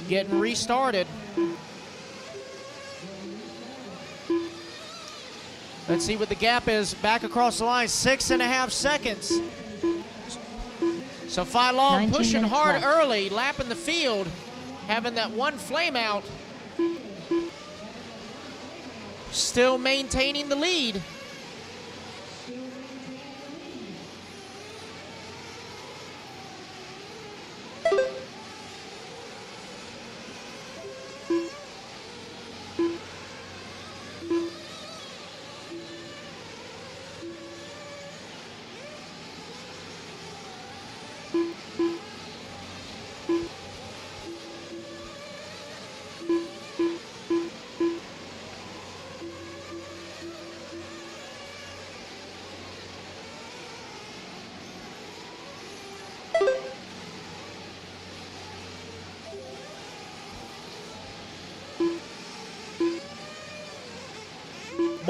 Getting restarted. Let's see what the gap is back across the line. 6.5 seconds. So Phi Long 19 pushing minutes hard left. early, lapping the field, having that one flame out. Still maintaining the lead.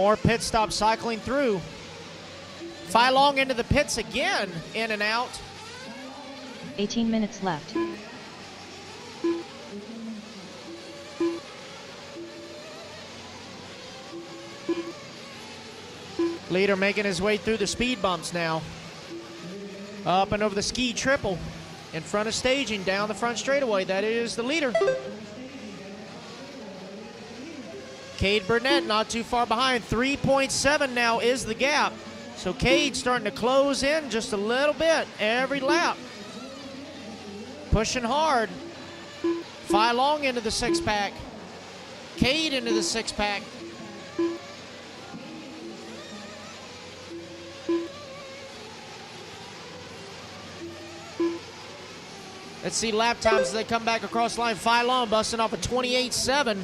More pit stop cycling through. Phi Long into the pits again, in and out. 18 minutes left. Leader making his way through the speed bumps now. Up and over the ski triple. In front of staging, down the front straightaway. That is the leader. Cade Burnett not too far behind. 3.7 now is the gap. So Cade starting to close in just a little bit every lap. Pushing hard. Phi Long into the six-pack. Cade into the six-pack. Let's see lap times as they come back across the line. Phi Long busting off a 28.7.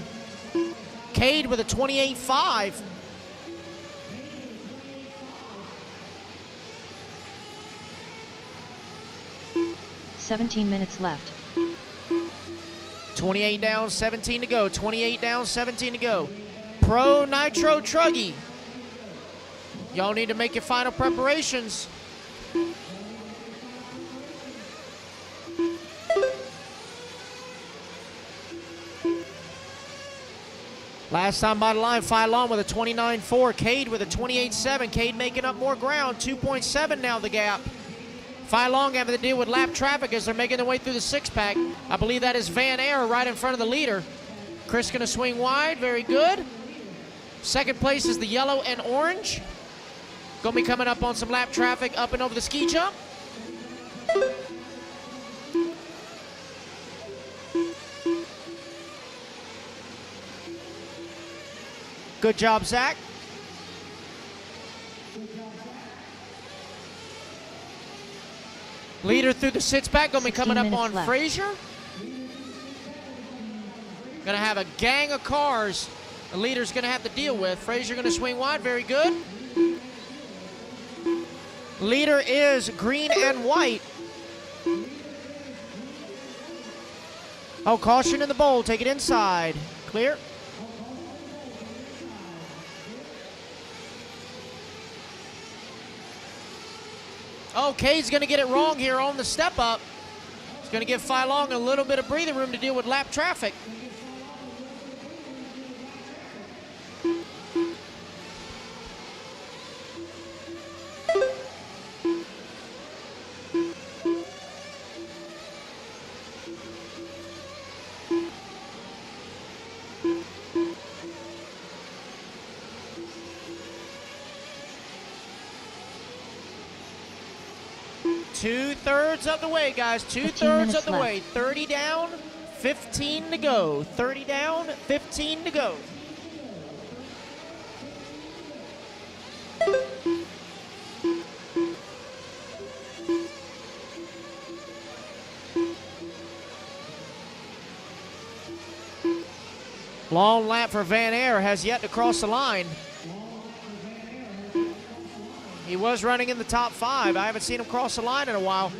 Cade with a 28.5. $17 minutes left. 28 down, 17 to go. 28 down, 17 to go. Pro Nitro Truggy. Y'all need to make your final preparations. Last time by the line, Phi Long with a 29.4. Cade with a 28.7. Cade making up more ground. 2.7 now the gap. Phi Long having to deal with lap traffic as they're making their way through the six-pack. I believe that is Van Air right in front of the leader. Chris going to swing wide. Very good. Second place is the yellow and orange. Going to be coming up on some lap traffic up and over the ski jump. Good job, Zach. Leader through the sits back. Going to be coming up on left. Frazier. Going to have a gang of cars the leader's going to have to deal with. Frazier going to swing wide. Very good. Leader is green and white. Oh, caution in the bowl. Take it inside. Clear. Oh, Cade's going to get it wrong here on the step up. It's going to give Phi Long a little bit of breathing room to deal with lap traffic. Two-thirds of the way, guys. Two-thirds of the way. 30 down, 15 to go. 30 down, 15 to go. Long lap for Van Air, has yet to cross the line. He was running in the top 5. I haven't seen him cross the line in a while.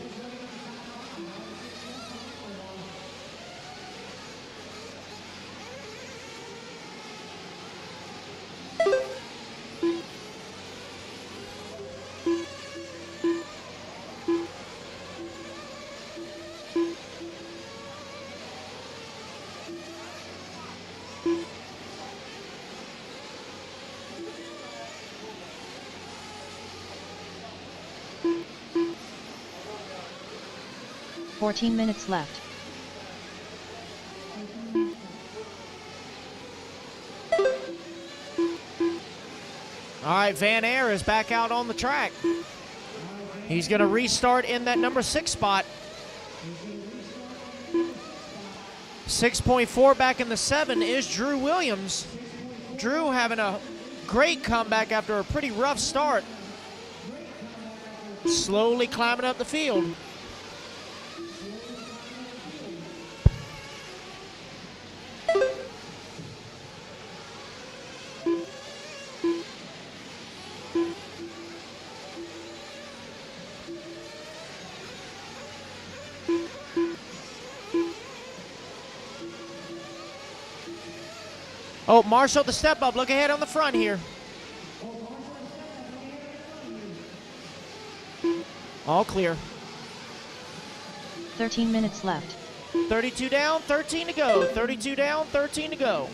14 minutes left. All right, Van Air is back out on the track. He's going to restart in that number 6 spot. 6.4 back in the 7 is Drew Williams. Drew having a great comeback after a pretty rough start. Slowly climbing up the field. Oh, Marshall, the step up. Look ahead on the front here. All clear. 13 minutes left. 32 down, 13 to go. 32 down, 13 to go.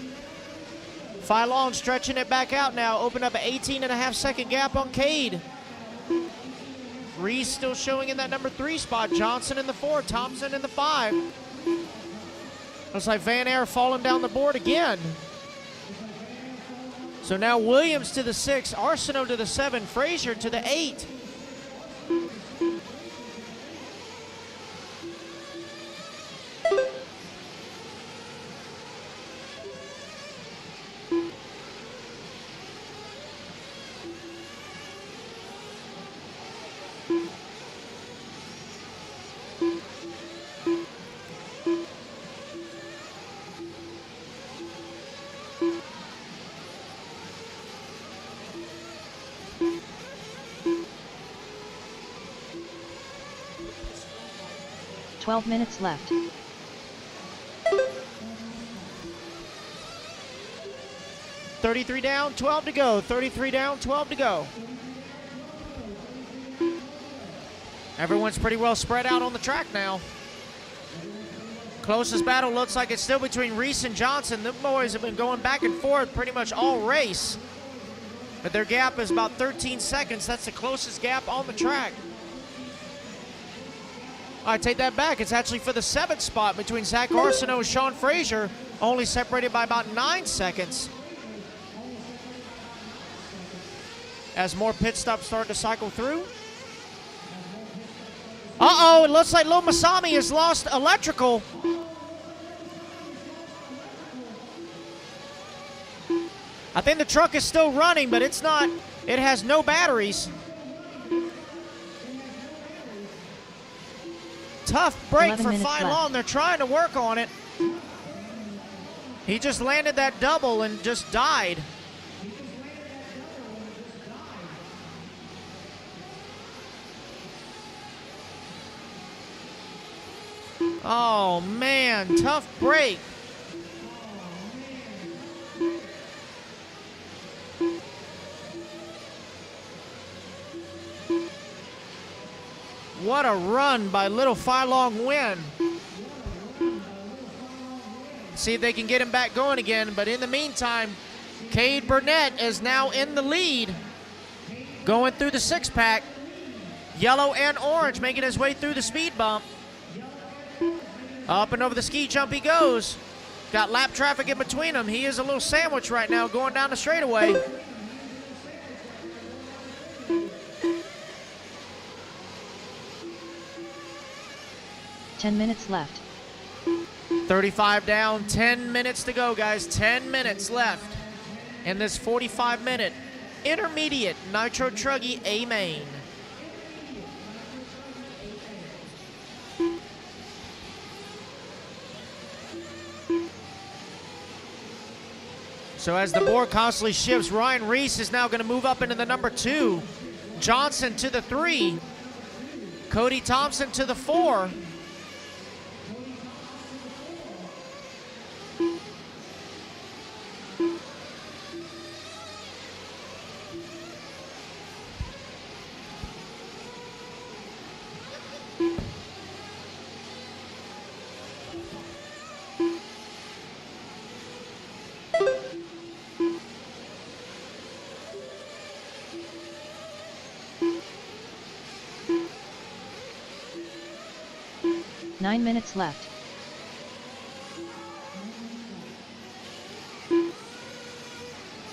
Phylon stretching it back out now. Open up an 18.5-second gap on Cade. Reese still showing in that number 3 spot. Johnson in the 4, Thompson in the 5. Looks like Van Air falling down the board again. So now Williams to the 6, Arsenault to the 7, Frazier to the 8. Twelve minutes left. $33 down, 12 to go. 33 down, 12 to go. Everyone's pretty well spread out on the track now. Closest battle looks like it's still between Reese and Johnson. The boys have been going back and forth pretty much all race. But their gap is about 13 seconds. That's the closest gap on the track. I take that back. It's actually for the 7th spot between Zach Arsenault and Sean Frazier, only separated by about 9 seconds. As more pit stops start to cycle through. Uh-oh, it looks like Lil Masami has lost electrical. I think the truck is still running, but it's not. It has no batteries. Tough break for Phylon. They're trying to work on it. He just landed that double and just died. Oh man, tough break. What a run by Little Phylon Win. See if they can get him back going again, but in the meantime, Cade Burnett is now in the lead. Going through the 6-pack. Yellow and orange making his way through the speed bump. Up and over the ski jump he goes. Got lap traffic in between them. He is a little sandwich right now going down the straightaway. Ten minutes left. 35 down, 10 minutes to go, guys. 10 minutes left in this 45-minute intermediate Nitro Truggy A main. So as the board constantly shifts, Ryan Reese is now going to move up into the number 2. Johnson to the 3. Cody Thompson to the 4. 9 minutes left.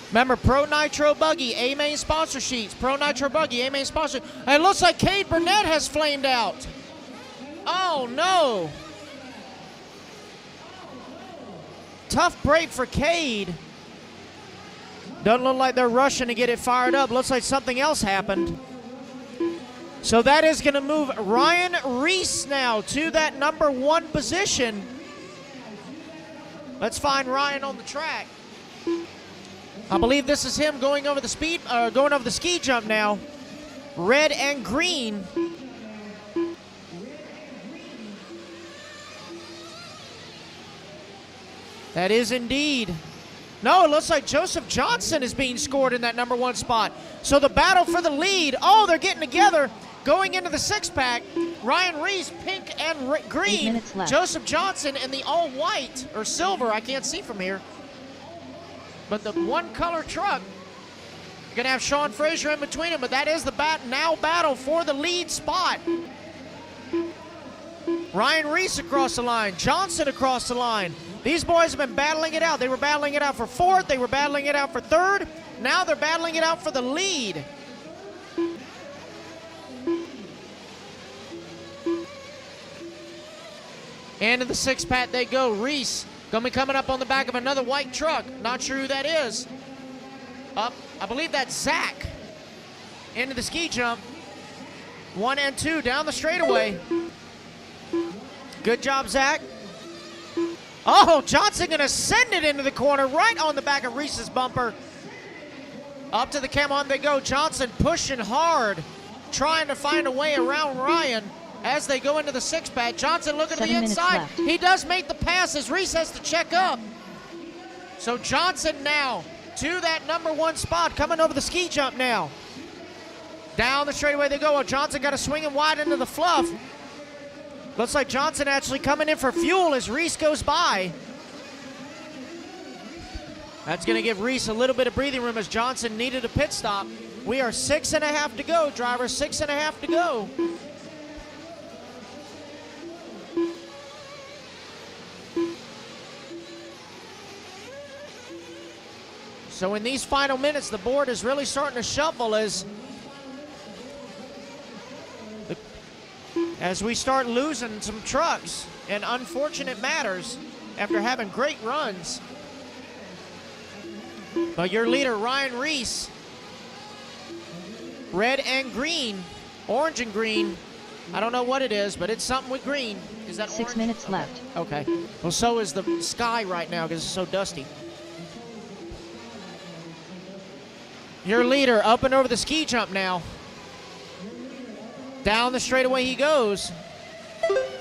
Remember, Pro Nitro Buggy, A main sponsor sheets. Pro Nitro Buggy, A main sponsor. And it looks like Cade Burnett has flamed out. Oh, no. Tough break for Cade. Doesn't look like they're rushing to get it fired up. Looks like something else happened. So that is going to move Ryan Reese now to that number 1 position. Let's find Ryan on the track. I believe this is him going over the ski jump now. Red and green. That is indeed. No, it looks like Joseph Johnson is being scored in that number 1 spot. So the battle for the lead. Oh, they're getting together. Going into the 6-pack. Ryan Reese, pink and green. 8 minutes left. Joseph Johnson in the all white or silver. I can't see from here. But the 1-color truck, you're going to have Sean Frazier in between them, but that is the battle for the lead spot. Ryan Reese across the line, Johnson across the line. These boys have been battling it out. They were battling it out for 4th, they were battling it out for 3rd. Now they're battling it out for the lead. Into the 6-pack they go. Reese gonna be coming up on the back of another white truck. Not sure who that is. Up, I believe that's Zach. Into the ski jump. 1 and 2 down the straightaway. Good job, Zach. Oh, Johnson gonna send it into the corner right on the back of Reese's bumper. Up to the cam on they go. Johnson pushing hard, trying to find a way around Ryan. As they go into the 6-pack, Johnson looking to the inside. He does make the pass as Reese has to check up. So Johnson now to that number 1 spot, coming over the ski jump now. Down the straightaway they go. Well, Johnson got to swing him wide into the fluff. Looks like Johnson actually coming in for fuel as Reese goes by. That's going to give Reese a little bit of breathing room as Johnson needed a pit stop. We are 6.5 to go, drivers. 6.5 to go. So in these final minutes, the board is really starting to shuffle as we start losing some trucks in unfortunate matters after having great runs. But your leader, Ryan Reese, red and green, orange and green. I don't know what it is, but it's something with green. Is that 6 orange? minutes left. Okay. Well, so is the sky right now because it's so dusty. Your leader up and over the ski jump now. Down the straightaway he goes.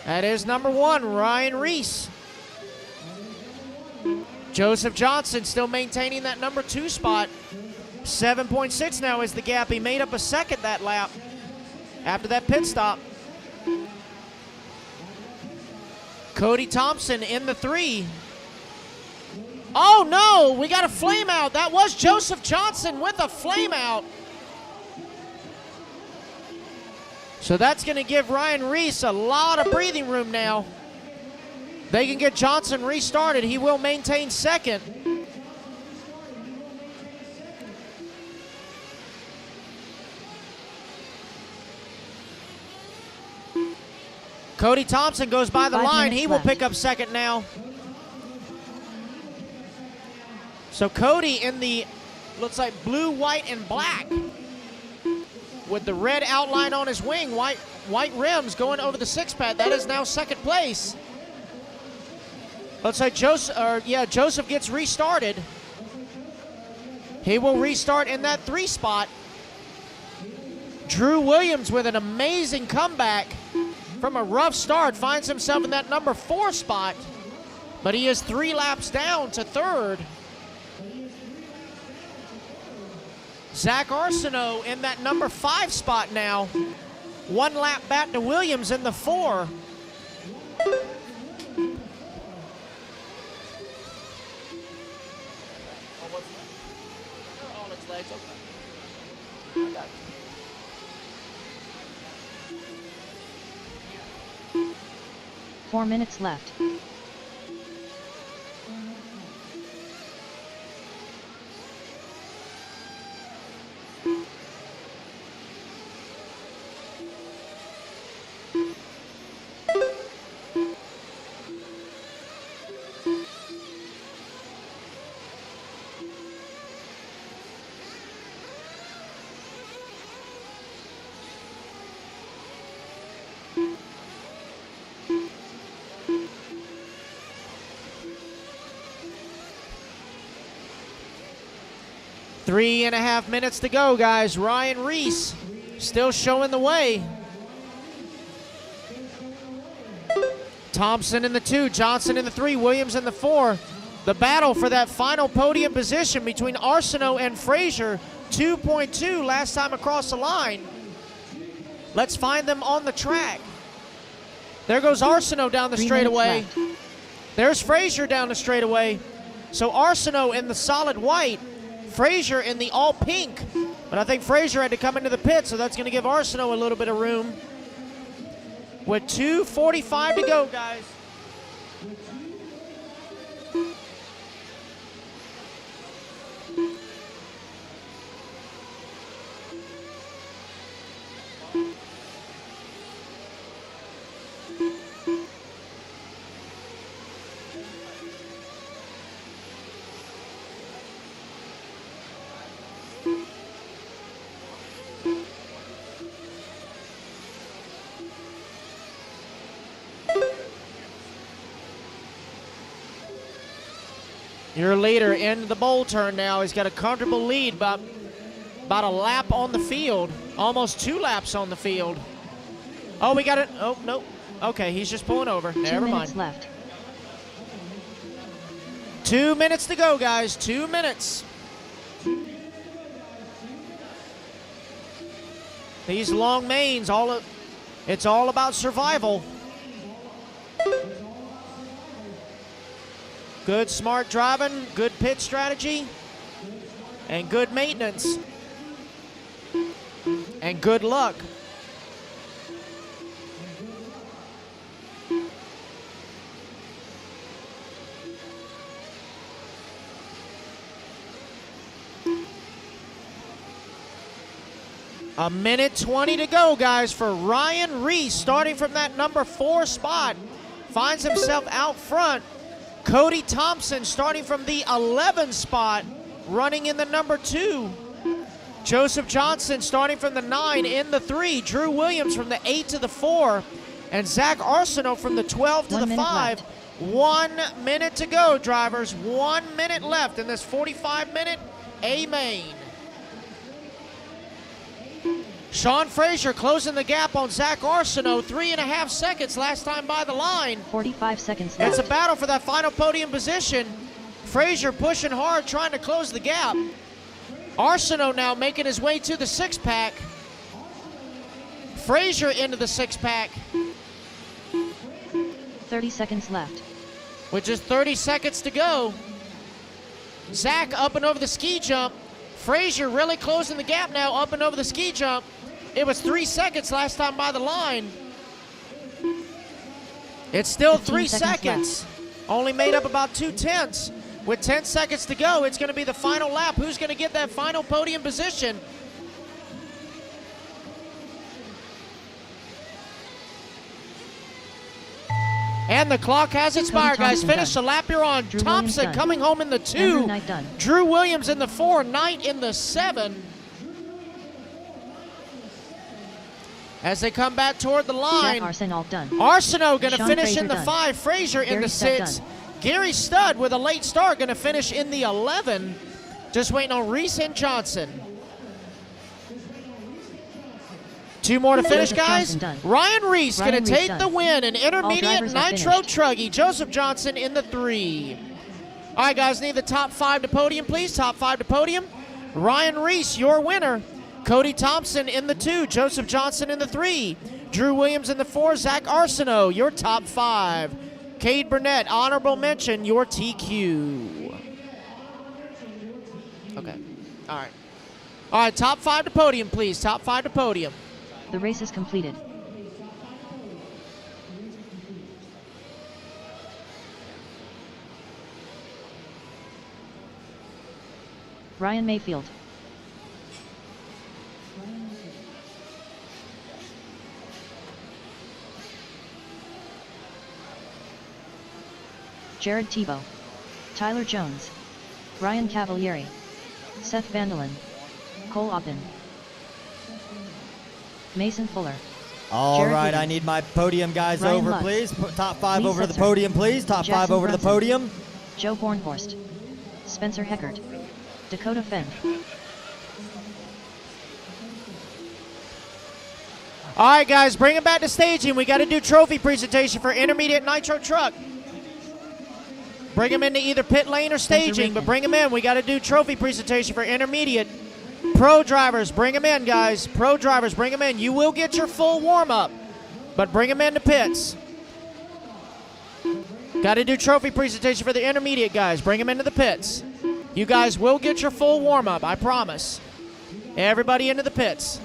That is number 1, Ryan Reese. Joseph Johnson still maintaining that number 2 spot. 7.6 now is the gap. He made up a 2nd that lap after that pit stop. Cody Thompson in the 3. Oh no, we got a flame out. That was Joseph Johnson with a flame out. So that's going to give Ryan Reese a lot of breathing room now. They can get Johnson restarted. He will maintain 2nd. Cody Thompson goes by the 5 line. minutes He left. will pick up 2nd now. So Cody in the, looks like blue, white, and black with the red outline on his wing, white rims going over the 6-pack. That is now 2nd place. Looks like Joseph gets restarted. He will restart in that 3 spot. Drew Williams with an amazing comeback from a rough start finds himself in that number 4 spot, but he is 3 laps down to 3rd. Zach Arsenault in that number 5 spot now. 1 lap back to Williams in the 4. 4 minutes left. Three and a half minutes to go, guys. Ryan Reese still showing the way. Thompson in the 2, Johnson in the 3, Williams in the 4. The battle for that final podium position between Arsenault and Frazier. 2.2 last time across the line. Let's find them on the track. There goes Arsenault down the straightaway. There's Frazier down the straightaway. So Arsenault in the solid white, Frazier in the all pink. But I think Frazier had to come into the pit, so that's going to give Arsenault a little bit of room. With 2:45 to go, guys. Your leader in the bowl turn now. He's got a comfortable lead, about a lap on the field. Almost 2 laps on the field. Oh, we got it. Oh, no. Okay, he's just pulling over. Never mind. 2 minutes left. 2 minutes to go, guys. 2 minutes. These long mains, it's all about survival. Good smart driving, good pit strategy, and good maintenance, and good luck. A minute 20 to go, guys, for Ryan Reese, starting from that number 4 spot. Finds himself out front. Cody Thompson starting from the 11 spot, running in the number 2. Joseph Johnson starting from the 9 in the 3. Drew Williams from the 8 to the 4. And Zach Arsenault from the 12 to the 5. 1 minute to go, drivers. 1 minute left in this 45-minute A main. Sean Frazier closing the gap on Zach Arsenault. 3.5 seconds last time by the line. 45 seconds left. It's a battle for that final podium position. Frazier pushing hard, trying to close the gap. Arsenault now making his way to the 6-pack. Frazier into the 6-pack. 30 seconds left. With just 30 seconds to go. Zach up and over the ski jump. Frazier really closing the gap now, up and over the ski jump. It was 3 seconds last time by the line. It's still 3 seconds. Only made up about 2/10. With 10 seconds to go, it's going to be the final lap. Who's going to get that final podium position? And the clock has expired, guys. Finish the lap you're on. Thompson coming home in the 2. Drew Williams in the 4. Knight in the 7. As they come back toward the line. Arsenault going to finish in the 5. Frazier in the 6. Gary Studd with a late start going to finish in the 11. Just waiting on Reese and Johnson. 2 more to finish, guys. Ryan Reese going to take the win in intermediate Nitro Truggy. Joseph Johnson in the 3. All right, guys, need the top 5 to podium, please. Top 5 to podium. Ryan Reese, your winner. Cody Thompson in the 2. Joseph Johnson in the 3. Drew Williams in the 4. Zach Arsenault, your top 5. Cade Burnett, honorable mention, your TQ. Okay. All right. All right, top 5 to podium, please. Top 5 to podium. The race is completed. Ryan Mayfield. Jared Tebow. Tyler Jones. Ryan Cavalieri. Seth Vandelin. Cole Oppen. Mason Fuller. All Jared right, Higgins. I need my podium guys Ryan over, Lutz. please. Top 5 Lee over to the Setzer. podium, please. Top 5 Jackson over to the Brunson. podium. Joe Bornhorst. Spencer Heckert. Dakota Fend. All right, guys, bring them back to staging. We got to do trophy presentation for intermediate nitro truck. Bring them into either pit lane or staging, but bring them in. We got to do trophy presentation for intermediate. Pro drivers, bring them in, guys. Pro drivers, bring them in. You will get your full warm-up, but bring them into pits. Got to do trophy presentation for the intermediate guys. Bring them into the pits. You guys will get your full warm-up, I promise. Everybody into the pits.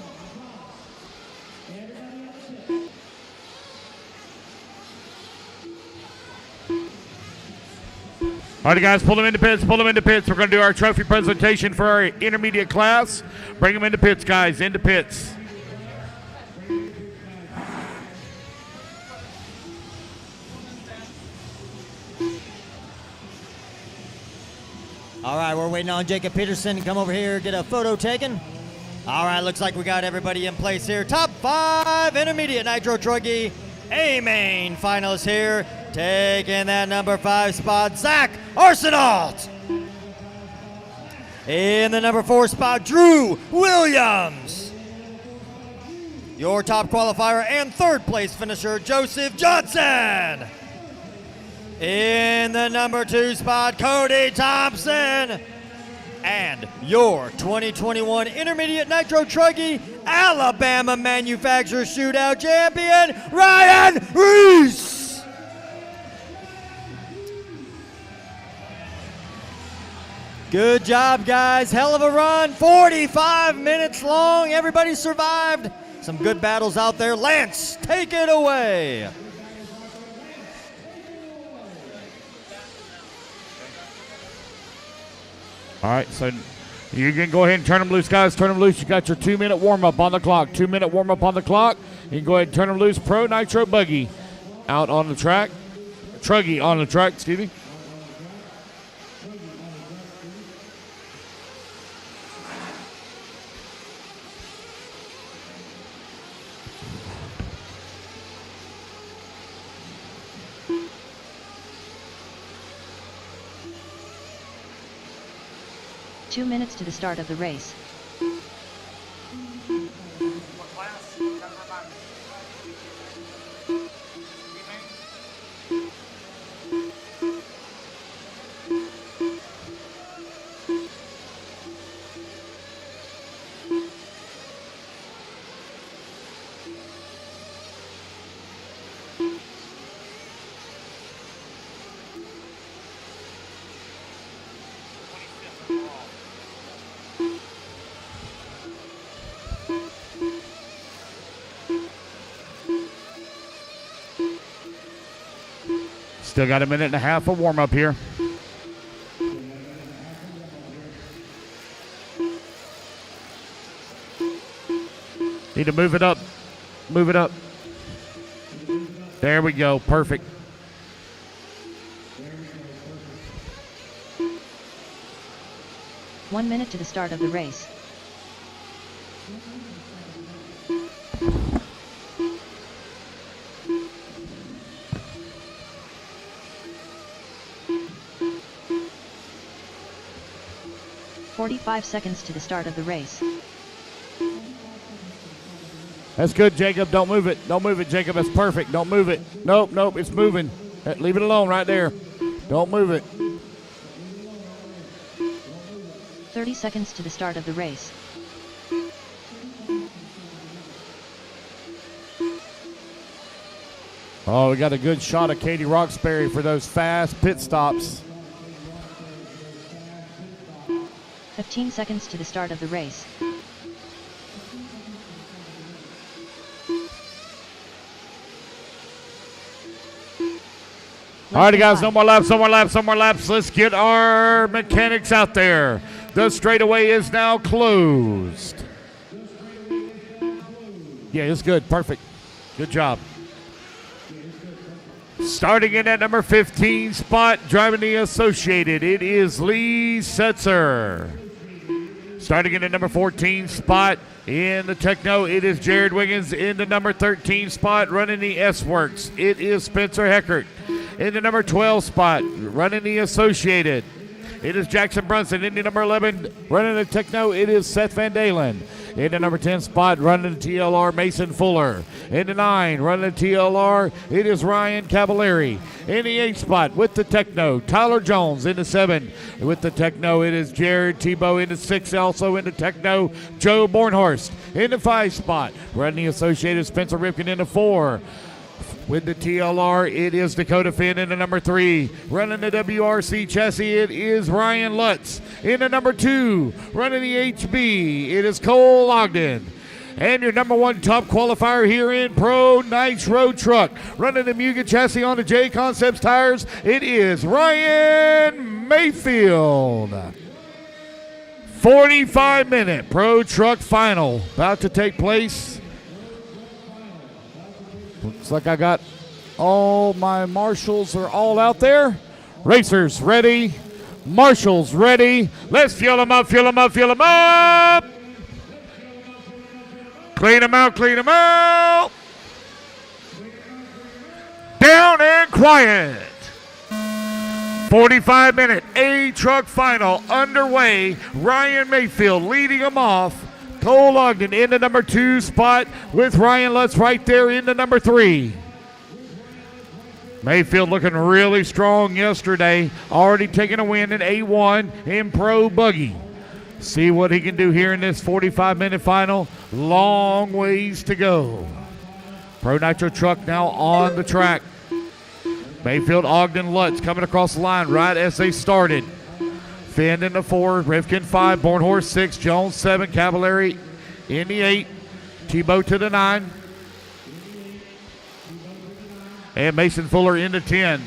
All right, guys, pull them into pits, pull them into pits. We're going to do our trophy presentation for our intermediate class. Bring them into pits, guys, into pits. All right, we're waiting on Jacob Peterson to come over here, get a photo taken. All right, looks like we got everybody in place here. Top 5 intermediate Nitro Truggy A main finalists here. Taking that number 5 spot, Zach Arsenault. In the number 4 spot, Drew Williams. Your top qualifier and 3rd place finisher, Joseph Johnson. In the number 2 spot, Cody Thompson. And your 2021 Intermediate Nitro Truggy Alabama Manufacturer Shootout Champion, Ryan Reese. Good job, guys. Hell of a run. 45 minutes long. Everybody survived. Some good battles out there. Lance, take it away. All right, so you can go ahead and turn them loose, guys. Turn them loose. You got your 2-minute warm-up on the clock. 2-minute warm-up on the clock. You can go ahead and turn them loose. Pro Nitro Buggy out on the track. Truggy on the track, excuse me. Two minutes to the start of the race. Still got a minute and a half of warm-up here. Need to move it up. Move it up. There we go. Perfect. One minute to the start of the race. "45 seconds to the start of the race. That's good, Jacob. Don't move it. Don't move it, Jacob. That's perfect. Don't move it. Nope, nope. It's moving. Leave it alone right there. Don't move it. 30 seconds to the start of the race. Oh, we got a good shot of Katie Roxbury for those fast pit stops. 15 seconds to the start of the race. All right, guys, no more laps, no more laps, no more laps. Let's get our mechanics out there. The straightaway is now closed. Yeah, it's good. Perfect. Good job. Starting in at number 15 spot, driving the Associated, it is Lee Setzer. Starting in at number 14 spot in the Techno, it is Jared Wiggins. In the number 13 spot, running the S-Works, it is Spencer Heckert. In the number 12 spot, running the Associated, it is Jackson Brunson. In the number 11, running the Techno, it is Seth Van Dalen. In the number 10 spot, running the TLR, Mason Fuller. In the 9, running the TLR, it is Ryan Cavallari. In the 8 spot, with the Techno, Tyler Jones. In the 7, with the Techno, it is Jared Tebow. In the 6, also in the Techno, Joe Bornhorst. In the 5 spot, running the Associated, Spencer Ripken. In the 4, with the TLR, it is Dakota Finn. In the number 3, running the WRC chassis, it is Ryan Lutz. In the number 2, running the HB, it is Cole Ogden. And your number 1 top qualifier here in Pro Nitro Truck, running the Mugen chassis on the J Concepts tires, it is Ryan Mayfield. 45-minute Pro Truck Final about to take place. Looks like I got all my marshals are all out there. Racers ready. Marshals ready. Let's fuel them up, fuel them up, fuel them up. Clean them out, clean them out. Down and quiet. 45-minute A-Truck Final underway. Ryan Mayfield leading them off. Cole Ogden in the number 2 spot with Ryan Lutz right there in the number 3. Mayfield looking really strong yesterday. Already taking a win in A1 in Pro Buggy. See what he can do here in this 45-minute final. Long ways to go. Pro Nitro Truck now on the track. Mayfield, Ogden, Lutz coming across the line right as they started. Finn in the 4, Rivkin 5, Bornhorst 6, Jones 7, Cavallari in the 8, Tebow to the 9, and Mason Fuller in the 10.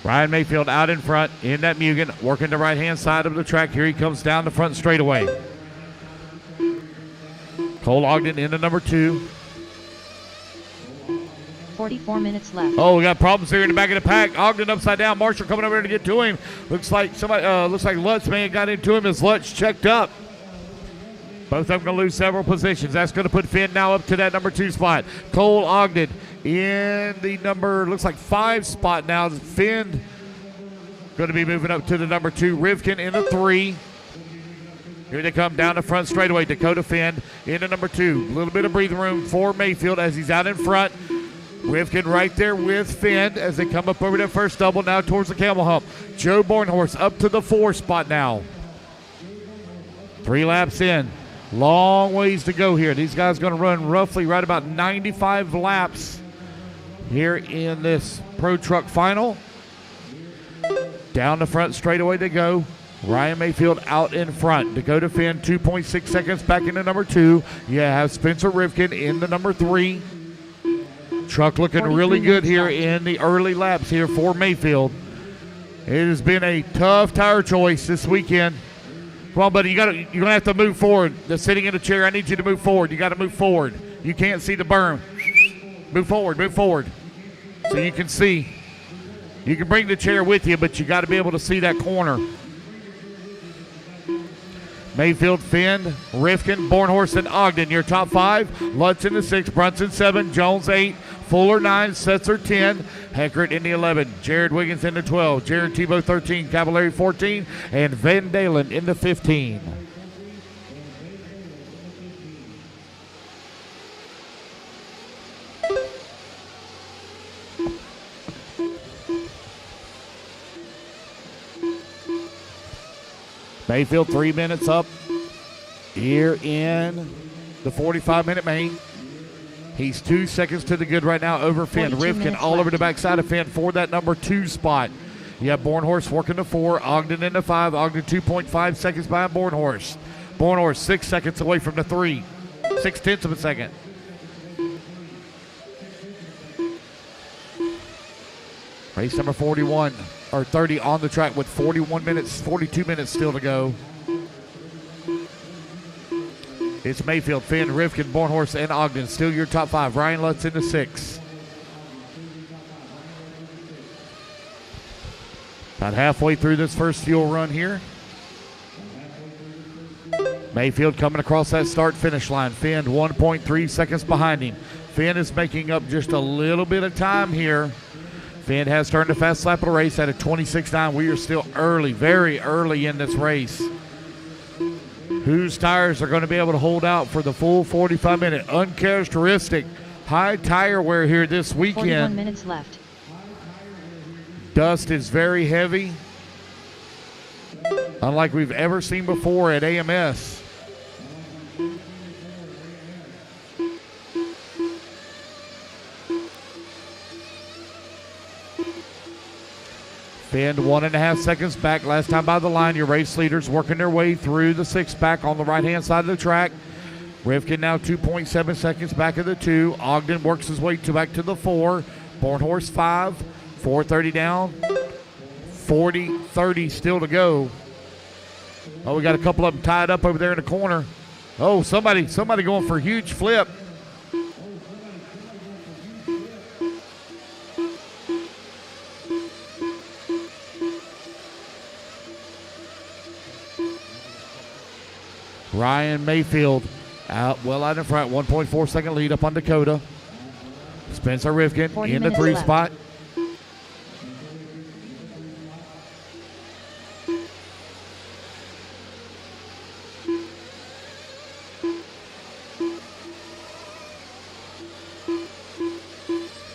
Ryan Mayfield out in front in that Mugen, working the right-hand side of the track. Here he comes down the front straightaway. Cole Ogden in the number 2. 44 minutes left. Oh, we got problems here in the back of the pack. Ogden upside down. Marshall coming over there to get to him. Looks like somebody. Looks like Lutz may have got into him as Lutz checked up. Both of them going to lose several positions. That's going to put Finn now up to that number 2 spot. Cole Ogden in the number, looks like 5 spot now. Finn going to be moving up to the number 2. Rivkin in the 3. Here they come down the front straightaway. Dakota Finn in the number 2. A little bit of breathing room for Mayfield as he's out in front. Rivkin right there with Finn as they come up over that first double now towards the camel hump. Joe Bornhorst up to the 4 spot now. 3 laps in. Long ways to go here. These guys going to run roughly right about 95 laps here in this Pro Truck Final. Down the front straightaway they go. Ryan Mayfield out in front. Dakota Finn 2.6 seconds back into number 2. You have Spencer Rivkin in the number 3. Truck looking really good here in the early laps here for Mayfield. It has been a tough tire choice this weekend. Come on, buddy, you're gonna have to move forward. The sitting in the chair, I need you to move forward. You got to move forward. You can't see the berm. Move forward, so you can see. You can bring the chair with you, but you got to be able to see that corner. Mayfield, Finn, Rivkin, Bornhorst, and Ogden, your top 5. Lutz in the 6, Brunson 7, Jones 8, Fuller 9, Setzer 10, Heckert in the 11, Jared Wiggins in the 12, Jared Tebow 13, Cavallari 14, and Van Dalen in the 15. Mayfield 3 minutes up here in the 45-minute main. He's 2 seconds to the good right now over Finn. Rivkin all over the backside of Finn for that number 2 spot. You have Bornhorst working the 4, Ogden in the 5. Ogden 2.5 seconds behind Bornhorst. Bornhorst 6 seconds away from the 3. 0.6 of a second. Race number 41 or 30 on the track with 41 minutes, 42 minutes still to go. It's Mayfield, Finn, Rivkin, Bornhorst, and Ogden. Still your top 5. Ryan Lutz in the 6. About halfway through this first fuel run here. Mayfield coming across that start-finish line. Finn 1.3 seconds behind him. Finn is making up just a little bit of time here. Finn has turned a fast lap of the race at a 26.9. We are still early, very early in this race. Whose tires are going to be able to hold out for the full 45-minute? Uncharacteristic high tire wear here this weekend. 41 minutes left. Dust is very heavy, unlike we've ever seen before at AMS. Finn 1.5 seconds back. Last time by the line, your race leaders working their way through the 6-pack on the right-hand side of the track. Rivkin now 2.7 seconds back of the 2. Ogden works his way back to the 4. Bornhorst 5. 4:30 down. 40-30 still to go. Oh, we got a couple of them tied up over there in the corner. Oh, somebody going for a huge flip. Ryan Mayfield out in front. 1.4 second lead up on Dakota. Spencer Rivkin in the 3 spot.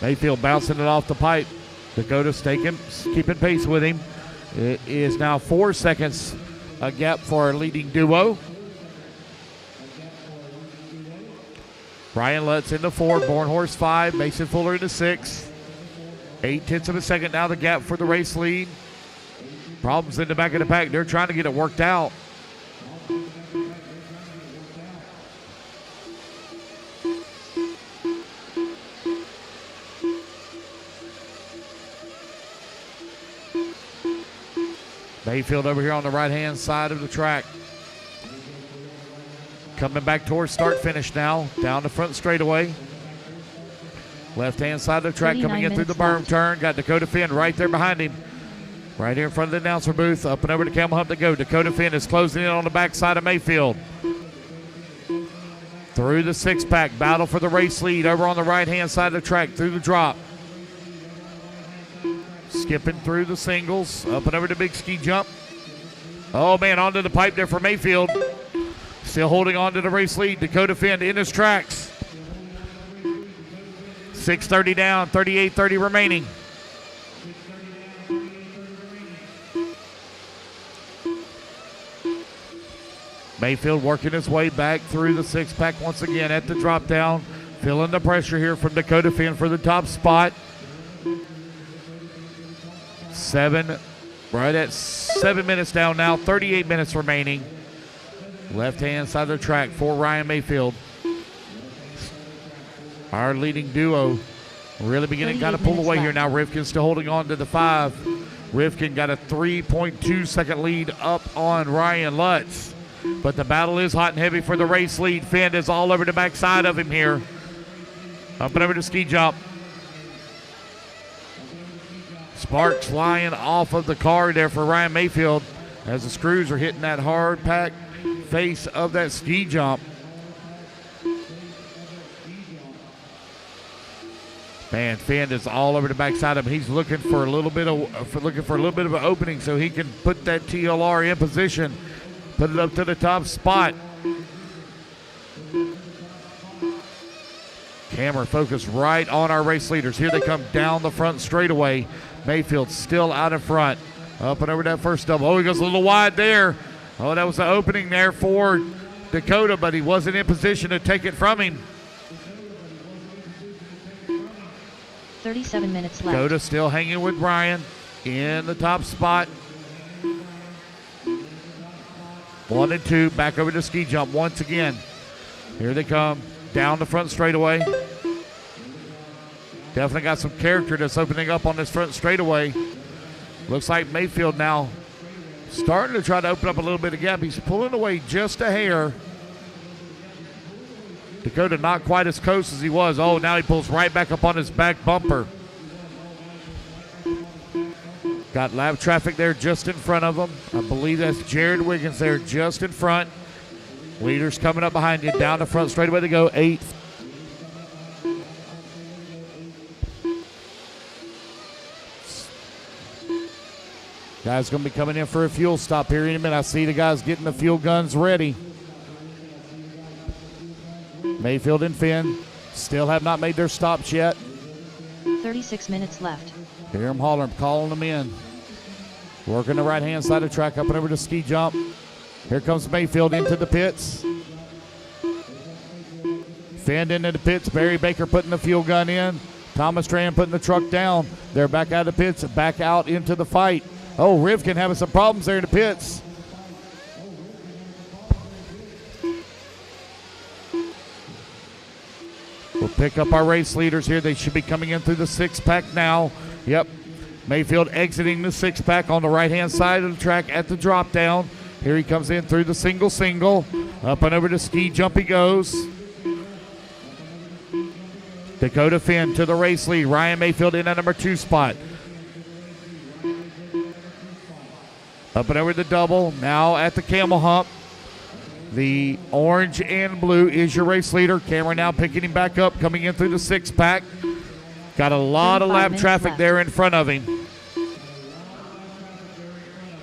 Mayfield bouncing it off the pipe. Dakota's keeping pace with him. It is now 4 seconds a gap for our leading duo. Ryan Lutz in the 4, Bornhorst 5, Mason Fuller in the 6. 0.8 of a second now the gap for the race lead. Problems in the back of the pack. They're trying to get it worked out. Mayfield over here on the right-hand side of the track. Coming back towards start-finish now. Down the front straightaway. Left-hand side of the track coming in through the berm turn. Got Dakota Finn right there behind him. Right here in front of the announcer booth. Up and over to Camel Hump to go. Dakota Finn is closing in on the backside of Mayfield. Through the 6-pack. Battle for the race lead over on the right-hand side of the track through the drop. Skipping through the singles. Up and over to big ski jump. Oh, man, onto the pipe there for Mayfield. Still holding on to the race lead. Dakota Finn in his tracks. 6:30 down, 38:30 remaining. Mayfield working his way back through the 6-pack once again at the drop down. Feeling the pressure here from Dakota Finn for the top spot. Right at 7 minutes down now, 38 minutes remaining. Left-hand side of the track for Ryan Mayfield. Our leading duo really beginning to kind of pull away here now. Rivkin still holding on to the 5. Rivkin got a 3.2 second lead up on Ryan Lutz. But the battle is hot and heavy for the race lead. Finn is all over the backside of him here. Up and over to ski jump. Sparks flying off of the car there for Ryan Mayfield as the screws are hitting that hard pack face of that ski jump. Man, Finn is all over the backside of him. He's looking for a little bit of an opening so he can put that TLR in position, put it up to the top spot. Camera focused right on our race leaders. Here they come down the front straightaway. Mayfield still out in front. Up and over that first double. Oh, he goes a little wide there. Oh, that was the opening there for Dakota, but he wasn't in position to take it from him. 37 minutes left. Dakota still hanging with Ryan in the top spot. 1 and 2, back over to ski jump once again. Here they come, down the front straightaway. Definitely got some character that's opening up on this front straightaway. Looks like Mayfield now starting to try to open up a little bit of gap. He's pulling away just a hair. Dakota not quite as close as he was. Oh, now he pulls right back up on his back bumper. Got lap traffic there just in front of him. I believe that's Jared Wiggins there just in front. Leaders coming up behind you. Down the front straightaway to go. 8th. Guys going to be coming in for a fuel stop here in a minute. I see the guys getting the fuel guns ready. Mayfield and Finn still have not made their stops yet. 36 minutes left. Hear them hollering, calling them in. Working the right-hand side of the track, up and over to ski jump. Here comes Mayfield into the pits. Finn into the pits. Barry Baker putting the fuel gun in. Thomas Strand putting the truck down. They're back out of the pits, back out into the fight. Oh, Rivkin having some problems there in the pits. We'll pick up our race leaders here. They should be coming in through the 6-pack now. Yep. Mayfield exiting the 6-pack on the right-hand side of the track at the drop down. Here he comes in through the single. Up and over to ski jump he goes. Dakota Finn to the race lead. Ryan Mayfield in at number 2 spot. Up and over the double. Now at the camel hump. The orange and blue is your race leader. Cameron now picking him back up, coming in through the 6-pack. Got a lot of lap traffic there in front of him.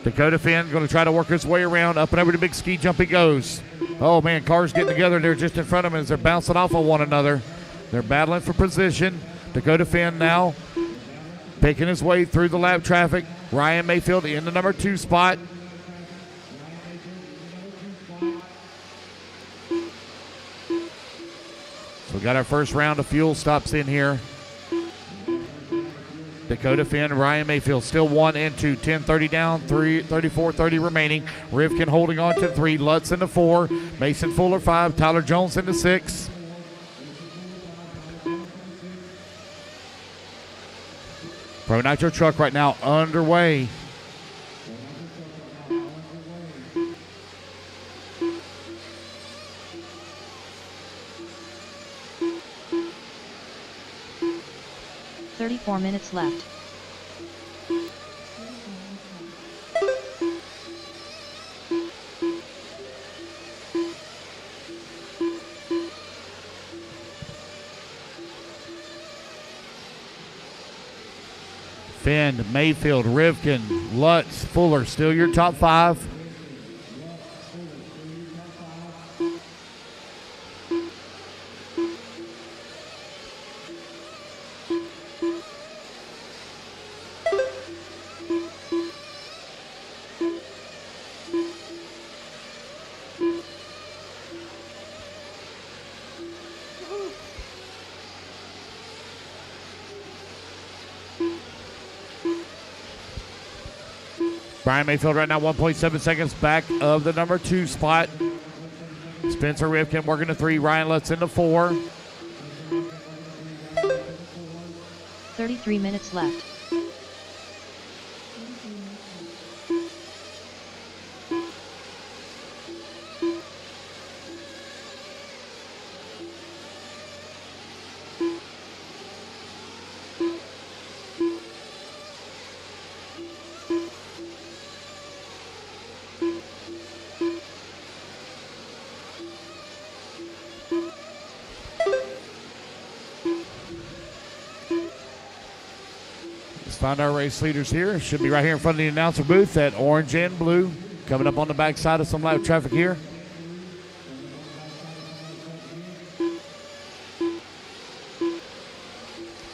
Dakota Finn going to try to work his way around. Up and over to big ski jump he goes. Oh, man, cars getting together there just in front of him as they're bouncing off of one another. They're battling for position. Dakota Finn now picking his way through the lap traffic. Ryan Mayfield in the number 2 spot. So we got our first round of fuel stops in here. Dakota Finn, Ryan Mayfield still 1 and 2. 10:30 down, 34:30 remaining. Rivkin holding on to 3. Lutz into 4. Mason Fuller 5. Tyler Jones into 6. Pro Nitro truck right now underway. Four minutes left. Finn, Mayfield, Rivkin, Lutz, Fuller, still your top 5. Brian Mayfield right now 1.7 seconds back of the number 2 spot. Spencer Rivkin working to 3. Ryan Lutz into 4. 33 minutes left. Find our race leaders here. Should be right here in front of the announcer booth. That orange and blue coming up on the backside of some live traffic here.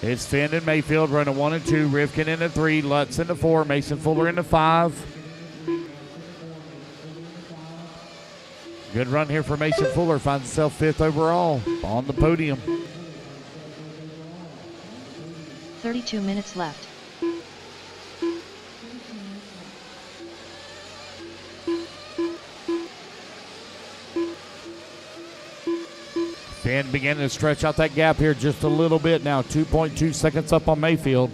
It's Finn and Mayfield running 1 and 2. Rivkin into 3. Lutz into 4. Mason Fuller into 5. Good run here for Mason Fuller. Finds himself 5th overall on the podium. 32 minutes left. Finn beginning to stretch out that gap here just a little bit now. 2.2 seconds up on Mayfield.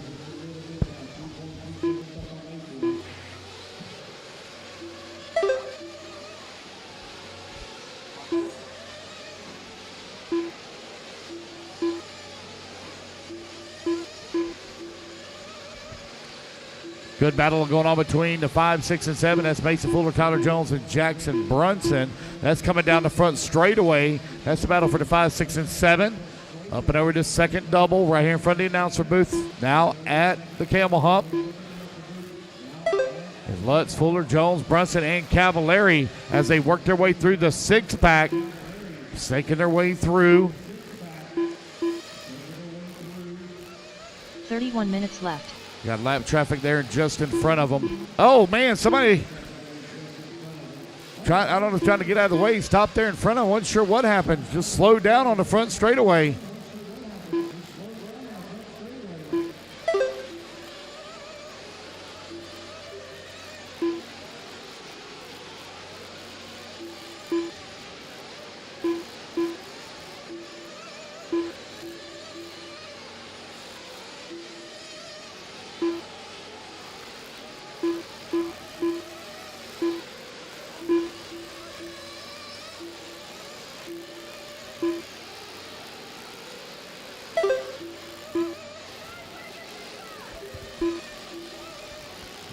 Good battle going on between the 5, 6, and 7. That's Mason Fuller, Tyler Jones, and Jackson Brunson. That's coming down the front straightaway. That's the battle for the 5, 6, and 7. Up and over to second double right here in front of the announcer booth. Now at the camel hump. There's Lutz, Fuller, Jones, Brunson, and Cavallari as they work their way through the 6-pack. Snaking their way through. 31 minutes left. Got lap traffic there just in front of them. Oh, man, somebody I don't know, trying to get out of the way. Stopped there in front of them. Wasn't sure what happened. Just slowed down on the front straightaway.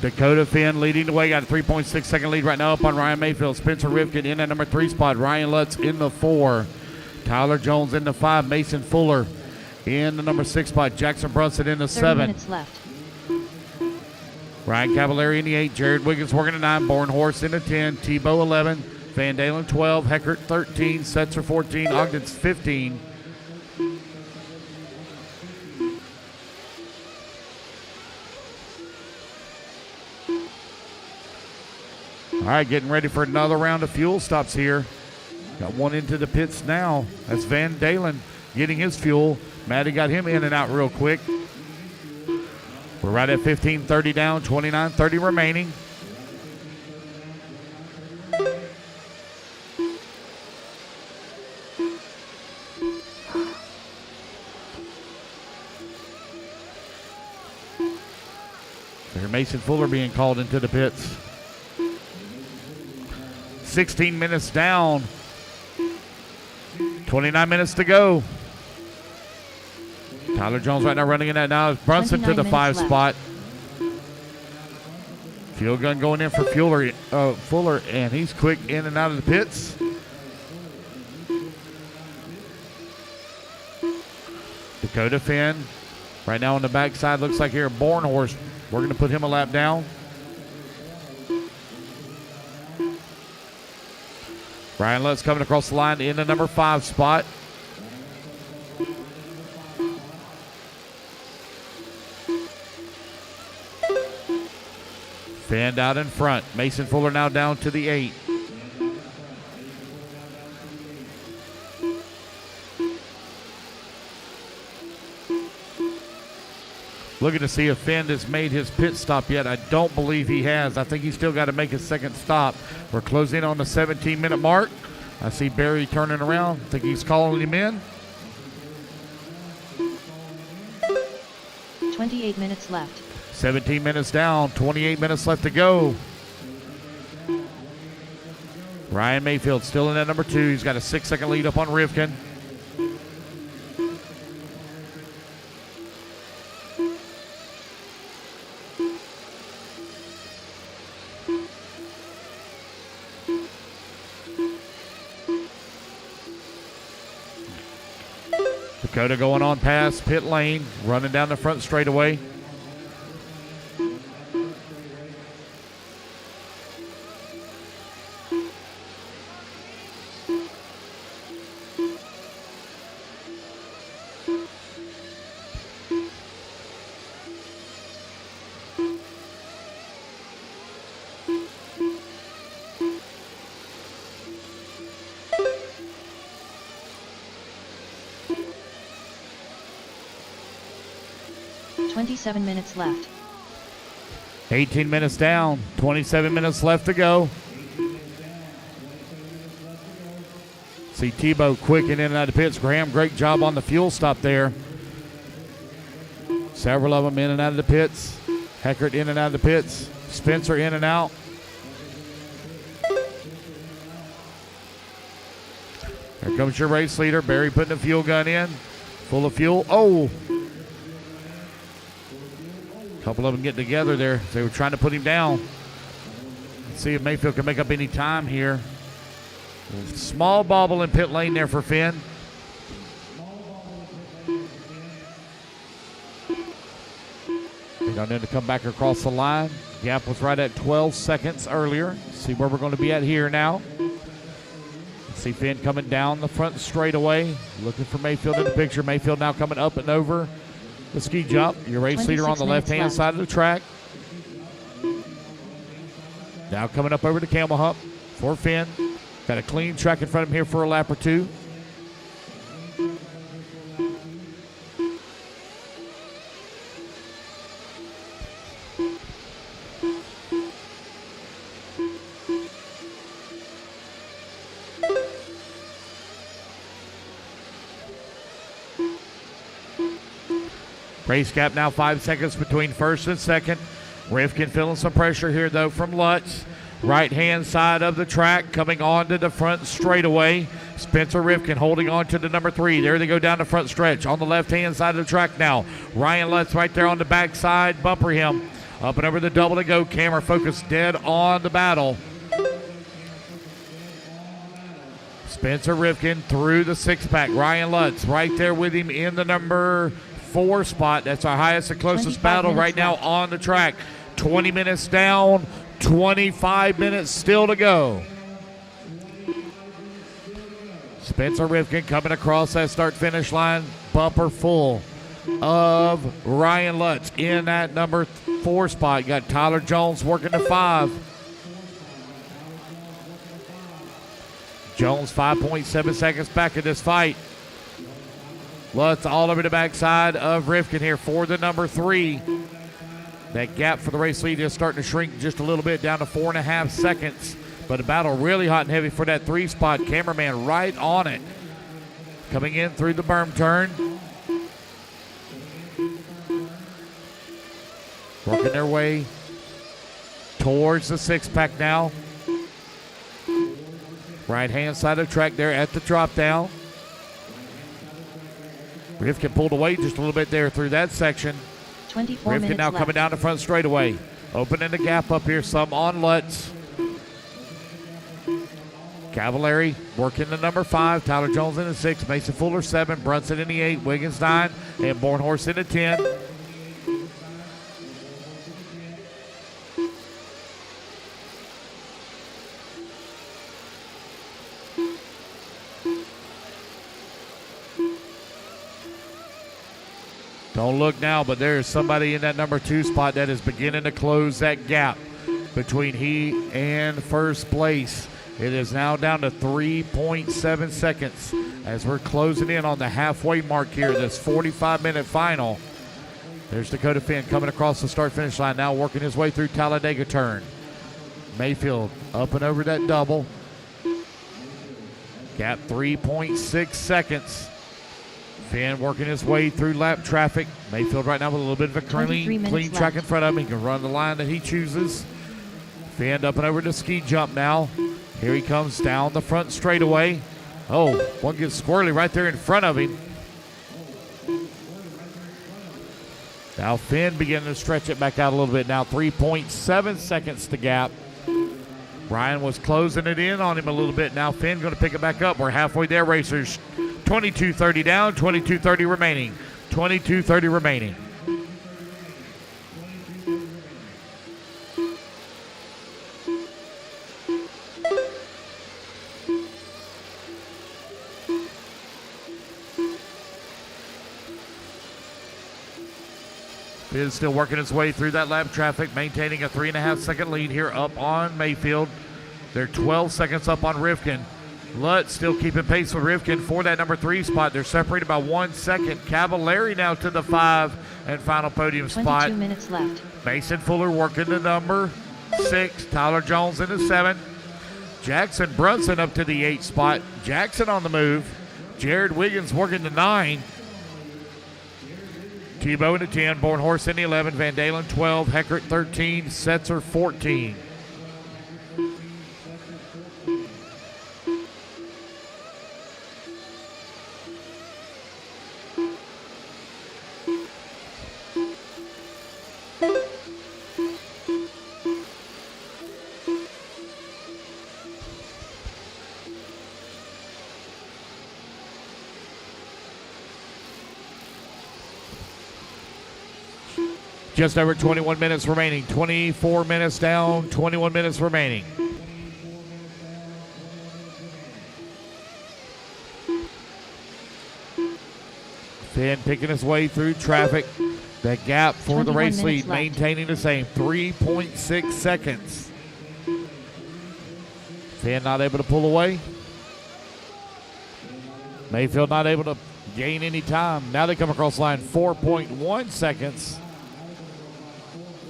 Dakota Finn leading the way, got a 3.6 second lead right now up on Ryan Mayfield. Spencer Rifkin in at number 3 spot. Ryan Lutz in the 4. Tyler Jones in the 5. Mason Fuller in the number 6 spot. Jackson Brunson in the 7. 30 minutes left. Ryan Cavallari in the 8. Jared Wiggins working the 9. Born Horse in the 10. Tebow 11. Van Dalen 12. Heckert 13. Setzer 14. Ogden's 15. All right, getting ready for another round of fuel stops here. Got one into the pits now. That's Van Dalen getting his fuel. Maddie got him in and out real quick. We're right at 15:30 down, 29:30 remaining. There's Mason Fuller being called into the pits. 16 minutes down. 29 minutes to go. Tyler Jones right now running in that now. Brunson to the 5 spot. Fuel gun going in for Fuller, and he's quick in and out of the pits. Dakota Finn right now on the backside. Looks like here, Born Horse. We're going to put him a lap down. Ryan Lutz coming across the line in the number 5 spot. Fanned out in front. Mason Fuller now down to the 8. Looking to see if Finn has made his pit stop yet. I don't believe he has. I think he's still got to make his second stop. We're closing on the 17-minute mark. I see Barry turning around. I think he's calling him in. 28 minutes left. 17 minutes down, 28 minutes left to go. Ryan Mayfield still in that number 2. He's got a 6-second lead up on Rivkin. Dakota going on past pit lane, running down the front straightaway. Seven minutes left. 18 minutes down, 27 minutes left to go. See Tebow quick in and out of the pits. Graham, great job on the fuel stop there. Several of them in and out of the pits. Heckert in and out of the pits. Spencer in and out. Here comes your race leader. Barry putting the fuel gun in. Full of fuel. Oh! couple of them getting together there. They were trying to put him down. Let's see if Mayfield can make up any time here. Small bobble in pit lane there for Finn. They don't need to come back across the line. Gap was right at 12 seconds earlier. See where we're going to be at here now. See Finn coming down the front straightaway. Looking for Mayfield in the picture. Mayfield now coming up and over the ski jump. Your race leader on the left-hand side of the track. Now coming up over the camel hump for Finn. Got a clean track in front of him here for a lap or two. Race gap now 5 seconds between first and second. Rifkin feeling some pressure here, though, from Lutz. Right-hand side of the track coming onto the front straightaway. Spencer Rifkin holding on to the number 3. There they go down the front stretch. On the left-hand side of the track now. Ryan Lutz right there on the backside. Bumper him. Up and over the double to go. Camera focused dead on the battle. Spencer Rifkin through the six-pack. Ryan Lutz right there with him in the number 4 spot. That's our highest and closest battle right now on the track. 20 minutes down, 25 minutes still to go. Spencer Rifkin coming across that start-finish line. Bumper full of Ryan Lutz in that number 4 spot. You got Tyler Jones working to 5. Jones 5.7 seconds back in this fight. Lutz all over the backside of Rifkin here for the number 3. That gap for the race lead is starting to shrink just a little bit down to 4.5 seconds. But a battle really hot and heavy for that 3 spot. Cameraman right on it. Coming in through the berm turn. Working their way towards the 6-pack now. Right-hand side of the track there at the drop down. Rifkin pulled away just a little bit there through that section. 24 Rifkin minutes now left. coming down the front straightaway. Opening the gap up here, some on Lutz. Cavallari working the number 5. Tyler Jones in the 6. Mason Fuller 7. Brunson in the 8. Wiggins 9. And Bornhorst in the 10. Don't look now, but there is somebody in that number 2 spot that is beginning to close that gap between he and first place. It is now down to 3.7 seconds as we're closing in on the halfway mark here, this 45-minute final. There's Dakota Finn coming across the start-finish line, now working his way through Talladega turn. Mayfield up and over that double. Gap 3.6 seconds. Finn working his way through lap traffic. Mayfield right now with a little bit of a clean track in front of him. He can run the line that he chooses. Finn up and over the ski jump now. Here he comes down the front straightaway. Oh, one gets squirrely right there in front of him. Now Finn beginning to stretch it back out a little bit. Now 3.7 seconds to gap. Ryan was closing it in on him a little bit. Now Finn going to pick it back up. We're halfway there, racers. 22:30 down, 22:30 remaining. 22:30 remaining. Finn's still working his way through that lap traffic, maintaining a 3.5 second lead here up on Mayfield. They're 12 seconds up on Rifkin. Lutz still keeping pace with Rifkin for that number 3 spot. They're separated by 1 second. Cavallari now to the 5 and final podium 22 spot. minutes left. Mason Fuller working the number 6. Tyler Jones in the 7. Jackson Brunson up to the 8 spot. Jackson on the move. Jared Wiggins working the 9. Tebow in the 10. Bornhorst in the 11. Van Dalen 12. Heckert 13. Setzer 14. Just over 21 minutes remaining. 24 minutes down, 21 minutes remaining. Finn picking his way through traffic. The gap for the race lead, left. maintaining the same, 3.6 seconds. Finn not able to pull away. Mayfield not able to gain any time. Now they come across the line, 4.1 seconds.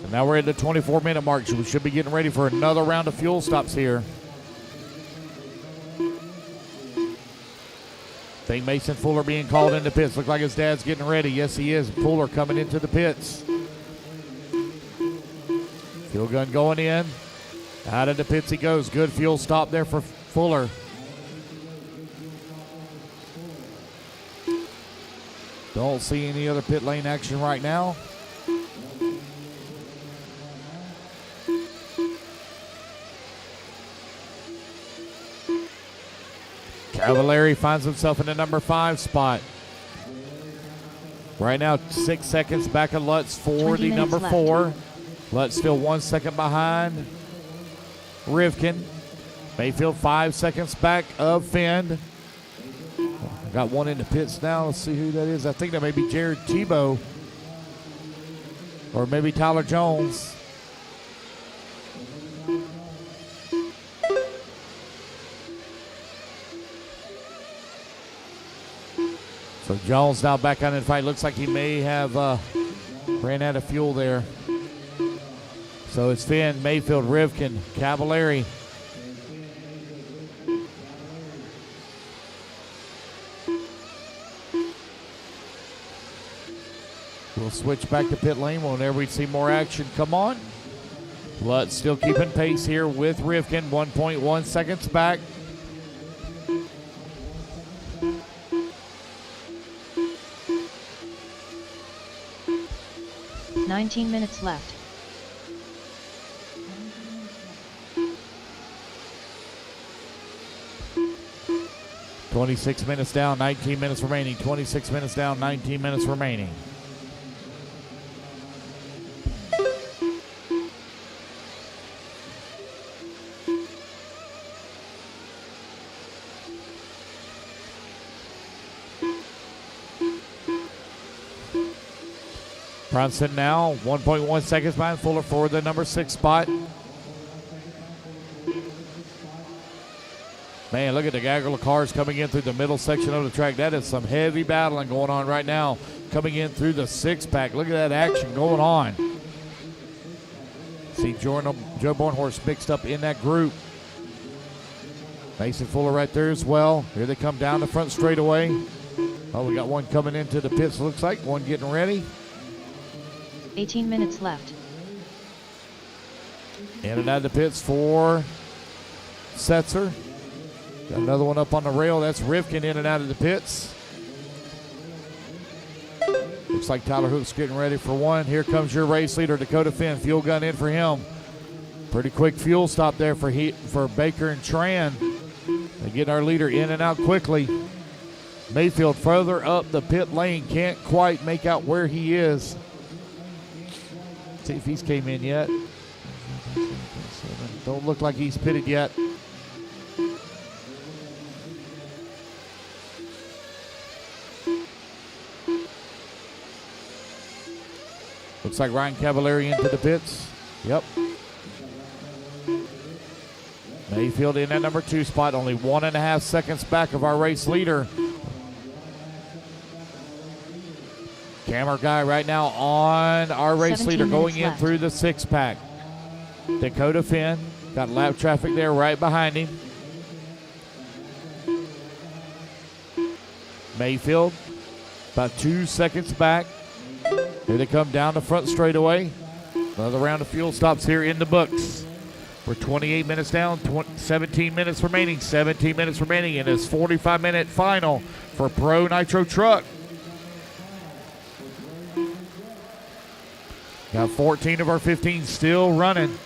And now we're at the 24-minute mark. So we should be getting ready for another round of fuel stops here. Think Mason Fuller being called into pits. Look like his dad's getting ready. Yes, he is. Fuller coming into the pits. Fuel gun going in. Out of the pits he goes. Good fuel stop there for Fuller. Don't see any other pit lane action right now. Cavallari finds himself in the number 5 spot. Right now, 6 seconds back of Lutz for the number 4. Lutz still 1 second behind Rivkin. Mayfield 5 seconds back of Finn. Got one in the pits now. Let's see who that is. I think that may be Jared Tebow or maybe Tyler Jones. So Jones now back on in the fight. Looks like he may have ran out of fuel there. So it's Finn, Mayfield, Rivkin, Cavallari. We'll switch back to pit lane whenever we see more action come on. Lutz still keeping pace here with Rivkin, 1.1 seconds back. $19 minutes left. $26 minutes down, 19 minutes remaining. 26 minutes down, 19 minutes remaining. Bronson now 1.1 seconds behind Fuller for the number 6 spot. Man, look at the gaggle of cars coming in through the middle section of the track. That is some heavy battling going on right now. Coming in through the 6-pack. Look at that action going on. See Joe Bornhorst mixed up in that group. Mason Fuller right there as well. Here they come down the front straightaway. Oh, we got one coming into the pits, looks like. One getting ready. 18 minutes left. In and out of the pits for Setzer. Got another one up on the rail. That's Rivkin in and out of the pits. Looks like Tyler Hook's getting ready for one. Here comes your race leader, Dakota Finn. Fuel gun in for him. Pretty quick fuel stop there for Baker and Tran. They get our leader in and out quickly. Mayfield further up the pit lane. Can't quite make out where he is. See if he's came in yet. Don't look like he's pitted yet. Looks like Ryan Cavallari into the pits. Yep. Mayfield in at number 2 spot, only 1.5 seconds back of our race leader. Camera guy right now on our race leader going in through the 6-pack. Dakota Finn got lap traffic there right behind him. Mayfield about 2 seconds back. Here they come down the front straightaway. Another round of fuel stops here in the books. We're 28 minutes down, 17 minutes remaining. 17 minutes remaining in this 45-minute final for Pro Nitro Truck. Got 14 of our 15 still running.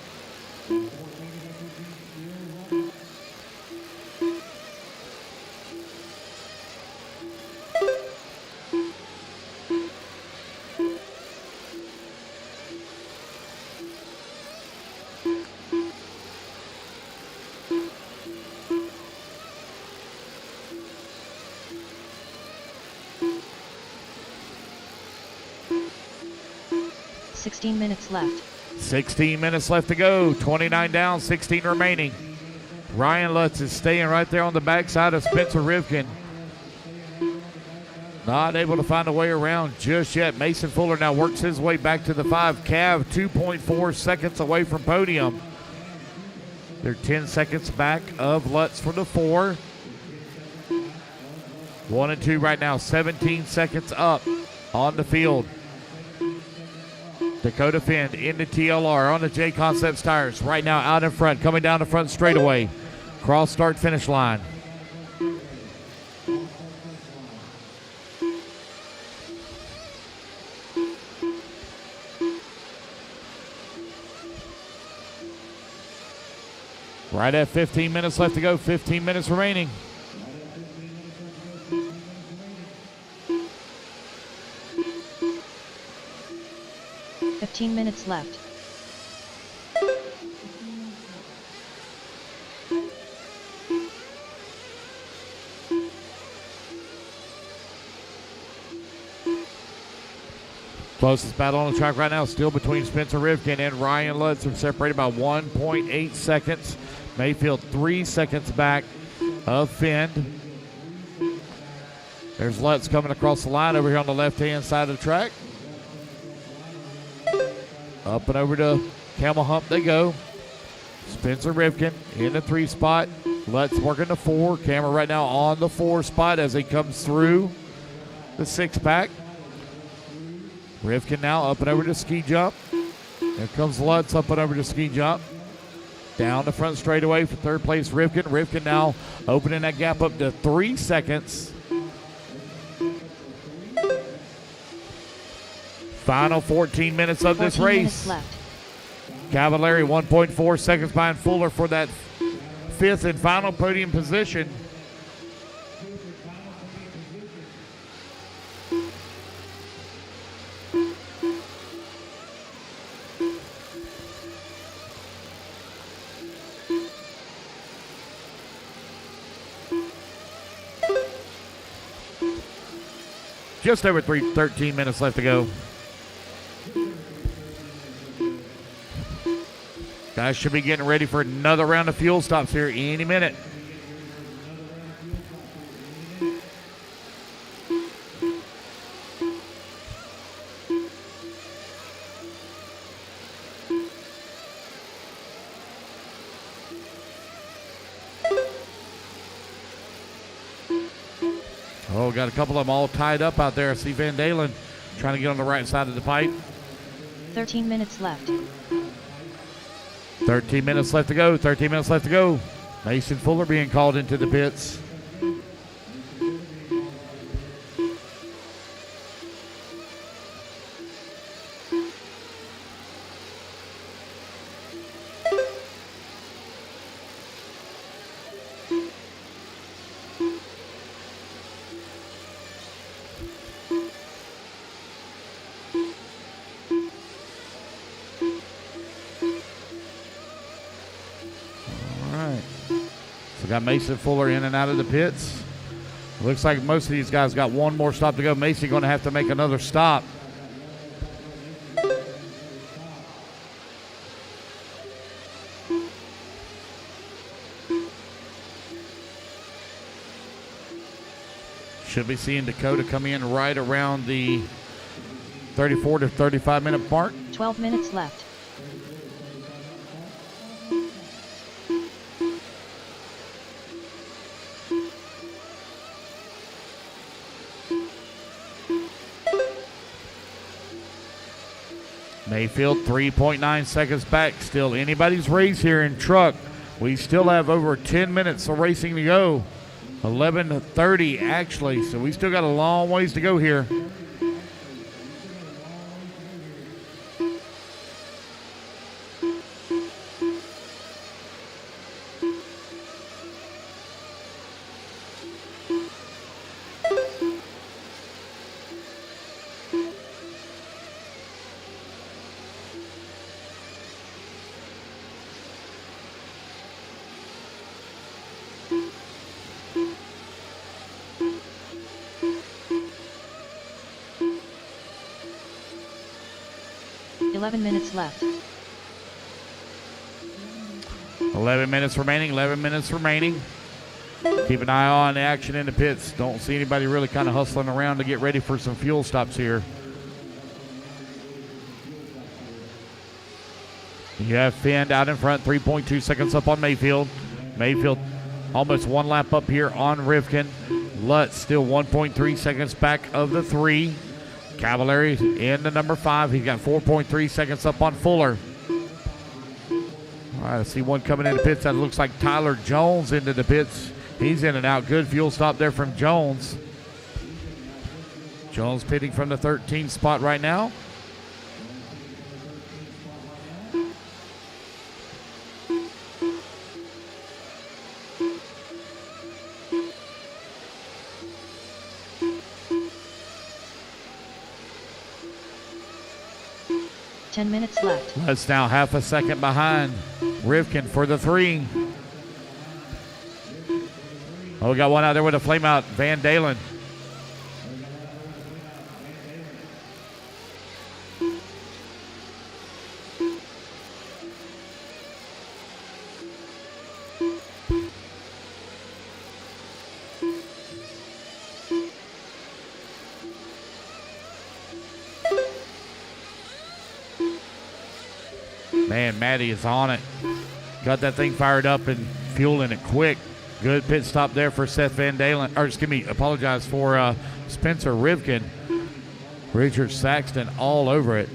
16 minutes left. 16 minutes left to go. 29 down, 16 remaining. Ryan Lutz is staying right there on the backside of Spencer Rivkin. Not able to find a way around just yet. Mason Fuller now works his way back to the 5. Cav 2.4 seconds away from podium. They're 10 seconds back of Lutz for the 4. 1 and 2 right now. 17 seconds up on the field. Dakota Finn into TLR on the J Concepts tires. Right now out in front, coming down the front straightaway. Cross start finish line. Right at 15 minutes left to go. 15 minutes remaining. Minutes left. Closest battle on the track right now still between Spencer Rivkin and Ryan Lutz. They're separated by 1.8 seconds. Mayfield 3 seconds back of Finn. There's Lutz coming across the line over here on the left-hand side of the track. Up and over to Camel Hump they go. Spencer Rivkin in the 3 spot. Lutz working the 4. Camera right now on the 4 spot as he comes through the 6-pack. Rivkin now up and over to ski jump. There comes Lutz up and over to ski jump. Down the front straightaway for 3rd place Rivkin. Rivkin now opening that gap up to 3 seconds. Final 14 minutes of this race. Cavallari 1.4 seconds behind Fuller for that 5th and final podium position. Just over 13 minutes left to go. Guys should be getting ready for another round of fuel stops here any minute. Oh, got a couple of them all tied up out there. I see Van Dalen trying to get on the right side of the pipe. 13 minutes left. 13 minutes left to go. 13 minutes left to go. Mason Fuller being called into the pits. Got Mason Fuller in and out of the pits. Looks like most of these guys got one more stop to go. Mason going to have to make another stop. Should be seeing Dakota come in right around the 34 to 35 minute mark. 12 minutes left. Mayfield 3.9 seconds back. Still anybody's race here in truck. We still have over 10 minutes of racing to go. 11:30 actually, so we still got a long ways to go here. 11 minutes left. 11 minutes remaining, 11 minutes remaining. Keep an eye on the action in the pits. Don't see anybody really kind of hustling around to get ready for some fuel stops here. You have Finn out in front, 3.2 seconds up on Mayfield. Mayfield almost one lap up here on Rivkin. Lutz still 1.3 seconds back of the 3. Cavallari in the number 5. He's got 4.3 seconds up on Fuller. All right, I see one coming into pits. That looks like Tyler Jones into the pits. He's in and out. Good fuel stop there from Jones. Jones pitting from the 13th spot right now. Minutes left. That's now half a second behind Rivkin for the 3. Oh, we got one out there with a flame out. Van Dalen. Man, Matty is on it. Got that thing fired up and fueling it quick. Good pit stop there for Seth Van Dalen. Or excuse me, apologize for Spencer Rivkin. Richard Saxton all over it.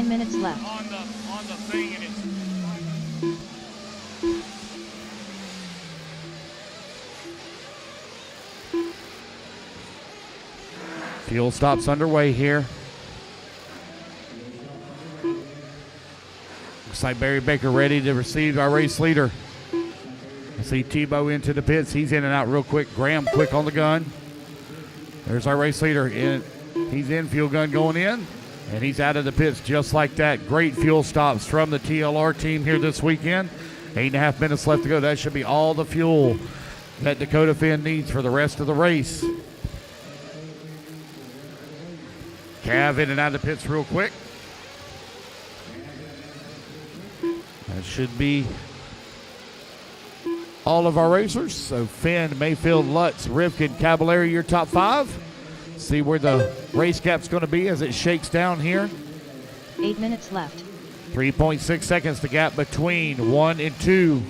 Minutes left. On the thing, and it's Fuel stops underway here. Looks like Barry Baker ready to receive our race leader. I see Tebow into the pits. He's in and out real quick. Graham quick on the gun. There's our race leader. He's in, fuel gun going in. And he's out of the pits just like that. Great fuel stops from the TLR team here this weekend. 8.5 minutes left to go. That should be all the fuel that Dakota Finn needs for the rest of the race. Cav in and out of the pits real quick. That should be all of our racers. So Finn, Mayfield, Lutz, Rivkin, Cavallari, your top 5. See where the race gap's going to be as it shakes down here. 8 minutes left. 3.6 seconds the gap between 1 and 2.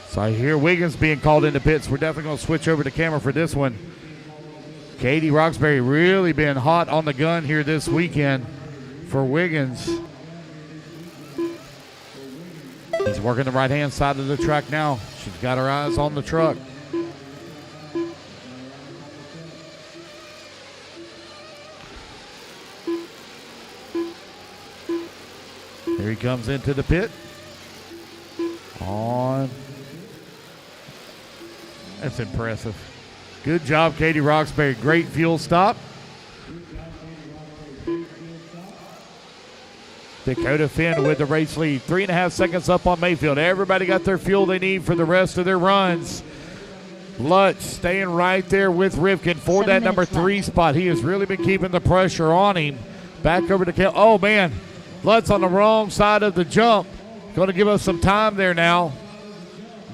So I hear Wiggins being called into pits. We're definitely going to switch over to camera for this one. Katie Roxbury really been hot on the gun here this weekend for Wiggins. He's working the right-hand side of the track now. She's got her eyes on the truck. Here he comes into the pit. On. That's impressive. Good job, Katie Roxbury. Great fuel stop. Dakota Finn with the race lead. 3.5 seconds up on Mayfield. Everybody got their fuel they need for the rest of their runs. Lutz staying right there with Rivkin for that number 3 spot. He has really been keeping the pressure on him. Back over to Kel. Oh, man. Lutz on the wrong side of the jump. Going to give us some time there now.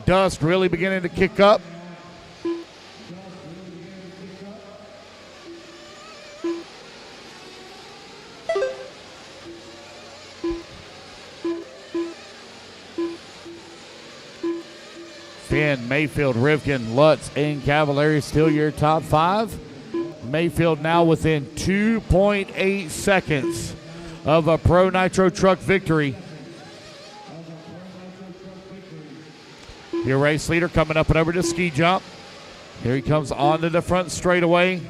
Dust really beginning to kick up. Finn, Mayfield, Rivkin, Lutz, and Cavallari still your top 5. Mayfield now within 2.8 seconds of a Pro Nitro Truck victory. Your race leader coming up and over to ski jump. Here he comes onto the front straightaway.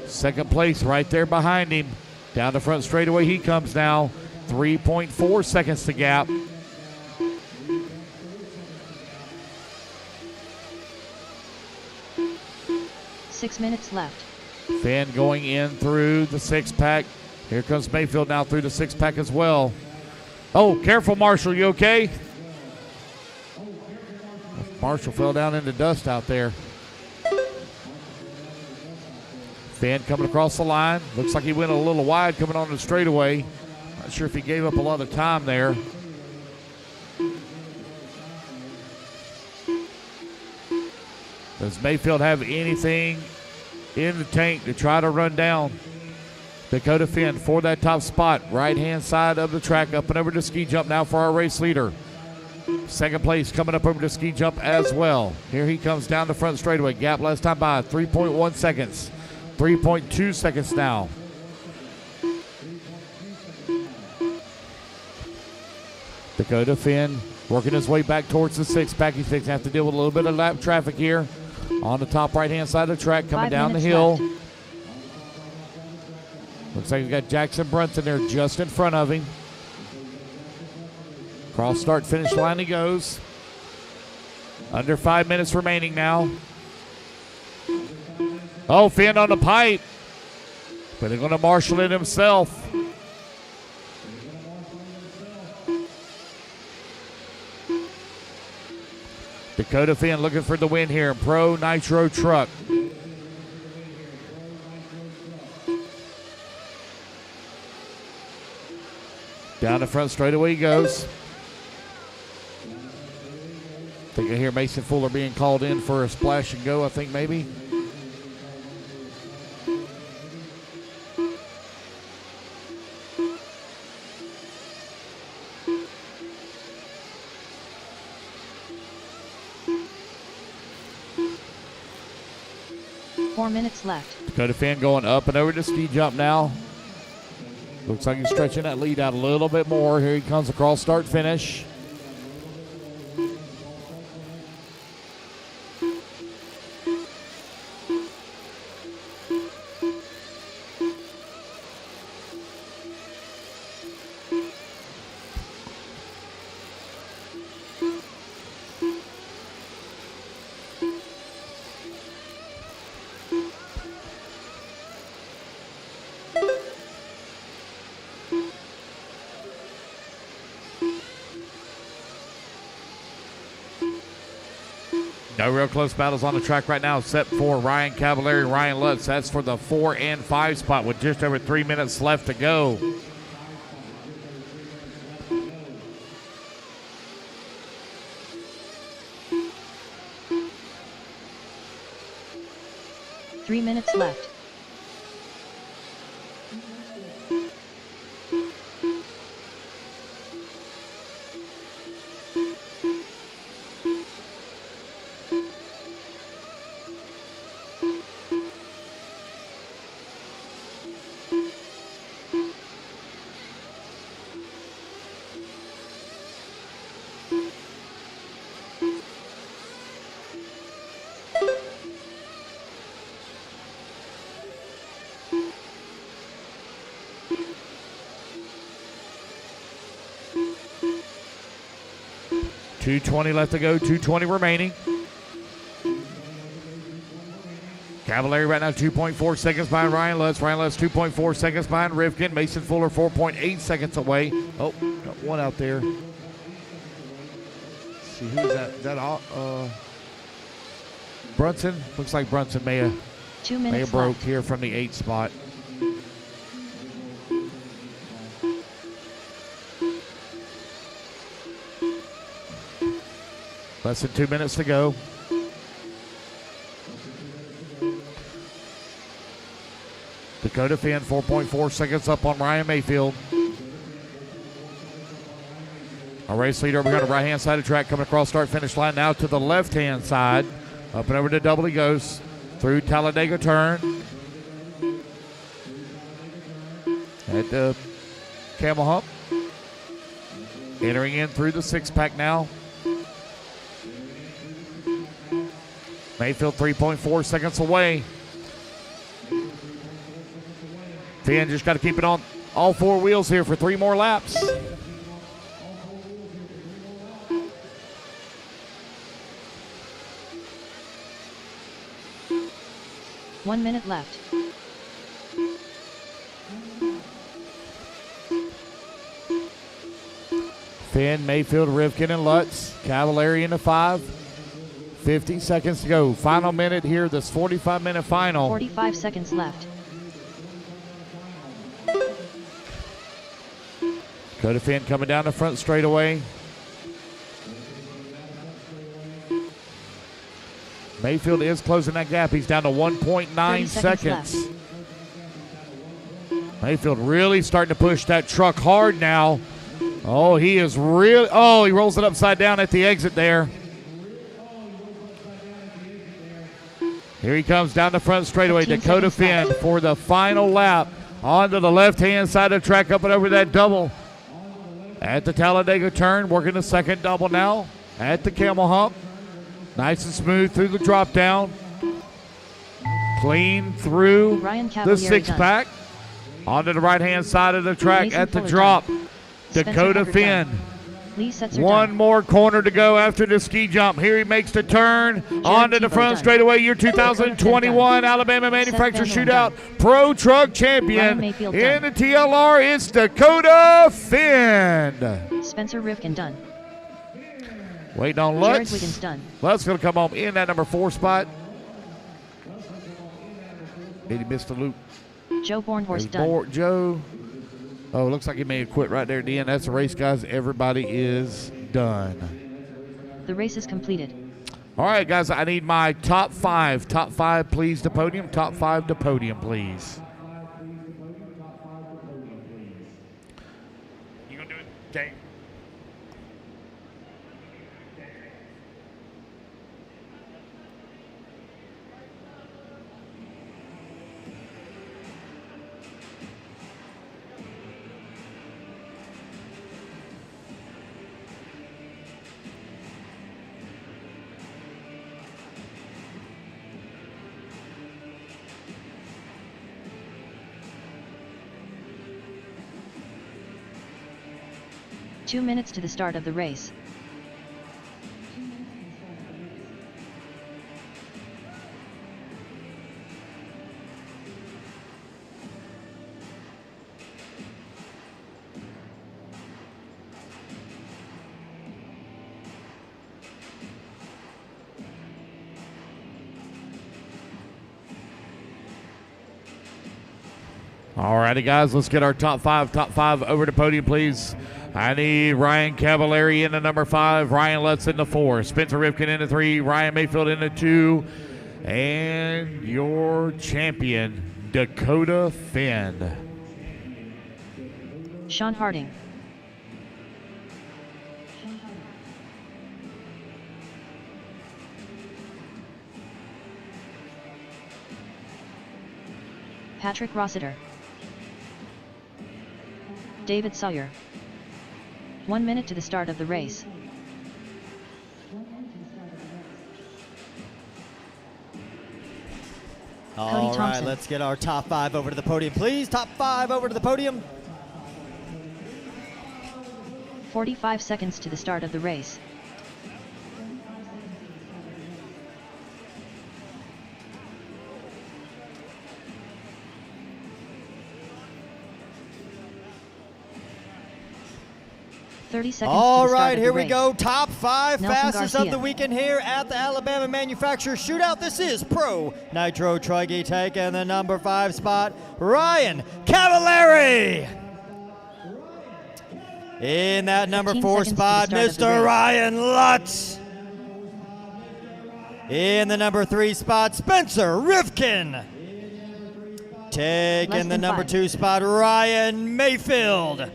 Second place right there behind him. Down the front straightaway he comes now. 3.4 seconds to gap. 6 minutes left. Finn going in through the 6-pack. Here comes Mayfield now through the 6-pack as well. Oh, careful, Marshall. You okay? Marshall fell down into dust out there. Finn coming across the line. Looks like he went a little wide coming on the straightaway. Not sure if he gave up a lot of time there. Does Mayfield have anything in the tank to try to run down Dakota Finn for that top spot? Right-hand side of the track, up and over to ski jump now for our race leader. Second place coming up over to ski jump as well. Here he comes down the front straightaway. Gap last time by 3.1 seconds. 3.2 seconds now. Dakota Finn working his way back towards the 6-pack. He's going to have to deal with a little bit of lap traffic here on the top right-hand side of the track coming down the hill. Left. Looks like he's got Jackson Brunson there just in front of him. Cross start finish line he goes. Under 5 minutes remaining now. Oh, Finn on the pipe. But they're going to marshal it himself. Dakota Finn looking for the win here. Pro Nitro Truck. Down the front straightaway he goes. I think I hear Mason Fuller being called in for a splash and go, I think maybe. Four minutes left. Dakota Finn going up and over to ski jump now. Looks like he's stretching that lead out a little bit more. Here he comes across start finish. No real close battles on the track right now except for Ryan Cavallari, Ryan Lutz. That's for the 4 and 5 spot with just over 3 minutes left to go. Three minutes left. .220 left to go, 2:20 remaining. Cavallari right now 2.4 seconds behind Ryan Lutz. Ryan Lutz 2.4 seconds behind Rivkin. Mason Fuller 4.8 seconds away. Oh, got one out there. Let's see, who's that? Is that Brunson? Looks like Brunson may have 2 minutes broke left. here from the 8th spot. Less than 2 minutes to go. Dakota Finn 4.4 seconds up on Ryan Mayfield. Our race leader over here on the right-hand side of the track coming across start-finish line now to the left-hand side. Up and over to double he goes through Talladega turn. At the Camel Hump. Entering in through the 6-pack now. Mayfield 3.4 seconds away. Finn just got to keep it on all 4 wheels here for 3 more laps. 1 minute left. Finn, Mayfield, Rivkin, and Lutz. Cavallari in the 5. 50 seconds to go. Final minute here, this 45-minute final. 45 seconds left. Dakota Finn coming down the front straightaway. Mayfield is closing that gap. He's down to 1.9 seconds. Mayfield really starting to push that truck hard now. Oh, he is really, oh, he rolls it upside down at the exit there. Here he comes down the front straightaway. Dakota Finn for the final lap onto the left-hand side of the track, up and over that double. At the Talladega turn, working the second double now at the camel hump. Nice and smooth through the drop down. Clean through the 6-pack. Onto the right-hand side of the track at the drop. Dakota Finn. One more corner to go after the ski jump. Here he makes the turn onto the front straightaway. Your 2021 Alabama Manufacturer Shootout Pro Truck Champion in the TLR. It's Dakota Finn. Spencer Rivkin done. Waiting on Jared Lutz. Wiggins done. Lutz going to come home in that number 4 spot. Did he miss the loop? Joe Bornhorst done. Joe. Oh, looks like he may have quit right there at the end. That's the race, guys. Everybody is done. The race is completed. All right, guys, I need my top 5. Top 5, please, to podium. Top 5 to podium, please. You going to do it, Jay? Two minutes to the start of the race. All righty, guys, let's get our top 5. Top 5 over to podium, please. I need Ryan Cavallari in the number 5, Ryan Lutz in the 4, Spencer Rivkin in the 3, Ryan Mayfield in the 2, and your champion, Dakota Finn. Sean Harding. Patrick Rossiter. David Sawyer. 1 minute to the start of the race. All right, let's get our top 5 over to the podium, please. Top 5 over to the podium. 45 seconds to the start of the race. All right, here we go. Top 5 Nelson fastest Garcia. of the weekend here at the Alabama Manufacturer Shootout. This is Pro Nitro Truggy taking the number 5 spot, Ryan Cavallari. In that number 4 spot, Mr. Ryan Lutz. In the number 3 spot, Spencer Rivkin. Taking the number 2 spot, Ryan Mayfield.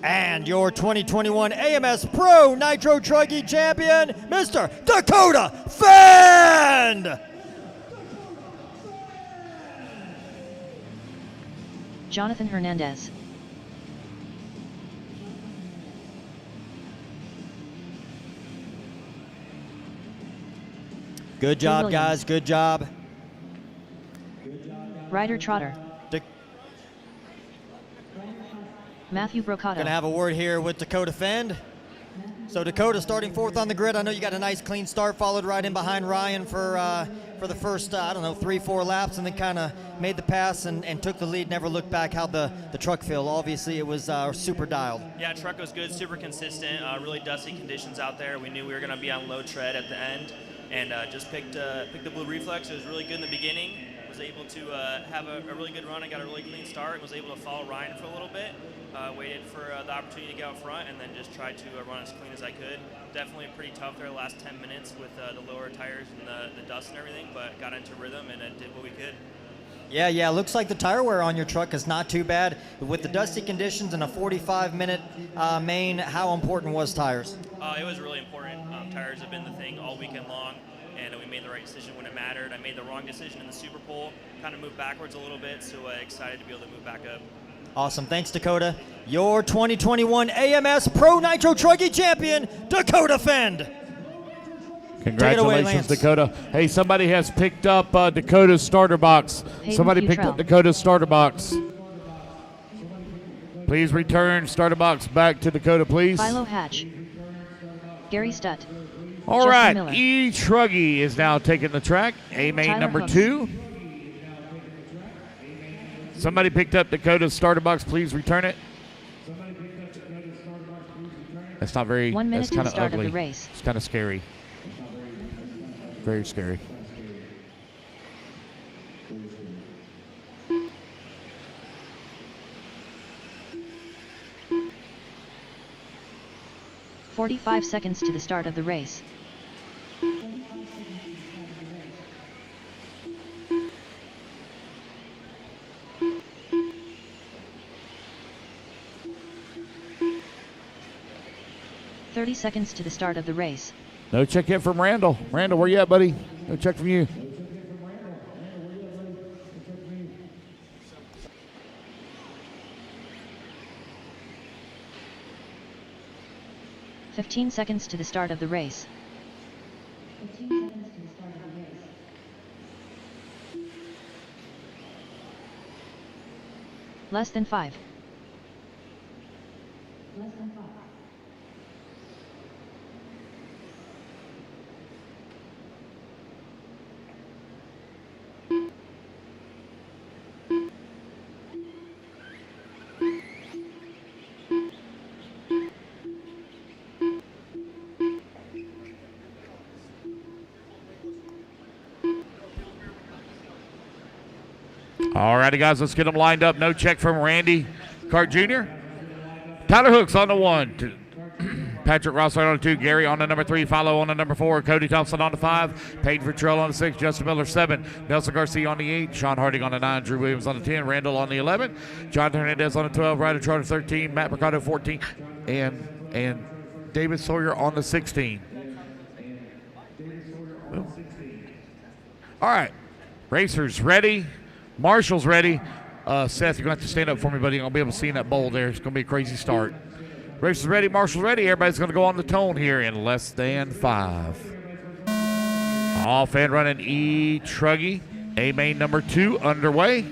And your 2021 AMS Pro Nitro Truggy Champion, Mr. Dakota Finn! Jonathan Hernandez. Good job, guys. Good job. Ryder Trotter. Matthew Brocato. Gonna have a word here with Dakota Finn. So Dakota starting 4th on the grid. I know you got a nice clean start, followed right in behind Ryan for the first, I don't know, 3-4 laps, and then kind of made the pass and took the lead, never looked back. How'd the truck feel? Obviously, it was super dialed. Yeah, truck was good, super consistent, really dusty conditions out there. We knew we were going to be on low tread at the end, and just picked the Blue Reflex. It was really good in the beginning. Was able to have a really good run and got a really clean start. Was able to follow Ryan for a little bit. Waited for the opportunity to get out front, and then just tried to run as clean as I could. Definitely pretty tough there the last 10 minutes with the lower tires and the dust and everything, but got into rhythm and did what we could. Yeah, looks like the tire wear on your truck is not too bad. With the dusty conditions and a 45-minute main, how important was tires? It was really important. Tires have been the thing all weekend long, and we made the right decision when it mattered. I made the wrong decision in the Super Bowl, kind of moved backwards a little bit, so excited to be able to move back up. Awesome. Thanks, Dakota. Your 2021 AMS Pro Nitro Truggy champion, Dakota Fend. Congratulations, Dakota. Hey, somebody has picked up Dakota's starter box. Somebody picked up Dakota's starter box. Please return starter box back to Dakota, please. Philo Hatch. Gary Stutt. All right, E-truggy is now taking the track. A-main Tyler number Hooks. 2. Somebody picked up Dakota's starter box. Please return it. That's not very. 1 minute that's to kind the of start ugly. of the race. It's kind of scary. Very scary. "45 seconds to the start of the race. "30 seconds to the start of the race. No check in from Randall. Randall, where you at, buddy? No check from you. "15 seconds to the start of the race. Less than 5. All righty, guys, let's get them lined up. No check from Randy Cart Jr. Tyler Hooks on the 1. Patrick Ross on the 2. Gary on the number 3. Philo on the number 4. Cody Thompson on the 5. Peyton Futrell on the 6. Justin Miller 7. Nelson Garcia on the 8. Sean Harding on the 9. Drew Williams on the 10. Randall on the 11. Jonathan Hernandez on the 12. Ryder Charter 13. Matt Mercado 14. And David Sawyer on the 16. All right, racers ready. Marshall's ready. Seth, you're going to have to stand up for me, buddy. You're going to be able to see in that bowl there. It's going to be a crazy start. Racers ready. Marshall's ready. Everybody's going to go on the tone here in less than 5. Off and running E-truggy. A-main number 2 underway.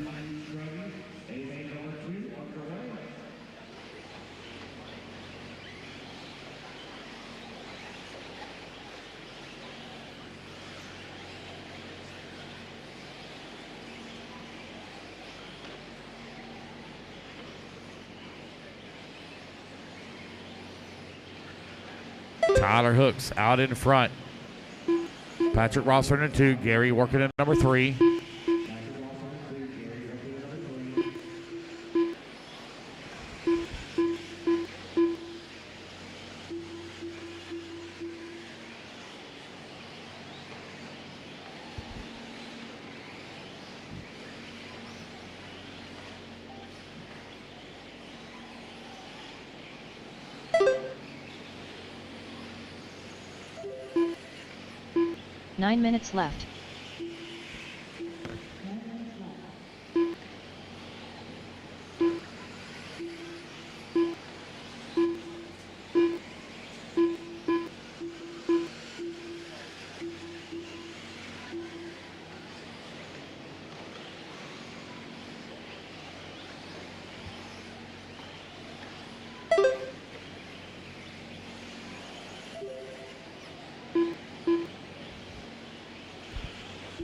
Tyler Hooks out in front. Patrick Rosser in 2. Gary working in number 3. "9 minutes left.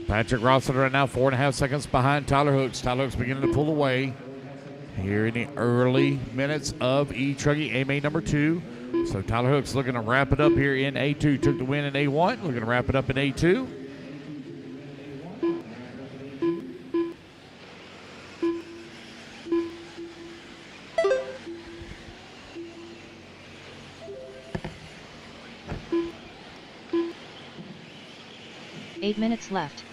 Patrick Rossiter right now 4.5 seconds behind Tyler Hooks. Tyler Hooks beginning to pull away here in the early minutes of E-truggy A main number 2. So Tyler Hooks looking to wrap it up here in A2. Took the win in A1. Looking to wrap it up in A2. Eight minutes left.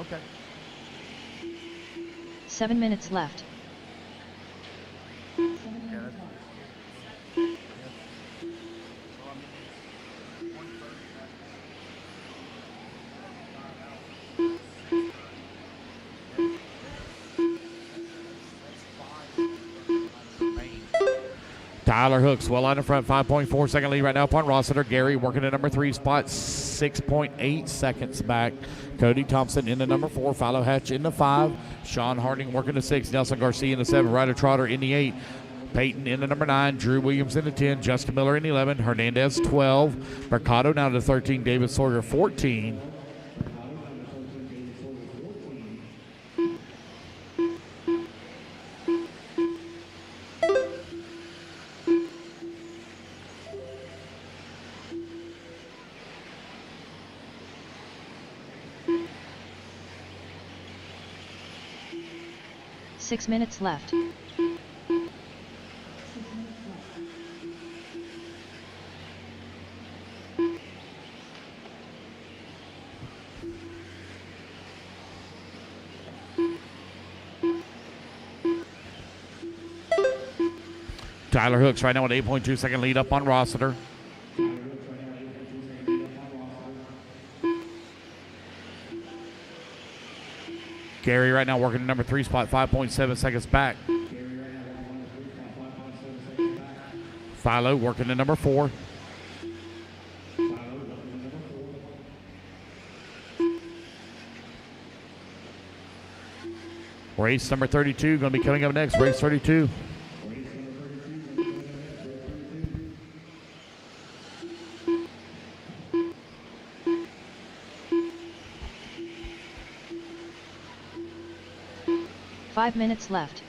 Okay. 7 minutes left. Tyler Hooks well out in front, 5.4 second lead right now upon Rossiter. Gary working at number 3 spot, 6.8 seconds back. Cody Thompson in the number 4, Philo Hatch in the 5, Sean Harding working the 6, Nelson Garcia in the 7, Ryder Trotter in the 8, Peyton in the number 9, Drew Williams in the 10, Justin Miller in the 11, Hernandez 12, Mercado now to 13, David Sawyer 14. Six minutes left. Tyler Hooks right now with 8.2 second lead up on Rossiter. Gary right now working the number 3 spot, 5.7 seconds back. Philo working the number 4. Race number 32 going to be coming up next. Race 32. Five minutes left.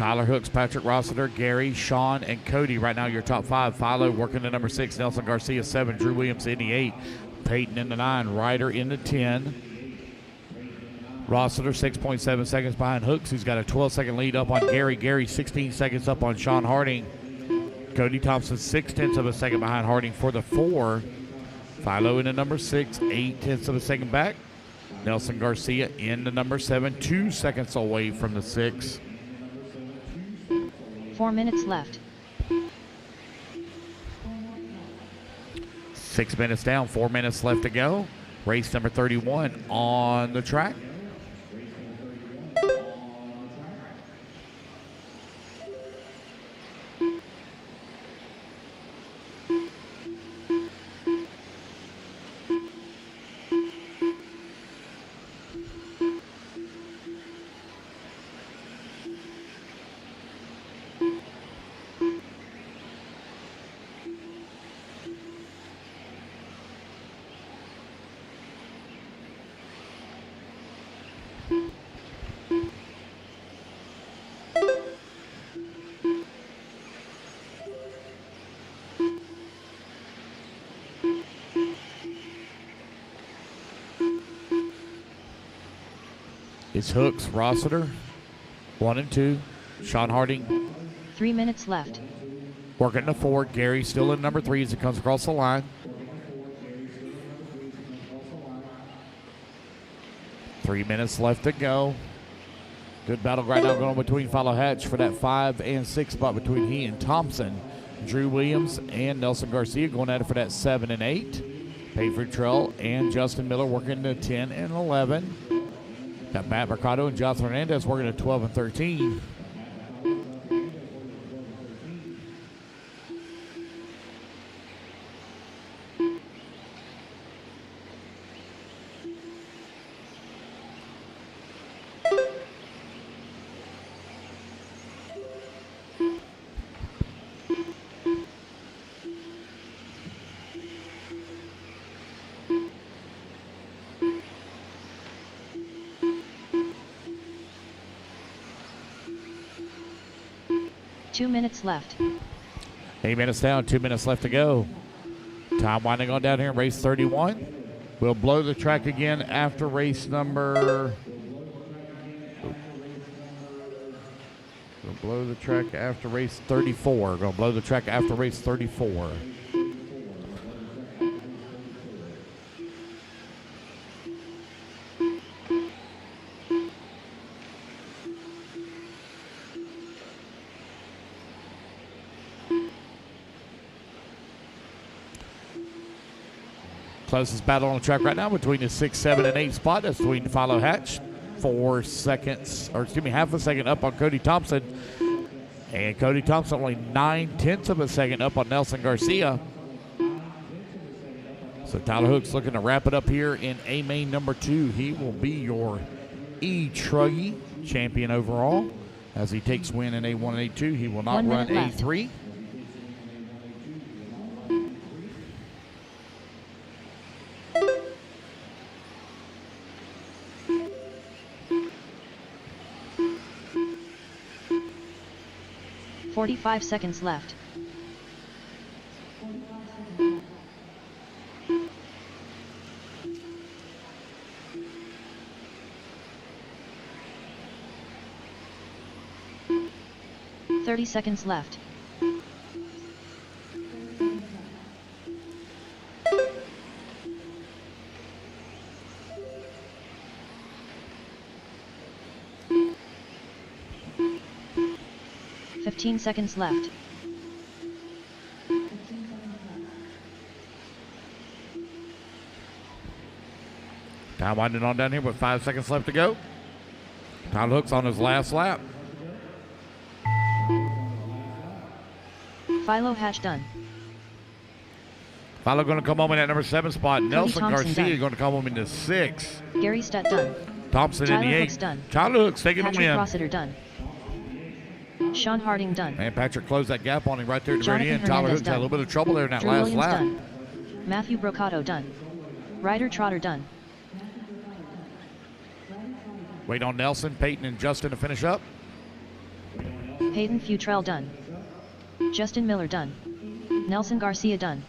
Tyler Hooks, Patrick Rossiter, Gary, Sean, and Cody right now your top 5. Philo working the number 6, Nelson Garcia 7, Drew Williams in the 8, Peyton in the 9, Ryder in the 10. Rossiter 6.7 seconds behind Hooks, who's got a 12-second lead up on Gary. Gary 16 seconds up on Sean Harding. Cody Thompson 0.6 of a second behind Harding for the 4. Philo in the number 6, 0.8 of a second back. Nelson Garcia in the number 7, 2 seconds away from the 6. 4 minutes left. 6 minutes down, 4 minutes left to go. Race number 31 on the track. It's Hooks, Rossiter, 1 and 2. Sean Harding 3 minutes left. working the 4. Gary still in number 3 as it comes across the line. 3 minutes left to go. Good battle right now going on between Follow Hatch for that 5 and 6 spot between he and Thompson. Drew Williams and Nelson Garcia going at it for that 7 and 8. Payford Trell and Justin Miller working the 10 and 11. Got Matt Mercado and Jonathan Hernandez working at 12 and 13. Two minutes left. 8 minutes down, 2 minutes left to go. Time winding on down here in race 31. We'll blow the track again after race number. We'll blow the track after race 34. Gonna blow the track after race 34. Closest battle on the track right now between the 6, 7, and 8 spot. That's between Follow Hatch. 4 seconds, or excuse me, half a second up on Cody Thompson. And Cody Thompson only 9/10 of a second up on Nelson Garcia. So Tyler Hook's looking to wrap it up here in A main number 2. He will be your E-truggy champion overall as he takes win in A1 and A2. He will not 1 run minute left. A3. .45 seconds left. .30 seconds left. .15 seconds left. Time winding on down here with 5 seconds left to go. Tyler Hook's on his last lap. Philo Hatch done. Philo going to come home in that number 7 spot. Nelson Thompson Garcia done. going to come home in the 6. Gary Stutt done. Thompson Tyler in the 8. Hook's done. Tyler Hook's taking the Patrick win. Rossiter done. Sean Harding done. And Patrick closed that gap on him right there at the very Jonathan end. Tyler Hernandez Hook's had a done. little bit of trouble there in that Drew last Williams lap. done. Matthew Brocato done. Ryder Trotter done. Wait on Nelson, Peyton, and Justin to finish up. Hayden Futrell done. Justin Miller done. Nelson Garcia done.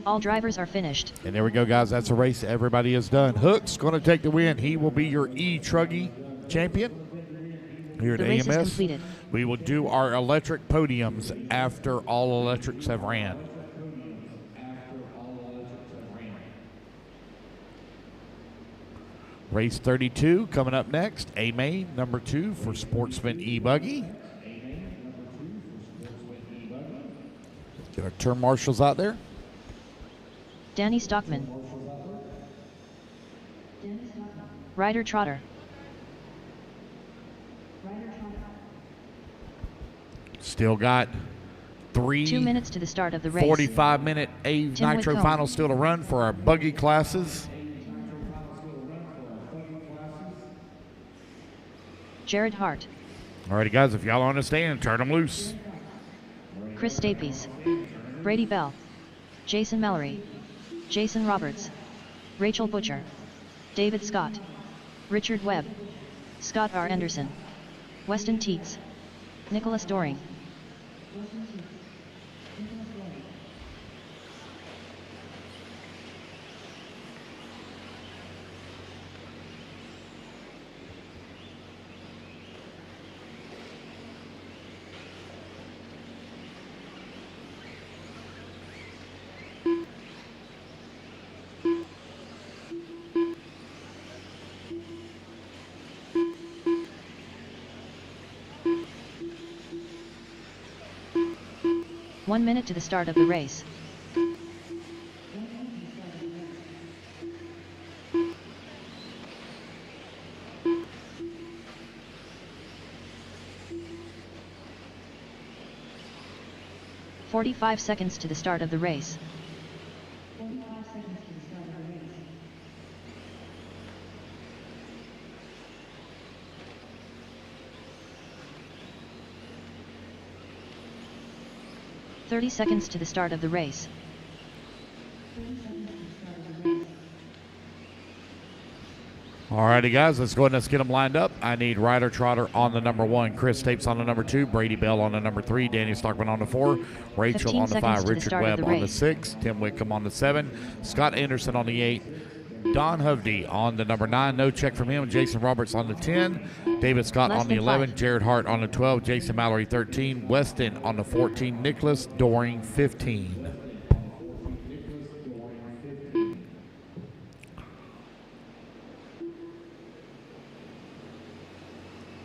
All drivers are finished. And there we go, guys. That's a race. Everybody is done. Hook's going to take the win. He will be your E-truggy champion here at The race is AMS. completed. We will do our electric podiums after all electrics have ran. Race 32 coming up next. A main number 2 for Sportsman E-buggy. Get our turn marshals out there. Danny Stockman. Ryder Trotter. Still got 2 minutes to the start of the race. 45-minute A Tim Nitro Whitcomb. finals still to run for our buggy classes. Jared Hart. Alrighty, guys, if y'all understand, turn them loose. Chris Stapes. Brady Bell. Jason Mallory. Jason Roberts. Rachel Butcher. David Scott. Richard Webb. Scott R. Anderson. Weston Teets. Nicholas Doring. 1 minute to the start of the race. "45 seconds to the start of the race. "30 seconds to the start of the race. Alrighty, guys, let's go ahead and let's get them lined up. I need Ryder Trotter on the number 1, Chris Stapes on the number 2, Brady Bell on the number 3, Danny Stockman on the 4, Rachel on the 5, Richard Webb on the 6, Tim Wickham on the 7, Scott Anderson on the 8, Don Hovde on the number 9, no check from him, Jason Roberts on the 10, David Scott on the 11, Jared Hart on the 12, Jason Mallory 13, Weston on the 14, Nicholas Doring 15.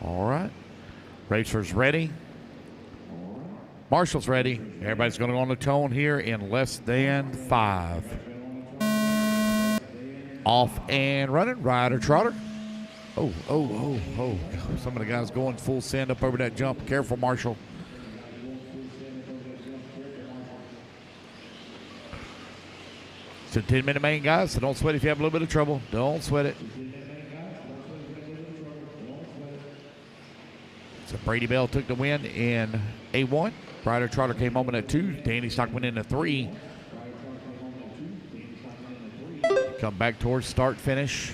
All right. Racers ready. Marshall's ready. Everybody's going to go on the tone here in less than 5. Off and running. Ryder Trotter. Oh. Some of the guys going full send up over that jump. Careful, Marshall. It's a 10-minute main, guys, so don't sweat if you have a little bit of trouble. Don't sweat it. So Brady Bell took the win in A1. Ryder Trotter came home in at 2. Danny Stockman in at 3. Come back towards start finish.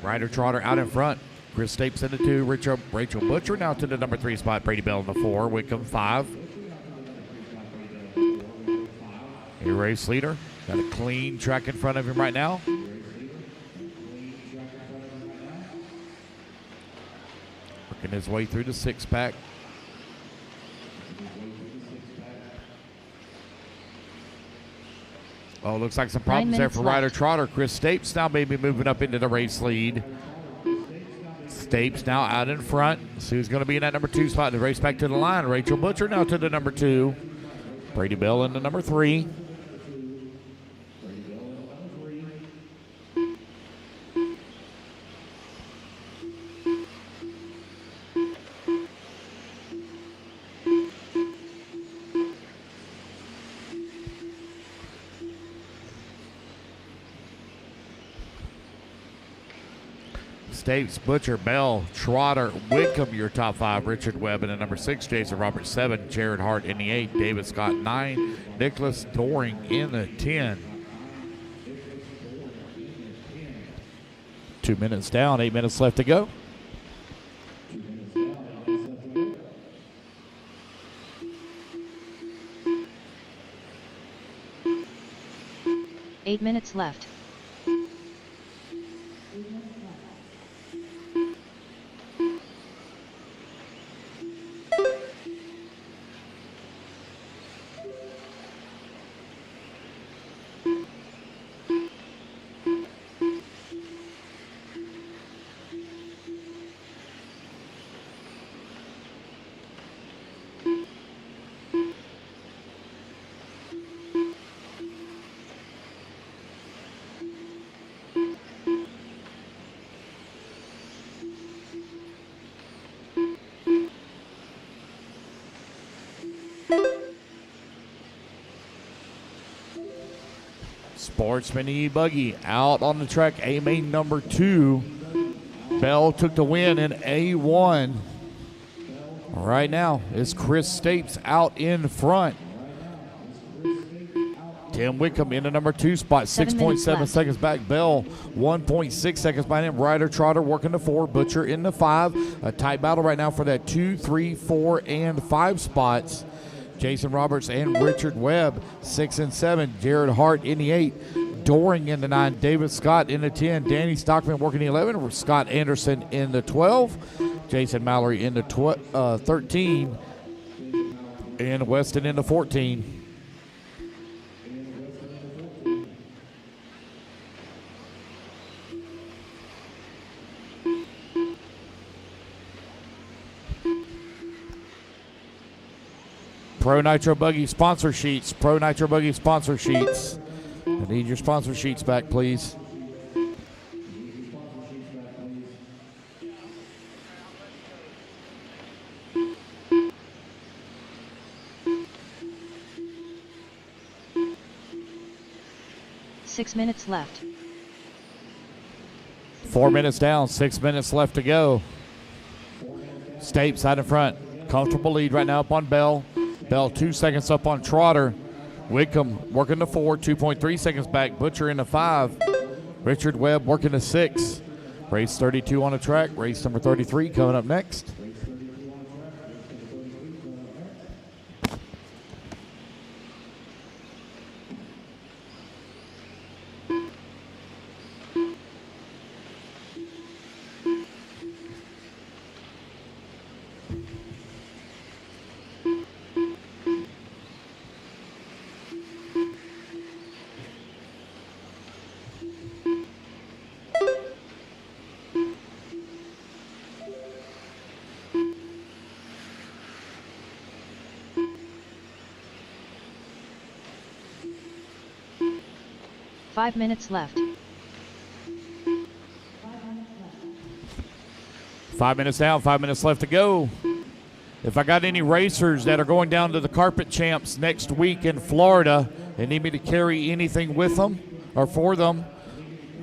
Ryder Trotter out in front. Chris Stapes in the 2. Rachel Butcher now to the number 3 spot. Brady Bell in the 4. Wickham 5. A race leader. Got a clean track in front of him right now. Working his way through the 6-pack. Oh, looks like some problems there for Ryder Trotter. Chris Stapes now maybe moving up into the race lead. Stapes now out in front. So who's going to be in that number 2 spot? The race back to the line. Rachel Butcher now to the number 2. Brady Bell in the number 3. Stapes, Butcher, Bell, Trotter, Wickham, your top 5. Richard Webb in the number 6. Jason Roberts 7. Jared Hart in the 8. David Scott 9. Nicholas Doring in the 10. 2 minutes down, 8 minutes left to go. Eight minutes left. Sportsman E-buggy out on the track. A-main number 2. Bell took the win in A1. Right now is Chris Stapes out in front. Tim Wickham in the number 2 spot, 6.7 seconds back. Bell 1.6 seconds behind him. Ryder Trotter working the 4. Butcher in the 5. A tight battle right now for that 2, 3, 4, and 5 spots. Jason Roberts and Richard Webb, 6 and 7. Jared Hart in the 8. Doring in the 9. David Scott in the 10. Danny Stockman working the 11. Scott Anderson in the 12. Jason Mallory in the 13. And Weston in the 14. Pro Nitro Buggy sponsor sheets. Pro Nitro Buggy sponsor sheets. I need your sponsor sheets back, please. Six minutes left. 4 minutes down, 6 minutes left to go. Stapes out in front. Comfortable lead right now up on Bell. Bell 2 seconds up on Trotter. Wickham working to 4, 2.3 seconds back. Butcher into 5. Richard Webb working to 6. Race 32 on the track. Race number 33 coming up next. Five minutes left. 5 minutes down, 5 minutes left to go. If I got any racers that are going down to the Carpet Champs next week in Florida and need me to carry anything with them or for them,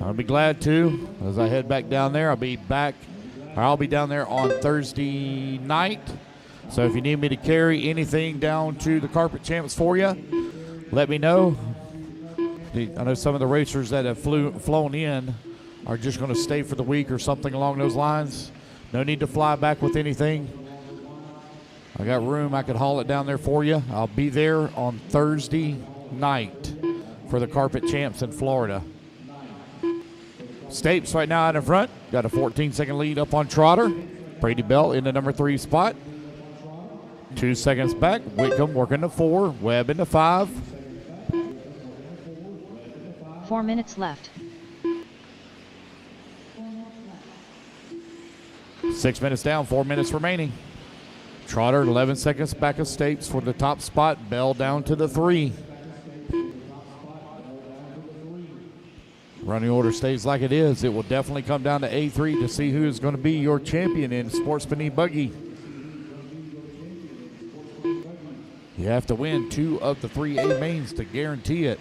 I'll be glad to. As I head back down there, I'll be down there on Thursday night. So if you need me to carry anything down to the Carpet Champs for you, let me know. I know some of the racers that have flown in are just going to stay for the week or something along those lines. No need to fly back with anything. I got room. I could haul it down there for you. I'll be there on Thursday night for the Carpet Champs in Florida. Stapes right now out in front. Got a 14-second lead up on Trotter. Brady Bell in the number 3 spot. 2 seconds back. Wickham working to 4. Webb into 5. 4 minutes left. 6 minutes down, 4 minutes remaining. Trotter 11 seconds back of Stapes for the top spot. Bell down to the 3. Running order stays like it is. It will definitely come down to A3 to see who is going to be your champion in Sportsman E-buggy. You have to win 2 of the 3 A mains to guarantee it.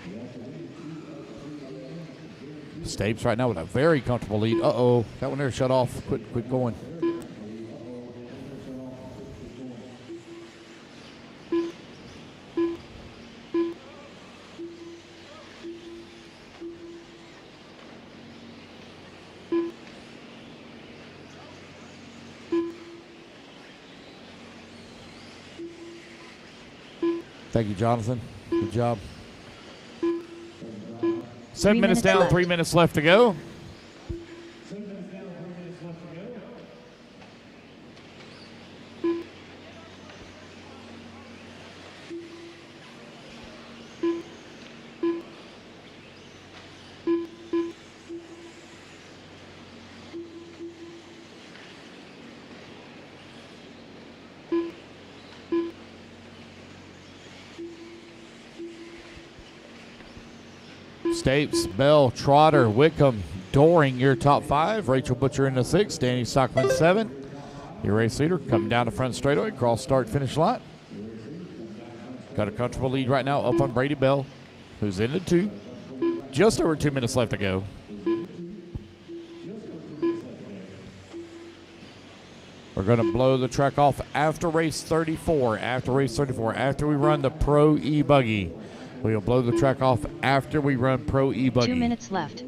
Stapes right now with a very comfortable lead. Uh-oh, that one there shut off. Quit going. Thank you, Jonathan. Good job. 7 minutes down, left. 3 minutes left to go. Stapes, Bell, Trotter, Wickham, Doring, your top 5. Rachel Butcher in the 6. Danny Stockman 7. Your race leader coming down the front straightaway. Cross start finish line. Got a comfortable lead right now up on Brady Bell, who's in the 2. Just over 2 minutes left to go. We're going to blow the track off after race 34. After we run the Pro E-buggy. We'll blow the track off after we run Pro E-buggy. 2 minutes left.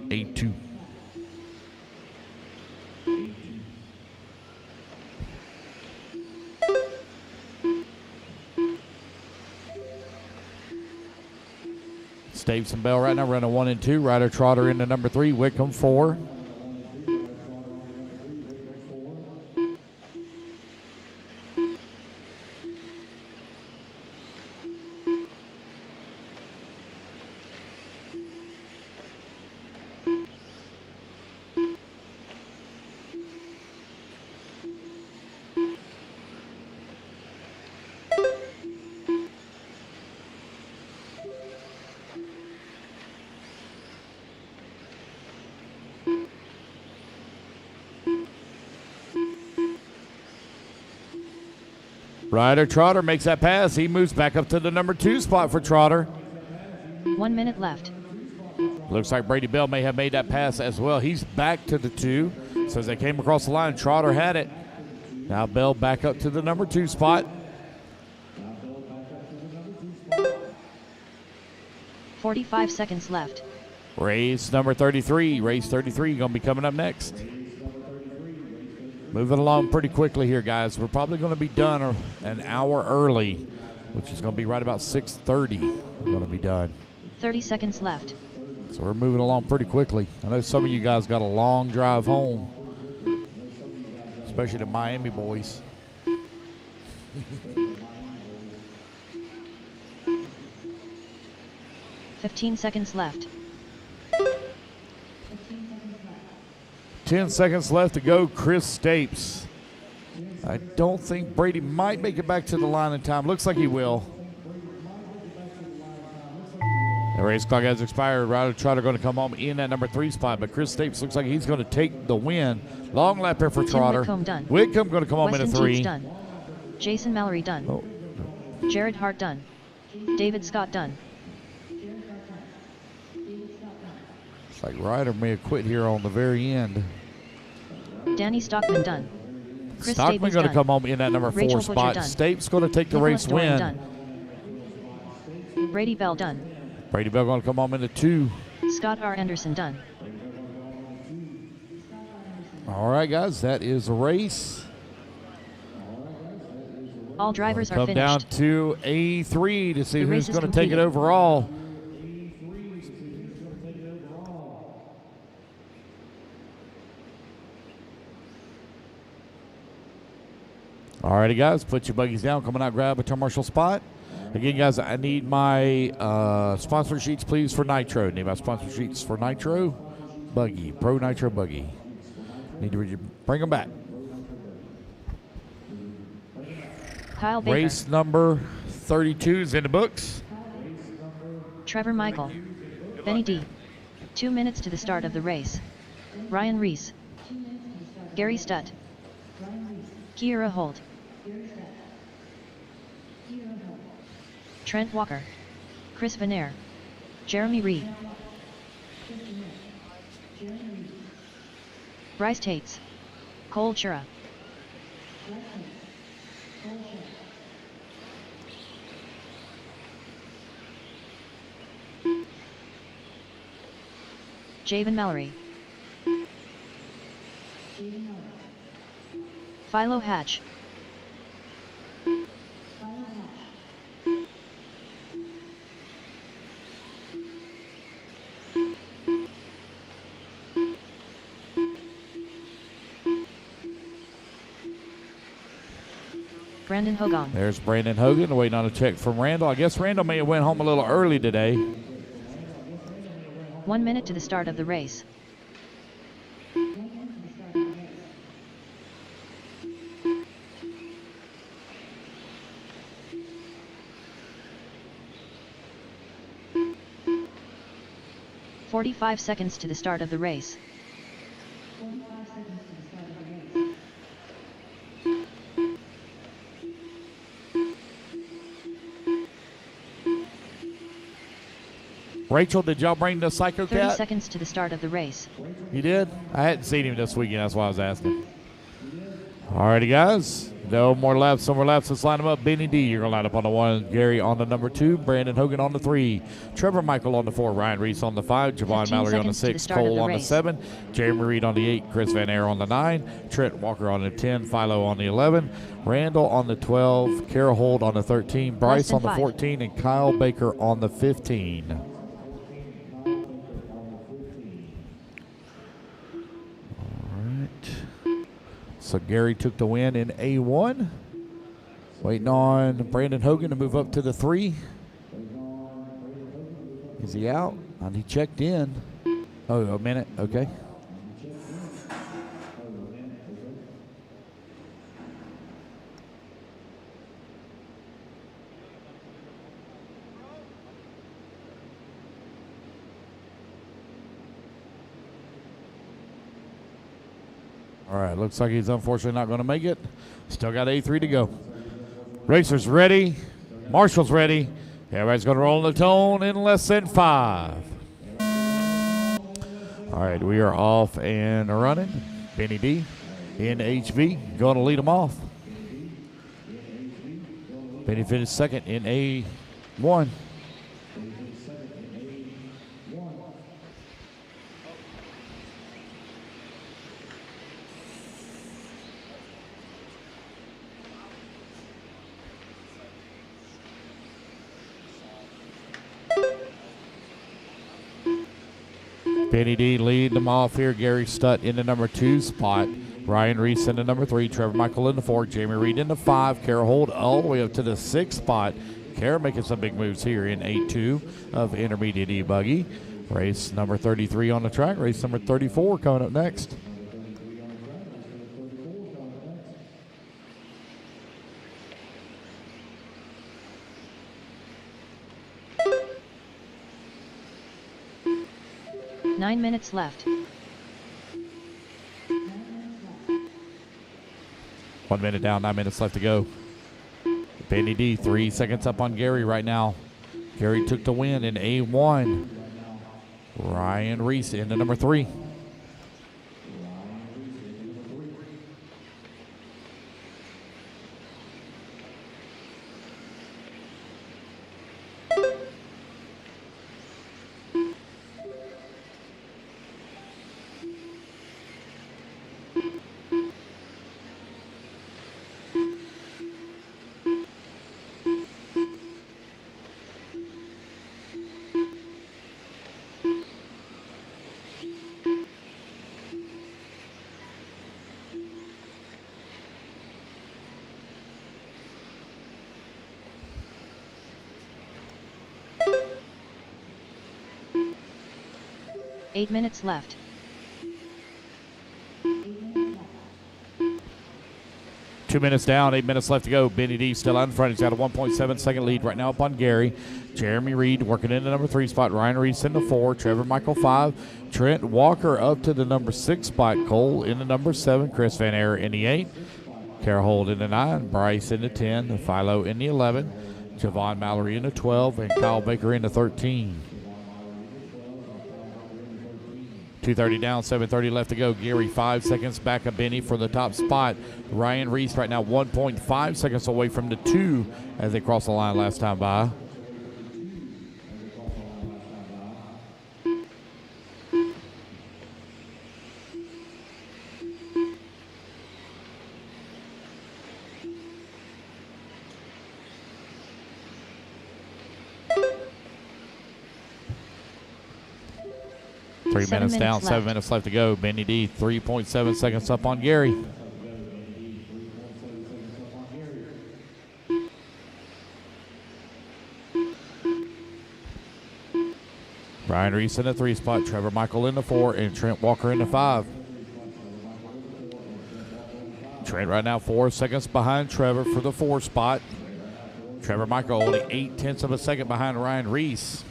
8-2. Stapes and Bell right now running 1 and 2. Ryder Trotter into number 3. Wickham 4. Ryder Trotter makes that pass. He moves back up to the number 2 spot for Trotter. 1 minute left. Looks like Brady Bell may have made that pass as well. He's back to the 2. So as they came across the line, Trotter had it. Now Bell back up to the number 2 spot. 45 seconds left. Race number 33. Race 33 going to be coming up next. Moving along pretty quickly here, guys. We're probably going to be done an hour early, which is going to be right about 6:30. We're going to be done. 30 seconds left. So we're moving along pretty quickly. I know some of you guys got a long drive home, especially the Miami boys. 15 seconds left. 10 seconds left to go. Chris Stapes. I don't think Brady might make it back to the line in time. Looks like he will. The race clock has expired. Ryder Trotter going to come home in at number 3 spot, but Chris Stapes looks like he's going to take the win. Long lap here for Trotter. Whitcomb done. Whitcomb going to come home in at 3. Done. Jason Mallory done. Oh. Jared Hart done. David Scott done. Looks like Ryder may have quit here on the very end. Danny Stockman done. Chris Stockman going to come home in at number 4 Rachel spot. Butcher done. Stapes going to take the Nicholas race Doran win. done. Brady Bell done. Brady Bell going to come home in at 2. Scott R. Anderson done. All right, guys, that is the race. All drivers are Come finished. down to A3 to see The race who's is going to take it completed. overall. All righty, guys, put your buggies down. Come on out, grab a turn marshal spot. Again, guys, I need my sponsor sheets, please, for Nitro. Need my sponsor sheets for Nitro Buggy, Pro Nitro Buggy. Need to bring them back. Kyle Baker. Race number 32 is in the books. Trevor Michael. Benny D. 2 minutes to the start of the race. Ryan Reese. Gary Stutt. Kiera Holt. Trent Walker. Chris Venaire. Jeremy Reed. Bryce Tates. Cole Chura. Javen Mallory. Philo Hatch. Brandon Hogan. There's Brandon Hogan waiting on a check from Randall. I guess Randall may have went home a little early today. 1 minute to the start of the race. "45 seconds to the start of the race. Rachel, did y'all bring the Psycho 30 Cat? seconds to the start of the race. You did? I hadn't seen him this weekend. That's why I was asking. All righty, guys. No more laps. No more laps. Let's line them up. Benny D, you're going to line up on the 1. Gary on the number 2. Brandon Hogan on the 3. Trevor Michael on the 4. Ryan Reese on the 5. Javon 15 Mallory on the seconds to the 6. start of Cole the on the race. 7. Jeremy Reed on the 8. Chris Van Air on the 9. Trent Walker on the 10. Philo on the 11. Randall on the 12. Kara Holt on the 13. Bryce than on the 5. 14. And Kyle Baker on the 15. So Gary took the win in A1. Waiting on Brandon Hogan to move up to the 3. Is he out? And he checked in. Oh, a minute. Okay. All right, looks like he's unfortunately not going to make it. Still got A3 to go. Racers ready. Marshall's ready. Everybody's going to roll the tone in less than 5. All right, we are off and running. Benny D in HV going to lead them off. Benny finished second in A1. Benny D leading them off here. Gary Stutt in the number 2 spot. Ryan Reese in the number 3. Trevor Michael in the 4. Jamie Reed in the 5. Kara Holt all the way up to the 6th spot. Kara making some big moves here in 8-2 of intermediate E-buggy. Race number 33 on the track. Race number 34 coming up next. Nine minutes left. 1 minute down, 9 minutes left to go. Benny D 3 seconds up on Gary right now. Gary took the win in A1. Ryan Reese in the number 3. Eight minutes left. 2 minutes down, 8 minutes left to go. Benny D still out in front. He's got a 1.7 second lead right now up on Gary. Jeremy Reed working in the number 3 spot. Ryan Reese in the 4. Trevor Michael 5. Trent Walker up to the number 6 spot. Cole in the number 7. Chris Van Air in the 8. Kara Holt in the 9. Bryce in the 10. Philo in the 11. Javon Mallory in the 12. And Kyle Baker in the 13. 2:30 down, 7:30 left to go. Gary 5 seconds back of Benny for the top spot. Ryan Reese right now 1.5 seconds away from the 2 as they crossed the line last time by. Three minutes down, 7 minutes left to go. Benny D 3.7 seconds up on Gary. Ryan Reese in the 3 spot, Trevor Michael in the 4, and Trent Walker in the 5. Trent right now 4 seconds behind Trevor for the 4 spot. Trevor Michael only 0.8 of a second behind Ryan Reese.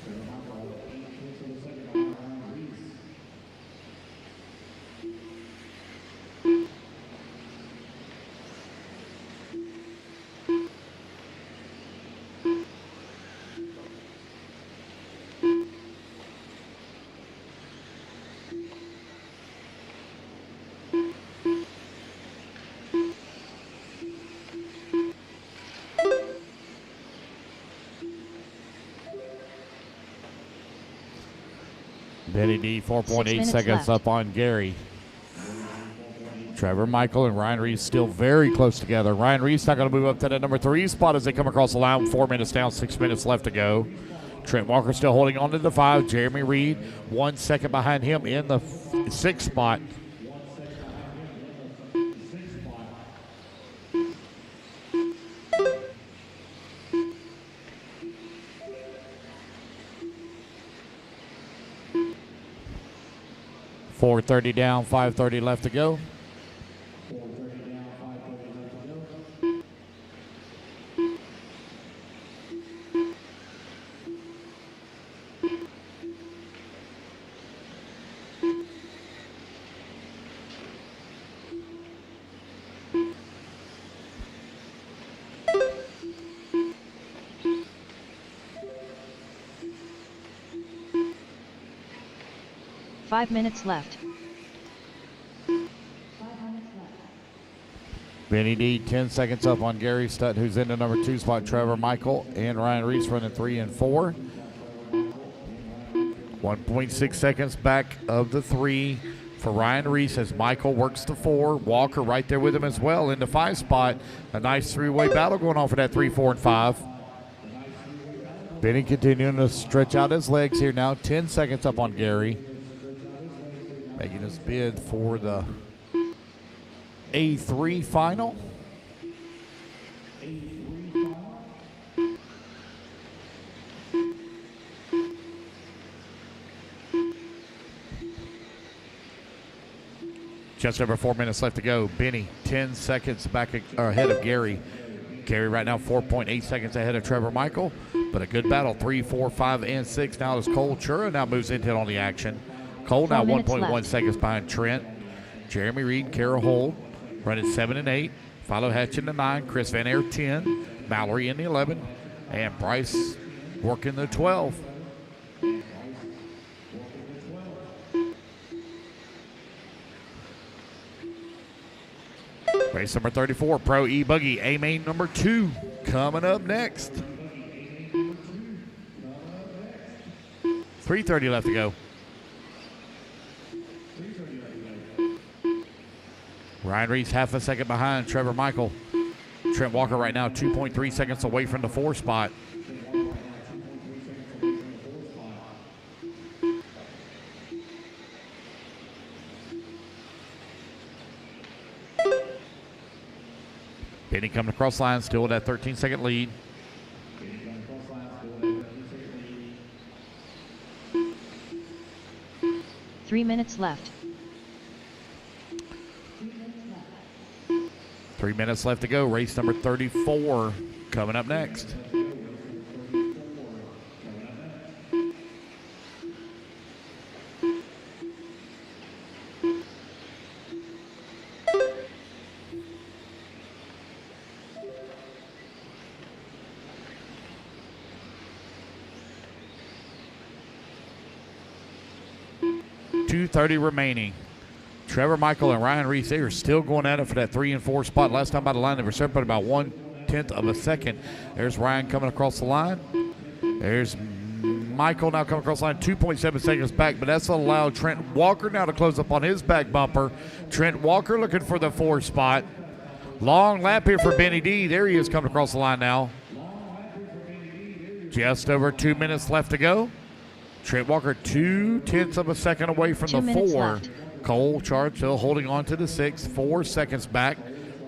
Benny D 4.8 seconds up on Gary. Trevor Michael and Ryan Reese still very close together. Ryan Reese not going to move up to the number 3 spot as they come across the line. 4 minutes down, 6 minutes left to go. Trent Walker still holding on to the 5. Jeremy Reed 1 second behind him in the 6th spot. .430 down, 5:30 left to go. 5 minutes left. Benny D, 10 seconds up on Gary Stutt, who's in the number 2 spot. Trevor Michael and Ryan Reese running 3 and 4. 1.6 seconds back of the 3 for Ryan Reese as Michael works the 4. Walker right there with him as well in the 5 spot. A nice three-way battle going on for that 3, 4, and 5. Benny continuing to stretch out his legs here now. 10 seconds up on Gary. Making his bid for the A3 final. Just over 4 minutes left to go. Benny, 10 seconds back ahead of Gary. Gary right now 4.8 seconds ahead of Trevor Michael, but a good battle. 3, 4, 5, and 6. Now as Cole Chura now moves into on the action. Cole now 1.1 seconds behind Trent. Jeremy Reed, Carol Holt running 7 and 8. Philo Hatch in the 9. Chris Van Air 10. Mallory in the 11. And Bryce working the 12. Race number 34, Pro E-buggy A main number 2 coming up next. 3:30 left to go. Ryan Reese half a second behind Trevor Michael. Trent Walker right now 2.3 seconds away from the 4 spot. Benny coming across line, still with that 13-second lead. Three minutes left. 3 minutes left to go. Race number 34 coming up next. .230 remaining. Trevor Michael and Ryan Reese, they are still going at it for that 3 and 4 spot. Last time by the line, they were separated about 1/10 of a second. There's Ryan coming across the line. There's Michael now coming across the line, 2.7 seconds back, but that's allowed Trent Walker now to close up on his back bumper. Trent Walker looking for the 4 spot. Long lap here for Benny D. There he is coming across the line now. Just over 2 minutes left to go. Trent Walker 0.2 of a second away from the 4. Left. Cole Chart still holding on to the 6, 4 seconds back.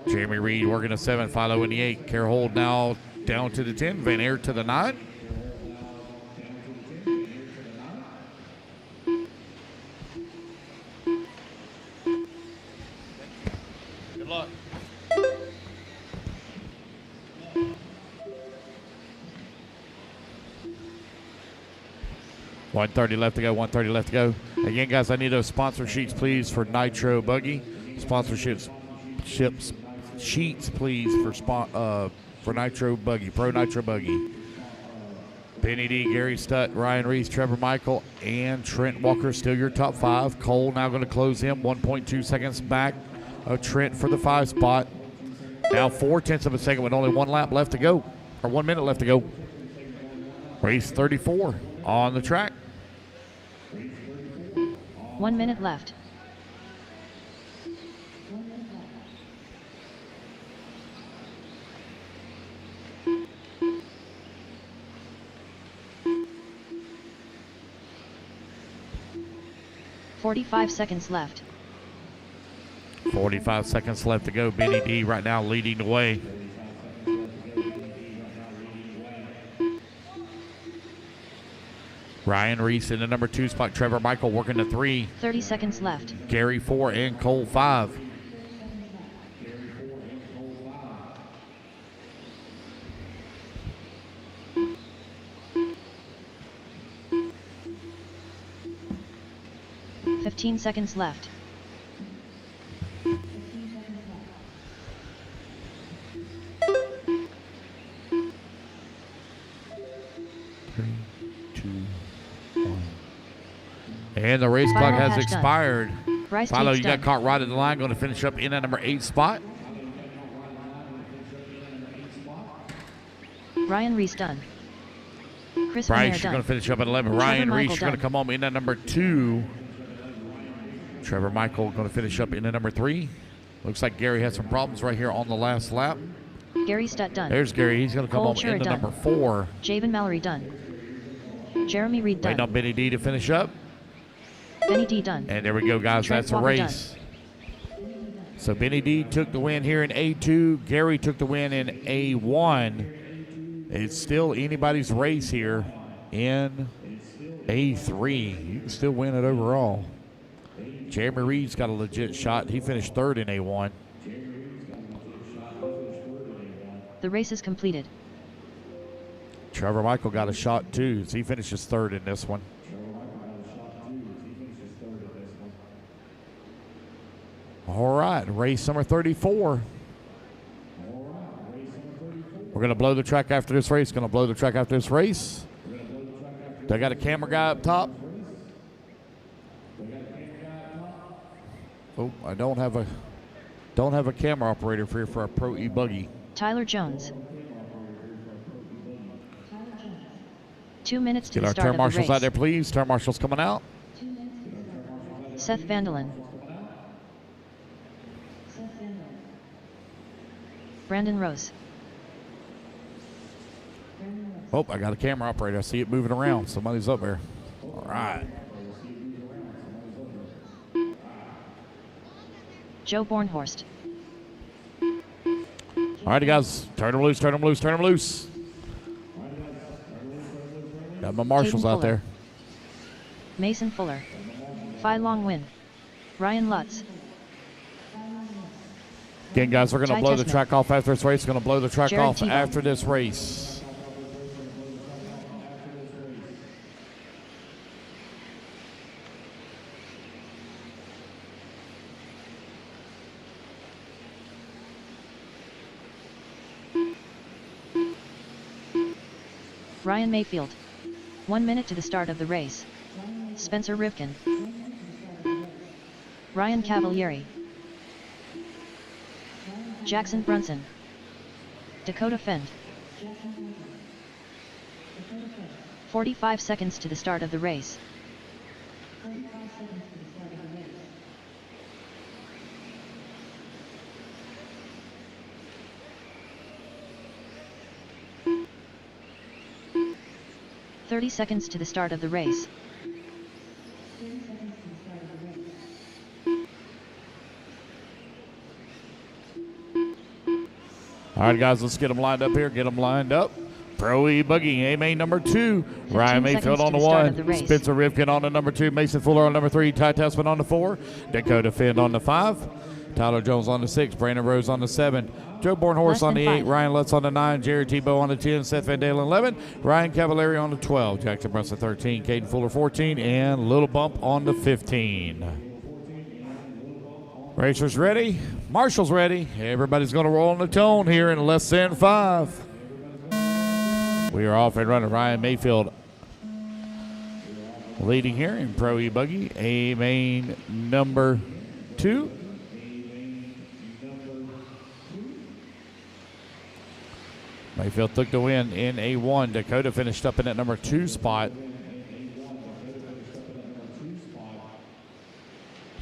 Jeremy Reed working a 7, Philo in the 8. Carol Holt now down to the 10, Van Aert to the 9. Good luck. 1:30 left to go, 1:30 left to go. Again, guys, I need those sponsor sheets, please, for Nitro Buggy. Sponsorships sheets, please, for Nitro Buggy, Pro Nitro Buggy. Benny D, Gary Stutt, Ryan Reese, Trevor Michael, and Trent Walker still your top 5. Cole now going to close him, 1.2 seconds back of Trent for the 5 spot. Now 0.4 of a second with only 1 lap left to go, or 1 minute left to go. Race 34 on the track. 1 minute left. .45 seconds left. 45 seconds left to go. Benny D right now leading the way. Ryan Reese in the number 2 spot. Trevor Michael working the 3. 30 seconds left. Gary 4 and Cole 5. .15 seconds left. And the race clock has expired. Bryce Philo, Teague's you got done. caught right at the line, going to finish up in at number 8 spot. Ryan Reese done. Chris Bryce, Ranier you're done. going to finish up at 11. Trevor Ryan Michael Reese, you're going to done. come home in at number 2. Trevor Michael going to finish up in at number 3. Looks like Gary had some problems right here on the last lap. Gary Stutt done. There's Gary. He's going to come Cole home Chura into done. number 4. Javen Mallory done. Jeremy Reed done. Waiting on Benny D to finish up. Benny D done. And there we go, guys. Trent That's a Walker race. So Benny D took the win here in A2. Gary took the win in A1. It's still anybody's race here in A3. You can still win it overall. Jeremy Reed's got a legit shot. He finished 3rd in A1. The race is completed. Trevor Michael got a shot too. So he finishes 3rd in this one. All right, race number 34. We're going to blow the track after this race. Going to blow the track after this race. They got a camera guy up top. Oh, I don't have a camera operator for here for our Pro E-buggy. Tyler Jones. 2 minutes to Get the our start turn of the marshals race. out there, please. Turn marshals coming out. Seth Vandelin. Brandon Rose. Oh, I got a camera operator. I see it moving around. Somebody's up there. All right. Joe Bornhorst. All right, guys. Turn them loose, turn them loose, turn them loose. Got my marshals Caden out there. Mason Fuller. Phi Long Win. Ryan Lutz. Again, guys, we're going to Ty blow the Tessman. track off after this race. Going to blow the track Jared off Tebow. after this race. Ryan Mayfield. 1 minute to the start of the race. Spencer Rivkin. Ryan Cavalieri. Jackson Brunson. Dakota Fend. 45 seconds to the start of the race. "30 seconds to the start of the race. All right, guys, let's get them lined up here. Get them lined up. Pro E-buggy A main number 2. Ryan Mayfield on the 1. Spencer Rivkin on the number 2. Mason Fuller on number 3. Ty Tessman on the 4. Dakota Fend on the 5. Tyler Jones on the 6. Brandon Rose on the 7. Joe Bornhorst on the 8. Ryan Lutz on the 9. Jared Tebow on the 10. Seth Van Dalen 11. Ryan Cavalieri on the 12. Jackson Brunson 13. Caden Fuller 14. And Little Bump on the 15. Racers ready. Marshall's ready. Everybody's going to roll on the tone here in less than 5. We are off and running. Ryan Mayfield leading here in Pro E-buggy A main number 2. Mayfield took the win in A1. Dakota finished up in that number 2 spot.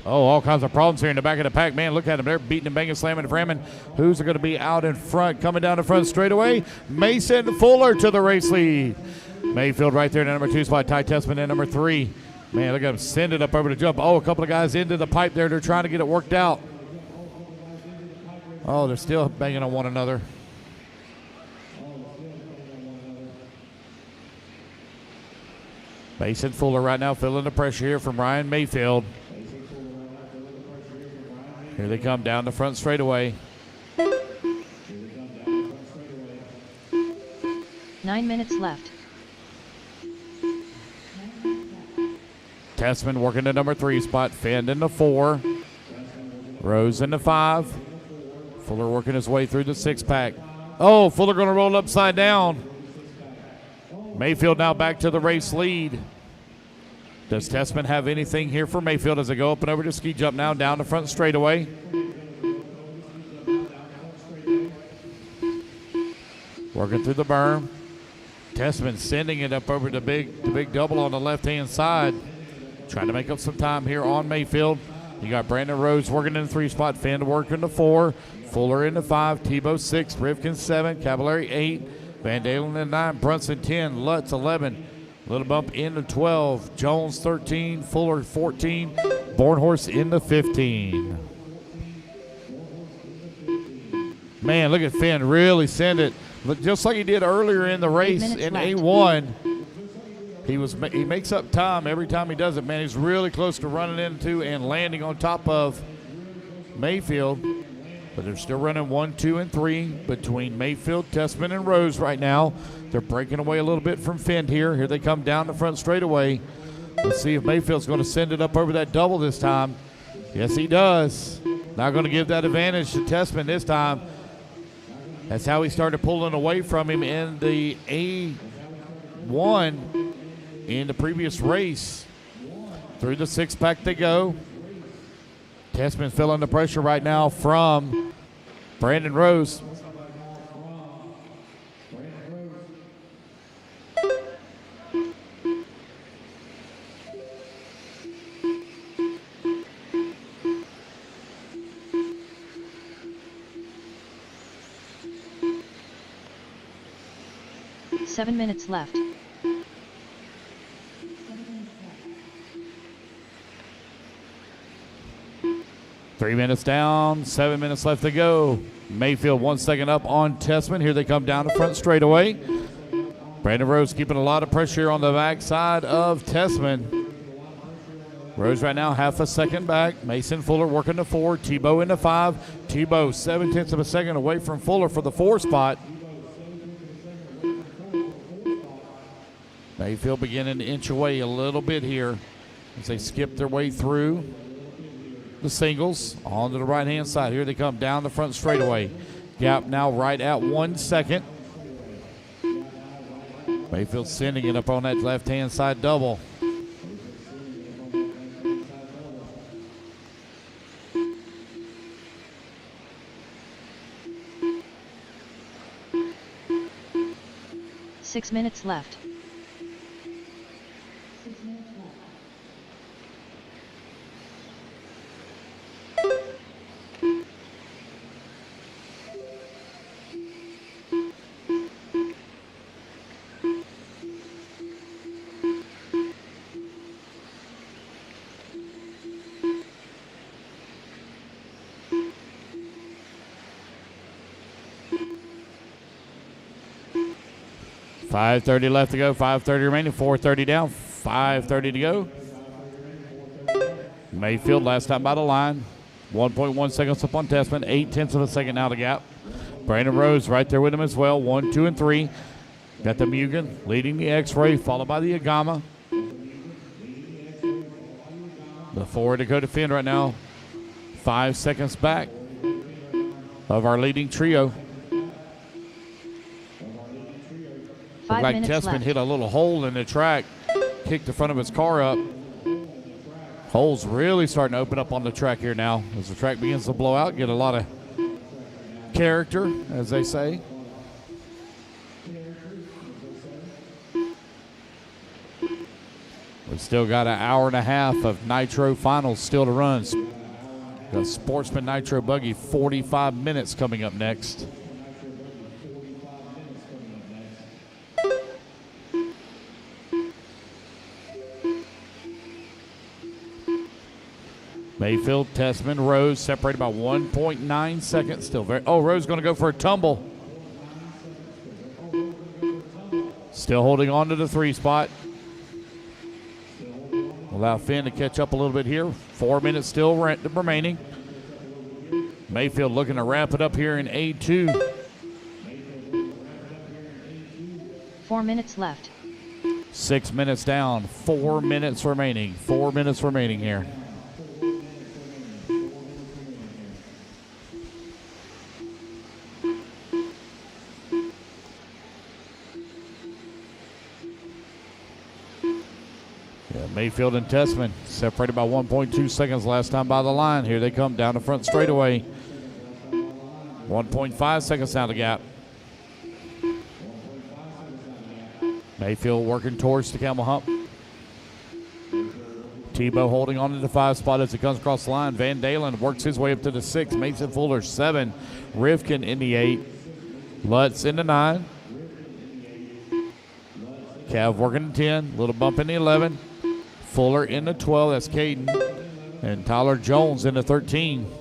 Oh, all kinds of problems here in the back of the pack. Man, look at them. They're beating and banging, slamming and ramming. Who's going to be out in front? Coming down the front straightaway. Mason Fuller to the race lead. Mayfield right there in the number 2 spot. Ty Tessman in number 3. Man, look at him send it up over the jump. Oh, a couple of guys into the pipe there. They're trying to get it worked out. Oh, they're still banging on one another. Mason Fuller right now feeling the pressure here from Ryan Mayfield. Here they come down the front straightaway. 9 minutes left. Tessman working the number 3 spot. Fend in the 4. Rose in the 5. Fuller working his way through the 6-pack. Oh, Fuller going to roll upside down. Mayfield now back to the race lead. Does Tessman have anything here for Mayfield as they go up and over to ski jump now, down the front straightaway? Working through the berm. Tessman sending it up over the big double on the left-hand side. Trying to make up some time here on Mayfield. You got Brandon Rose working in the 3 spot. Finn working the 4. Fuller in the 5. Tebow 6. Rivkin 7. Cavallari 8. Van Dalen in 9. Brunson 10. Lutz 11. Little bump into 12. Jones 13. Fuller 14. Bornhorst in the 15. Man, look at Finn really send it. Just like he did earlier in the race in A1. He makes up time every time he does it. Man, he's really close to running into and landing on top of Mayfield. But they're still running 1, 2, and 3 between Mayfield, Tessman, and Rose right now. They're breaking away a little bit from Finn here. Here they come down the front straightaway. Let's see if Mayfield's going to send it up over that double this time. Yes, he does. Not going to give that advantage to Tessman this time. That's how he started pulling away from him in the A1 in the previous race. Through the 6-pack they go. Tessman feeling the pressure right now from Brandon Rose. Seven minutes left. Three minutes down, 7 minutes left to go. Mayfield 1 second up on Tessman. Here they come down the front straightaway. Brandon Rose keeping a lot of pressure on the backside of Tessman. Rose right now half a second back. Mason Fuller working the 4. Tebow in the 5. Tebow 7/10 of a second away from Fuller for the 4 spot. Mayfield beginning to inch away a little bit here as they skip their way through the singles onto the right-hand side. Here they come down the front straightaway. Gap now right at 1 second. Mayfield sending it up on that left-hand side double. Six minutes left. .530 left to go, 5:30 remaining, 4:30 down, 5:30 to go. Mayfield last time by the line, 1.1 seconds up on Tessman, 8/10 of a second now to gap. Brandon Rose right there with him as well, 1, 2, and 3. Got the Mugen leading the X-Ray, followed by the Agama. The 4 to go to Finn right now, 5 seconds back of our leading trio. Looked like Tessman hit a little hole in the track, kicked the front of his car up. Holes really starting to open up on the track here now as the track begins to blow out, get a lot of character, as they say. We've still got an hour and a half of Nitro finals still to run. Got Sportsman Nitro Buggy, 45 minutes coming up next. Mayfield, Tessman, Rose separated by 1.9 seconds. Still very. Oh, Rose going to go for a tumble. Still holding on to the 3 spot. Allow Finn to catch up a little bit here. 4 minutes still remaining. Mayfield looking to wrap it up here in A2. 4 minutes left. 6 minutes down. 4 minutes remaining. 4 minutes remaining here. Yeah, Mayfield and Tessman separated by 1.2 seconds last time by the line. Here they come down the front straightaway. 1.5 seconds down the gap. Mayfield working towards the camel hump. Tebow holding on to the 5 spot as it comes across the line. Van Dalen works his way up to the 6. Mason Fuller 7. Rivkin in the 8. Lutz in the 9. Cav working the 10. Little bump in the 11. Fuller in the 12. That's Caden. And Tyler Jones in the 13.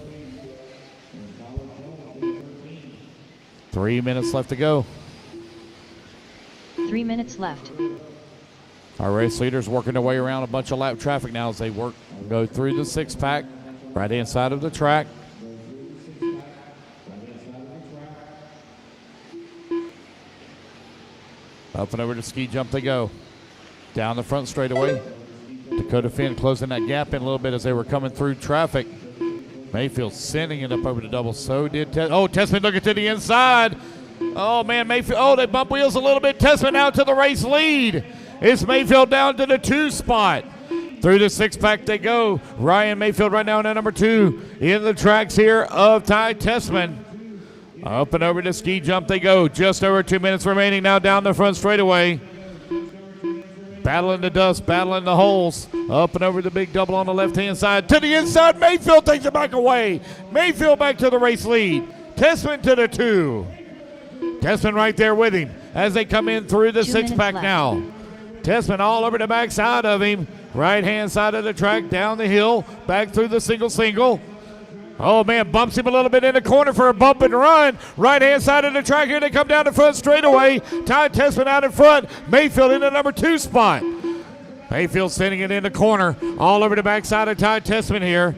3 minutes left to go. 3 minutes left. Our race leaders working their way around a bunch of lap traffic now as they go through the 6-pack, right hand side of the track. Up and over to ski jump they go. Down the front straightaway. Dakota Finn closing that gap in a little bit as they were coming through traffic. Mayfield sending it up over the double. So did Tessman looking to the inside. Oh, man, Mayfield. Oh, they bump wheels a little bit. Tessman out to the race lead. It's Mayfield down to the 2 spot. Through the 6-pack they go. Ryan Mayfield right now in the number 2. In the tracks here of Ty Tessman. Up and over to ski jump they go. Just over 2 minutes remaining now down the front straightaway. Battling the dust, battling the holes. Up and over the big double on the left-hand side. To the inside, Mayfield takes it back away. Mayfield back to the race lead. Tessman to the 2. Tessman right there with him as they come in through the 6-pack now. Tessman all over the backside of him. Right-hand side of the track, down the hill, back through the single. Oh, man, bumps him a little bit in the corner for a bump and run. Right-hand side of the track here, they come down the front straightaway. Ty Tessman out in front. Mayfield in the number 2 spot. Mayfield sending it in the corner, all over the backside of Ty Tessman here.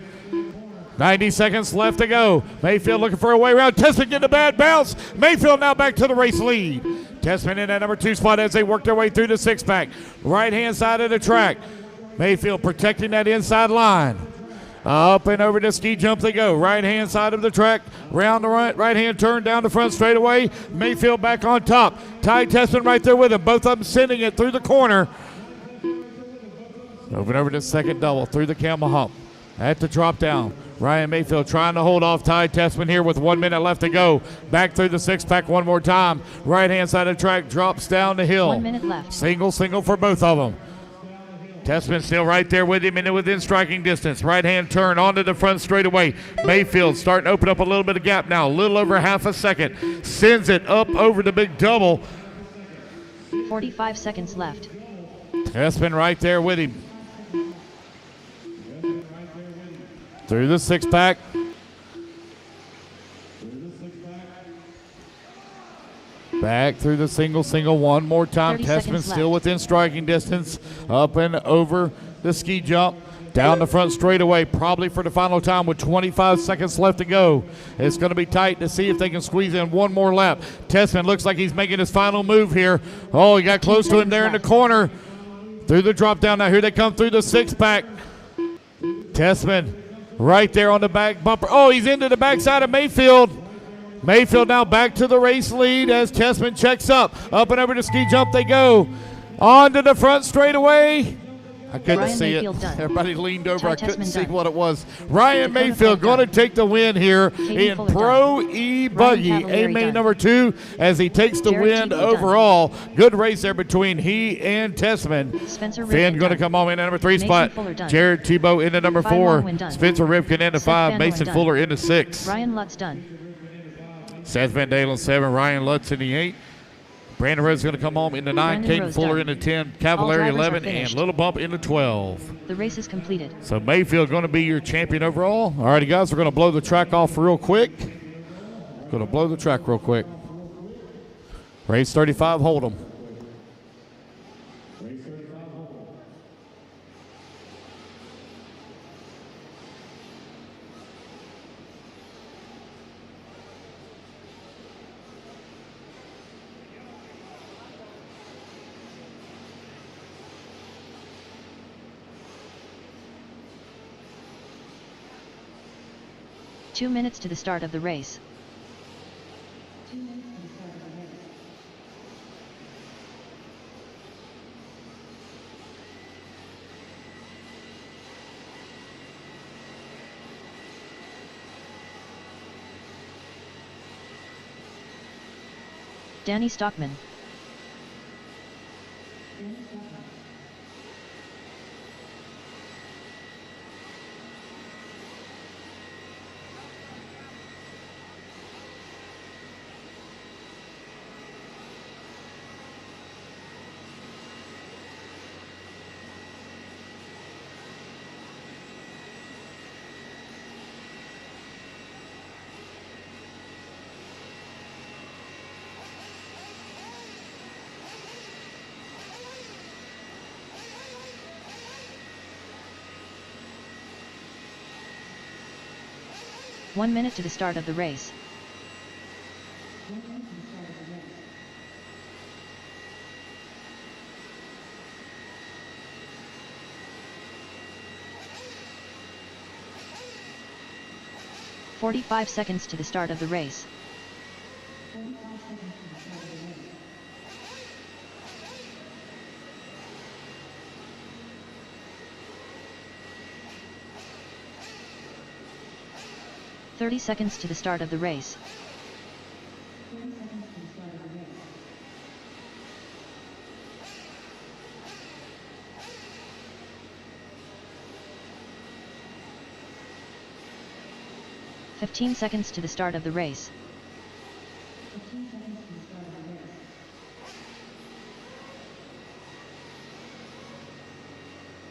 90 seconds left to go. Mayfield looking for a way around. Tessman getting a bad bounce. Mayfield now back to the race lead. Tessman in that number 2 spot as they work their way through the 6-pack. Right-hand side of the track. Mayfield protecting that inside line. Up and over the ski jump they go. Right-hand side of the track. Round the right-hand turn down the front straightaway. Mayfield back on top. Ty Tessman right there with him. Both of them sending it through the corner. Moving over to the second double through the camel hump. At the drop down. Ryan Mayfield trying to hold off Ty Tessman here with 1 minute left to go. Back through the 6-pack one more time. Right-hand side of the track drops down the hill. 1 minute left. Single for both of them. Tessman still right there with him and within striking distance. Right-hand turn onto the front straightaway. Mayfield starting to open up a little bit of gap now. A little over half a second. Sends it up over the big double. 45 seconds left. Tessman right there with him. Through the 6-pack. Back through the single one more time. Tessman still within striking distance. Up and over the ski jump. Down the front straightaway, probably for the final time with 25 seconds left to go. It's going to be tight to see if they can squeeze in one more lap. Tessman looks like he's making his final move here. Oh, he got close to him there in the corner. Through the drop down. Now here they come through the 6-pack. Tessman right there on the back bumper. Oh, he's into the backside of Mayfield. Mayfield now back to the race lead as Tessman checks up. Up and over to ski jump they go. On to the front straightaway. I couldn't see it. Everybody leaned over. I couldn't see what it was. Ryan Mayfield going to take the win here in Pro E-buggy A main number 2 as he takes the win overall. Good race there between he and Tessman. Finn going to come on in at number 3 spot. Jared Tebow in the number 4. Spencer Rivkin in the 5. Mason Fuller in the 6. Ryan Lutz done. Seth Van Dalen 7. Ryan Lutz in the 8. Brandon Rhodes is going to come home in the 9, Caden Fuller in the 10, Cavallari 11, and Little Bump in the 12. The race is completed. So Mayfield going to be your champion overall. All righty, guys, we're going to blow the track off real quick. Going to blow the track real quick. Race 35, hold 'em. Two minutes to the start of the race. Danny Stockman. One minute to the start of the race. "45 seconds to the start of the race. "30 seconds to the start of the race. "15 seconds to the start of the race.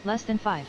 Less than 5.